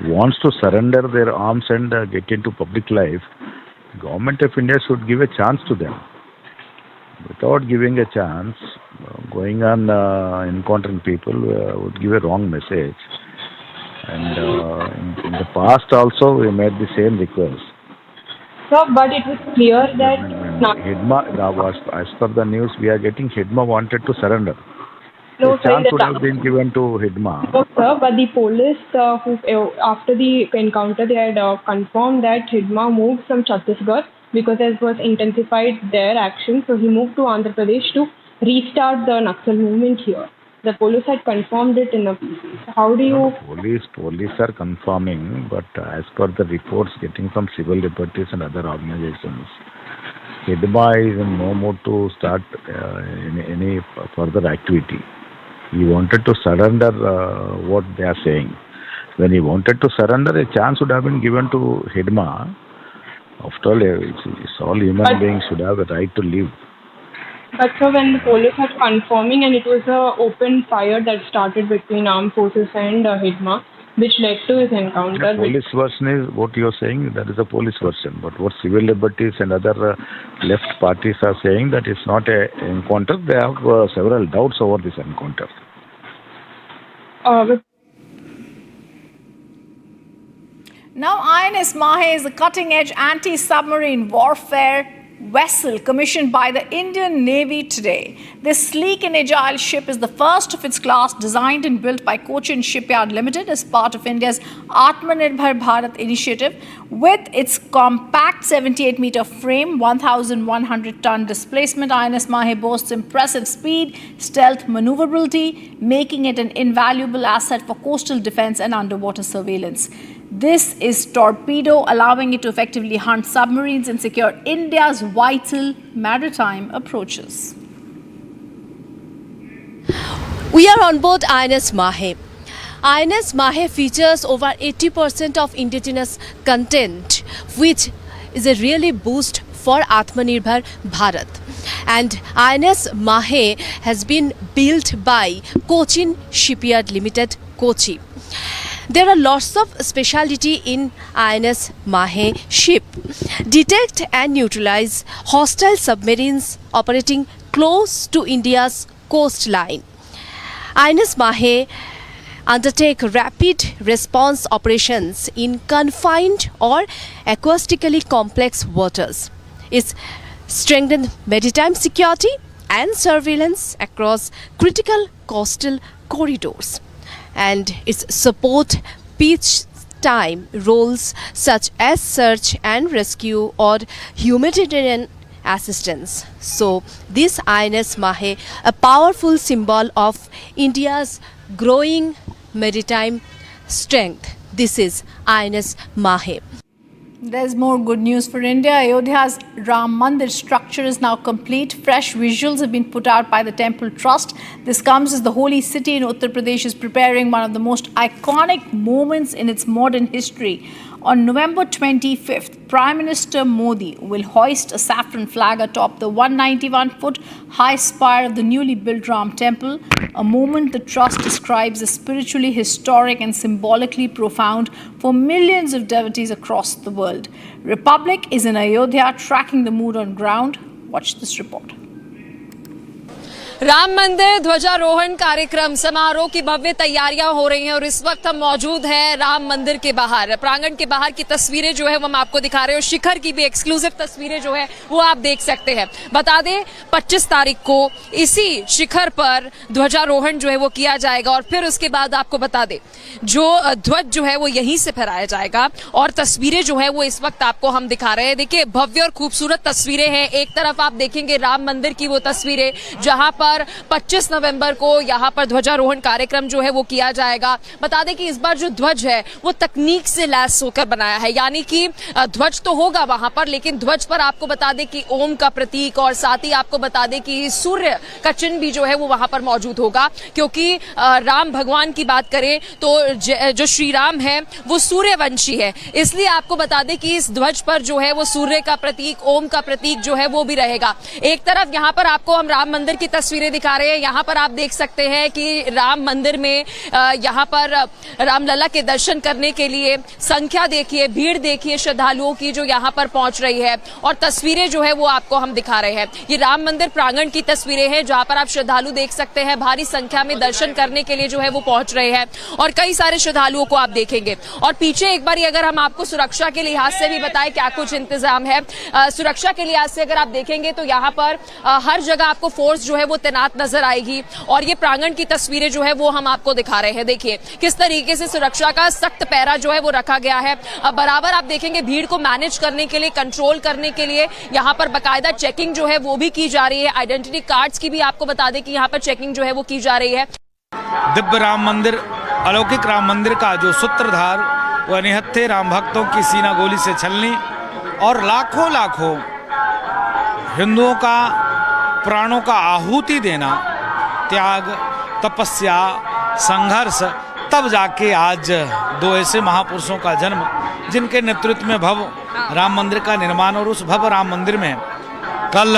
wants to surrender their arms and get into public life, Government of India should give a chance to them. Without giving a chance, going on encountering people would give a wrong message. And in the past also we made the same request. So, but it was clear that Hidma, as per the news we are getting, Hidma wanted to surrender. No, a chance would have been given to Hidma. No, sir, but the police, after the encounter, they had confirmed that Hidma moved from Chhattisgarh because it was intensified their action. So he moved to Andhra Pradesh to restart the Naxal movement here. The police had confirmed it in a PC. So how do you... Police are confirming, but as per the reports getting from civil liberties and other organizations, Hidma is in no mood to start any further activity. He wanted to surrender what they are saying. When he wanted to surrender, a chance would have been given to Hidma. After all, it's all human beings should have a right to live. But so when the police had confirming, and it was an open fire that started between armed forces and Hidma, which led to his encounter. The police version is what you are saying, that is a police version. But what civil liberties and other left parties are saying, that it's not an encounter. They have several doubts over this encounter. Now, INS Mahe is a cutting-edge anti-submarine warfare vessel commissioned by the Indian Navy today. This sleek and agile ship is the first of its class, designed and built by Cochin Shipyard Limited as part of India's Atmanirbhar Bharat initiative. With its compact 78-meter frame, 1,100-ton displacement, INS Mahe boasts impressive speed, stealth, maneuverability, making it an invaluable asset for coastal defense and underwater surveillance. This is Torpedo, allowing it to effectively hunt submarines and secure India's vital maritime approaches. We are on board INS Mahe. INS Mahe features over 80% of indigenous content, which is a really boost for Atmanirbhar Bharat. And INS Mahe has been built by Cochin Shipyard Limited, Kochi. There are lots of speciality in INS Mahe ship. Detect and neutralize hostile submarines operating close to India's coastline. INS Mahe undertake rapid response operations in confined or acoustically complex waters. It's strengthened maritime security and surveillance across critical coastal corridors. And its support peacetime roles such as search and rescue or humanitarian assistance. So this INS Mahe, a powerful symbol of India's growing maritime strength. This is INS Mahe. There's more good news for India. Ayodhya's Ram Mandir structure is now complete. Fresh visuals have been put out by the Temple Trust. This comes as the holy city in Uttar Pradesh is preparing one of the most iconic moments in its modern history. On November 25th, Prime Minister Modi will hoist a saffron flag atop the 191-foot high spire of the newly built Ram Temple, a moment the Trust describes as spiritually historic and symbolically profound for millions of devotees across the world. Republic is in Ayodhya tracking the mood on ground. Watch this report. Ram मंदिर ध्वजारोहण कार्यक्रम समारोह की भव्य तैयारियां हो रही हैं और इस वक्त हम मौजूद हैं राम मंदिर के बाहर, प्रांगण के बाहर की तस्वीरें जो है वो हम आपको दिखा रहे हैं और शिखर की भी एक्सक्लूसिव तस्वीरें जो है वो आप देख सकते हैं। बता दें 25 तारीख को इसी शिखर पर ध्वजारोहण जो है वो किया जाएगा और फिर उसके बाद आपको बता दें जो ध्वज जो है वो यहीं से फहराया जाएगा और तस्वीरें जो है वो इस वक्त आपको हम दिखा रहे हैं। देखिए भव्य और खूबसूरत तस्वीरें हैं। एक तरफ आप देखेंगे राम मंदिर की वो तस्वीरें जहां पर 25 नवंबर को यहां पर ध्वजारोहण कार्यक्रम जो है वो किया जाएगा। बता दें कि इस बार जो ध्वज है वो तकनीक से लैस होकर बनाया है, यानी कि ध्वज तो होगा वहां पर लेकिन ध्वज पर आपको बता दें कि ओम का प्रतीक और साथ ही आपको बता दें कि सूर्य का चिन्ह भी जो है वो वहां पर मौजूद होगा, क्योंकि राम भगवान की बात करें तो जो श्री राम है वो सूर्यवंशी है, इसलिए आपको बता दें कि इस ध्वज पर जो है वो सूर्य का प्रतीक, ओम का प्रतीक जो है वो भी रहेगा। एक तरफ यहाँ पर आपको हम राम मंदिर की तस्वीरें दिखा रहे हैं। यहाँ पर आप देख सकते हैं कि राम मंदिर में यहाँ पर रामलला के दर्शन करने के लिए संख्या देखिए, भीड़ देखिए श्रद्धालुओं की जो यहाँ पर पहुंच रही है और तस्वीरें जो है वो आपको हम दिखा रहे हैं। ये राम मंदिर प्रांगण की तस्वीरें हैं जहाँ पर आप श्रद्धालु देख सकते हैं भारी संख्या में दर्शन करने के लिए जो है वो पहुंच रहे हैं और कई सारे श्रद्धालुओं को आप देखेंगे। और पीछे एक बार अगर हम आपको सुरक्षा के लिहाज से भी बताएं क्या कुछ इंतजाम है, सुरक्षा के लिहाज से अगर आप देखेंगे तो यहाँ पर हर जगह आपको फोर्स जो है वो तैनात नजर आएगी। और ये प्रांगण की तस्वीरें जो है वो हम आपको दिखा रहे हैं। देखिए किस तरीके से सुरक्षा का सख्त पहरा जो है वो रखा गया है। अब बराबर आप देखेंगे भीड़ को मैनेज करने के लिए, कंट्रोल करने के लिए यहाँ पर बाकायदा चेकिंग जो है वो भी की जा रही है। आइडेंटिटी कार्ड्स की भी आपको बता दें कि यहाँ पर चेकिंग जो है वो की जा रही है। दिव्य राम मंदिर, अलौकिक राम मंदिर का जो सूत्रधार वह निहत्थे राम भक्तों की सीना गोली से छलनी और लाखों लाखों हिंदुओं का प्राणों का आहुति देना, त्याग, तपस्या, संघर्ष, तब जाके आज दो ऐसे महापुरुषों का जन्म जिनके नेतृत्व में भव्य राम मंदिर का निर्माण। और उस भव्य राम मंदिर में कल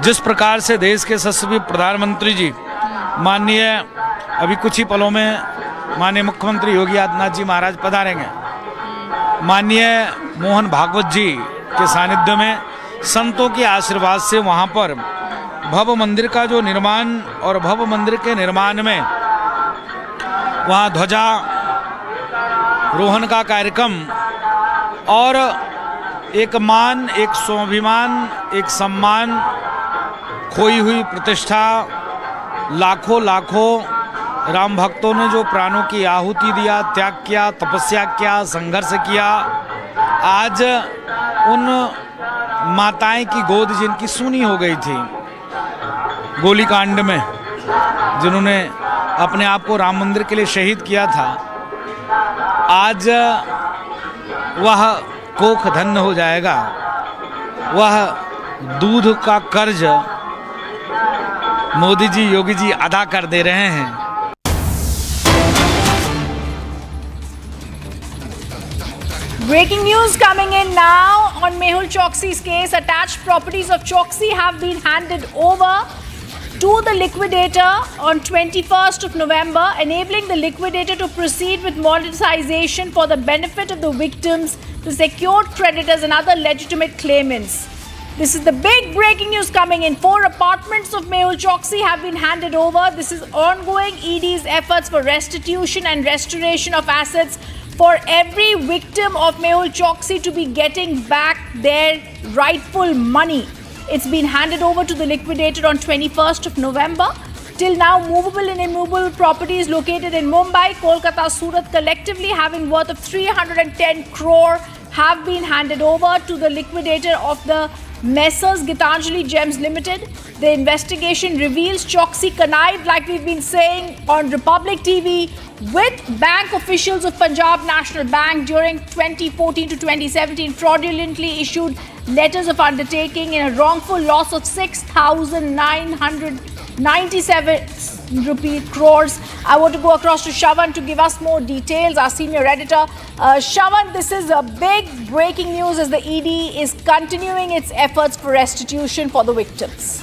जिस प्रकार से देश के यशस्वी प्रधानमंत्री जी माननीय अभी कुछ ही पलों में माननीय मुख्यमंत्री योगी आदित्यनाथ जी महाराज पधारेंगे, माननीय मोहन भागवत जी के सानिध्य में संतों के आशीर्वाद से वहाँ पर भव्य मंदिर का जो निर्माण और भव्य मंदिर के निर्माण में वहाँ ध्वजा रोहन का कार्यक्रम और एक मान, एक स्वाभिमान, एक सम्मान, खोई हुई प्रतिष्ठा, लाखों लाखों राम भक्तों ने जो प्राणों की आहुति दिया, त्याग किया, तपस्या किया, संघर्ष किया, आज उन माताएं की गोद जिनकी सूनी हो गई थी गोलीकांड में, जिन्होंने अपने आप को राम मंदिर के लिए शहीद किया था, आज वह कोख धन्य हो जाएगा। वह दूध का कर्ज मोदी जी, योगी जी अदा कर दे रहे हैं। Breaking news coming in now on Mehul Choksi's case. Attached properties of Choksi have been handed over to the liquidator on 21st of November, enabling the liquidator to proceed with monetization for the benefit of the victims, the secured creditors and other legitimate claimants. This is the big breaking news coming in. 4 apartments of Mehul Choksi have been handed over. This is ongoing ED's efforts for restitution and restoration of assets for every victim of Mehul Choksi to be getting back their rightful money. It's been handed over to the liquidator on 21st of November. Till now, movable and immovable properties located in Mumbai, Kolkata, Surat collectively having worth of 310 crore have been handed over to the liquidator of the Messrs Gitanjali Gems Limited. The investigation reveals Choksi connived, like we've been saying on Republic TV, with bank officials of Punjab National Bank during 2014 to 2017, fraudulently issued letters of undertaking in a wrongful loss of 6,997 crores. I want to go across to Shavan to give us more details, our senior editor. Shavan, this is a big breaking news as the ED is continuing its efforts for restitution for the victims.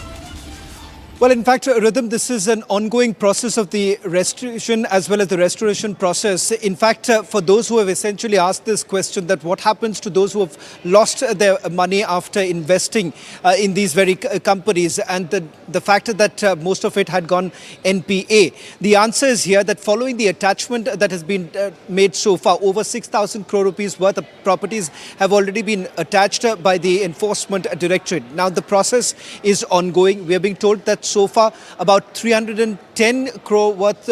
Well, in fact, Rhythm, this is an ongoing process of the restitution as well as the restoration process. In fact, for those who have essentially asked this question, that what happens to those who have lost their money after investing in these very companies, and the fact that most of it had gone NPA, the answer is here that following the attachment that has been made so far, over 6,000 crore rupees worth of properties have already been attached by the Enforcement Directorate. Now, the process is ongoing. We are being told that so far, about 310 crore worth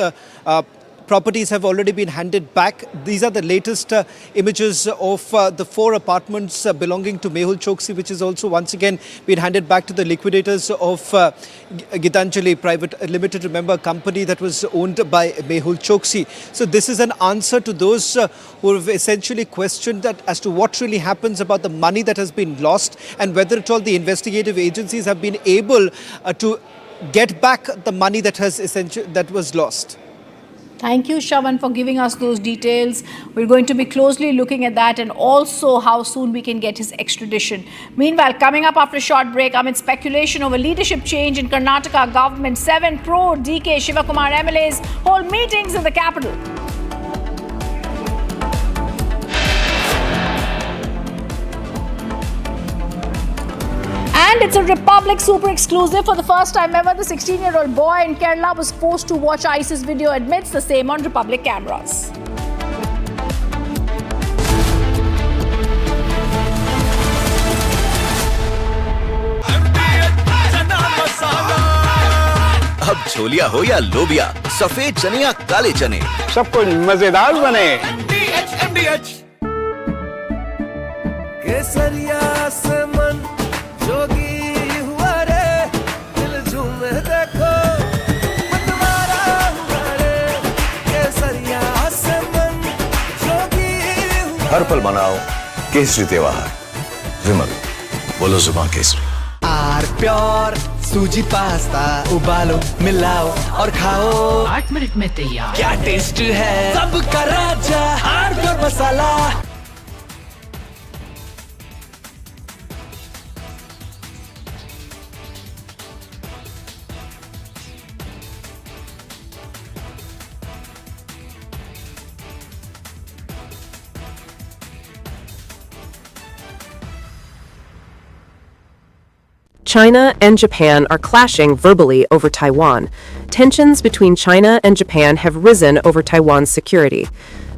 properties have already been handed back. These are the latest images of the 4 apartments belonging to Mehul Choksi, which is also once again been handed back to the liquidators of Gitanjali Private Limited, remember, a company that was owned by Mehul Choksi. So this is an answer to those who have essentially questioned that as to what really happens about the money that has been lost and whether at all the investigative agencies have been able to get back the money that was lost. Thank you, Shavan, for giving us those details. We're going to be closely looking at that and also how soon we can get his extradition. Meanwhile, coming up after a short break, amid speculation over leadership change in Karnataka government, 7 pro-DK Shivakumar MLAs hold meetings in the capital. And it's a Republic super exclusive. For the first time ever, the 16-year-old boy in Kerala was forced to watch ISIS video, admits the same on Republic cameras. अब छोलिया हो या लोबिया, सफेद चने या काले चने, सब कुछ मजेदार बने। केसरिया से मन जोगी हुआ रे, दिल झूमे देखो मतवारा हुआ रे। केसरिया से मन जोगी हुआ। हर पल मनाओ केसरी त्योहार। विमल, बोलो जुबान केसरी। आर प्योर सूजी पास्ता उबालो मिलाओ और खाओ 8 मिनट में तैयार। क्या टेस्ट है सबका राजा R pure masala. China and Japan are clashing verbally over Taiwan. Tensions between China and Japan have risen over Taiwan's security.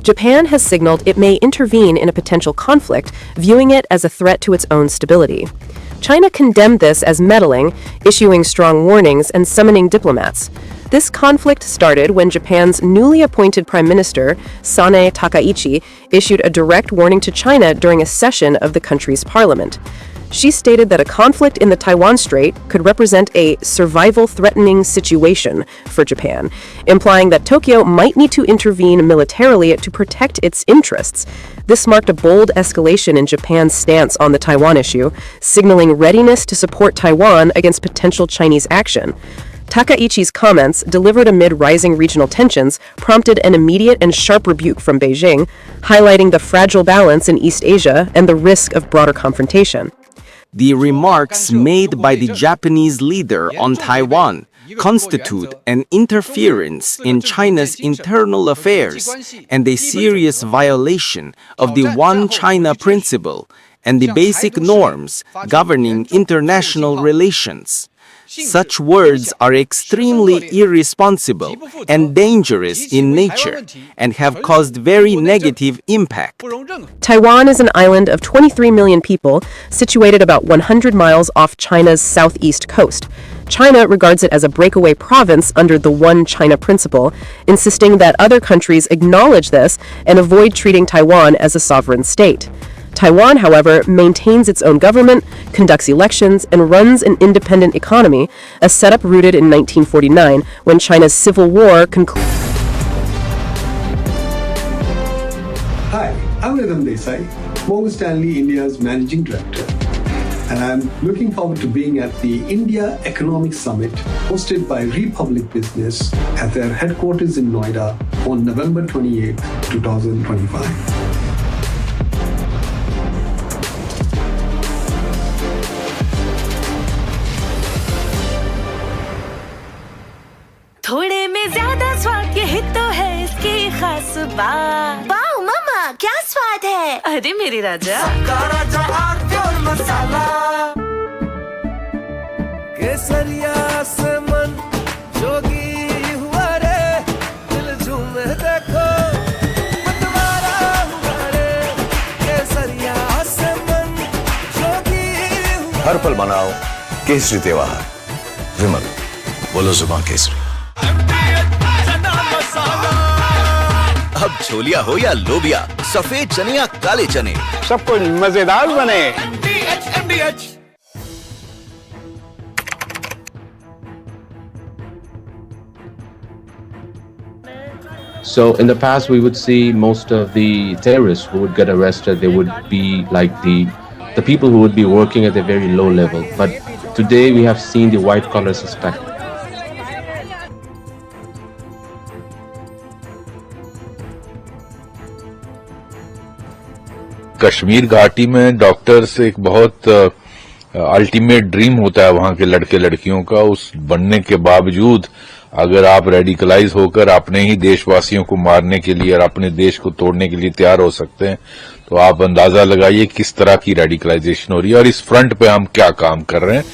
Japan has signaled it may intervene in a potential conflict, viewing it as a threat to its own stability. China condemned this as meddling, issuing strong warnings and summoning diplomats. This conflict started when Japan's newly appointed Prime Minister, Sanae Takaichi, issued a direct warning to China during a session of the country's parliament. She stated that a conflict in the Taiwan Strait could represent a survival-threatening situation for Japan, implying that Tokyo might need to intervene militarily to protect its interests. This marked a bold escalation in Japan's stance on the Taiwan issue, signaling readiness to support Taiwan against potential Chinese action. Takaichi's comments, delivered amid rising regional tensions, prompted an immediate and sharp rebuke from Beijing, highlighting the fragile balance in East Asia and the risk of broader confrontation. The remarks made by the Japanese leader on Taiwan constitute an interference in China's internal affairs and a serious violation of the One China principle and the basic norms governing international relations. Such words are extremely irresponsible and dangerous in nature and have caused very negative impact. Taiwan is an island of 23 million people, situated about 100 miles off China's southeast coast. China regards it as a breakaway province under the One China principle, insisting that other countries acknowledge this and avoid treating Taiwan as a sovereign state. Taiwan, however, maintains its own government, conducts elections, and runs an independent economy, a setup rooted in 1949 when China's civil war concluded. Hi, I'm Arnab Goswami, Morgan Stanley India's Managing Director, and I'm looking forward to being at the India Economic Summit hosted by Republic Business at their headquarters in Noida on November 28, 2025. थोड़े में ज्यादा स्वाद यही तो है इसकी खास बात। वाओ मामा क्या स्वाद है। अरे मेरे राजा सबका राजा आर्थिक मसाला। केसरिया से मन जोगी हुआ रे, दिल झूमे देखो मतवारा हुआ रे। केसरिया से मन जोगी हुआ। हर पल मनाओ केसरी त्योहार। विमल, बोलो जुबान केसरी। अब छोलिया हो या लोबिया, सफेद चने या काले चने, सब कुछ मजेदार बने। So in the past, we would see most of the terrorists who would get arrested, they would be like the people who would be working at a very low level. But today we have seen the white collar suspect. Kashmir घाटी में doctors एक बहुत ultimate dream होता है वहां के लड़के लड़कियों का। उस बनने के बावजूद अगर आप रेडिकलाइज होकर अपने ही देशवासियों को मारने के लिए और अपने देश को तोड़ने के लिए तैयार हो सकते हैं, तो आप अंदाजा लगाइए किस तरह की रेडिकलाइजेशन हो रही है और इस फ्रंट पे हम क्या काम कर रहे हैं।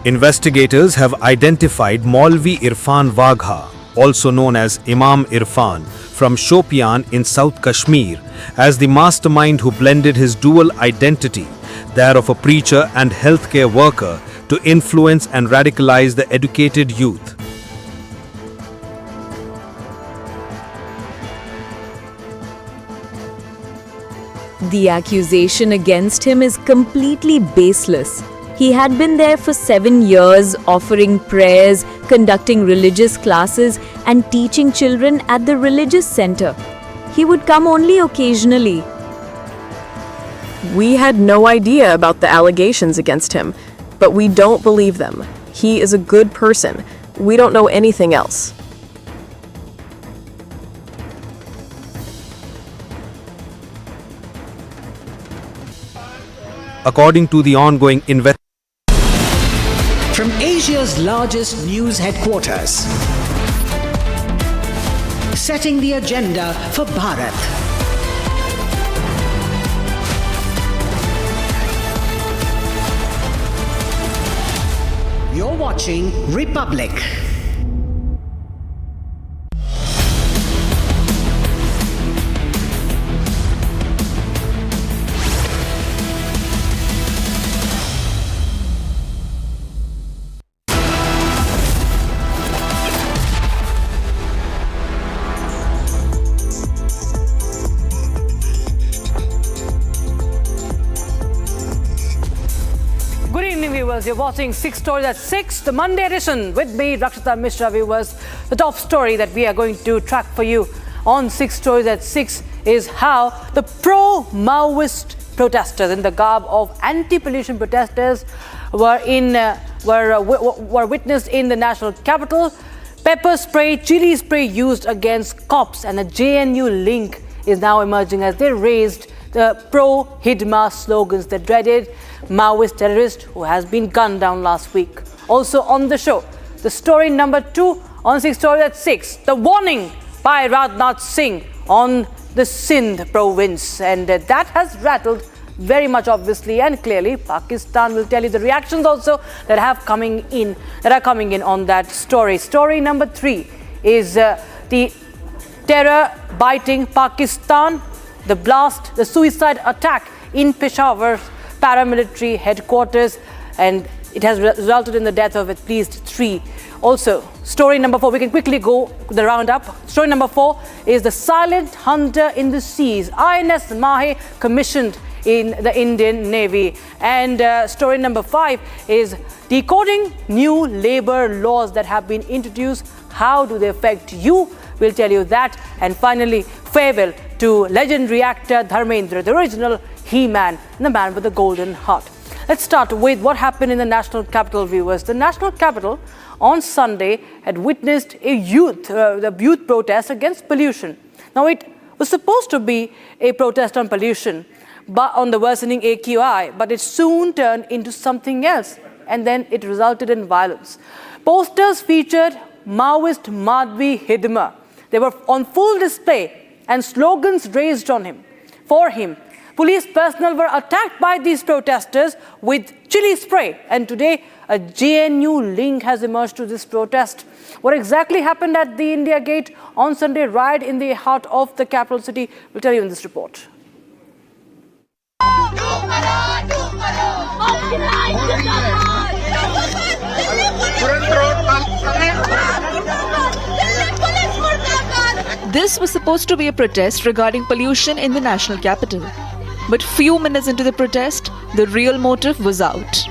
Investigators have identified Maulvi Irfan Wagha, also known as Imam Irfan, from Shopian in South Kashmir, as the mastermind who blended his dual identity, that of a preacher and healthcare worker, to influence and radicalize the educated youth. The accusation against him is completely baseless. He had been there for 7 years, offering prayers, conducting religious classes, and teaching children at the religious center. He would come only occasionally. We had no idea about the allegations against him, but we don't believe them. He is a good person. We don't know anything else. According to the ongoing investigation, from Asia's largest news headquarters, setting the agenda for Bharat. You're watching Republic. You're watching 6 Stories at 6, the Monday edition with me, Rakshita Mishra. Viewers, the top story that we are going to track for you on 6 Stories at 6 is how the pro-Maoist protesters in the garb of anti-pollution protesters were witnessed in the national capital. Pepper spray, chili spray used against cops, and a JNU link is now emerging as they raised the pro-Hidma slogans, the dreaded Maoist terrorist who has been gunned down last week. Also on the show, the story number 2 on 6 Stories at 6, the warning by Rajnath Singh on the Sindh province, and that has rattled very much obviously and clearly. Pakistan will tell you the reactions also that are coming in on that story. Story number 3 is the terror biting Pakistan, the blast, the suicide attack in Peshawar paramilitary headquarters, and it has resulted in the death of at least 3. Also, story number 4, we can quickly go the roundup. Story number 4 is the silent hunter in the seas, INS Mahe, commissioned in the Indian Navy. And story number 5 is decoding new labor laws that have been introduced. How do they affect you? We'll tell you that. And finally, farewell to legendary actor Dharmendra, the original He-Man, and the man with the golden heart. Let's start with what happened in the national capital, viewers. The national capital on Sunday had witnessed a youth protest against pollution. Now, it was supposed to be a protest on pollution, but on the worsening AQI, but it soon turned into something else, and then it resulted in violence. Posters featured Maoist Madhvi Hidma. They were on full display, and slogans raised on him, for him. Police personnel were attacked by these protesters with chili spray, and today a JNU link has emerged to this protest. What exactly happened at the India Gate on Sunday, right in the heart of the capital city? We'll tell you in this report. This was supposed to be a protest regarding pollution in the national capital. But few minutes into the protest, the real motive was out.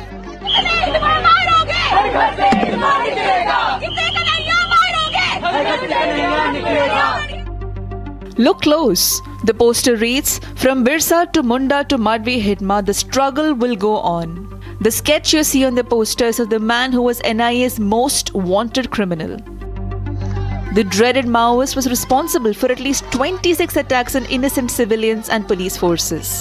Look close. The poster reads, "From Birsa to Munda to Madhvi Hidma, the struggle will go on." The sketch you see on the posters of the man who was NIA's most wanted criminal. The dreaded Maoist was responsible for at least 26 attacks on innocent civilians and police forces.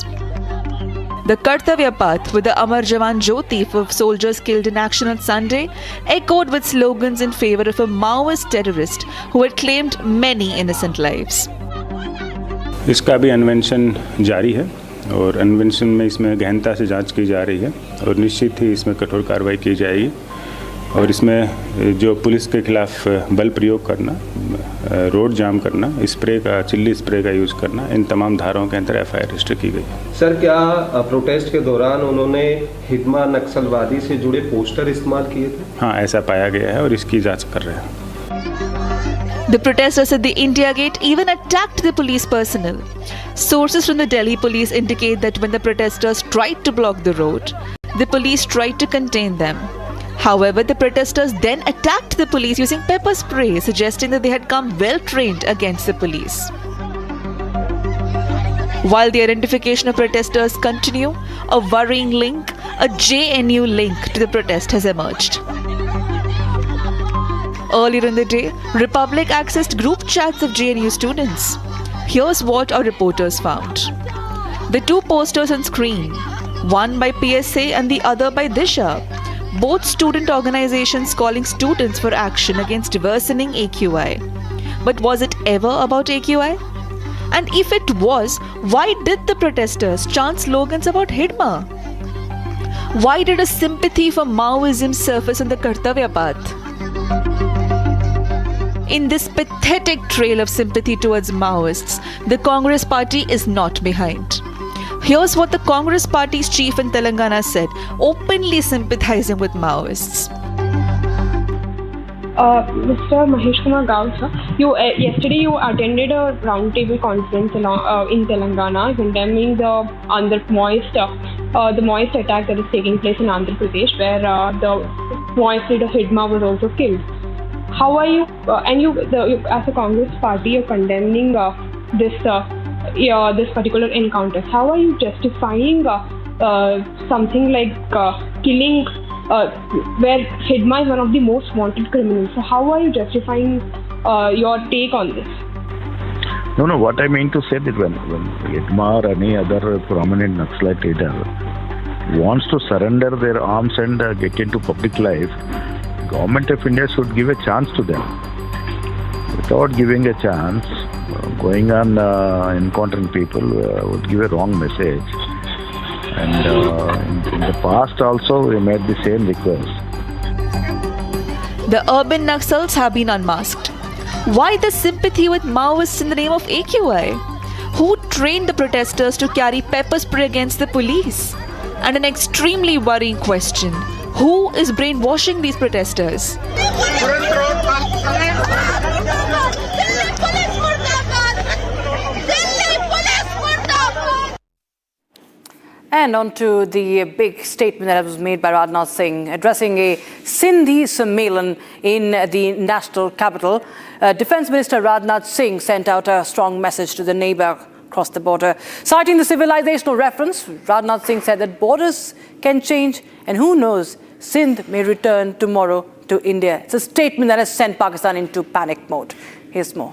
The Kartavya Path with the Amar Jawan Jyoti for soldiers killed in action on Sunday echoed with slogans in favor of a Maoist terrorist who had claimed many innocent lives. इसका भी अन्वेषण जारी है और अन्वेषण में इसमें गहनता से जांच की जा रही है और निश्चित ही इसमें कठोर कार्रवाई की जाएगी और इसमें जो पुलिस के खिलाफ बल प्रयोग करना, रोड जाम करना, स्प्रे का, चिल्ली स्प्रे का यूज़ करना, इन तमाम धाराओं के अंदर एफआईआर रजिस्टर की गई। सर, क्या प्रोटेस्ट के दौरान उन्होंने हिडमा नक्सलवादी से जुड़े पोस्टर इस्तेमाल किए थे? हाँ, ऐसा पाया गया है और इसकी जांच कर रहे हैं। The protesters at the India Gate even attacked the police personnel. Sources from the Delhi police indicate that when the protesters tried to block the road, the police tried to contain them. However, the protesters then attacked the police using pepper spray, suggesting that they had come well trained against the police. While the identification of protesters continue, a worrying link, a JNU link to the protest has emerged. Earlier in the day, Republic accessed group chats of JNU students. Here's what our reporters found. The two posters on screen, one by PSA and the other by Disha, both student organizations calling students for action against worsening AQI. But was it ever about AQI? And if it was, why did the protesters chant slogans about Hidma? Why did a sympathy for Maoism surface on the Kartavya path? In this pathetic trail of sympathy towards Maoists, the Congress party is not behind. Here's what the Congress party's chief in Telangana said, openly sympathizing with Maoists. Mr. Mahesh Kumar Gaul, sir, yesterday you attended a roundtable conference in Telangana condemning the Maoist attack that is taking place in Andhra Pradesh, where the Maoist leader Hidma was also killed. How are you, as a Congress party, you're condemning this particular encounter. How are you justifying something like killing, where Hidma is one of the most wanted criminals? So how are you justifying your take on this? No, what I mean to say that when Hidma or any other prominent Naxalite leader wants to surrender their arms and get into public life, Government of India should give a chance to them. Without giving a chance, going on encountering people would give a wrong message. And in the past also we made the same request. The urban Naxals have been unmasked. Why the sympathy with Maoists in the name of AQI? Who trained the protesters to carry pepper spray against the police? And an extremely worrying question. Who is brainwashing these protesters? And on to the big statement that was made by Rajnath Singh addressing a Sindhi Sammelan in the national capital. Defence Minister Rajnath Singh sent out a strong message to the neighbour across the border. Citing the civilizational reference, Rajnath Singh said that borders can change and who knows, Sindh may return tomorrow to India. It's a statement that has sent Pakistan into panic mode. Here's more.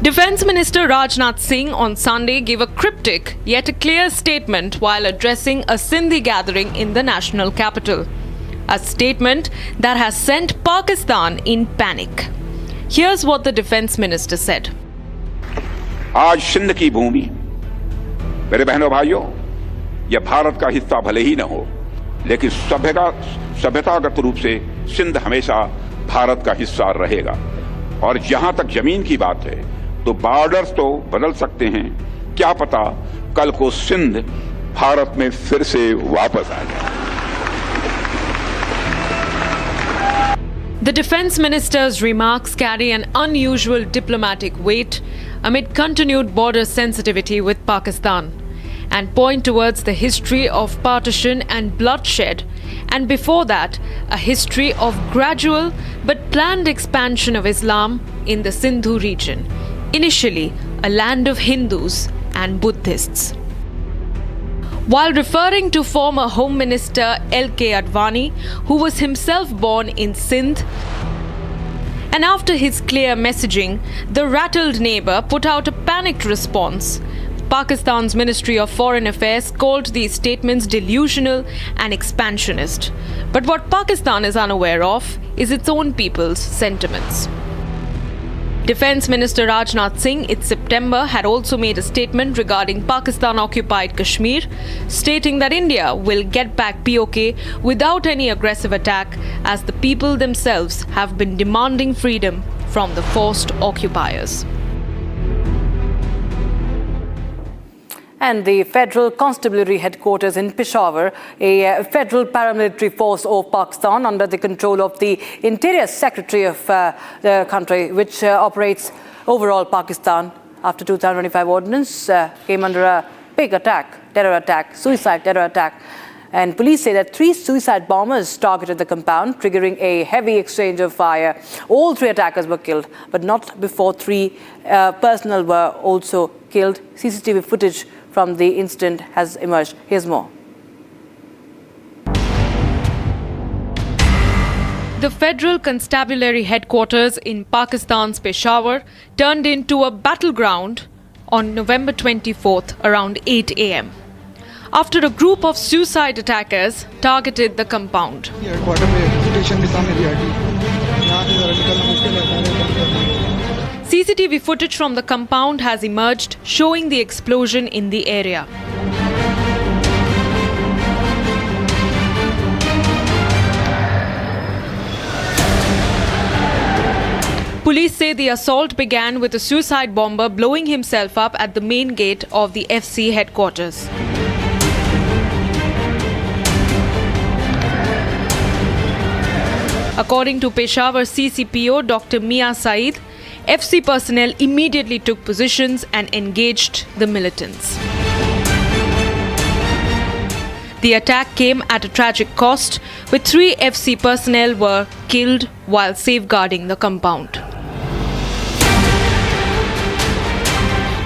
Defence Minister Rajnath Singh on Sunday gave a cryptic yet a clear statement while addressing a Sindhi gathering in the national capital. A statement that has sent Pakistan in panic. Here's what the Defence Minister said. आज सिंध की भूमि, मेरे बहनों भाइयों, यह भारत का हिस्सा भले ही न हो, लेकिन सभ्यतागत रूप से सिंध हमेशा भारत का हिस्सा रहेगा। और जहां तक जमीन की बात है, तो बॉर्डर्स तो बदल सकते हैं, क्या पता कल को सिंध भारत में फिर से वापस आ जाए। The Defence Minister's remarks carry an unusual diplomatic weight amid continued border sensitivity with Pakistan and point towards the history of partition and bloodshed, and before that, a history of gradual but planned expansion of Islam in the Sindhu region, initially a land of Hindus and Buddhists. While referring to former Home Minister L.K. Advani, who was himself born in Sindh, and after his clear messaging, the rattled neighbour put out a panicked response. Pakistan's Ministry of Foreign Affairs called these statements delusional and expansionist. But what Pakistan is unaware of is its own people's sentiments. Defence Minister Rajnath Singh in September had also made a statement regarding Pakistan-occupied Kashmir, stating that India will get back POK without any aggressive attack, as the people themselves have been demanding freedom from the forced occupiers. And the Federal Constabulary Headquarters in Peshawar, a federal paramilitary force of Pakistan under the control of the Interior Secretary of the country, which operates overall Pakistan after 2025 ordinance, came under a big attack, terror attack, suicide terror attack. And police say that 3 suicide bombers targeted the compound, triggering a heavy exchange of fire. All 3 attackers were killed, but not before 3 personnel were also killed. CCTV footage from the incident has emerged. Here's more. The Federal Constabulary Headquarters in Pakistan's Peshawar turned into a battleground on November 24th around 8 a.m. after a group of suicide attackers targeted the compound. CCTV footage from the compound has emerged showing the explosion in the area. Police say the assault began with a suicide bomber blowing himself up at the main gate of the FC headquarters. According to Peshawar CCPO Dr. Mia Saeed, FC personnel immediately took positions and engaged the militants. The attack came at a tragic cost, with 3 FC personnel were killed while safeguarding the compound.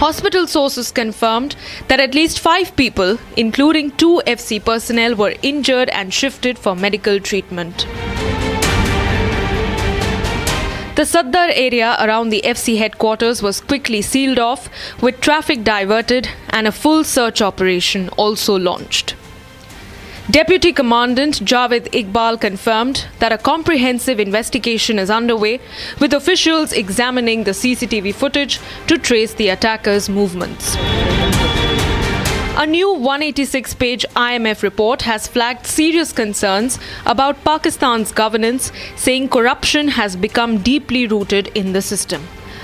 Hospital sources confirmed that at least 5 people, including 2 FC personnel, were injured and shifted for medical treatment. The Saddar area around the FC headquarters was quickly sealed off, with traffic diverted and a full search operation also launched. Deputy Commandant Javed Iqbal confirmed that a comprehensive investigation is underway, with officials examining the CCTV footage to trace the attackers' movements. A new 186-page IMF report has flagged serious concerns about Pakistan's governance, saying corruption has become deeply rooted in the system.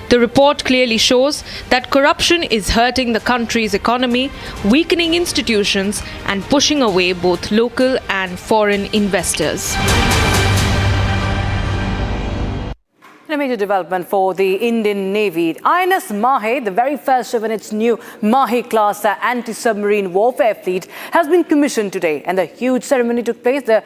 The report clearly shows that corruption is hurting the country's economy, weakening institutions, and pushing away both local and foreign investors. A major development for the Indian Navy. INS Mahe, the very first of its new Mahe-class anti-submarine warfare fleet, has been commissioned today, and the huge ceremony took place. The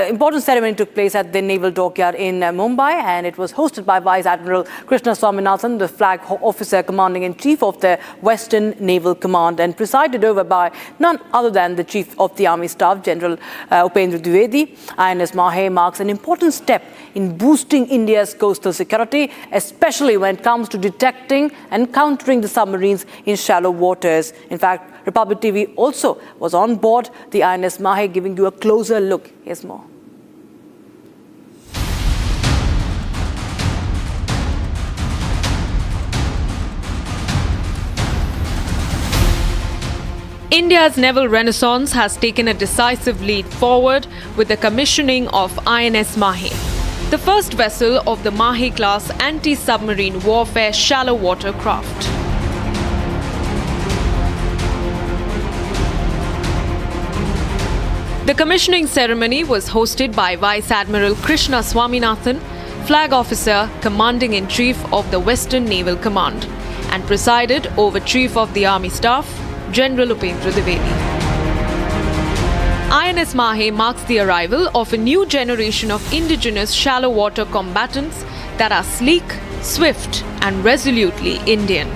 important ceremony took place at the Naval Dockyard in Mumbai, and it was hosted by Vice Admiral Krishna Swaminathan, the flag officer commanding-in-chief of the Western Naval Command, and presided over by none other than the Chief of the Army Staff, General Upendra Dwivedi. INS Mahe marks an important step in boosting India's coastal security, especially when it comes to detecting and countering the submarines in shallow waters. In fact, Republic TV also was on board the INS Mahe, giving you a closer look. Here's more. India's naval renaissance has taken a decisive leap forward with the commissioning of INS Mahe, the first vessel of the Mahe-class anti-submarine warfare shallow water craft. The commissioning ceremony was hosted by Vice Admiral Krishna Swaminathan, Flag Officer Commanding-in-Chief of the Western Naval Command, and presided over Chief of the Army Staff, General Upendra Dwivedi. INS Mahe marks the arrival of a new generation of indigenous shallow water combatants that are sleek, swift, and resolutely Indian.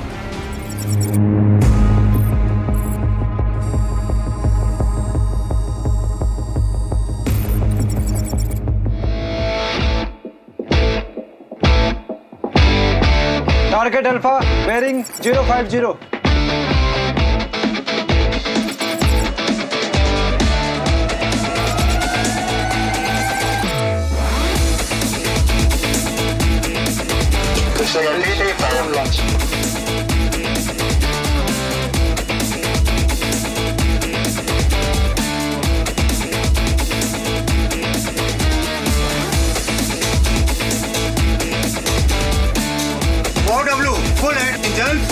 Target Alpha, bearing 050. Facility much. OW, full head engines.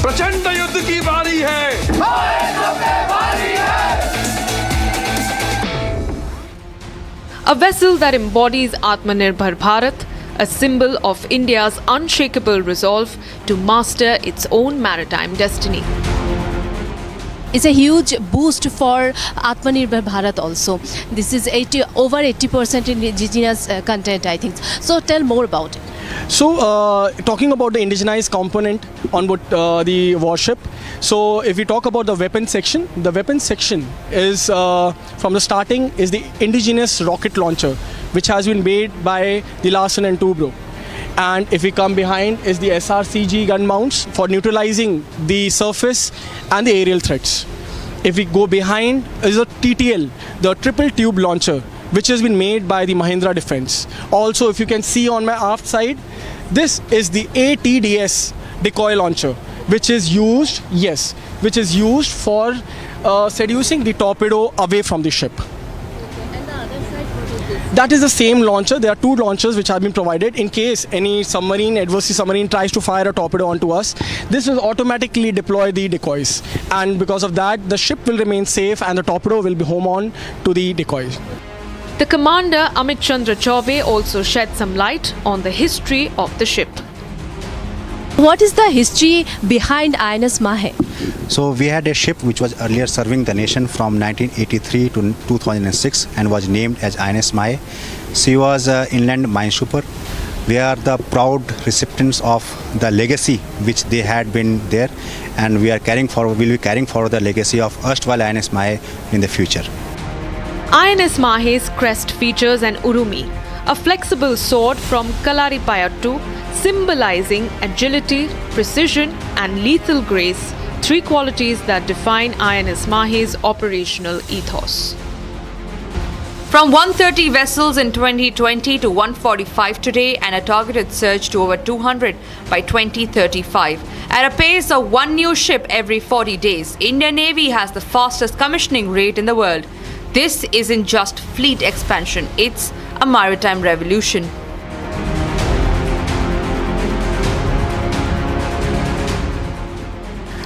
प्रचंड युद्ध की बारी है। A vessel that embodies Atmanirbhar Bharat, a symbol of India's unshakable resolve to master its own maritime destiny. It's a huge boost for Atmanirbhar Bharat also. This is over 80% in indigenous content, I think. So tell more about it. So, talking about the indigenized component on board the warship. So, if we talk about the weapons section is from the starting is the indigenous rocket launcher, which has been made by the Larsen and Toubro. And if we come behind is the SRCG gun mounts for neutralizing the surface and the aerial threats. If we go behind is a TTL, the triple tube launcher, which has been made by the Mahindra Defence. Also, if you can see on my aft side, this is the ATDS decoy launcher, which is used for seducing the torpedo away from the ship. That is the same launcher. There are two launchers which have been provided in case any adversary submarine tries to fire a torpedo onto us. This will automatically deploy the decoys, and because of that, the ship will remain safe and the torpedo will be home on to the decoys. The commander Amit Chandra Chaube also shed some light on the history of the ship. What is the history behind INS Mahe? So we had a ship which was earlier serving the nation from 1983 to 2006 and was named as INS Mahe. She was an inland minesweeper. We are the proud recipients of the legacy which they had been there, and we are will be carrying forward the legacy of erstwhile INS Mahe in the future. INS Mahe's crest features an urumi, a flexible sword from Kalaripayattu, symbolizing agility, precision and lethal grace, three qualities that define INS Mahe's operational ethos. From 130 vessels in 2020 to 145 today, and a targeted surge to over 200 by 2035. At a pace of one new ship every 40 days, Indian Navy has the fastest commissioning rate in the world. This isn't just fleet expansion, it's a maritime revolution.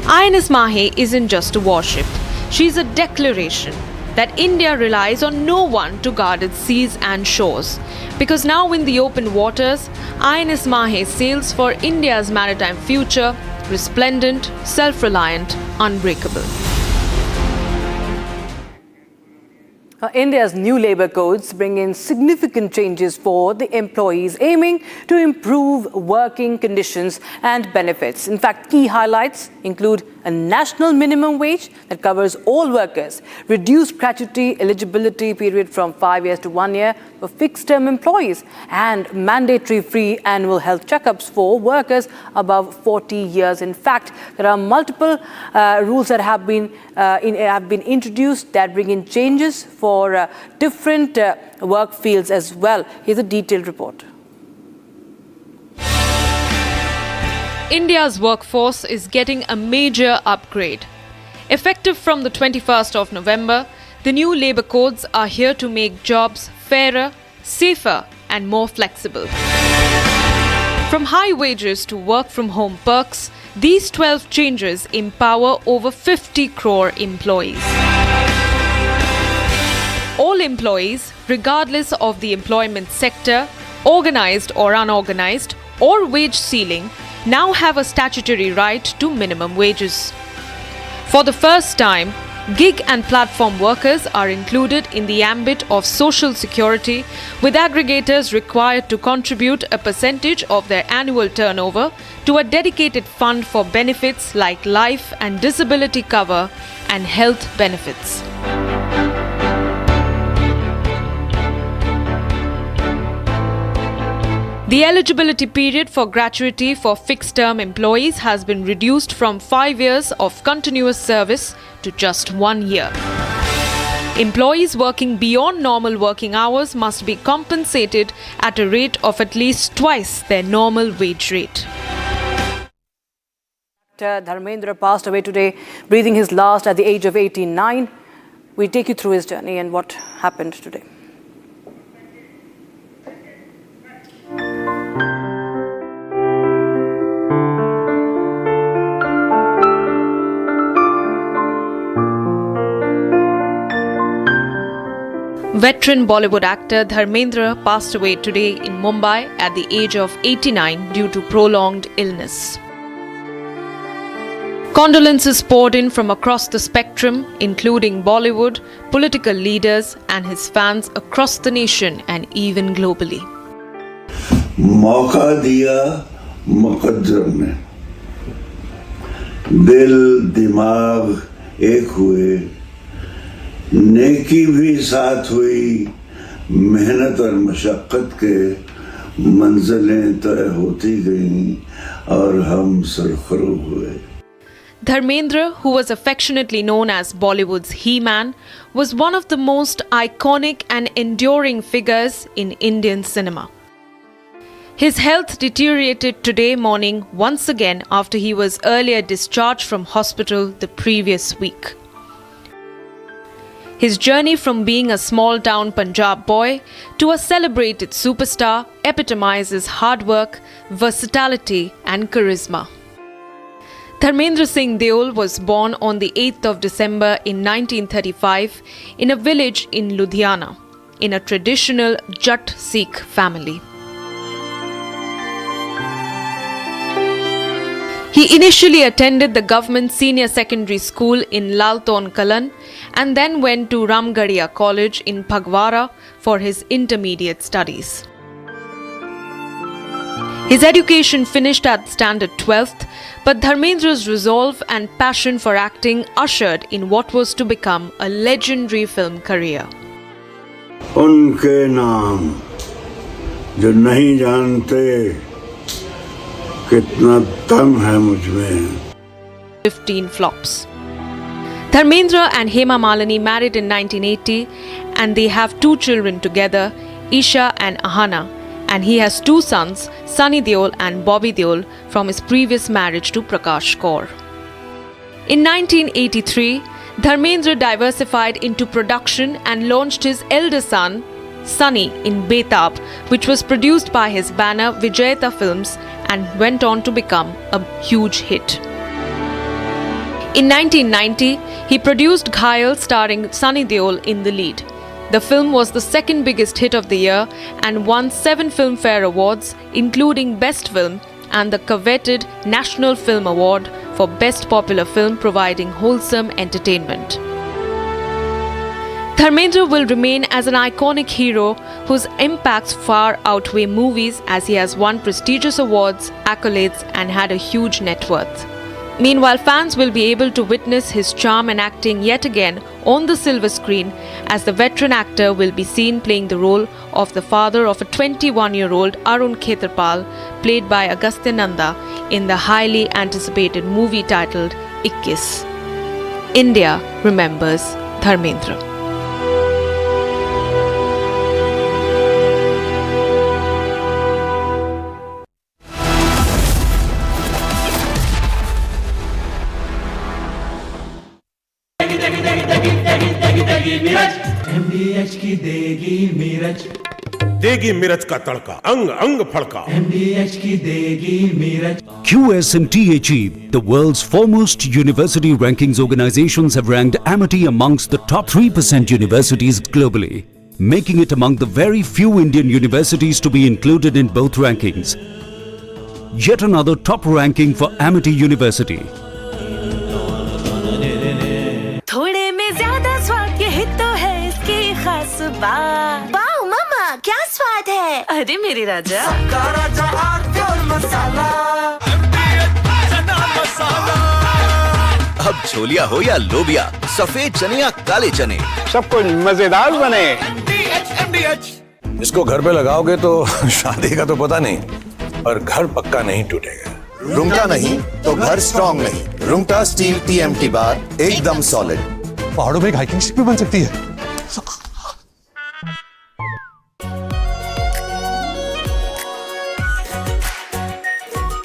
INS Mahe isn't just a warship. She's a declaration that India relies on no one to guard its seas and shores. Because now in the open waters, INS Mahe sails for India's maritime future, resplendent, self-reliant, unbreakable. India's new labour codes bring in significant changes for the employees, aiming to improve working conditions and benefits. In fact, key highlights include a national minimum wage that covers all workers, reduced gratuity eligibility period from 5 years to 1 year for fixed-term employees, and mandatory free annual health checkups for workers above 40 years. In fact, there are multiple rules that have been introduced that bring in changes for different work fields as well. Here's a detailed report. India's workforce is getting a major upgrade. Effective from the 21st of November, the new labour codes are here to make jobs fairer, safer and more flexible. From high wages to work-from-home perks, these 12 changes empower over 50 crore employees. All employees, regardless of the employment sector, organised or unorganised, or wage ceiling, now have a statutory right to minimum wages. For the first time, gig and platform workers are included in the ambit of social security, with aggregators required to contribute a percentage of their annual turnover to a dedicated fund for benefits like life and disability cover and health benefits. The eligibility period for gratuity for fixed-term employees has been reduced from 5 years of continuous service to just 1 year. Employees working beyond normal working hours must be compensated at a rate of at least twice their normal wage rate. Dharmendra passed away today, breathing his last at the age of 89. We take you through his journey and what happened today. Veteran Bollywood actor Dharmendra passed away today in Mumbai at the age of 89 due to prolonged illness. Condolences poured in from across the spectrum, including Bollywood, political leaders and his fans across the nation and even globally. मौका दिया मुकद्दर ने, दिल दिमाग एक हुए, नेकी भी साथ हुई, मेहनत और मशक्कत के मंजिलें तय होती गईं और हम सरखरू हुए. Dharmendra, who was affectionately known as Bollywood's He-Man, was one of the most iconic and enduring figures in Indian cinema. His health deteriorated today morning once again after he was earlier discharged from hospital the previous week. His journey from being a small-town Punjab boy to a celebrated superstar epitomizes hard work, versatility and charisma. Dharmendra Singh Deol was born on the 8th of December in 1935 in a village in Ludhiana, in a traditional Jat Sikh family. He initially attended the government senior secondary school in Lalton Kalan and then went to Ramgarhia College in Phagwara for his intermediate studies. His education finished at standard 12th, but Dharmendra's resolve and passion for acting ushered in what was to become a legendary film career. उनके नाम जो नहीं जानते कितना दम है मुझमें. 15 flops. Dharmendra and Hema Malini married in 1980 and they have 2 children together, Isha and Ahana, and he has 2 sons, Sunny Deol and Bobby Deol, from his previous marriage to Prakash Kaur. In 1983, Dharmendra diversified into production and launched his elder son, Sunny, in Betab, which was produced by his banner Vijayata Films and went on to become a huge hit. In 1990, he produced Ghayal starring Sunny Deol in the lead. The film was the second biggest hit of the year and won 7 Filmfare Awards, including Best Film and the coveted National Film Award for Best Popular Film, providing wholesome entertainment. Dharmendra will remain as an iconic hero whose impacts far outweigh movies, as he has won prestigious awards, accolades and had a huge net worth. Meanwhile, fans will be able to witness his charm and acting yet again on the silver screen, as the veteran actor will be seen playing the role of the father of a 21-year-old Arun Khetarpal, played by Agastya Nanda, in the highly anticipated movie titled 21. India remembers Dharmendra. MDH की देगी मिर्च का तड़का, अंग अंग फड़का. MDH की देगी मिर्च. QS&THE, the world's foremost university rankings organizations, have ranked Amity amongst the top 3% universities globally, making it among the very few Indian universities to be included in both rankings. Yet another top ranking for Amity University. थोड़े में ज्यादा स्वाद यही तो है इसकी खास बात. वाओ मामा, क्या स्वाद है? अरे मेरे राजा, सबका राजा आग और मसाला. अब छोलिया हो या लोबिया, सफेद चने या काले चने, सब कुछ मजेदार बने. इसको घर पे लगाओगे तो शादी का तो पता नहीं, पर घर पक्का नहीं टूटेगा। रुंगटा नहीं तो घर स्ट्रॉन्ग नहीं। रुंगटा स्टील TMT बार एकदम सॉलिड। पहाड़ों में एक हाइकिंग शिप भी बन सकती है।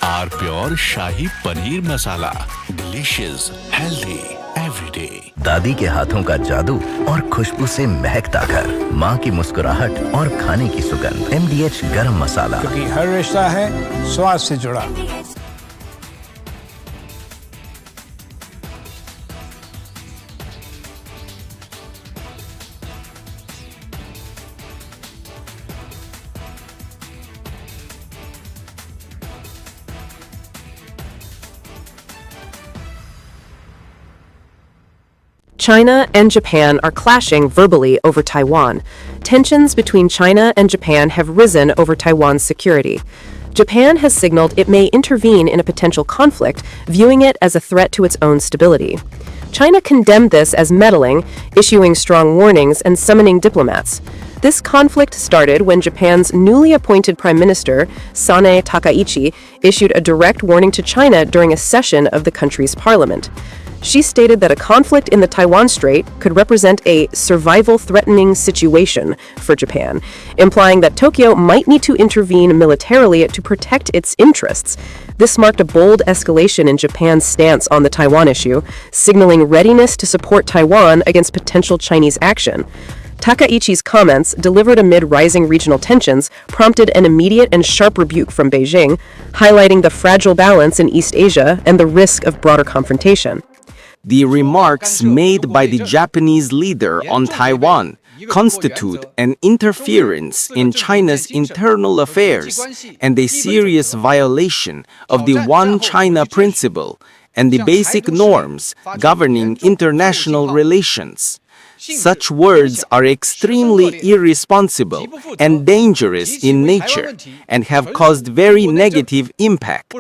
Our pure shahi paneer masala, delicious, healthy everyday. दादी के हाथों का जादू और खुशबू से महकता घर, माँ की मुस्कुराहट और खाने की सुगंध। MDH गरम मसाला, क्योंकि हर रिश्ता है स्वाद से जुड़ा। China and Japan are clashing verbally over Taiwan. Tensions between China and Japan have risen over Taiwan's security. Japan has signaled it may intervene in a potential conflict, viewing it as a threat to its own stability. China condemned this as meddling, issuing strong warnings and summoning diplomats. This conflict started when Japan's newly appointed Prime Minister, Sanae Takaichi, issued a direct warning to China during a session of the country's parliament. She stated that a conflict in the Taiwan Strait could represent a survival-threatening situation for Japan, implying that Tokyo might need to intervene militarily to protect its interests. This marked a bold escalation in Japan's stance on the Taiwan issue, signaling readiness to support Taiwan against potential Chinese action. Takaichi's comments, delivered amid rising regional tensions, prompted an immediate and sharp rebuke from Beijing, highlighting the fragile balance in East Asia and the risk of broader confrontation. The remarks made by the Japanese leader on Taiwan constitute an interference in China's internal affairs and a serious violation of the One China principle and the basic norms governing international relations. Such words are extremely irresponsible and dangerous in nature and have caused very negative impact.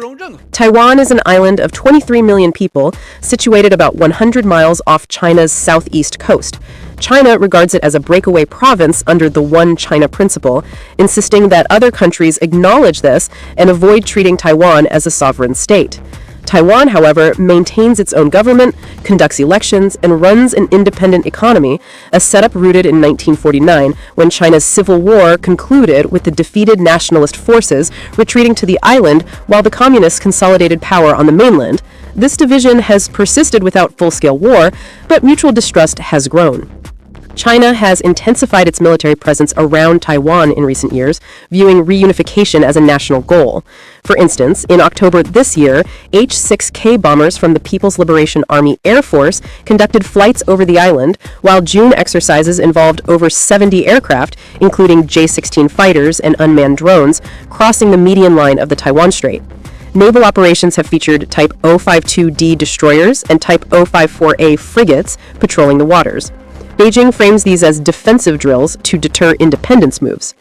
Taiwan is an island of 23 million people, situated about 100 miles off China's southeast coast. China regards it as a breakaway province under the One China principle, insisting that other countries acknowledge this and avoid treating Taiwan as a sovereign state. Taiwan, however, maintains its own government, conducts elections, and runs an independent economy, a setup rooted in 1949 when China's civil war concluded with the defeated nationalist forces retreating to the island while the communists consolidated power on the mainland. This division has persisted without full-scale war, but mutual distrust has grown. China has intensified its military presence around Taiwan in recent years, viewing reunification as a national goal. For instance, in October this year, H-6K bombers from the People's Liberation Army Air Force conducted flights over the island, while June exercises involved over 70 aircraft, including J-16 fighters and unmanned drones, crossing the median line of the Taiwan Strait. Naval operations have featured Type O-52D destroyers and Type O-54A frigates patrolling the waters. Beijing frames these as defensive drills to deter independence moves.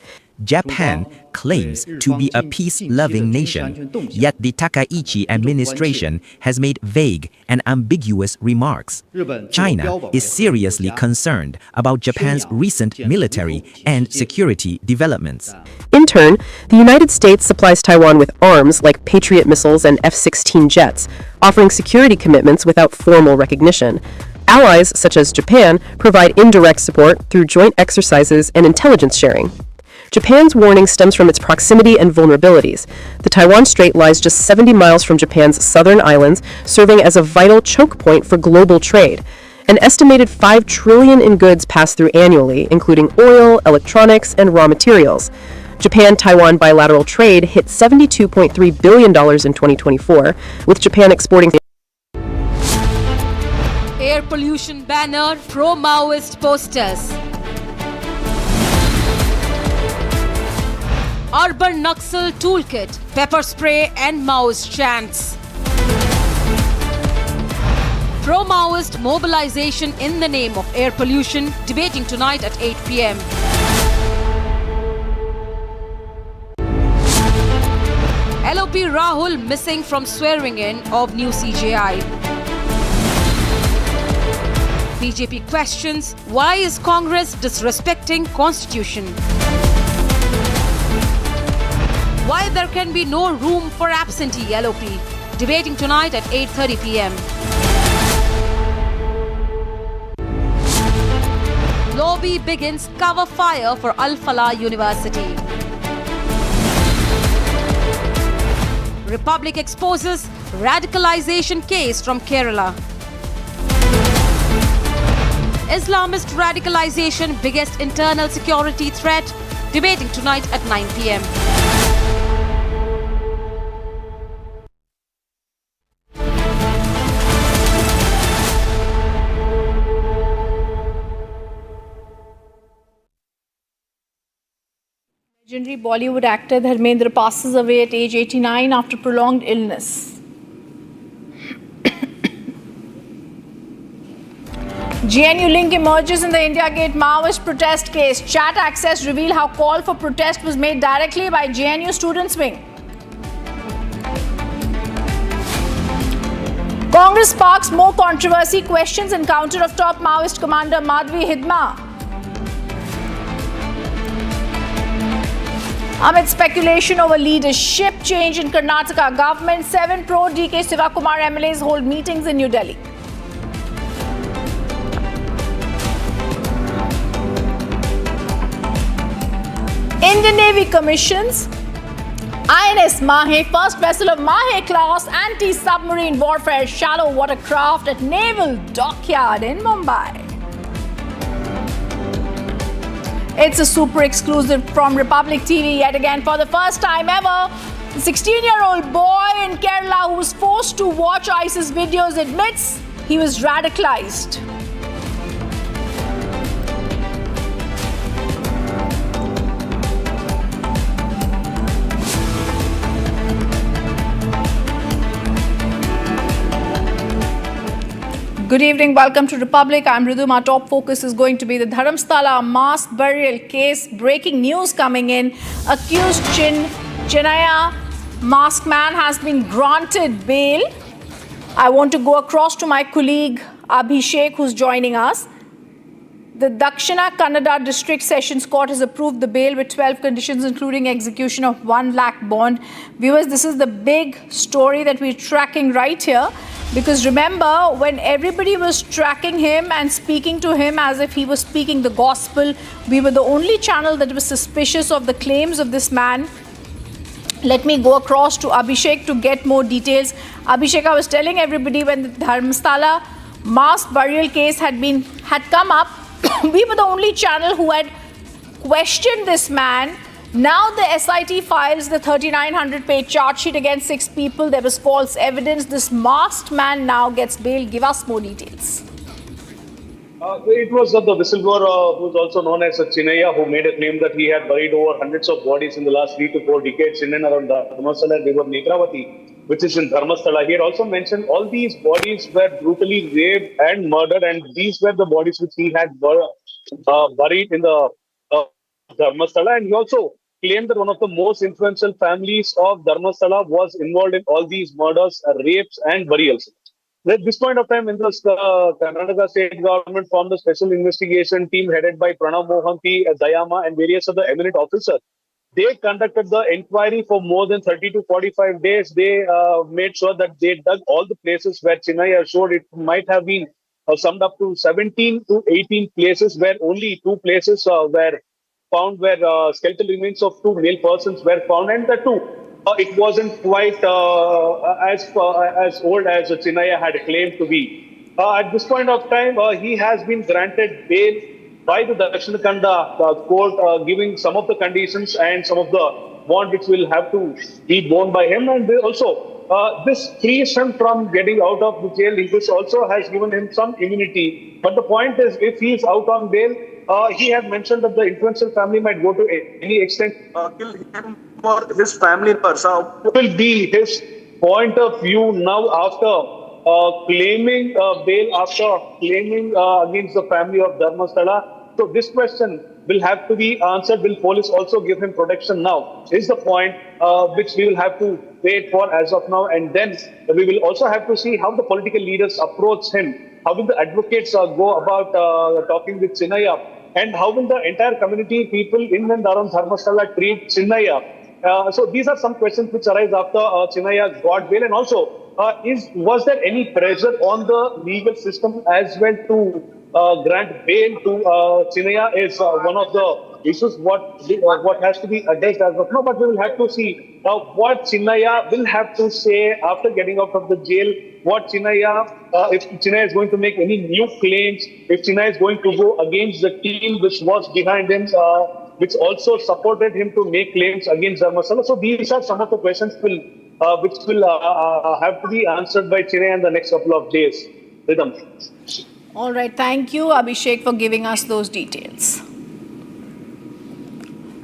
Japan claims to be a peace-loving nation, yet the Takaichi administration has made vague and ambiguous remarks. China is seriously concerned about Japan's recent military and security developments. In turn, the United States supplies Taiwan with arms like Patriot missiles and F-16 jets, offering security commitments without formal recognition. Allies, such as Japan, provide indirect support through joint exercises and intelligence sharing. Japan's warning stems from its proximity and vulnerabilities. The Taiwan Strait lies just 70 miles from Japan's southern islands, serving as a vital choke point for global trade. An estimated $5 trillion in goods pass through annually, including oil, electronics, and raw materials. Japan-Taiwan bilateral trade hit $72.3 billion in 2024, with Japan exporting air pollution banner, pro-Maoist posters. Urban Naxal toolkit, pepper spray and Maoist chants. Pro-Maoist mobilization in the name of air pollution, debating tonight at 8 p.m. LOP Rahul missing from swearing-in of new CJI. BJP questions, why is Congress disrespecting Constitution? Why there can be no room for absentee LOP. Debating tonight at 8:30 p.m. Lobby begins cover fire for Al Falah University. Republic exposes radicalization case from Kerala. Islamist radicalization biggest internal security threat. Debating tonight at 9 p.m. Legendary Bollywood actor Dharmendra passes away at age 89 after prolonged illness. GNU link emerges in the India Gate Maoist protest case. Chat access reveal how call for protest was made directly by GNU students wing. Congress sparks more controversy, questions encounter of top Maoist commander Madhvi Hidma. Amid speculation over leadership change in Karnataka government, 7 pro-DK Sivakumar MLAs hold meetings in New Delhi. Indian Navy commissions INS Mahe, first vessel of Mahe class anti-submarine warfare shallow watercraft at Naval Dockyard in Mumbai. It's a super exclusive from Republic TV yet again. For the first time ever, the 16-year-old boy in Kerala who was forced to watch ISIS videos admits he was radicalized. Good evening, welcome to Republic. I'm Ridu. Our top focus is going to be the Dharamstala mass burial case. Breaking news coming in. Accused Chinaya masked man has been granted bail. I want to go across to my colleague Abhishek who's joining us. The Dakshina Kannada District Sessions Court has approved the bail with 12 conditions including execution of 1 lakh bond. Viewers, this is the big story that we're tracking right here. Because remember, when everybody was tracking him and speaking to him as if he was speaking the gospel, we were the only channel that was suspicious of the claims of this man. Let me go across to Abhishek to get more details. Abhishek, I was telling everybody when the Dharmsthala mass burial case had come up, we were the only channel who had questioned this man. Now the SIT files the 3,900-page charge sheet against 6 people. There was false evidence. This masked man now gets bail. Give us more details. It was the whistleblower who is also known as Chinaya who made a claim that he had buried over hundreds of bodies in the last 3 to 4 decades in and around Dharmasthala and river Netravati, which is in Dharmasthala. He had also mentioned all these bodies were brutally raped and murdered, and these were the bodies which he had buried in the Dharmasthala. And he also claimed that one of the most influential families of Dharmasthala was involved in all these murders, rapes and burials. At this point of time, when the Karnataka state government formed a special investigation team headed by Pranav Mohanty, Dayama and various other eminent officers, they conducted the inquiry for more than 30 to 45 days. They made sure that they dug all the places where Chinaya showed it might have been summed up to 17 to 18 places where only 2 places were found where skeletal remains of 2 male persons were found, and that too, it wasn't quite as old as Chinaya had claimed to be. At this point of time, he has been granted bail by the Dakshina Kannada court, giving some of the conditions and some of the bond which will have to be borne by him. And also, this frees him from getting out of the jail. This also has given him some immunity. But the point is, if he is out on bail, he had mentioned that the influential family might go to any extent kill him for his family members. What will be his point of view now after claiming bail, after claiming against the family of Dharmasthala? So this question will have to be answered. Will police also give him protection now? Is the point which we will have to wait for as of now. And then we will also have to see how the political leaders approach him. How will the advocates go about talking with Chinaya? And how will the entire community, people in and around Dharmasthala treat Chinaya? So these are some questions which arise after Chinnaiya got bail. And also, was there any pressure on the legal system as well to grant bail to Chinnaiya? Is one of the issues what has to be addressed as of now. But we will have to see what Chinnaiya will have to say after getting out of the jail. What Chinnaiya, if Chinnaiya is going to make any new claims, if Chinnaiya is going to go against the team which was behind him, which also supported him to make claims against Dharmendra. So these are some of the questions which will have to be answered by Chinnaiya in the next couple of days. Rhythm. All right, thank you, Abhishek, for giving us those details.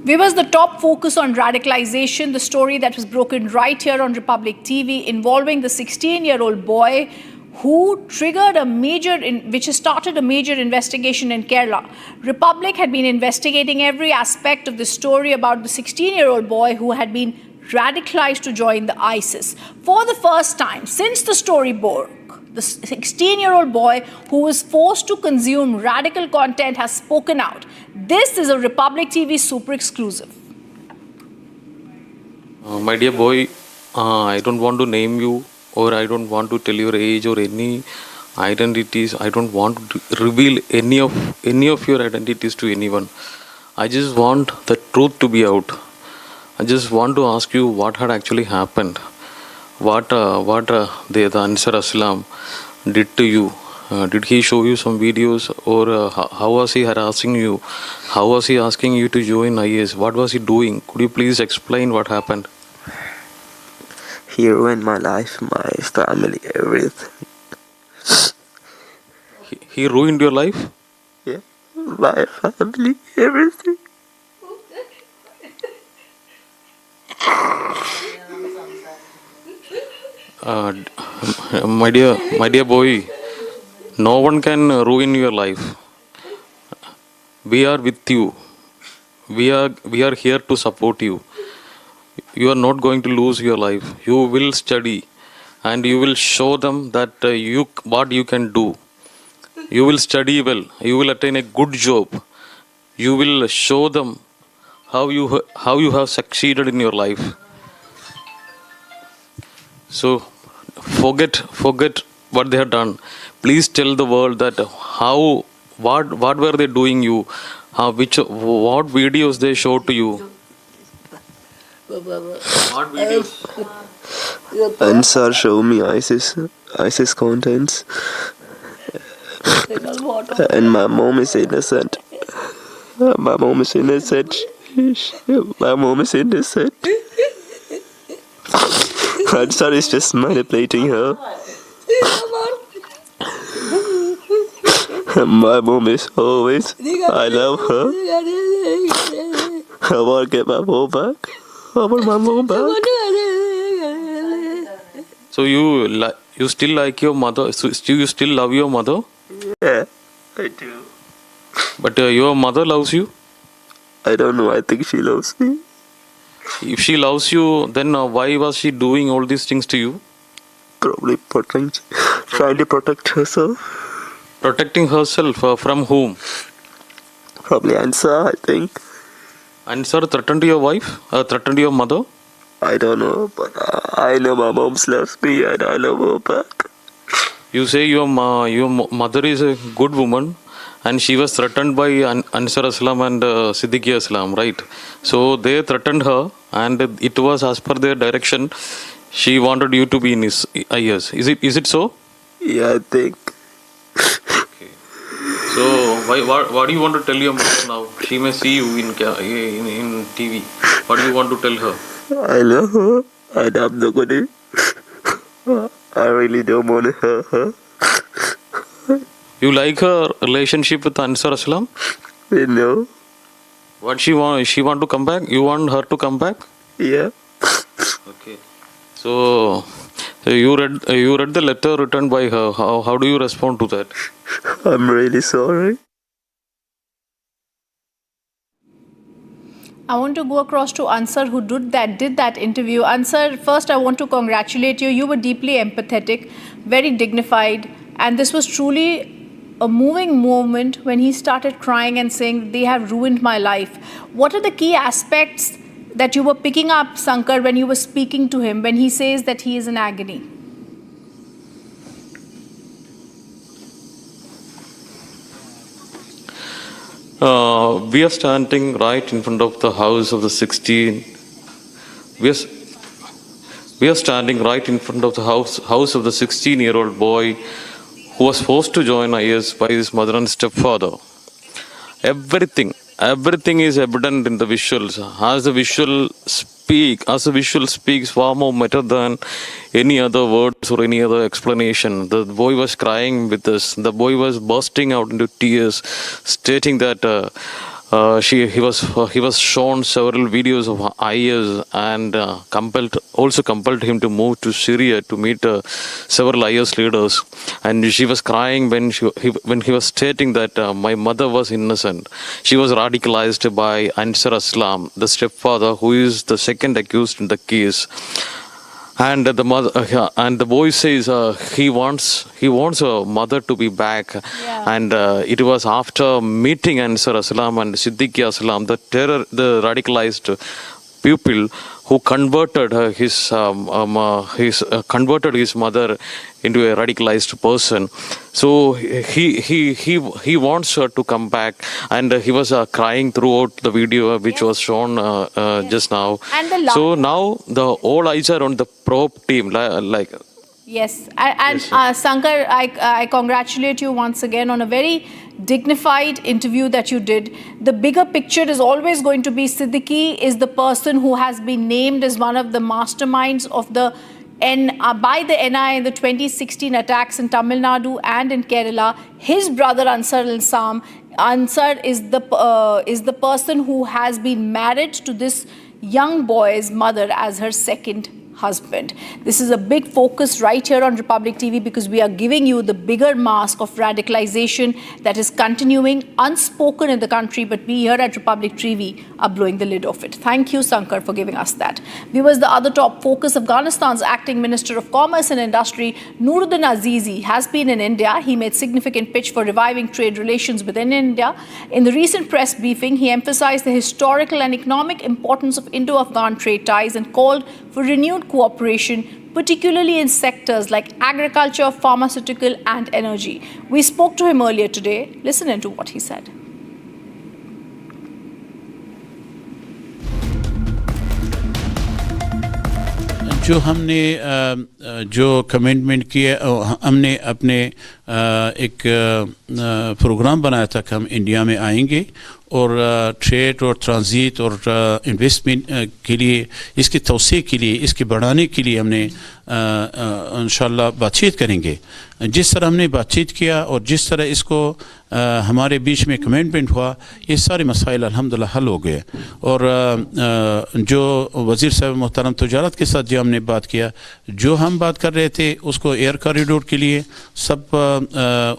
Viewers, the top focus on radicalization, the story that was broken right here on Republic TV involving the 16-year-old boy who triggered which has started a major investigation in Kerala. Republic had been investigating every aspect of the story about the 16-year-old boy who had been radicalized to join the ISIS. For the first time since the story broke, the 16-year-old boy who was forced to consume radical content has spoken out. This is a Republic TV super exclusive. My dear boy, I don't want to name you, or I don't want to tell your age or any identities. I don't want to reveal any of your identities to anyone. I just want the truth to be out. I just want to ask you what had actually happened. What the Ansar Islam did to you. Did he show you some videos, or how was he harassing you? How was he asking you to join IS? What was he doing? Could you please explain what happened? He ruined my life, my family, everything. He ruined your life? Yeah, my family, everything. My dear boy, no one can ruin your life. We are with you. We are here to support you. You are not going to lose your life. You will study, and you will show them that what you can do. You will study well. You will attain a good job. You will show them how you have succeeded in your life. So forget what they have done. Please tell the world that what were they doing you, what videos they showed to you. What videos? Ansar showed me ISIS contents, and my mom is innocent. My mom is innocent. My mom is innocent. Ansar is just manipulating her. My mom is always, I love her. I want to get my mom back. I want my mom back. So you still like your mother? So you still love your mother? Yeah, I do. But your mother loves you? I don't know. I think she loves me. If she loves you, then why was she doing all these things to you? Probably trying to protect herself. Protecting herself from whom? Probably Ansar, I think. Ansar threatened your wife? Threatened your mother? I don't know, but I know my mom loves me and I love her back. You say your mother is a good woman, and she was threatened by Ansar Islam and Siddiqui Islam, right? So they threatened her, and it was as per their direction. She wanted you to be in IS. Is it so? Yeah, I think. Okay. So what do you want to tell your mother now? She may see you in TV. What do you want to tell her? I love her, and I'm not gonna. I really don't want to hurt her. You like her relationship with Ansar Islam? No. What she want? She want to come back? You want her to come back? Yeah. Okay. So you read the letter written by her. How do you respond to that? I'm really sorry. I want to go across to Ansar, who did that interview. Ansar, first I want to congratulate you. You were deeply empathetic, very dignified, and this was truly a moving moment when he started crying and saying, they have ruined my life. What are the key aspects that you were picking up, Sankar, when you were speaking to him, when he says that he is in agony? We are standing right in front of the house of the 16. We are standing right in front of the house of the 16-year-old boy who was forced to join IS by his mother and stepfather. Everything is evident in the visuals. As the visual speaks far more better than any other words or any other explanation. The boy was crying with us. The boy was bursting out into tears, stating that he was shown several videos of IS and compelled him to move to Syria to meet several IS leaders. And she was crying when he was stating that my mother was innocent. She was radicalized by Ansar Aslam, the stepfather, who is the second accused in the case. And the boy says he wants a mother to be back. Yeah. And it was after meeting Ansar Aslam and Siddiqui Aslam, the radicalized pupil who converted his mother into a radicalized person. So he wants her to come back, and he was crying throughout the video which was shown just now. And so now all eyes are on the probe team, like. Yes, and Sankar, I congratulate you once again on a very dignified interview that you did. The bigger picture is always going to be Siddiqui is the person who has been named as one of the masterminds of by the NI in the 2016 attacks in Tamil Nadu and in Kerala. His brother Ansar is the person who has been married to this young boy's mother as her second husband. This is a big focus right here on Republic TV because we are giving you the bigger mask of radicalization that is continuing unspoken in the country, but we here at Republic TV are blowing the lid off it. Thank you, Sankar, for giving us that. Viewers, the other top focus, Afghanistan's acting Minister of Commerce and Industry, Nuruddin Azizi, has been in India. He made significant pitch for reviving trade relations within India. In the recent press briefing, he emphasized the historical and economic importance of Indo-Afghan trade ties and called for renewed cooperation, particularly in sectors like agriculture, pharmaceutical and energy. We spoke to him earlier today. Listen into what he said. जो हमने जो commitment किया, हमने अपने एक programme बनाया था कि हम इंडिया में आएंगे और ट्रेड और ट्रांजिट और इन्वेस्टमेंट के लिए, इसकी तौसीए के लिए, इसके बढ़ाने के लिए हमने इंशाल्लाह बातचीत करेंगे। जिस तरह हमने बातचीत किया और जिस तरह इसको हमारे बीच में कमिटमेंट हुआ, ये सारे मसाइल अल्हम्दुलिल्लाह हल हो गए। और जो वज़ीर साहब मोहतरम तजारत के साथ जो हमने बात किया, जो हम बात कर रहे थे उसको एयर कॉरिडोर के लिए सब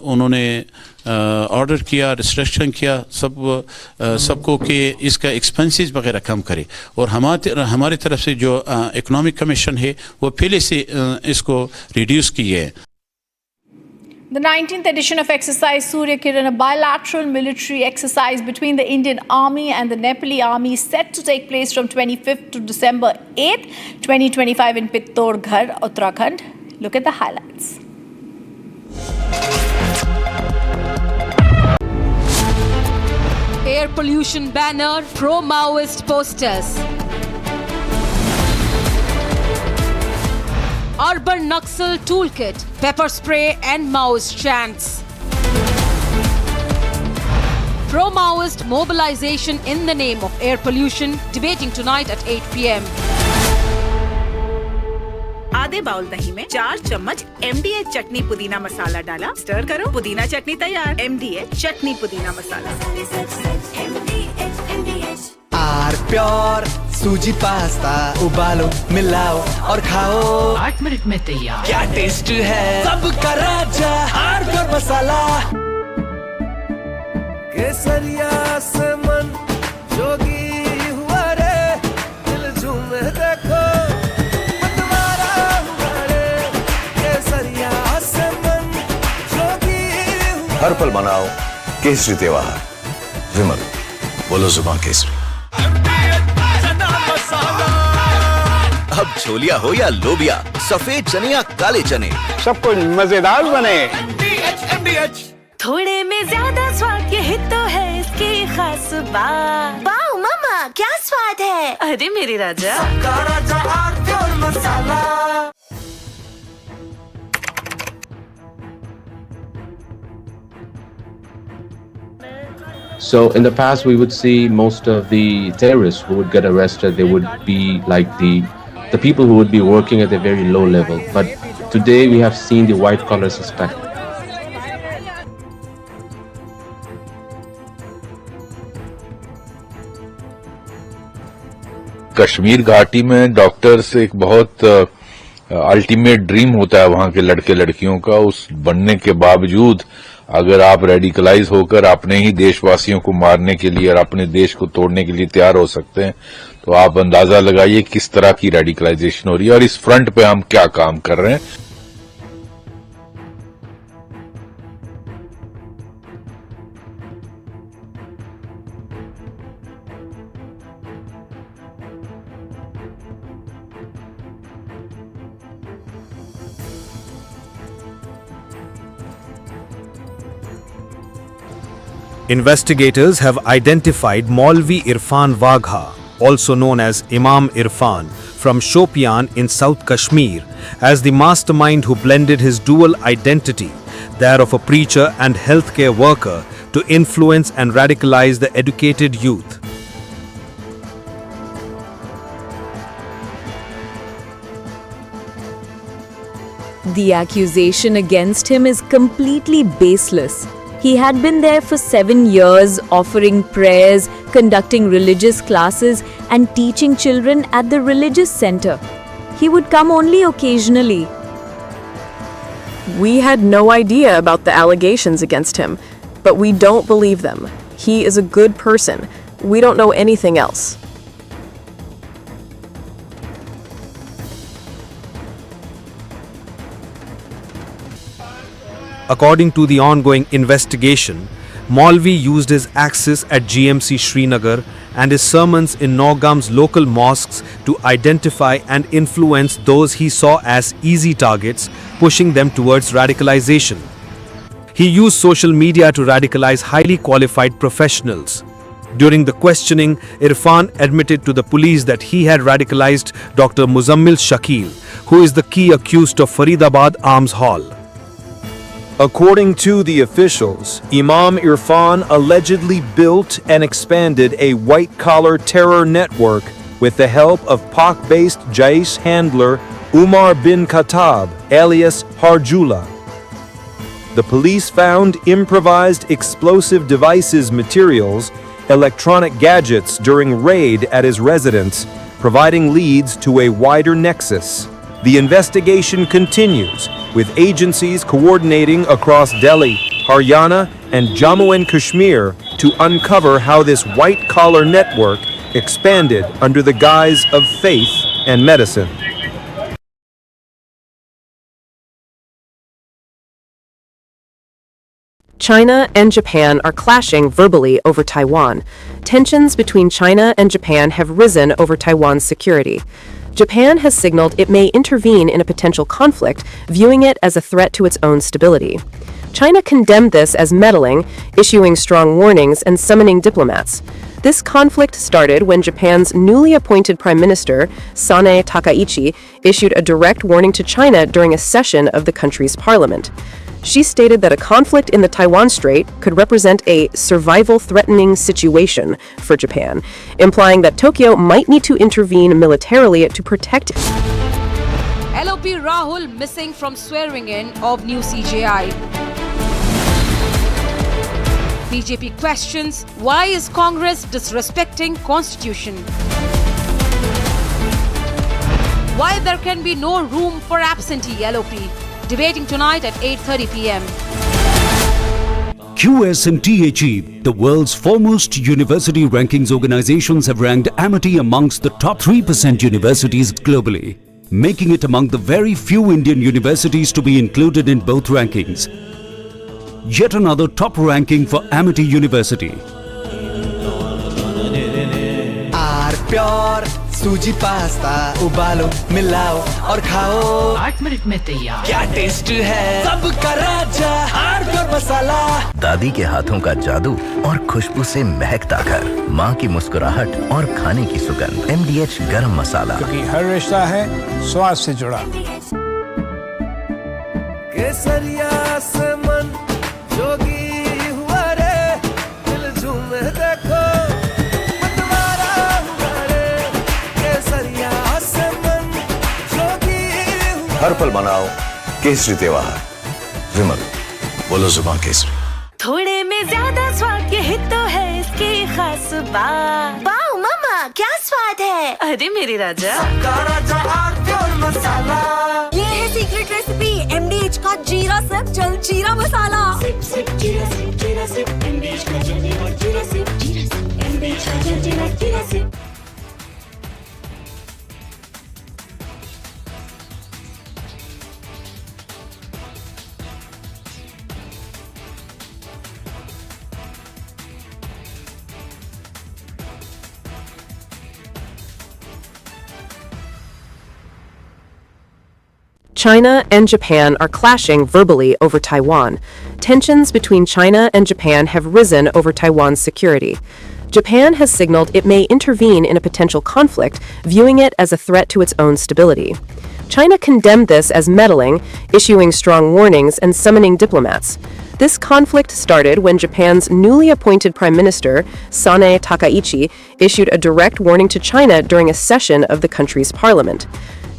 उन्होंने ऑर्डर किया, रिस्ट्रिक्शन किया सबको कि इसका एक्सपेंसेस वगैरह कम करे। और हमारी तरफ से जो इकोनॉमिक कमीशन है वो पहले से इसको रिड्यूस किए है। The 19th edition of exercise Surya Kiran, a bilateral military exercise between the Indian Army and the Nepali Army, is set to take place from 25th to December 8th, 2025 in Pittorgarh, Uttarakhand. Look at the highlights. Air pollution banner, pro-Maoist posters. Urban Naxal toolkit, pepper spray and Maoist chants. Pro-Maoist mobilization in the name of air pollution, debating tonight at 8 p.m. आधे bowl दही में 4 चम्मच MDH चटनी पुदीना मसाला डाला, stir करो, पुदीना चटनी तैयार। MDH चटनी पुदीना मसाला। आर प्योर सूजी पास्ता, उबालो, मिलाओ और खाओ, 8 मिनट में तैयार। क्या टेस्ट है, सबका राजा आर प्योर मसाला। केसरिया से मन जोगी हुआ रे, दिल झूमे देखो मतवारा हुआ रे। केसरिया से मन जोगी हुआ। हर पल मनाओ केसरी त्योहार। विमल, बोलो जुबान केसरी। अब छोलिया हो या लोबिया, सफेद चने या काले चने, सब कुछ मजेदार बने। थोड़े में ज्यादा स्वाद, यही तो है इसकी खास बात। वाओ मामा क्या स्वाद है, अरे मेरे राजा। सबका राजा आरती और मसाला। So in the past, we would see most of the terrorists who would get arrested, they would be like the people who would be working at a very low level. But today we have seen the white collar suspect. Kashmir घाटी में doctors एक बहुत ultimate dream होता है वहां के लड़के लड़कियों का। उस बनने के बावजूद अगर आप रेडिकलाइज होकर अपने ही देशवासियों को मारने के लिए और अपने देश को तोड़ने के लिए तैयार हो सकते हैं, तो आप अंदाजा लगाइए किस तरह की रेडिकलाइजेशन हो रही है और इस फ्रंट पे हम क्या काम कर रहे हैं। Investigators have identified Maulvi Irfan Wagha, also known as Imam Irfan, from Shopian in South Kashmir, as the mastermind who blended his dual identity, that of a preacher and healthcare worker, to influence and radicalize the educated youth. The accusation against him is completely baseless. He had been there for 7 years, offering prayers, conducting religious classes, and teaching children at the religious center. He would come only occasionally. We had no idea about the allegations against him, but we don't believe them. He is a good person. We don't know anything else. According to the ongoing investigation, Maulvi used his access at GMC Srinagar and his sermons in Naugam's local mosques to identify and influence those he saw as easy targets, pushing them towards radicalization. He used social media to radicalize highly qualified professionals. During the questioning, Irfan admitted to the police that he had radicalized Dr. Muzammil Shakil, who is the key accused of Faridabad Arms Hall. According to the officials, Imam Irfan allegedly built and expanded a white-collar terror network with the help of Pak-based Jaish handler Umar bin Khattab, alias Harjula. The police found improvised explosive devices materials, electronic gadgets during raid at his residence, providing leads to a wider nexus. The investigation continues, with agencies coordinating across Delhi, Haryana, and Jammu and Kashmir to uncover how this white-collar network expanded under the guise of faith and medicine. China and Japan are clashing verbally over Taiwan. Tensions between China and Japan have risen over Taiwan's security. Japan has signaled it may intervene in a potential conflict, viewing it as a threat to its own stability. China condemned this as meddling, issuing strong warnings and summoning diplomats. This conflict started when Japan's newly appointed Prime Minister, Sanae Takaichi, issued a direct warning to China during a session of the country's parliament. She stated that a conflict in the Taiwan Strait could represent a survival-threatening situation for Japan, implying that Tokyo might need to intervene militarily to protect. LOP Rahul missing from swearing-in of new CJI. BJP questions, why is Congress disrespecting Constitution? Why there can be no room for absentee LOP? Debating tonight at 8:30 p.m. QS&THE, the world's foremost university rankings organizations, have ranked Amity amongst the top 3% universities globally, making it among the very few Indian universities to be included in both rankings. Yet another top ranking for Amity University. सूजी pasta उबालो मिलाओ और खाओ 8 minute में तैयार। क्या taste है सबका राजा hardcore मसाला। दादी के हाथों का जादू और खुशबू से महकता घर, माँ की मुस्कुराहट और खाने की सुगंध। MDH गरम मसाला, क्योंकि हर रिश्ता है स्वाद से जुड़ा। केसरिया से मन जोगी हुआ रे, दिल झूमे देखो मतवारा हुआ रे। केसरिया से मन जोगी हुआ। हर पल मनाओ केसरी त्योहार। विमल, बोलो जुबान केसरी। थोड़े में ज्यादा स्वाद, यही तो है इसकी खास बात। वाओ मामा, क्या स्वाद है। अरे मेरे राजा, राजा मसाला। ये है सीक्रेट रेसिपी MDH का जीरा सिप जल जीरा मसाला। सिप सिप जीरा सिप MDH का जल जीरा सिप MDH का जल जीरा SIP. China and Japan are clashing verbally over Taiwan. Tensions between China and Japan have risen over Taiwan's security. Japan has signaled it may intervene in a potential conflict, viewing it as a threat to its own stability. China condemned this as meddling, issuing strong warnings and summoning diplomats. This conflict started when Japan's newly appointed Prime Minister, Sanae Takaichi, issued a direct warning to China during a session of the country's parliament.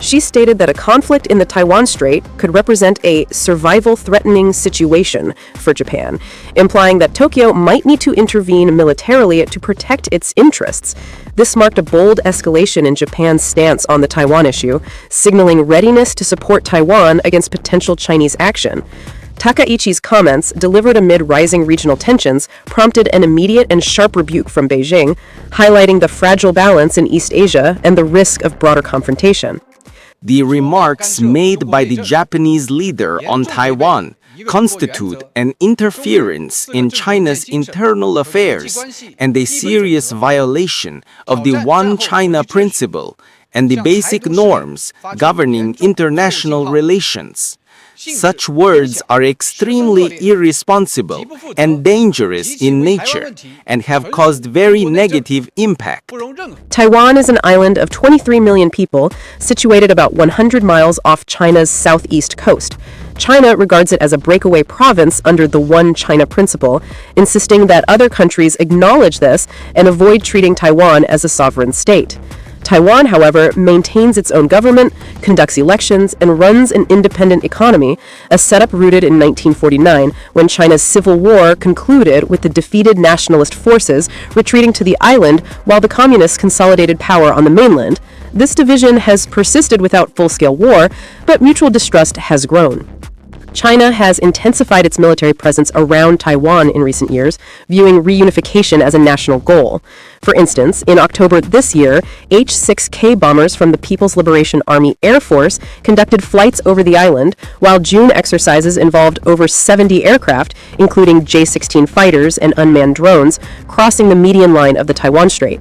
She stated that a conflict in the Taiwan Strait could represent a survival-threatening situation for Japan, implying that Tokyo might need to intervene militarily to protect its interests. This marked a bold escalation in Japan's stance on the Taiwan issue, signaling readiness to support Taiwan against potential Chinese action. Takaichi's comments, delivered amid rising regional tensions, prompted an immediate and sharp rebuke from Beijing, highlighting the fragile balance in East Asia and the risk of broader confrontation. The remarks made by the Japanese leader on Taiwan constitute an interference in China's internal affairs and a serious violation of the One China principle and the basic norms governing international relations. Such words are extremely irresponsible and dangerous in nature and have caused very negative impact. Taiwan is an island of 23 million people, situated about 100 miles off China's southeast coast. China regards it as a breakaway province under the One China principle, insisting that other countries acknowledge this and avoid treating Taiwan as a sovereign state. Taiwan, however, maintains its own government, conducts elections, and runs an independent economy, a setup rooted in 1949 when China's civil war concluded with the defeated nationalist forces retreating to the island while the communists consolidated power on the mainland. This division has persisted without full-scale war, but mutual distrust has grown. China has intensified its military presence around Taiwan in recent years, viewing reunification as a national goal. For instance, in October this year, H-6K bombers from the People's Liberation Army Air Force conducted flights over the island, while June exercises involved over 70 aircraft, including J-16 fighters and unmanned drones, crossing the median line of the Taiwan Strait.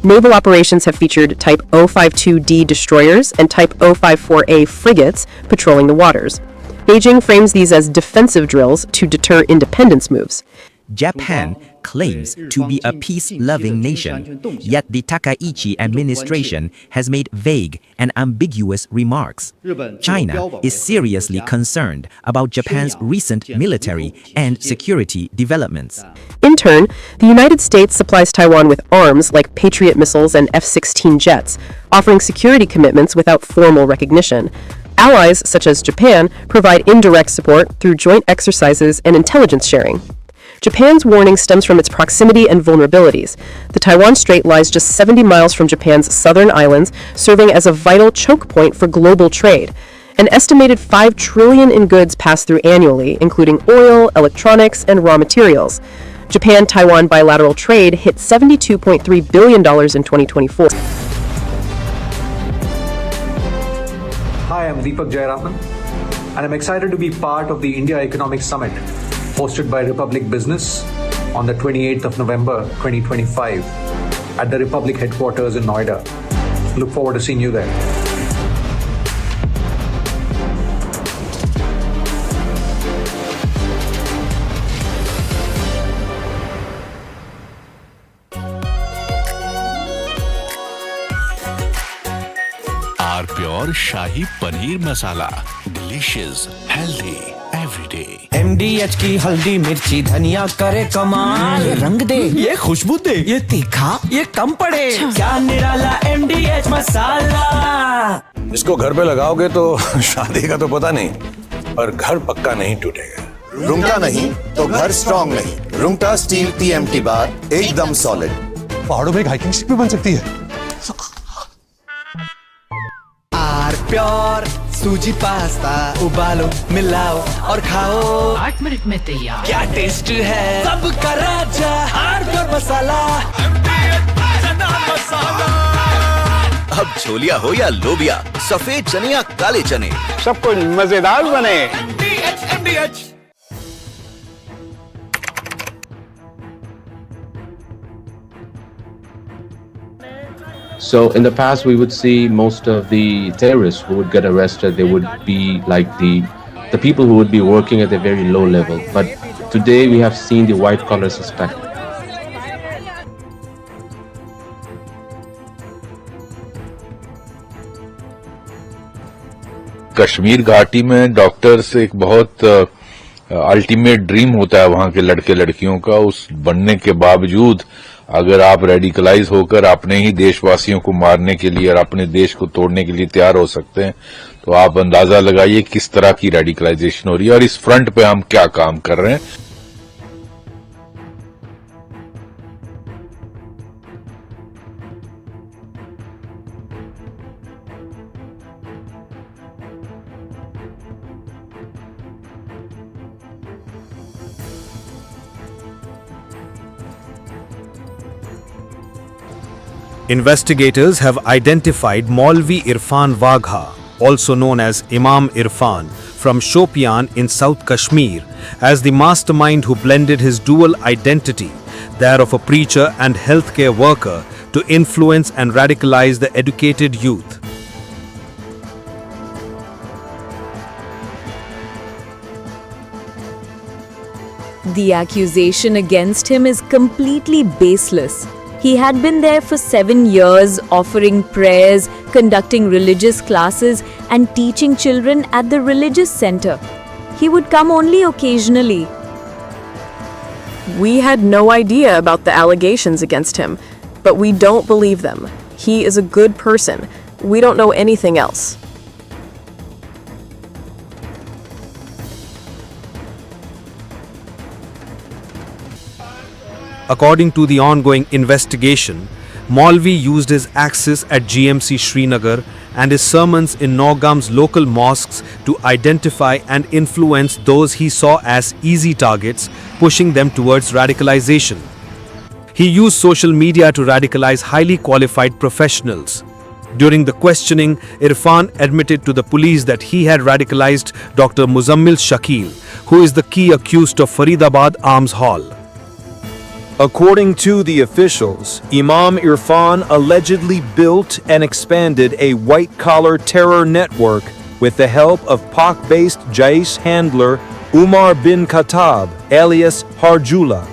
Naval operations have featured Type 052D destroyers and Type 054A frigates patrolling the waters. Beijing frames these as defensive drills to deter independence moves. Japan claims to be a peace-loving nation, yet the Takaichi administration has made vague and ambiguous remarks. China is seriously concerned about Japan's recent military and security developments. In turn, the United States supplies Taiwan with arms like Patriot missiles and F-16 jets, offering security commitments without formal recognition. Allies, such as Japan, provide indirect support through joint exercises and intelligence sharing. Japan's warning stems from its proximity and vulnerabilities. The Taiwan Strait lies just 70 miles from Japan's southern islands, serving as a vital choke point for global trade. An estimated $5 trillion in goods pass through annually, including oil, electronics, and raw materials. Japan-Taiwan bilateral trade hit $72.3 billion in 2024. Hi, I'm Deepak Jayaraman, and I'm excited to be part of the India Economic Summit hosted by Republic Business on the 28th of November 2025 at the Republic headquarters in Noida. Look forward to seeing you there. Our pure shahi paneer masala, delicious, healthy everyday. MDH की हल्दी मिर्ची धनिया करे कमाल, ये रंग दे, ये खुशबू दे, ये तीखा, ये कम पड़े, क्या निराला MDH मसाला। इसको घर पे लगाओगे तो शादी का तो पता नहीं, पर घर पक्का नहीं टूटेगा। रुंगटा नहीं तो घर स्ट्रॉन्ग नहीं। रुंगटा स्टील TMT बार एकदम सॉलिड। पहाड़ों में एक हाइकिंग स्टिक भी बन सकती है। आर प्योर सूजी पास्ता, उबालो मिलाओ और खाओ, 8 मिनट में तैयार। क्या टेस्ट है, सबका राजा आर प्योर मसाला। अब छोलिया हो या लोबिया, सफेद चने या काले चने, सब कुछ मजेदार बने। MDH। So in the past, we would see most of the terrorists who would get arrested. They would be like the people who would be working at a very low level. But today, we have seen the white collar suspect. Kashmir घाटी में doctors एक बहुत ultimate dream होता है वहां के लड़के लड़कियों का। उस बनने के बावजूद अगर आप रेडिकलाइज होकर अपने ही देशवासियों को मारने के लिए और अपने देश को तोड़ने के लिए तैयार हो सकते हैं, तो आप अंदाजा लगाइए किस तरह की रेडिकलाइजेशन हो रही है और इस फ्रंट पे हम क्या काम कर रहे हैं। Investigators have identified Maulvi Irfan Wagha, also known as Imam Irfan, from Shopian in South Kashmir, as the mastermind who blended his dual identity, that of a preacher and healthcare worker, to influence and radicalize the educated youth. The accusation against him is completely baseless. He had been there for 7 years, offering prayers, conducting religious classes, and teaching children at the religious center. He would come only occasionally. We had no idea about the allegations against him, but we don't believe them. He is a good person. We don't know anything else. According to the ongoing investigation, Maulvi used his access at GMC Srinagar and his sermons in Naugam's local mosques to identify and influence those he saw as easy targets, pushing them towards radicalization. He used social media to radicalize highly qualified professionals. During the questioning, Irfan admitted to the police that he had radicalized Dr. Muzammil Shakil, who is the key accused of Faridabad Arms Hall. According to the officials, Imam Irfan allegedly built and expanded a white-collar terror network with the help of Pak-based Jaish handler Umar bin Khattab, alias Harjula.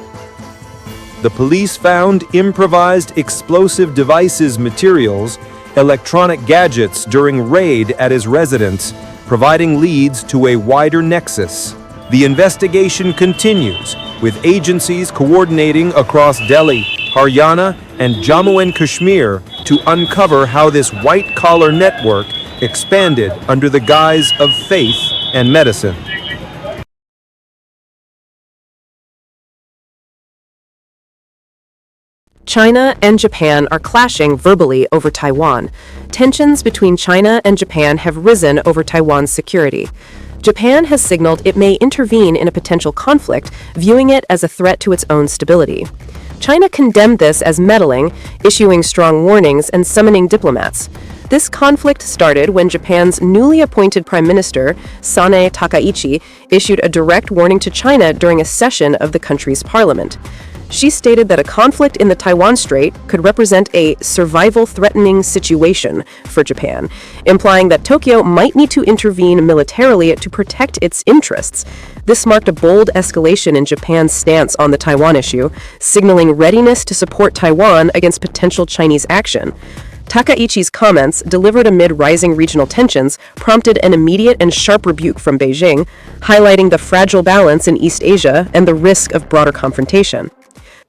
The police found improvised explosive devices materials, electronic gadgets during raid at his residence, providing leads to a wider nexus. The investigation continues, with agencies coordinating across Delhi, Haryana, and Jammu and Kashmir to uncover how this white-collar network expanded under the guise of faith and medicine. China and Japan are clashing verbally over Taiwan. Tensions between China and Japan have risen over Taiwan's security. Japan has signaled it may intervene in a potential conflict, viewing it as a threat to its own stability. China condemned this as meddling, issuing strong warnings and summoning diplomats. This conflict started when Japan's newly appointed Prime Minister, Sanae Takaichi, issued a direct warning to China during a session of the country's parliament. She stated that a conflict in the Taiwan Strait could represent a survival-threatening situation for Japan, implying that Tokyo might need to intervene militarily to protect its interests. This marked a bold escalation in Japan's stance on the Taiwan issue, signaling readiness to support Taiwan against potential Chinese action. Takaichi's comments, delivered amid rising regional tensions, prompted an immediate and sharp rebuke from Beijing, highlighting the fragile balance in East Asia and the risk of broader confrontation.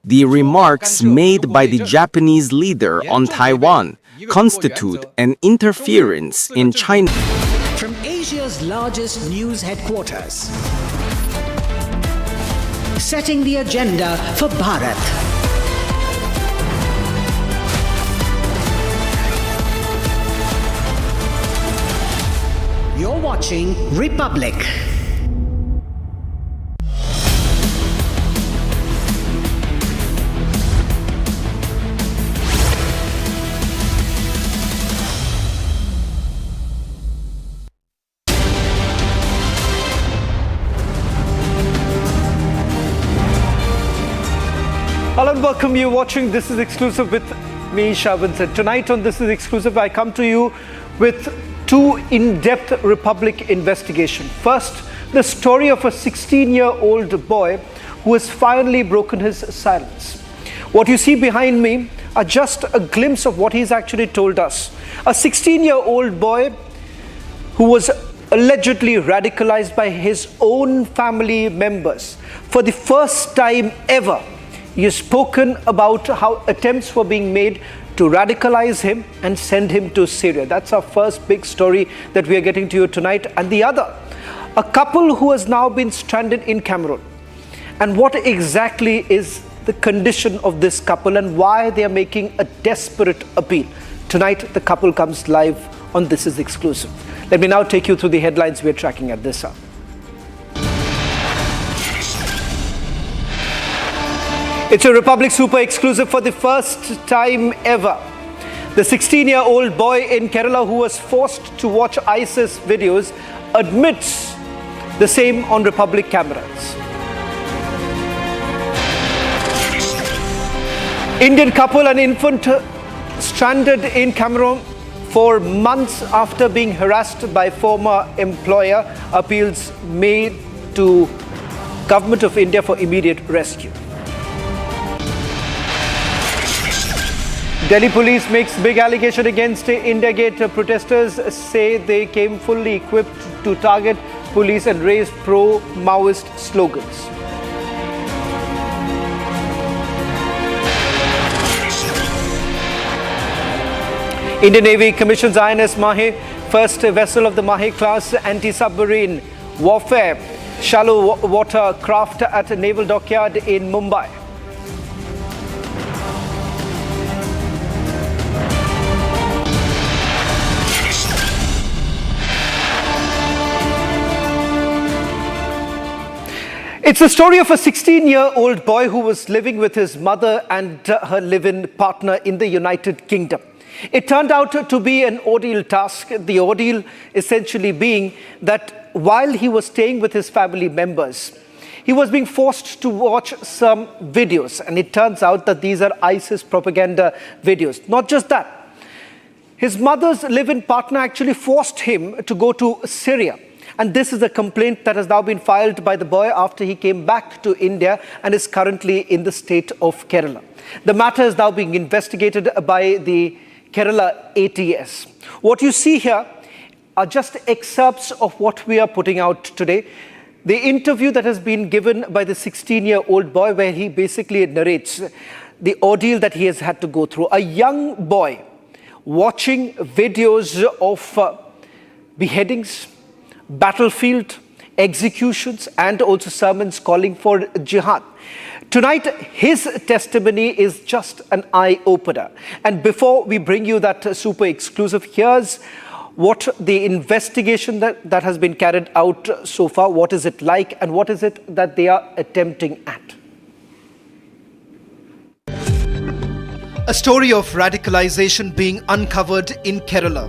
The remarks made by the Japanese leader on Taiwan constitute an interference in China. From Asia's largest news headquarters, setting the agenda for Bharat. You're watching Republic. Hello and welcome. You're watching This Is Exclusive with me, Shavin. And tonight on This Is Exclusive, I come to you with two in-depth Republic investigation. First, the story of a 16-year-old boy who has finally broken his silence. What you see behind me are just a glimpse of what he's actually told us. A 16-year-old boy who was allegedly radicalized by his own family members. For the first time ever, he has spoken about how attempts were being made to radicalize him and send him to Syria. That's our first big story that we are getting to you tonight. And the other, a couple who has now been stranded in Cameroon. And what exactly is the condition of this couple and why they are making a desperate appeal. Tonight, the couple comes live on This Is Exclusive. Let me now take you through the headlines we are tracking at this hour. It's a Republic Super Exclusive for the first time ever. The 16-year-old boy in Kerala who was forced to watch ISIS videos admits the same on Republic cameras. Indian couple and infant stranded in Cameroon for months after being harassed by former employer. Appeals made to Government of India for immediate rescue. Delhi police makes big allegation against India Gate. Protesters say they came fully equipped to target police and raise pro-Maoist slogans. Indian Navy commissions INS Mahe, first vessel of the Mahe class anti-submarine warfare shallow water craft at a naval dockyard in Mumbai. It's the story of a 16-year-old boy who was living with his mother and her live-in partner in the United Kingdom. It turned out to be an ordeal task, the ordeal essentially being that while he was staying with his family members, he was being forced to watch some videos, and it turns out that these are ISIS propaganda videos. Not just that, his mother's live-in partner actually forced him to go to Syria. And this is a complaint that has now been filed by the boy after he came back to India and is currently in the state of Kerala. The matter is now being investigated by the Kerala ATS. What you see here are just excerpts of what we are putting out today. The interview that has been given by the 16-year-old boy, where he basically narrates the ordeal that he has had to go through. A young boy watching videos of beheadings, battlefield executions, and also sermons calling for jihad. Tonight, his testimony is just an eye-opener. And before we bring you that super exclusive, here's what the investigation that has been carried out so far, what is it like, and what is it that they are attempting at. A story of radicalization being uncovered in Kerala.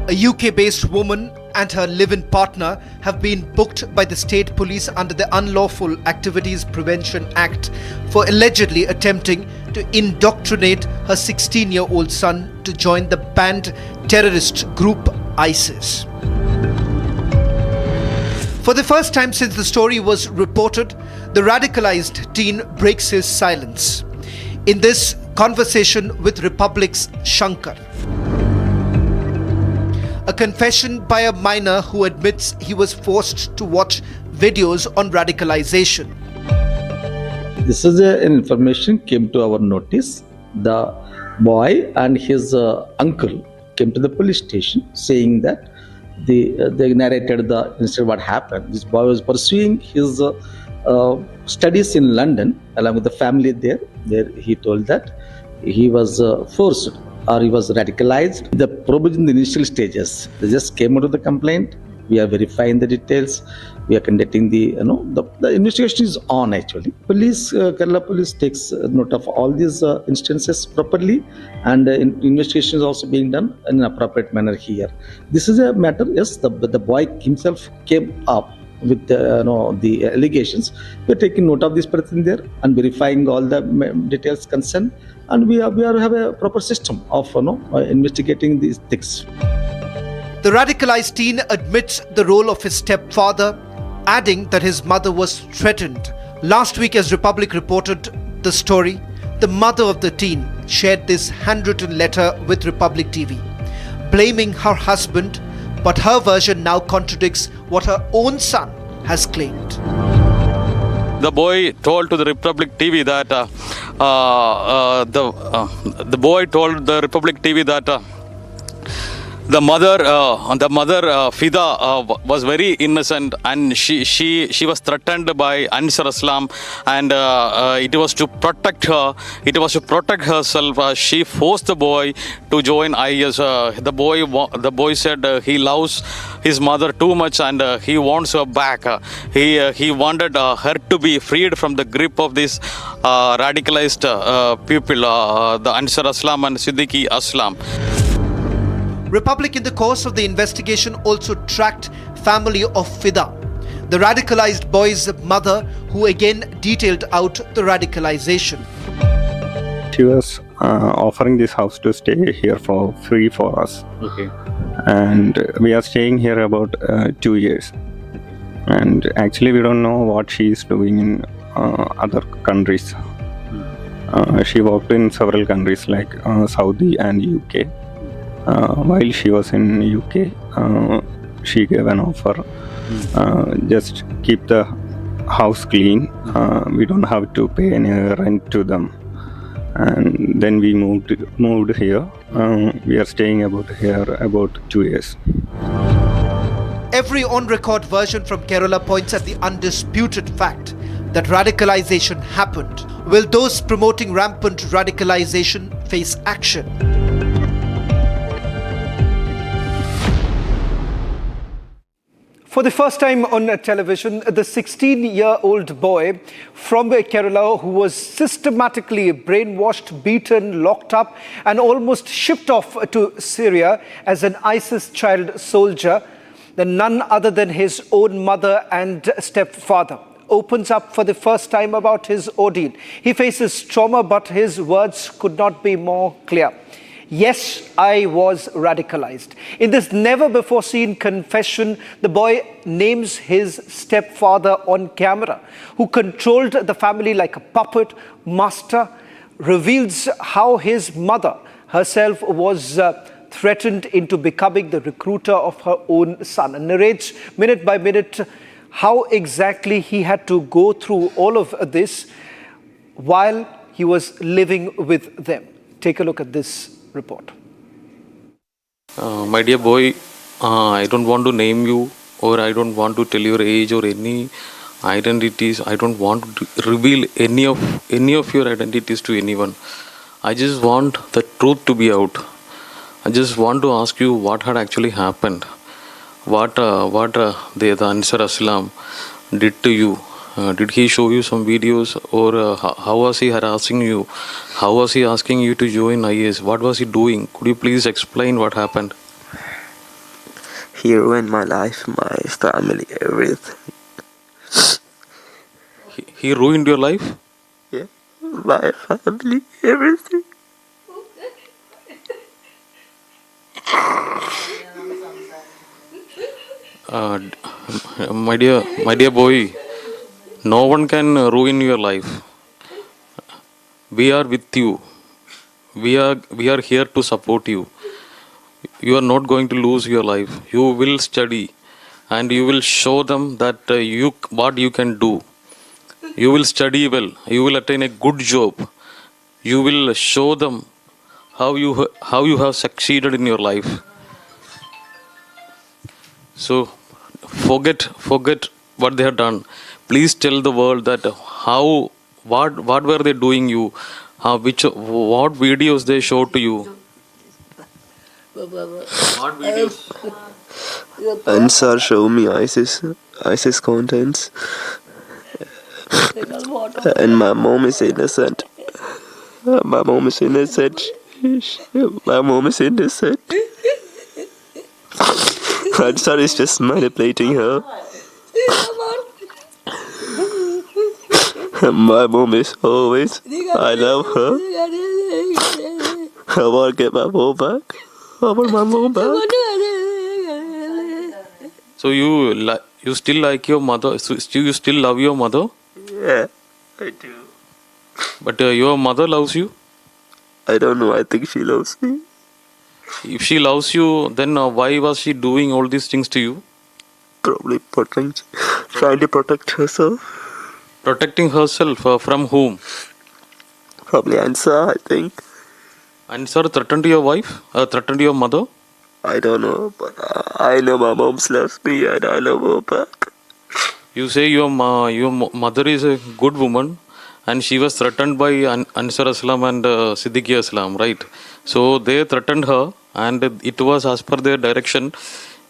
A UK-based woman and her live-in partner have been booked by the state police under the Unlawful Activities Prevention Act for allegedly attempting to indoctrinate her 16-year-old son to join the banned terrorist group ISIS. For the first time since the story was reported, the radicalized teen breaks his silence. In this conversation with Republic's Shankar, a confession by a minor who admits he was forced to watch videos on radicalization. This is information came to our notice. The boy and his uncle came to the police station saying that they narrated the incident what happened. This boy was pursuing his studies in London along with the family there. There he told that he was forced or he was radicalized. The probes in the initial stages, they just came out of the complaint. We are verifying the details. We are conducting the investigation is on actually. Police, Kerala police takes note of all these instances properly, and investigation is also being done in an appropriate manner here. This is a matter, yes, the boy himself came up with the allegations. We are taking note of this person there and verifying all the details concerned, and we have a proper system of investigating these things. The radicalized teen admits the role of his stepfather, adding that his mother was threatened. Last week, as Republic reported the story, the mother of the teen shared this handwritten letter with Republic TV, blaming her husband, but her version now contradicts what her own son has claimed. The boy told to the Republic TV that the boy told the Republic TV that the mother Fida was very innocent, and she was threatened by Ansar Islam, and it was to protect her. It was to protect herself. She forced the boy to join IS. The boy said he loves his mother too much and he wants her back. He wanted her to be freed from the grip of this radicalized people, the Ansar Islam and Siddiqui Aslam. Republic, in the course of the investigation, also tracked family of Fida, the radicalized boy's mother, who again detailed out the radicalization. She was offering this house to stay here for free for us. Okay. And we are staying here about 2 years. And actually we don't know what she is doing in other countries. She worked in several countries like Saudi and UK. While she was in UK, she gave an offer, just keep the house clean, we don't have to pay any rent to them. And then we moved here. We are staying here about 2 years. Every on-record version from Kerala points at the undisputed fact that radicalization happened. Will those promoting rampant radicalization face action? For the first time on television, the 16-year-old boy from Kerala who was systematically brainwashed, beaten, locked up and almost shipped off to Syria as an ISIS child soldier, then none other than his own mother and stepfather, opens up for the first time about his ordeal. He faces trauma, but his words could not be more clear. Yes, I was radicalized. In this never-before-seen confession, the boy names his stepfather on camera, who controlled the family like a puppet master, reveals how his mother herself was threatened into becoming the recruiter of her own son, and narrates minute by minute how exactly he had to go through all of this while he was living with them. Take a look at this report. My dear boy, I don't want to name you, or I don't want to tell your age or any identities. I don't want to reveal any of your identities to anyone. I just want the truth to be out. I just want to ask you what had actually happened. What the Ansar Islam did to you. Did he show you some videos, or how was he harassing you? How was he asking you to join IS? What was he doing? Could you please explain what happened? He ruined my life, my family, everything. He ruined your life? Yeah, my family, everything. My dear boy, no one can ruin your life. We are with you. We are here to support you. You are not going to lose your life. You will study, and you will show them that what you can do. You will study well. You will attain a good job. You will show them how you have succeeded in your life. So forget what they have done. Please tell the world that what were they doing you, what videos they showed to you. What videos? Ansar show me ISIS contents. And my mom is innocent. My mom is innocent. My mom is innocent. Ansar is just manipulating her. My mom is always, I love her. I want to get my mom back. I want my mom back. So you still like your mother? So you still love your mother? Yeah, I do. But your mother loves you? I don't know. I think she loves me. If she loves you, then why was she doing all these things to you? Probably trying to protect herself. Protecting herself from whom? Probably Ansar, I think. Ansar threatened your wife? Threatened your mother? I don't know, but I know my mom loves me and I love her back. You say your mother is a good woman and she was threatened by Ansar Islam and Siddiqui Islam, right? So they threatened her and it was as per their direction.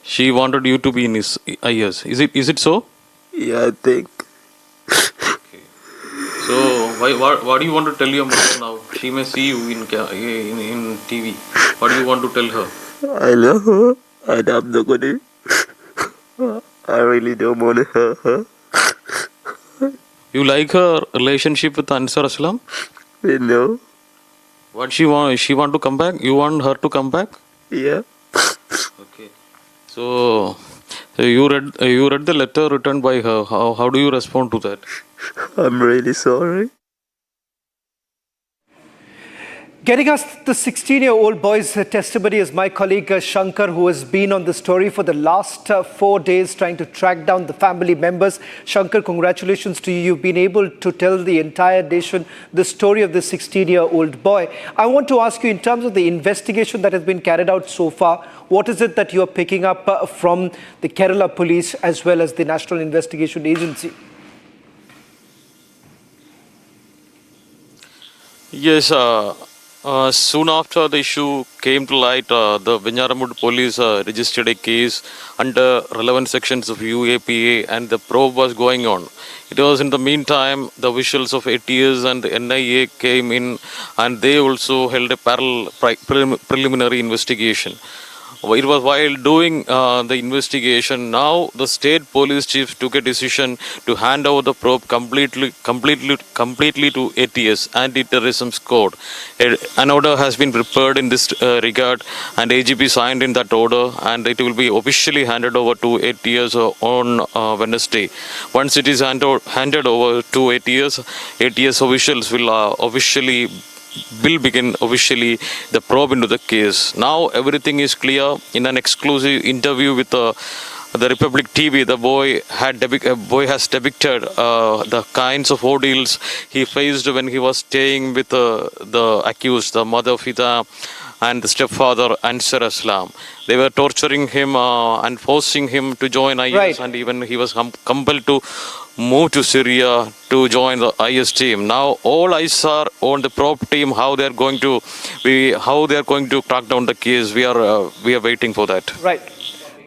She wanted you to be in his ears. Is it so? Yeah, I think. Okay. So what do you want to tell your mother now? She may see you in TV. What do you want to tell her? I love her and I'm not gonna. I really don't want to hurt her. You like her relationship with Ansar Islam? No. What she want to come back? You want her to come back? Yeah. Okay. So you read the letter written by her. How do you respond to that? I'm really sorry. Getting us the 16-year-old boy's testimony is my colleague Shankar, who has been on the story for the last 4 days trying to track down the family members. Shankar, congratulations to you. You've been able to tell the entire nation the story of the 16-year-old boy. I want to ask you, in terms of the investigation that has been carried out so far, what is it that you are picking up from the Kerala police as well as the National Investigation Agency? Yes, soon after the issue came to light, the Venjaramud police registered a case under relevant sections of UAPA and the probe was going on. It was in the meantime, the officials of ATS and the NIA came in and they also held a parallel preliminary investigation. It was while doing the investigation, now the state police chief took a decision to hand over the probe completely to ATS, Anti-Terrorism Squad. An order has been prepared in this regard and AGP signed in that order and it will be officially handed over to ATS on Wednesday. Once it is handed over to ATS officials will begin officially the probe into the case. Now everything is clear. In an exclusive interview with the Republic TV, the boy has depicted the kinds of ordeals he faced when he was staying with the accused, the mother Fida and the stepfather Ansar Islam. They were torturing him and forcing him to join IS, right. And even he was compelled to move to Syria to join the IS team. Now all eyes are on the probe team, how they are going to crack down the case. We are waiting for that. Right.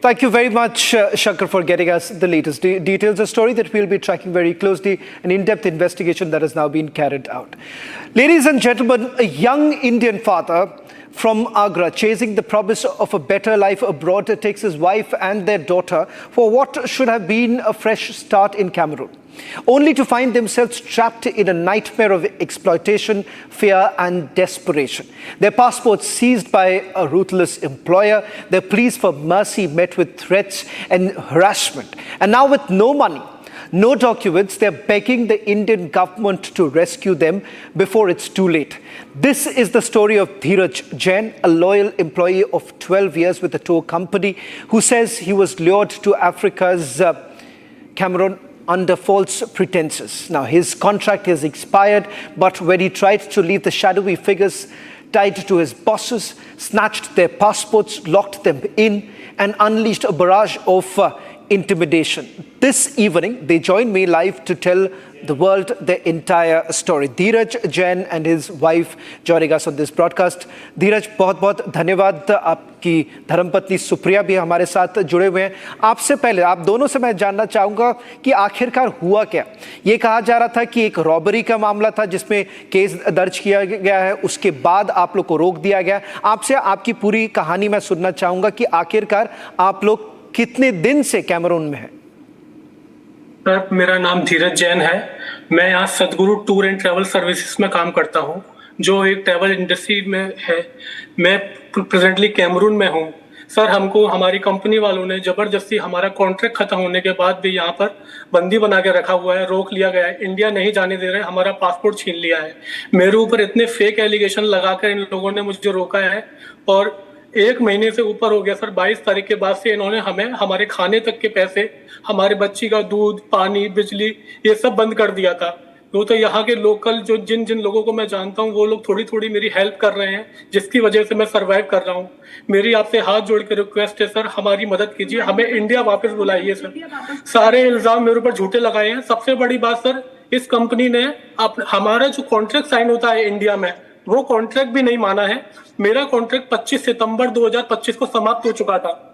Thank you very much, Shankar, for getting us the latest details. A story that we'll be tracking very closely, an in-depth investigation that has now been carried out. Ladies and gentlemen, a young Indian father From Agra, chasing the promise of a better life abroad, takes his wife and their daughter for what should have been a fresh start in Cameroon, only to find themselves trapped in a nightmare of exploitation, fear and desperation. Their passports seized by a ruthless employer, their pleas for mercy met with threats and harassment. And now with no money, no documents, they're begging the Indian government to rescue them before it's too late. This is the story of Dheeraj Jain, a loyal employee of 12 years with a tour company who says he was lured to Africa's Cameroon under false pretenses. Now, his contract has expired, but when he tried to leave, the shadowy figures tied to his bosses snatched their passports, locked them in, and unleashed a barrage of intimidation. This evening, they join me live to tell the world their entire story. Dheeraj Jain and his wife joining us on this broadcast. Dheeraj, बहुत-बहुत धन्यवाद. आपकी धर्मपत्नी सुप्रिया भी हमारे साथ जुड़े हुए हैं. आपसे पहले आप दोनों से मैं जानना चाहूँगा कि आखिरकार हुआ क्या. ये कहा जा रहा था कि एक रॉबरी का मामला था जिसमें केस दर्ज किया गया है, उसके बाद आप लोग को रोक दिया गया. आपसे आपकी पूरी कहानी मैं सुनना चाहूँगा कि आखिरकार आप लोग कितने दिन से कैमरून में हैं? सर, मेरा नाम धीरज जैन है. मैं यहाँ सदगुरु टूर एंड ट्रैवल सर्विसेज में काम करता हूँ, जो एक ट्रैवल इंडस्ट्री में है. मैं प्रेजेंटली कैमरून में हूँ. सर, हमको हमारी कंपनी वालों ने जबरदस्ती हमारा कॉन्ट्रैक्ट खत्म होने के बाद भी यहाँ पर बंदी बना के रखा हुआ है, रोक लिया गया है, इंडिया नहीं जाने दे रहे, हमारा पासपोर्ट छीन लिया है. मेरे ऊपर इतने फेक एलिगेशन लगाकर इन लोगों ने मुझे रोका है और 1 महीने से ऊपर हो गया सर. 22 तारीख के बाद से इन्होंने हमें हमारे खाने तक के पैसे, हमारे बच्ची का दूध, पानी, बिजली, ये सब बंद कर दिया था. वो तो यहाँ के लोकल जो जिन लोगों को मैं जानता हूँ, वो लोग थोड़ी थोड़ी मेरी हेल्प कर रहे हैं, जिसकी वजह से मैं सरवाइव कर रहा हूँ. मेरी आपसे हाथ जोड़ के रिक्वेस्ट है सर, हमारी मदद कीजिए, हमें इंडिया वापस बुलाइए सर. सारे इल्जाम मेरे ऊपर झूठे लगाए हैं. सबसे बड़ी बात सर, इस कंपनी ने हमारा जो कॉन्ट्रैक्ट साइन होता है इंडिया में, वो कॉन्ट्रैक्ट भी नहीं माना है. मेरा कॉन्ट्रैक्ट 25 सितंबर 2025 को समाप्त हो चुका था.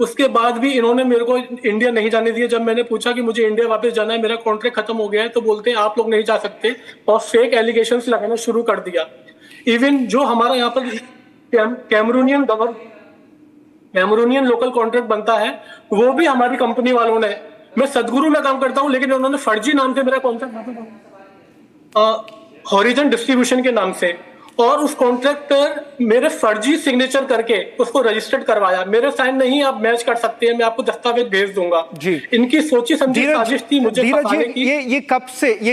उसके बाद भी इन्होंने मेरे को इंडिया नहीं जाने दिया. जब मैंने पूछा कि मुझे इंडिया वापस जाना है, मेरा कॉन्ट्रैक्ट खत्म हो गया है, तो बोलते हैं आप लोग नहीं जा सकते और फेक एलिगेशंस लगाना शुरू कर दिया. इवन जो हमारा यहाँ पर कैमरूनियन लोकल कॉन्ट्रैक्ट बनता है, वो भी हमारी कंपनी वालों ने, मैं सदगुरु में काम करता हूँ, लेकिन उन्होंने फर्जी नाम से मेरा कॉन्ट्रैक्ट, हॉरिजन डिस्ट्रीब्यूशन के नाम से, और उस कॉन्ट्रैक्ट पर मेरे फर्जी सिग्नेचर करके उसको रजिस्टर्ड करवाया. मेरे साइन नहीं आप मैच कर सकते हैं, मैं आपको दस्तावेज भेज दूंगा. जी, इनकी सोची समझी साजिश थी मुझे फंसाने की. ये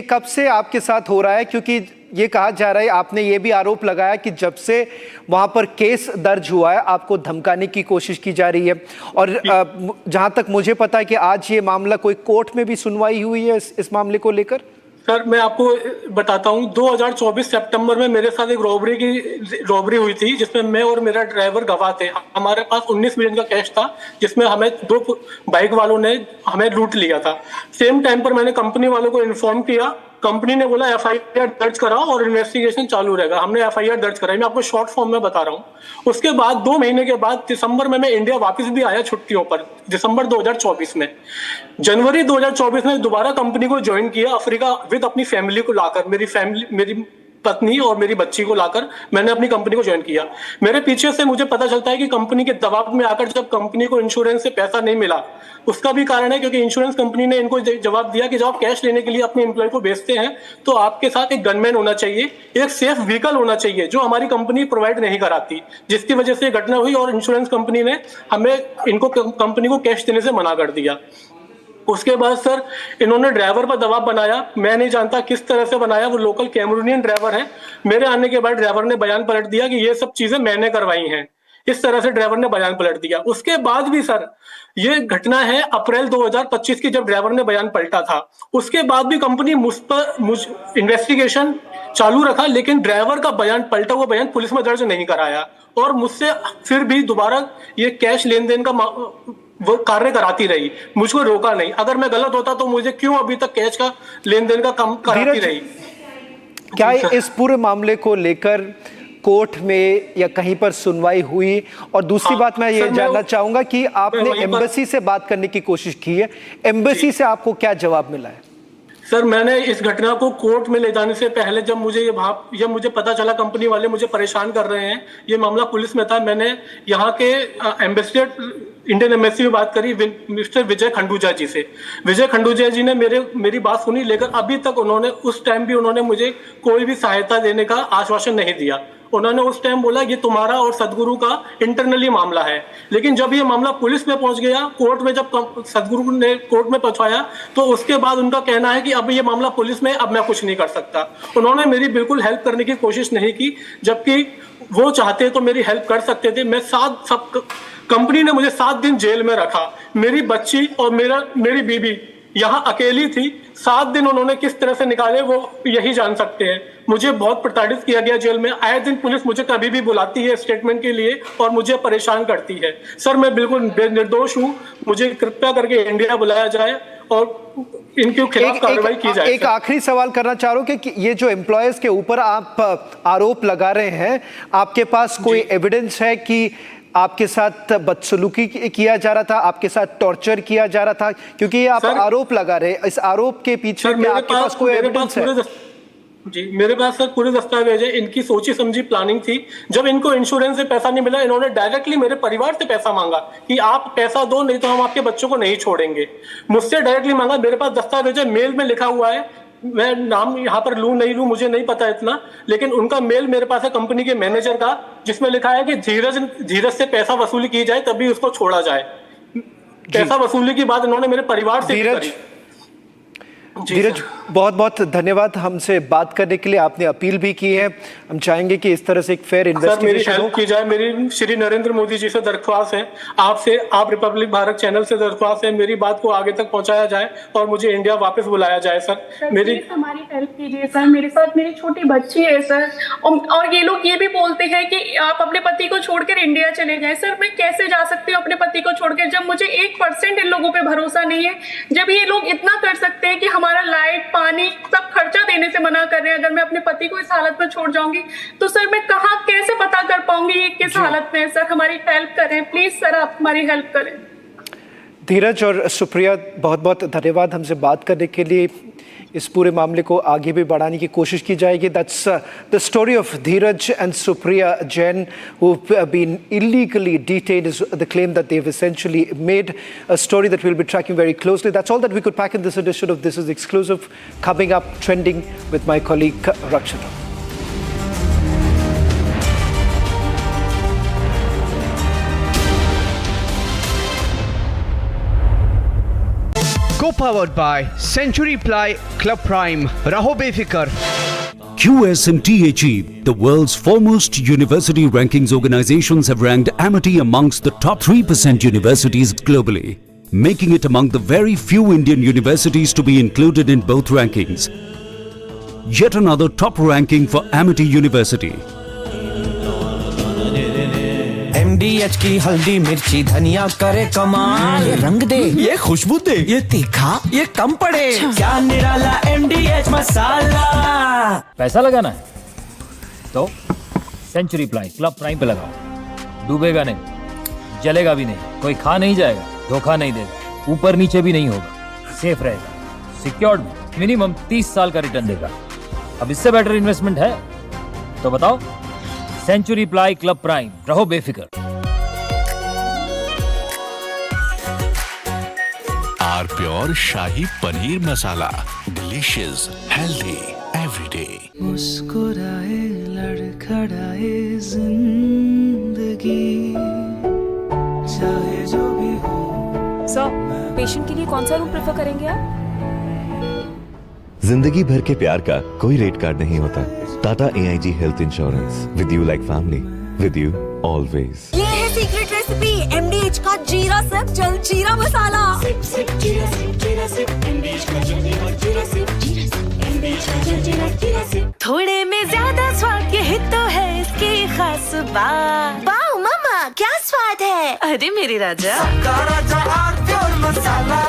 कब से आपके साथ हो रहा है? क्योंकि ये कहा जा रहा है, आपने ये भी आरोप लगाया कि जब से वहां पर केस दर्ज हुआ है, आपको धमकाने की कोशिश की जा रही है. और जहां तक मुझे पता है कि आज ये मामला कोई कोर्ट में भी सुनवाई हुई है इस मामले को लेकर. सर, मैं आपको बताता हूँ, 2024 सितंबर में मेरे साथ एक रॉबरी हुई थी, जिसमें मैं और मेरा ड्राइवर गवाह थे. हमारे पास 19 मिलियन का कैश था, जिसमें हमें 2 बाइक वालों ने हमें लूट लिया था. सेम टाइम पर मैंने कंपनी वालों को इन्फॉर्म किया. कंपनी ने बोला FIR दर्ज कराओ और इन्वेस्टिगेशन चालू रहेगा. हमने FIR दर्ज कराई. मैं आपको शॉर्ट फॉर्म में बता रहा हूँ. उसके बाद 2 महीने के बाद दिसंबर में मैं इंडिया वापस भी आया छुट्टियों पर, दिसंबर 2024 में. जनवरी 2024 में दोबारा कंपनी को ज्वाइन किया अफ्रीका विद अपनी फैमिली को लाकर, मेरी पत्नी और मेरी बच्ची को लाकर मैंने अपनी कंपनी को ज्वाइन किया. मेरे पीछे से मुझे पता चलता है कि कंपनी के दबाव में आकर जब कंपनी को इंश्योरेंस से पैसा नहीं मिला, उसका भी कारण है क्योंकि इंश्योरेंस कंपनी ने इनको जवाब दिया कि जब आप कैश लेने के लिए अपने एम्प्लॉय को भेजते हैं, तो आपके साथ एक गनमैन होना चाहिए, एक सेफ व्हीकल होना चाहिए, जो हमारी कंपनी प्रोवाइड नहीं कराती, जिसकी वजह से घटना हुई और इंश्योरेंस कंपनी ने इनको कंपनी को कैश देने से मना कर दिया. उसके बाद सर इन्होंने ड्राइवर पर दबाव बनाया. मैं नहीं जानता किस तरह से बनाया, वो लोकल कैमरूनियन ड्राइवर है. मेरे आने के बाद ड्राइवर ने बयान पलट दिया कि ये सब चीजें मैंने करवाई हैं. इस तरह से ड्राइवर ने बयान पलट दिया. उसके बाद भी सर ये घटना है अप्रैल 2025 की, जब ड्राइवर ने बयान पलटा था. उसके बाद भी कंपनी मुझ इन्वेस्टिगेशन चालू रखा, लेकिन ड्राइवर का बयान, पलटा हुआ बयान, पुलिस में दर्ज नहीं कराया और मुझसे फिर भी दोबारा ये कैश लेन देन का वो कार्य कराती रही, मुझको रोका नहीं. अगर मैं गलत होता तो मुझे क्यों अभी तक कैश का लेन देन का काम कराती रही? क्या इस पूरे मामले को लेकर कोर्ट में या कहीं पर सुनवाई हुई? और दूसरी बात मैं ये जानना चाहूंगा कि आपने एम्बेसी से बात करने की कोशिश की है, एम्बेसी से आपको क्या जवाब मिला है? सर मैंने इस घटना को कोर्ट में ले जाने से पहले जब मुझे पता चला कंपनी वाले मुझे परेशान कर रहे हैं, ये मामला पुलिस में था, मैंने यहाँ के एम्बेसडर इंडियन एम्बेसी में बात करी मिस्टर विजय खंडूजा जी से। विजय खंडूजा जी ने मेरी बात सुनी, लेकिन अभी तक उस टाइम भी उन्होंने मुझे कोई भी सहायता देने का आश्वासन नहीं दिया। उन्होंने उस टाइम बोला ये तुम्हारा और सदगुरु का इंटरनली मामला है, लेकिन जब ये मामला पुलिस में पहुंच गया, कोर्ट में जब सदगुरु ने कोर्ट में पहुंचाया, तो उसके बाद उनका कहना है कि अब ये मामला पुलिस में, अब मैं कुछ नहीं कर सकता। उन्होंने मेरी बिल्कुल हेल्प करने की कोशिश नहीं की, जबकि वो चाहते तो मेरी हेल्प कर सकते थे। कंपनी ने मुझे 7 दिन जेल में रखा, मेरी बच्ची और मेरी बीबी यहाँ अकेली थी। 7 दिन उन्होंने किस तरह से निकाले वो यही जान सकते हैं। मुझे बहुत प्रताड़ित किया गया जेल में। आए दिन पुलिस मुझे कभी भी बुलाती है स्टेटमेंट के लिए और मुझे परेशान करती है। सर मैं बिल्कुल निर्दोष हूँ, मुझे कृपया करके इंडिया बुलाया जाए और इनके खिलाफ कार्रवाई की जाए। एक आखिरी सवाल करना चाह रहा हूँ कि ये जो एम्प्लॉयज के ऊपर आप आरोप लगा रहे हैं, आपके पास कोई एविडेंस है कि आपके साथ बदसलूकी किया जा रहा था, आपके साथ टॉर्चर किया जा रहा था? क्योंकि ये आप आरोप लगा रहे हैं, इस आरोप के पीछे क्या आपके पास कोई एविडेंस है? जी मेरे पास सर पूरे दस्तावेज है। इनकी सोची समझी प्लानिंग थी। जब इनको इंश्योरेंस से पैसा नहीं मिला, इन्होंने डायरेक्टली मेरे परिवार से पैसा मांगा कि आप पैसा दो, नहीं तो हम आपके बच्चों को नहीं छोड़ेंगे। मुझसे डायरेक्टली मांगा। मेरे पास दस्तावेज है, मेल में लिखा हुआ है, मैं नाम यहाँ पर लूं नहीं लूं मुझे नहीं पता इतना, लेकिन उनका मेल मेरे पास है कंपनी के मैनेजर का, जिसमें लिखा है कि धीरज से पैसा वसूली की जाए तभी उसको छोड़ा जाए। पैसा वसूली की बात इन्होंने मेरे परिवार से करी। धीरज बहुत बहुत धन्यवाद हमसे बात करने के लिए, आपने अपील भी की है। हम चाहेंगे कि इस तरह से एक फेयर इन्वेस्टिगेशन हो। की जाए। मेरी श्री नरेंद्र मोदी जी से दरख्वास्त है, आप रिपब्लिक भारत चैनल से दरख्वास्त है, मेरी बात को आगे तक पहुंचाया जाए और मुझे इंडिया वापस बुलाया जाए। सर मेरी हमारी हेल्प कीजिए सर, मेरे साथ मेरी छोटी बच्ची है सर, और ये लोग ये भी बोलते हैं कि आप अपने पति को छोड़कर इंडिया चले जाएं। सर मैं कैसे जा सकती हूँ अपने पति को छोड़कर, जब मुझे 1% इन लोगों पे भरोसा नहीं है। जब ये लोग इतना कर सकते हैं कि हमारा लाइट पानी सब खर्चा देने से मना कर रहे हैं, अगर मैं अपने पति को इस हालत में छोड़ जाऊंगी तो सर मैं कहाँ कैसे पता कर पाऊंगी ये किस हालत में है। सर हमारी हेल्प करें प्लीज, सर आप हमारी हेल्प करें। धीरज और सुप्रिया बहुत बहुत धन्यवाद हमसे बात करने के लिए। इस पूरे मामले को आगे भी बढ़ाने की कोशिश की जाएगी। That's the story of Dheeraj and Supriya Jain who've been illegally detained is the claim that they've essentially made, a story that we'll be tracking very closely. That's all that we could pack in this edition of This Is Exclusive. Coming up, trending with my colleague Rakshana. Co-powered by Century Ply Club Prime. Raho befikar. QS&THE, the world's foremost university rankings organizations, have ranked Amity amongst the top 3% universities globally, making it among the very few Indian universities to be included in both rankings. Yet another top ranking for Amity University. MDH की हल्दी मिर्ची धनिया करे कमाल, ये रंग दे, ये खुशबू दे, ये तीखा, ये कम पड़े, क्या निराला MDH मसाला। पैसा लगाना है तो सेंचुरी प्लाई क्लब प्राइम पे लगाओ। डूबेगा नहीं, जलेगा भी नहीं, कोई खा नहीं जाएगा, धोखा नहीं देगा, ऊपर नीचे भी नहीं होगा, सेफ रहेगा, सिक्योर्ड, मिनिमम 30 साल का रिटर्न देगा। अब इससे बेटर इन्वेस्टमेंट है तो बताओ। सेंचुरी प्लाई क्लब प्राइम, रहो बेफिक्र। Our pure shahi paneer masala, delicious, healthy everyday. मुस्कुराए लड़खड़ाए जिंदगी, चाहे जो भी हो। सर पेशेंट के लिए कौन सा रूम प्रेफर करेंगे आप? जिंदगी भर के प्यार का कोई रेट कार्ड नहीं होता। Tata AIG health insurance, with you like family, with you always. ये है सीक्रेट रेसिपी MDH का जीरा सिर्फ जलजीरा मसाला। थोड़े में ज्यादा स्वाद, ये तो है इसकी खास बात। वाओ मामा क्या स्वाद है। अरे मेरे राजा, सबका राजा R pure masala.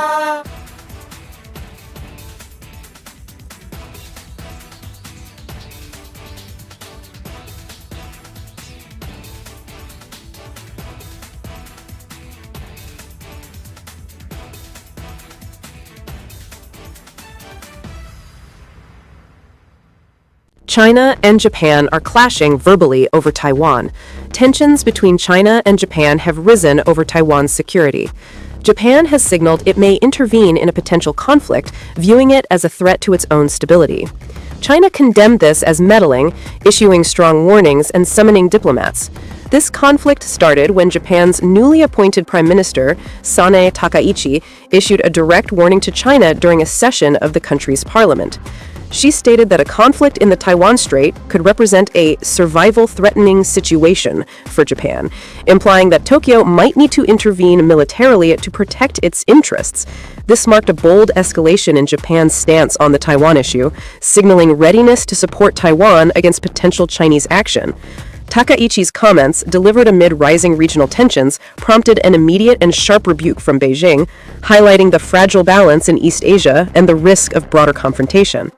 China and Japan are clashing verbally over Taiwan. Tensions between China and Japan have risen over Taiwan's security. Japan has signaled it may intervene in a potential conflict, viewing it as a threat to its own stability. China condemned this as meddling, issuing strong warnings and summoning diplomats. This conflict started when Japan's newly appointed Prime Minister, Sanae Takaichi, issued a direct warning to China during a session of the country's parliament. She stated that a conflict in the Taiwan Strait could represent a survival-threatening situation for Japan, implying that Tokyo might need to intervene militarily to protect its interests. This marked a bold escalation in Japan's stance on the Taiwan issue, signaling readiness to support Taiwan against potential Chinese action. Takaichi's comments, delivered amid rising regional tensions, prompted an immediate and sharp rebuke from Beijing, highlighting the fragile balance in East Asia and the risk of broader confrontation.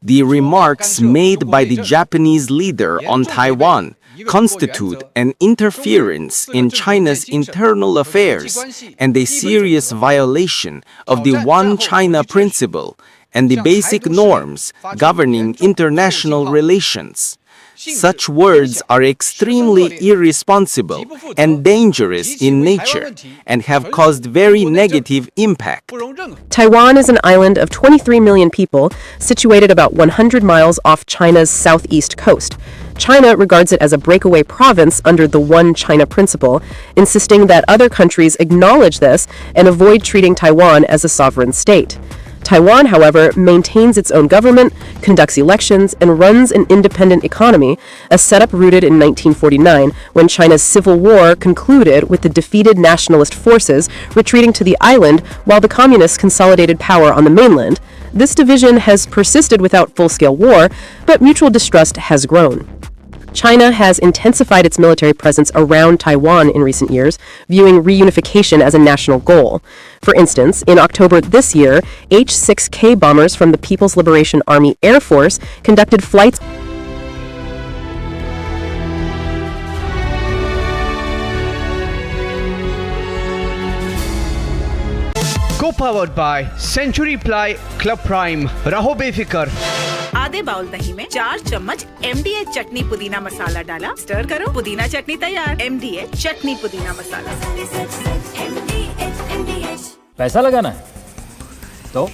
The remarks made by the Japanese leader on Taiwan constitute an interference in China's internal affairs and a serious violation of the One China principle and the basic norms governing international relations. Such words are extremely irresponsible and dangerous in nature and have caused very negative impact. Taiwan is an island of 23 million people, situated about 100 miles off China's southeast coast. China regards it as a breakaway province under the One China principle, insisting that other countries acknowledge this and avoid treating Taiwan as a sovereign state. Taiwan, however, maintains its own government, conducts elections, and runs an independent economy, a setup rooted in 1949 when China's civil war concluded with the defeated nationalist forces retreating to the island while the communists consolidated power on the mainland. This division has persisted without full-scale war, but mutual distrust has grown. China has intensified its military presence around Taiwan in recent years, viewing reunification as a national goal. For instance, in October this year, H-6K bombers from the People's Liberation Army Air Force conducted flights. Co-powered by Century Ply Club Prime. रहो बेफिक्र. आधे bowl दही में 4 चम्मच MDH चटनी पुदीना मसाला डाला, stir करो, पुदीना चटनी तैयार. MDH चटनी पुदीना मसाला. पैसा लगाना है तो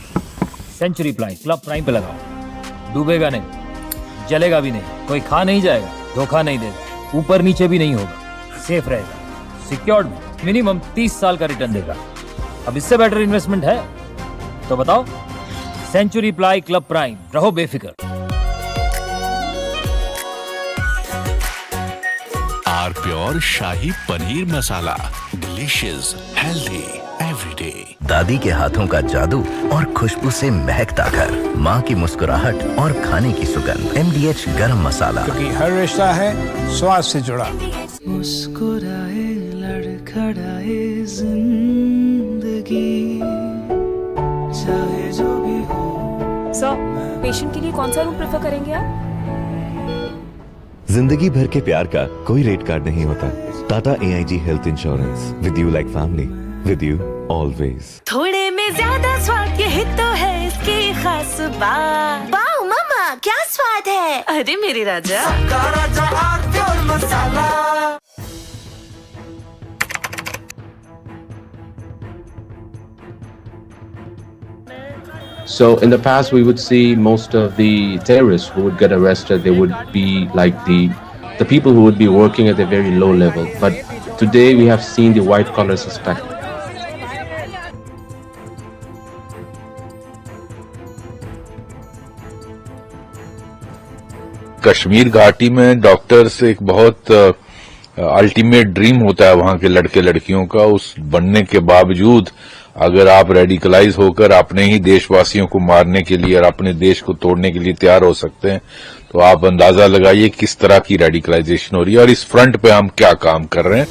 सेंचुरी प्लाई क्लब प्राइम पे लगाओ. डूबेगा नहीं, जलेगा भी नहीं, कोई खा नहीं जाएगा, धोखा नहीं देगा, ऊपर नीचे भी नहीं होगा, सेफ रहेगा, सिक्योर्ड, मिनिमम 30 साल का रिटर्न देगा. अब इससे बेटर इन्वेस्टमेंट है तो बताओ. सेंचुरी प्लाई क्लब प्राइम, रहो बेफिक्र. Our pure shahi paneer masala, delicious, healthy, everyday. दादी के हाथों का जादू और खुशबू से महकता घर, माँ की मुस्कुराहट और खाने की सुगंध. MDH गरम मसाला, क्योंकि हर रिश्ता है स्वाद से जुड़ा. मुस्कुराए लड़खड़ाए जिंदगी, चाहे जो भी हो. सर, पेशेंट के लिए कौन सा रूम प्रेफर करेंगे आप? जिंदगी भर के प्यार का कोई रेट कार्ड नहीं होता. Tata AIG health insurance, with you like family, with you always. थोड़े में ज्यादा स्वाद, यही तो है इसकी खास बात. वाओ मामा, क्या स्वाद है. अरे मेरे राजा, राजा R pure masala. So in the past, we would see most of the terrorists who would get arrested, they would be like the people who would be working at a very low level. But today we have seen the white collar suspect. Kashmir घाटी में doctors एक बहुत ultimate dream होता है वहां के लड़के लड़कियों का. उस बनने के बावजूद अगर आप रेडिकलाइज होकर अपने ही देशवासियों को मारने के लिए और अपने देश को तोड़ने के लिए तैयार हो सकते हैं, तो आप अंदाजा लगाइए किस तरह की रेडिकलाइजेशन हो रही है और इस फ्रंट पे हम क्या काम कर रहे हैं.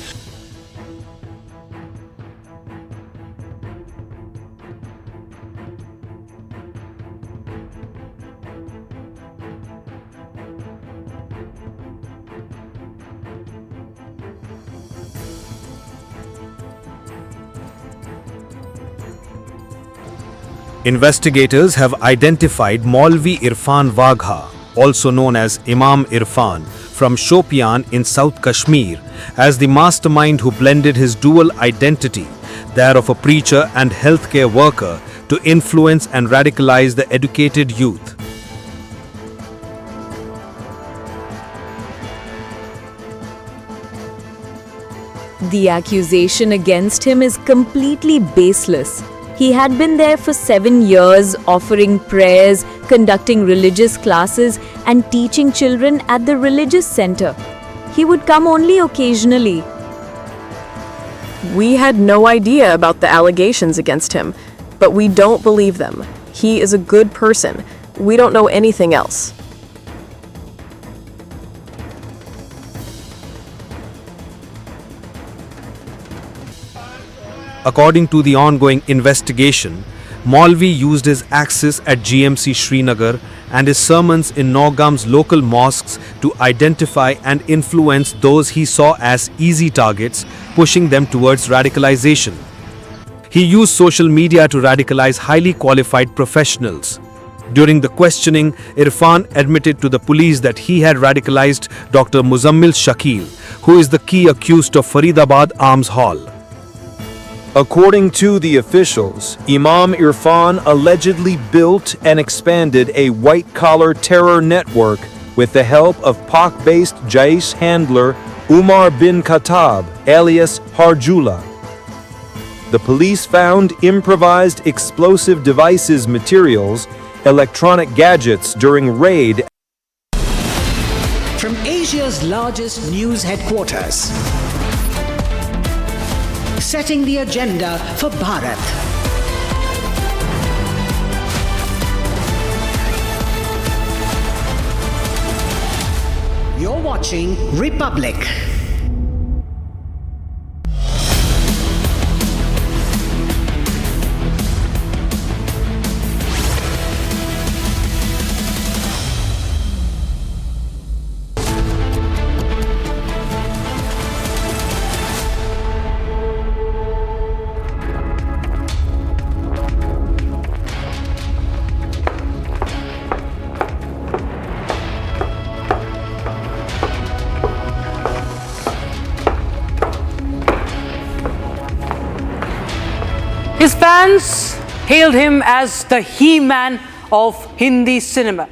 Investigators have identified Maulvi Irfan Wagha, also known as Imam Irfan, from Shopian in South Kashmir, as the mastermind who blended his dual identity, that of a preacher and healthcare worker, to influence and radicalize the educated youth. The accusation against him is completely baseless. He had been there for 7 years, offering prayers, conducting religious classes, and teaching children at the religious center. He would come only occasionally. We had no idea about the allegations against him, but we don't believe them. He is a good person. We don't know anything else. According to the ongoing investigation, Maulvi used his access at GMC Srinagar and his sermons in Naugam's local mosques to identify and influence those he saw as easy targets, pushing them towards radicalization. He used social media to radicalize highly qualified professionals. During the questioning, Irfan admitted to the police that he had radicalized Dr. Muzammil Shakil, who is the key accused of Faridabad Arms Hall. According to the officials, Imam Irfan allegedly built and expanded a white-collar terror network with the help of Pak-based Jaish handler Umar bin Khattab, alias Harjula. The police found improvised explosive devices materials, electronic gadgets during raid. From Asia's largest news headquarters, setting the agenda for Bharat. You're watching Republic. His fans hailed him as the He-Man of Hindi cinema.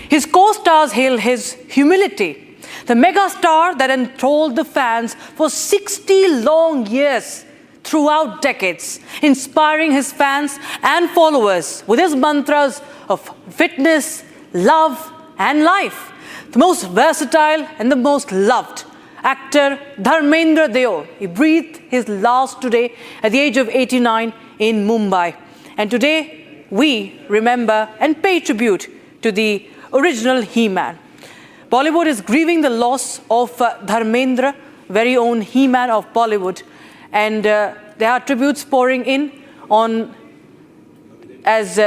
His co-stars hailed his humility, the megastar that enthralled the fans for 60 long years throughout decades, inspiring his fans and followers with his mantras of fitness, love, and life. The most versatile and the most loved actor Dharmendra Deol. He breathed his last today at the age of 89 in Mumbai. And today we remember and pay tribute to the original He-Man. Bollywood is grieving the loss of Dharmendra, very own He-Man of Bollywood. And there are tributes pouring in on as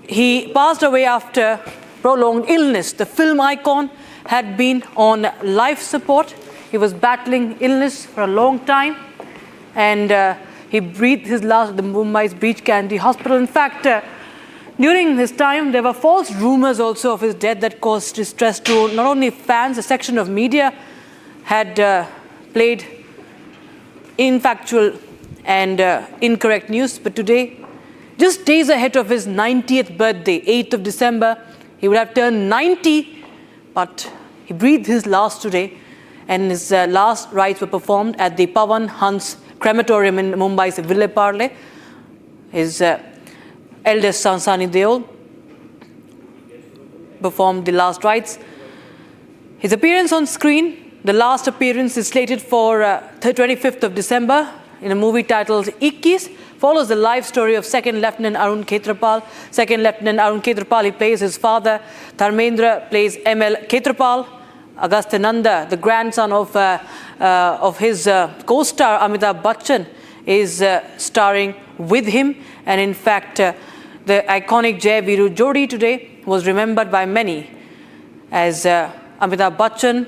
he passed away after prolonged illness. The film icon had been on life support. He was battling illness for a long time, and he breathed his last at the Mumbai's Beach Candy Hospital. In fact, during his time, there were false rumors also of his death that caused distress to not only fans. A section of media had played infactual and incorrect news. But today, just days ahead of his 90th birthday, 8th of December, he would have turned 90, but he breathed his last today, and his last rites were performed at the Pawan Hans crematorium in Mumbai's Ville Parle. His eldest son, Sunny Deol, performed the last rites. His appearance on screen, the last appearance is slated for the 25th of December in a movie titled Ikkis, follows the life story of Second Lieutenant Arun Khetrapal. Second Lieutenant Arun Khetrapal, he plays his father. Dharmendra plays M.L. Khetrapal. Agastya Nanda, the grandson of his co-star Amitabh Bachchan, is starring with him. And in fact, the iconic Jai Viru Jodi today was remembered by many, as Amitabh Bachchan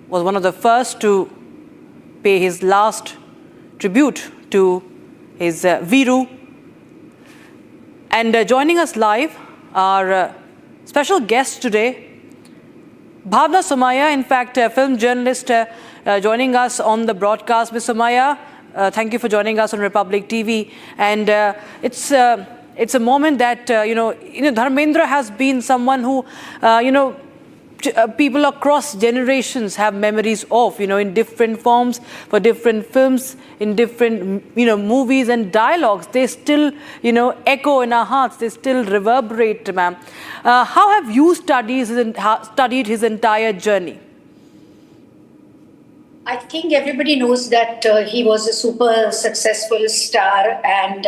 was one of the first to pay his last tribute to his Viru. And joining us live are special guest today, Bhavna Somaya, in fact, a film journalist joining us on the broadcast. Ms. Somaya, thank you for joining us on Republic TV. And it's a moment that, Dharmendra has been someone who, people across generations have memories of, in different forms, for different films, in different, movies and dialogues. They still, echo in our hearts. They still reverberate, ma'am. How have you studied his entire journey? I think everybody knows that he was a super successful star and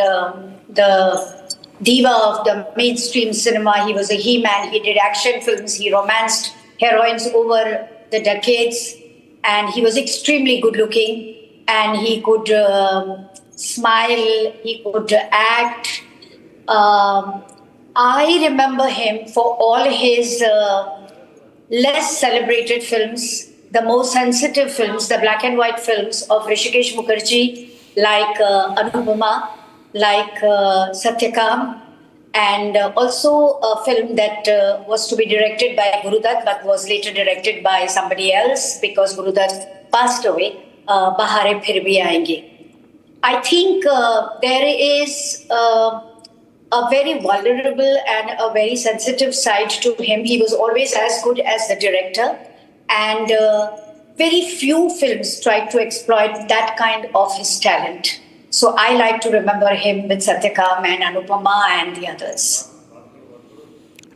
the diva of the mainstream cinema. He was a he-man. He did action films. He romanced heroines over the decades, and he was extremely good looking, and he could smile, he could act. I remember him for all his less celebrated films, the more sensitive films, the black and white films of Hrishikesh Mukherjee, like Anupama, like Satyakam, and also a film that was to be directed by Gurudutt but was later directed by somebody else because Gurudutt passed away, Bahare Phir Bhi Aayenge. I think there is a very vulnerable and a very sensitive side to him. He was always as good as the director, and very few films tried to exploit that kind of his talent. So I like to remember him with Satyakam and Anupama and the others.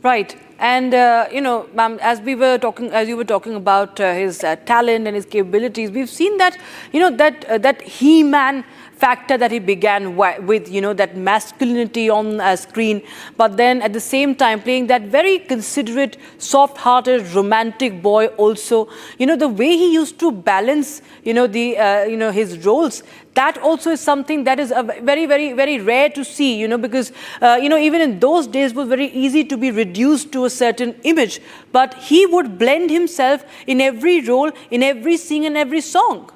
Right. And, ma'am, as you were talking about his talent and his capabilities, we've seen that, that he-man factor that he began with, that masculinity on screen, but then at the same time playing that very considerate, soft-hearted, romantic boy also. The way he used to balance, his roles, that also is something that is very, very, very rare to see, because, even in those days it was very easy to be reduced to a certain image, but he would blend himself in every role, in every scene and every song.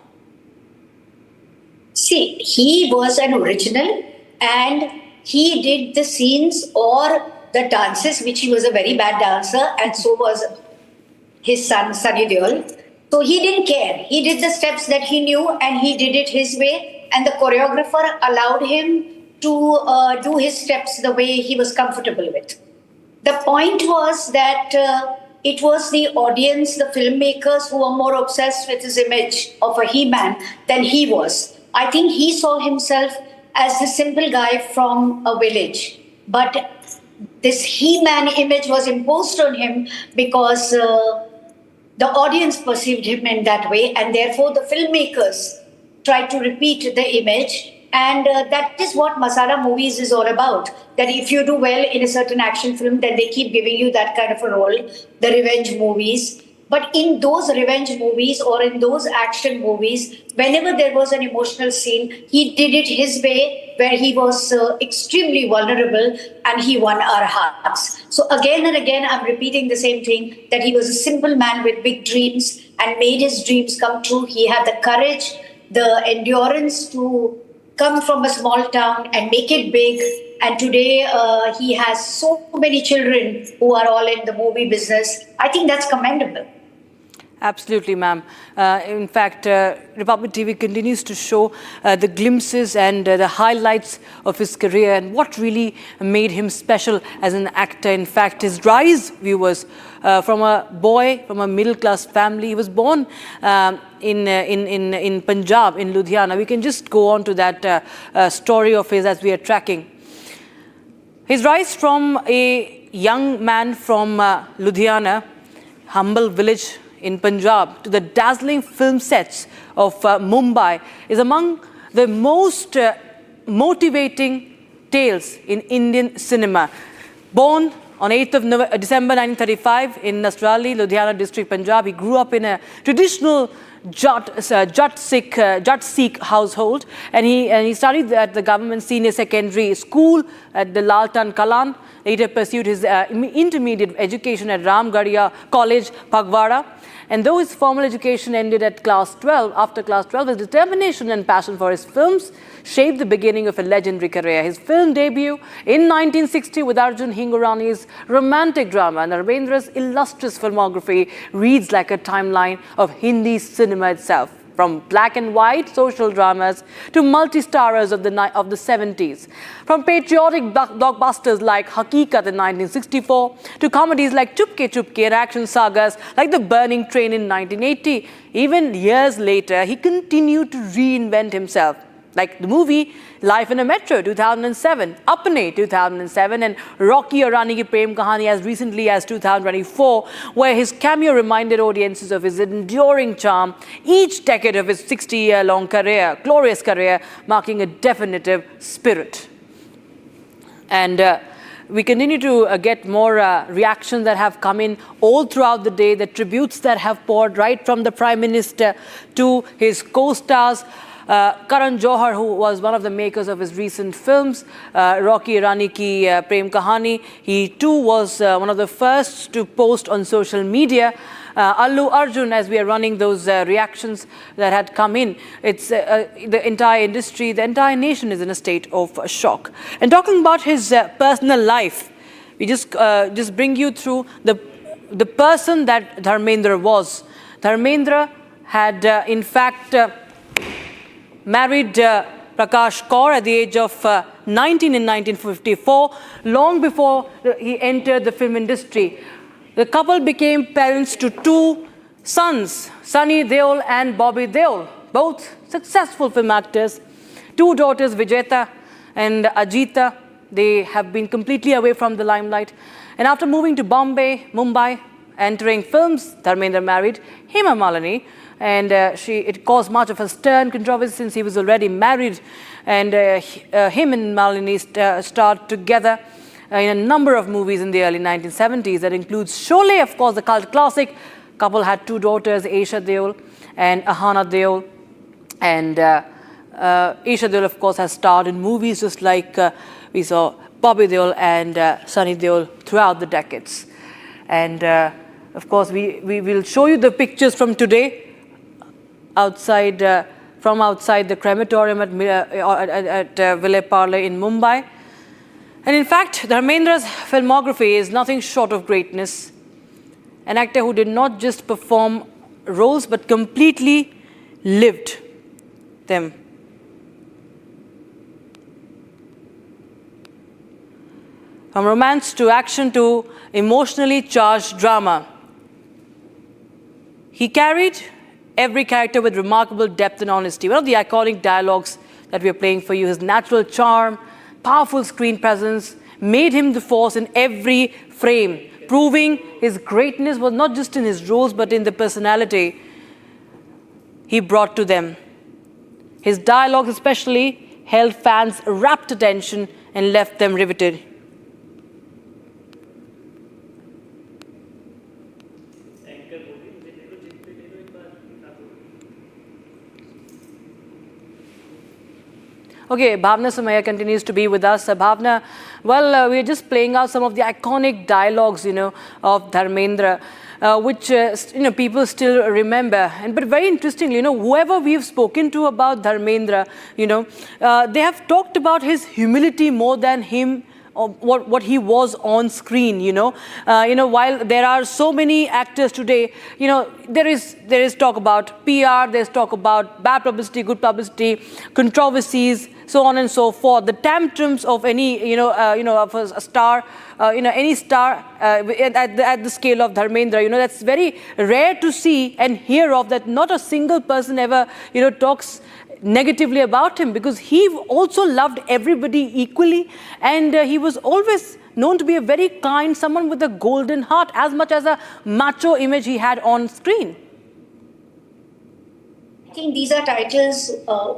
See, he was an original and he did the scenes or the dances, which he was a very bad dancer, and so was his son, Sunny Deol. So he didn't care. He did the steps that he knew and he did it his way, and the choreographer allowed him to do his steps the way he was comfortable with. The point was that it was the audience, the filmmakers, who were more obsessed with his image of a he-man than he was. I think he saw himself as the simple guy from a village. But this he-man image was imposed on him because the audience perceived him in that way, and therefore the filmmakers tried to repeat the image. And that is what masala movies is all about. That if you do well in a certain action film, then they keep giving you that kind of a role, the revenge movies. But in those revenge movies or in those action movies, whenever there was an emotional scene, he did it his way, where he was extremely vulnerable and he won our hearts. So again and again, I'm repeating the same thing, that he was a simple man with big dreams and made his dreams come true. He had the courage, the endurance to come from a small town and make it big. And today he has so many children who are all in the movie business. I think that's commendable. Absolutely, ma'am. In fact, Republic TV continues to show the glimpses and the highlights of his career and what really made him special as an actor. In fact, his rise, viewers, from a boy, from a middle-class family. He was born in Punjab, in Ludhiana. We can just go on to that story of his as we are tracking. His rise from a young man from Ludhiana, humble village in Punjab, to the dazzling film sets of Mumbai is among the most motivating tales in Indian cinema. Born on 8th of December 1935 in Nasrali, Ludhiana district, Punjab, he grew up in a traditional Jat Sikh household, and he studied at the government senior secondary school at the Laltan Kalan. Later pursued his intermediate education at Ramgarhia College, Phagwara. And though his formal education ended at class 12, after class 12, his determination and passion for his films shaped the beginning of a legendary career. His film debut in 1960 with Arjun Hingorani's romantic drama, and Dharmendra's illustrious filmography reads like a timeline of Hindi cinema itself. From black and white social dramas to multi-starrers of the 70s. From patriotic blockbusters like Hakikat in 1964 to comedies like Chupke Chupke and action sagas like The Burning Train in 1980. Even years later, he continued to reinvent himself. Like the movie Life in a Metro 2007, Apne 2007, and Rocky Aur Rani Ki Prem Kahani as recently as 2024, where his cameo reminded audiences of his enduring charm, each decade of his 60-year-long career, glorious career, marking a definitive spirit. And we continue to get more reactions that have come in all throughout the day, the tributes that have poured right from the Prime Minister to his co-stars. Karan Johar, who was one of the makers of his recent films, Rocky Rani Ki Prem Kahani, he too was one of the first to post on social media. Allu Arjun, as we are running those reactions that had come in, it's the entire industry, the entire nation is in a state of shock. And talking about his personal life, we just bring you through the person that Dharmendra was. Dharmendra had, in fact, married Prakash Kaur at the age of 19 in 1954, long before he entered the film industry. The couple became parents to two sons, Sunny Deol and Bobby Deol, both successful film actors. Two daughters, Vijeta and Ajita. They have been completely away from the limelight. And after moving to Bombay, Mumbai, entering films, Dharmendra married Hema Malini. And it caused much of a stir controversy since he was already married. And him and Malini starred together in a number of movies in the early 1970s. That includes Sholay, of course, the cult classic. Couple had two daughters, Aisha Deol and Ahana Deol. And Aisha Deol, of course, has starred in movies just like we saw Bobby Deol and Sunny Deol throughout the decades. And of course, we will show you the pictures from today. From outside the crematorium at Ville Parle in Mumbai. And in fact, Dharmendra's filmography is nothing short of greatness. An actor who did not just perform roles but completely lived them. From romance to action to emotionally charged drama. He carried every character with remarkable depth and honesty. One of the iconic dialogues that we are playing for you, his natural charm, powerful screen presence, made him the force in every frame, proving his greatness was not just in his roles, but in the personality he brought to them. His dialogues especially held fans' rapt attention and left them riveted. Okay, Bhavna Sumaya continues to be with us. Bhavna, well, we're just playing out some of the iconic dialogues, of Dharmendra, which, people still remember. But very interestingly, whoever we've spoken to about Dharmendra, they have talked about his humility more than him, or what he was on screen, while there are so many actors today, there is talk about PR, there's talk about bad publicity, good publicity, controversies, so on and so forth. The tantrums of any, of a star, any star at the scale of Dharmendra, that's very rare to see and hear of, that not a single person ever, talks negatively about him, because he also loved everybody equally, and he was always known to be a very kind, someone with a golden heart, as much as a macho image he had on screen. I think these are titles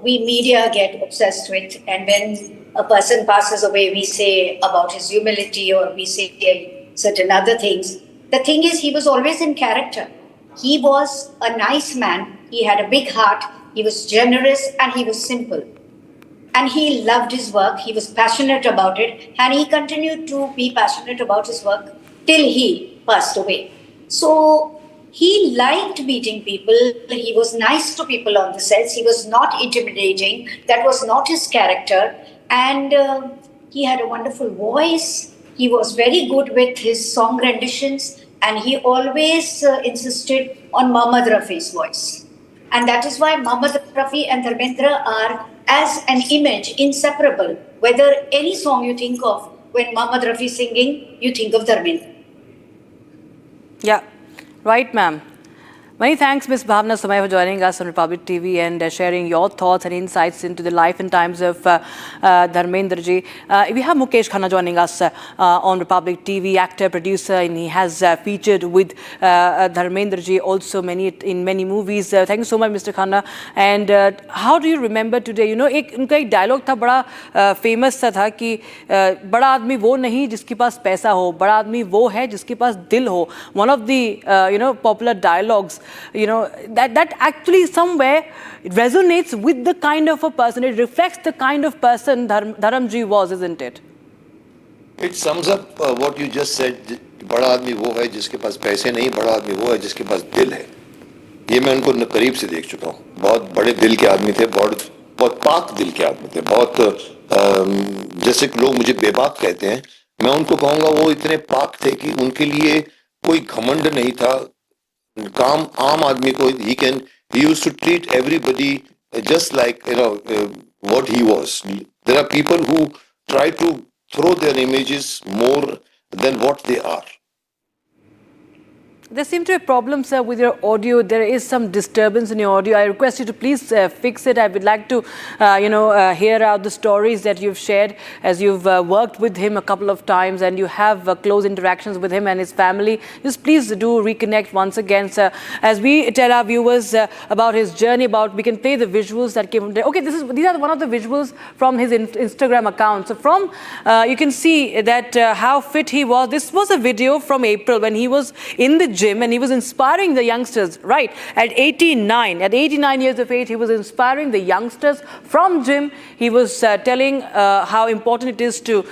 we media get obsessed with, and when a person passes away, we say about his humility, or we say certain other things. The thing is, he was always in character. He was a nice man He had a big heart. He was generous and he was simple. And he loved his work. He was passionate about it. And he continued to be passionate about his work till he passed away. So he liked meeting people. He was nice to people on the sets. He was not intimidating. That was not his character. And he had a wonderful voice. He was very good with his song renditions. And he always insisted on Mohammad Rafi's voice. And that is why Mohammad Rafi and Dharmendra are, as an image, inseparable. Whether any song you think of, when Mohammad Rafi is singing, you think of Dharmendra. Yeah, right, ma'am. Many thanks, Ms. Bhavna Somay, for joining us on Republic TV and sharing your thoughts and insights into the life and times of Dharmendra ji. We have Mukesh Khanna joining us on Republic TV, actor, producer, and he has featured with Dharmendra ji also in many movies. Thank you so much, Mr. Khanna. And how do you remember today? You know, उनका एक dialogue था बड़ा famous सा था कि बड़ा आदमी वो नहीं जिसके पास पैसा हो, बड़ा आदमी वो है जिसके पास दिल हो. One of the popular dialogues. You know, that actually somewhere resonates with the kind of a person. It reflects the kind of person Dharamji was, isn't it? It sums up what you just said. बड़ा आदमी वो है जिसके पास पैसे नहीं, बड़ा आदमी वो है जिसके पास दिल है. ये मैं उनको करीब से देख चुका हूँ. बहुत बड़े दिल के आदमी थे, बहुत पाक दिल के आदमी थे. बहुत जैसे लोग मुझे बेबाक कहते हैं, मैं उनको कहूँगा वो इतने पाक थे कि उनके लिए कोई घमंड नहीं था. काम आम आदमी को he used to treat everybody just like what he was. There are people who try to throw their images more than what they are. There seem to be problems with your audio. There is some disturbance in your audio. I request you to please fix it. I would like to, hear out the stories that you've shared as you've worked with him a couple of times and you have close interactions with him and his family. Just please do reconnect once again, sir. As we tell our viewers about his journey, we can play the visuals that came from there. Okay, these are one of the visuals from his Instagram account. So from, you can see that how fit he was. This was a video from April when he was in the gym and he was inspiring the youngsters, right? At 89 years of age, he was inspiring the youngsters from gym. He was telling how important it is to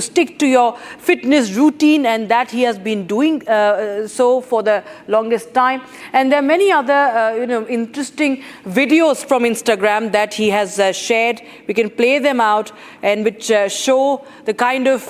stick to your fitness routine, and that he has been doing so for the longest time. And there are many other interesting videos from Instagram that he has shared. We can play them out and which show the kind of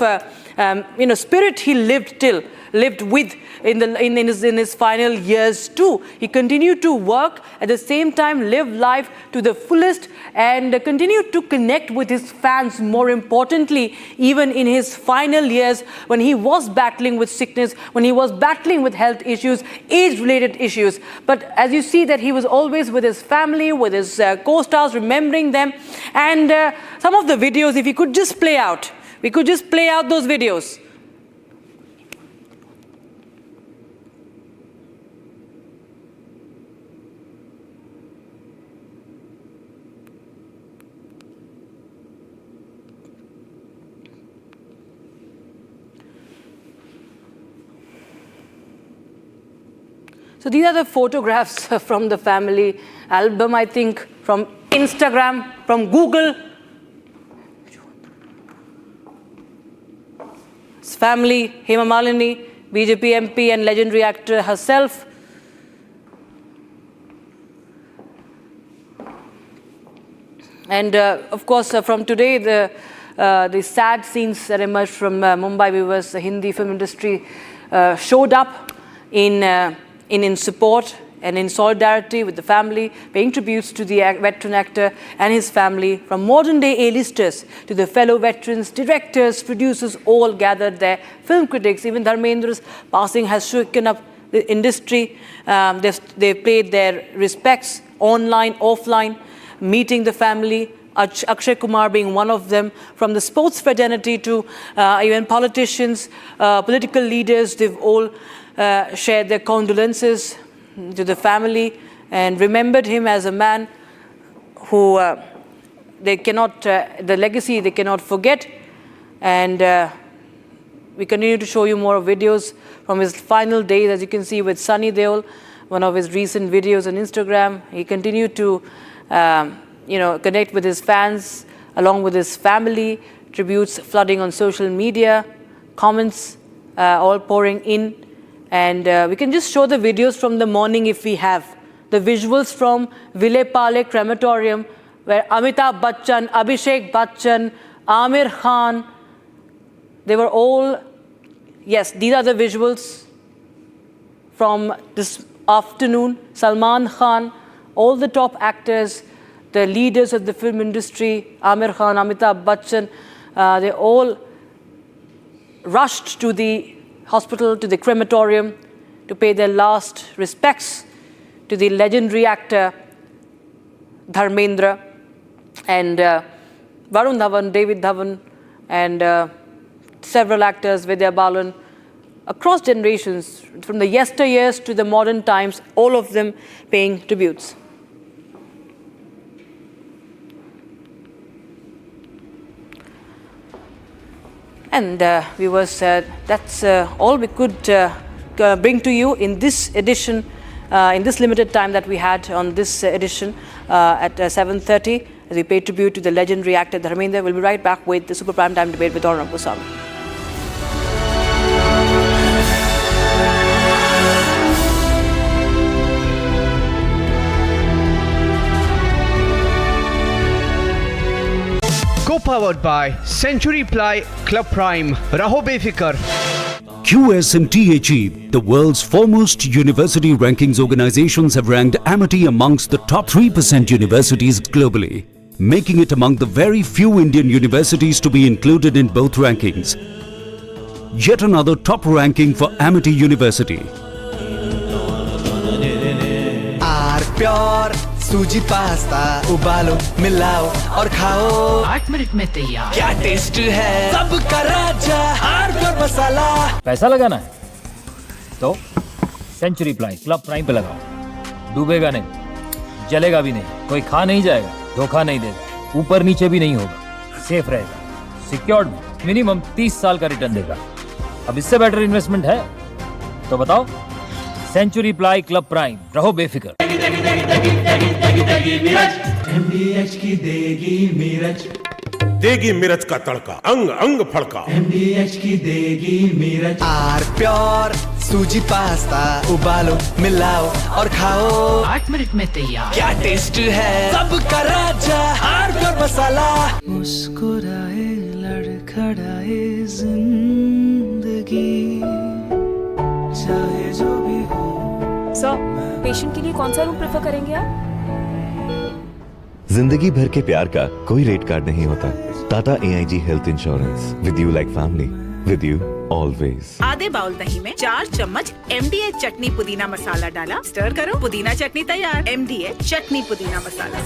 spirit he lived with in his final years too. He continued to work, at the same time live life to the fullest, and continued to connect with his fans, more importantly, even in his final years when he was battling with sickness, when he was battling with health issues, age-related issues. But as you see that he was always with his family, with his co-stars, remembering them. And some of the videos, if we could just play out, those videos. So these are the photographs from the family album, I think, from Instagram, from Google. His family, Hema Malini, BJP MP and legendary actor herself. And of course, from today, the sad scenes that emerged from Mumbai viewers, the Hindi film industry showed up in support and in solidarity with the family, paying tributes to the veteran actor and his family. From modern-day A-listers to the fellow veterans, directors, producers, all gathered there. Film critics, even Dharmendra's passing has shaken up the industry. They paid their respects online, offline, meeting the family. Akshay Kumar being one of them. From the sports fraternity to even politicians, political leaders, they've all shared their condolences to the family and remembered him as a man who the legacy they cannot forget. And we continue to show you more videos from his final days, as you can see with Sunny Deol, one of his recent videos on Instagram. He continued to, connect with his fans along with his family. Tributes flooding on social media, comments all pouring in. And we can just show the videos from the morning if we have. The visuals from Vile Pale crematorium, where Amitabh Bachchan, Abhishek Bachchan, Amir Khan, they were all, yes, these are the visuals from this afternoon. Salman Khan, all the top actors, the leaders of the film industry, Amir Khan, Amitabh Bachchan, they all rushed to the hospital, to the crematorium, to pay their last respects to the legendary actor Dharmendra, and Varun Dhawan, David Dhawan, and several actors, Vidya Balan, across generations, from the yesteryears to the modern times, all of them paying tributes. And viewers, that's all we could bring to you in this edition, in this limited time that we had on this edition at 7:30, as we pay tribute to the legendary actor Dharmendra. We'll be right back with the Super Prime Time debate with Arnab Goswami. Co-powered by Century Ply Club Prime. Raho befikar. QS&THE, the world's foremost university rankings organizations, have ranked Amity amongst the top 3% universities globally, making it among the very few Indian universities to be included in both rankings. Yet another top ranking for Amity University. Pure सूजी pasta उबालो मिलाओ और खाओ 8 minute में तैयार। क्या taste है सबका राजा आर प्योर मसाला। पैसा लगाना है तो सेंचुरी प्लाई क्लब प्राइम पे लगाओ। डूबेगा नहीं, जलेगा भी नहीं, कोई खा नहीं जाएगा, धोखा नहीं देगा, ऊपर नीचे भी नहीं होगा, सेफ रहेगा, सिक्योर्ड, मिनिमम 30 साल का रिटर्न देगा। अब इससे बेटर इन्वेस्टमेंट है तो बताओ। सेंचुरी प्लाई क्लब प्राइम, रहो बेफिक्र। MDH की देगी मिर्च, देगी मिर्च का तड़का, अंग अंग फड़का। MDH की देगी मिर्च। आर प्योर सूजी पास्ता उबालो मिलाओ और खाओ 8 मिनट में तैयार। क्या टेस्ट है सबका राजा आर प्योर मसाला। मुस्कुराए लड़खड़ाए जिंदगी चाहे जो भी हो। सर, पेशेंट के लिए कौन सा रूम प्रेफर करेंगे आप? जिंदगी भर के प्यार का कोई रेट कार्ड नहीं होता। Tata AIG health insurance, with you like family, with you always. आधे बाउल दही में 4 चम्मच MDH चटनी पुदीना मसाला डाला, स्टर करो, पुदीना चटनी तैयार। MDH चटनी पुदीना मसाला।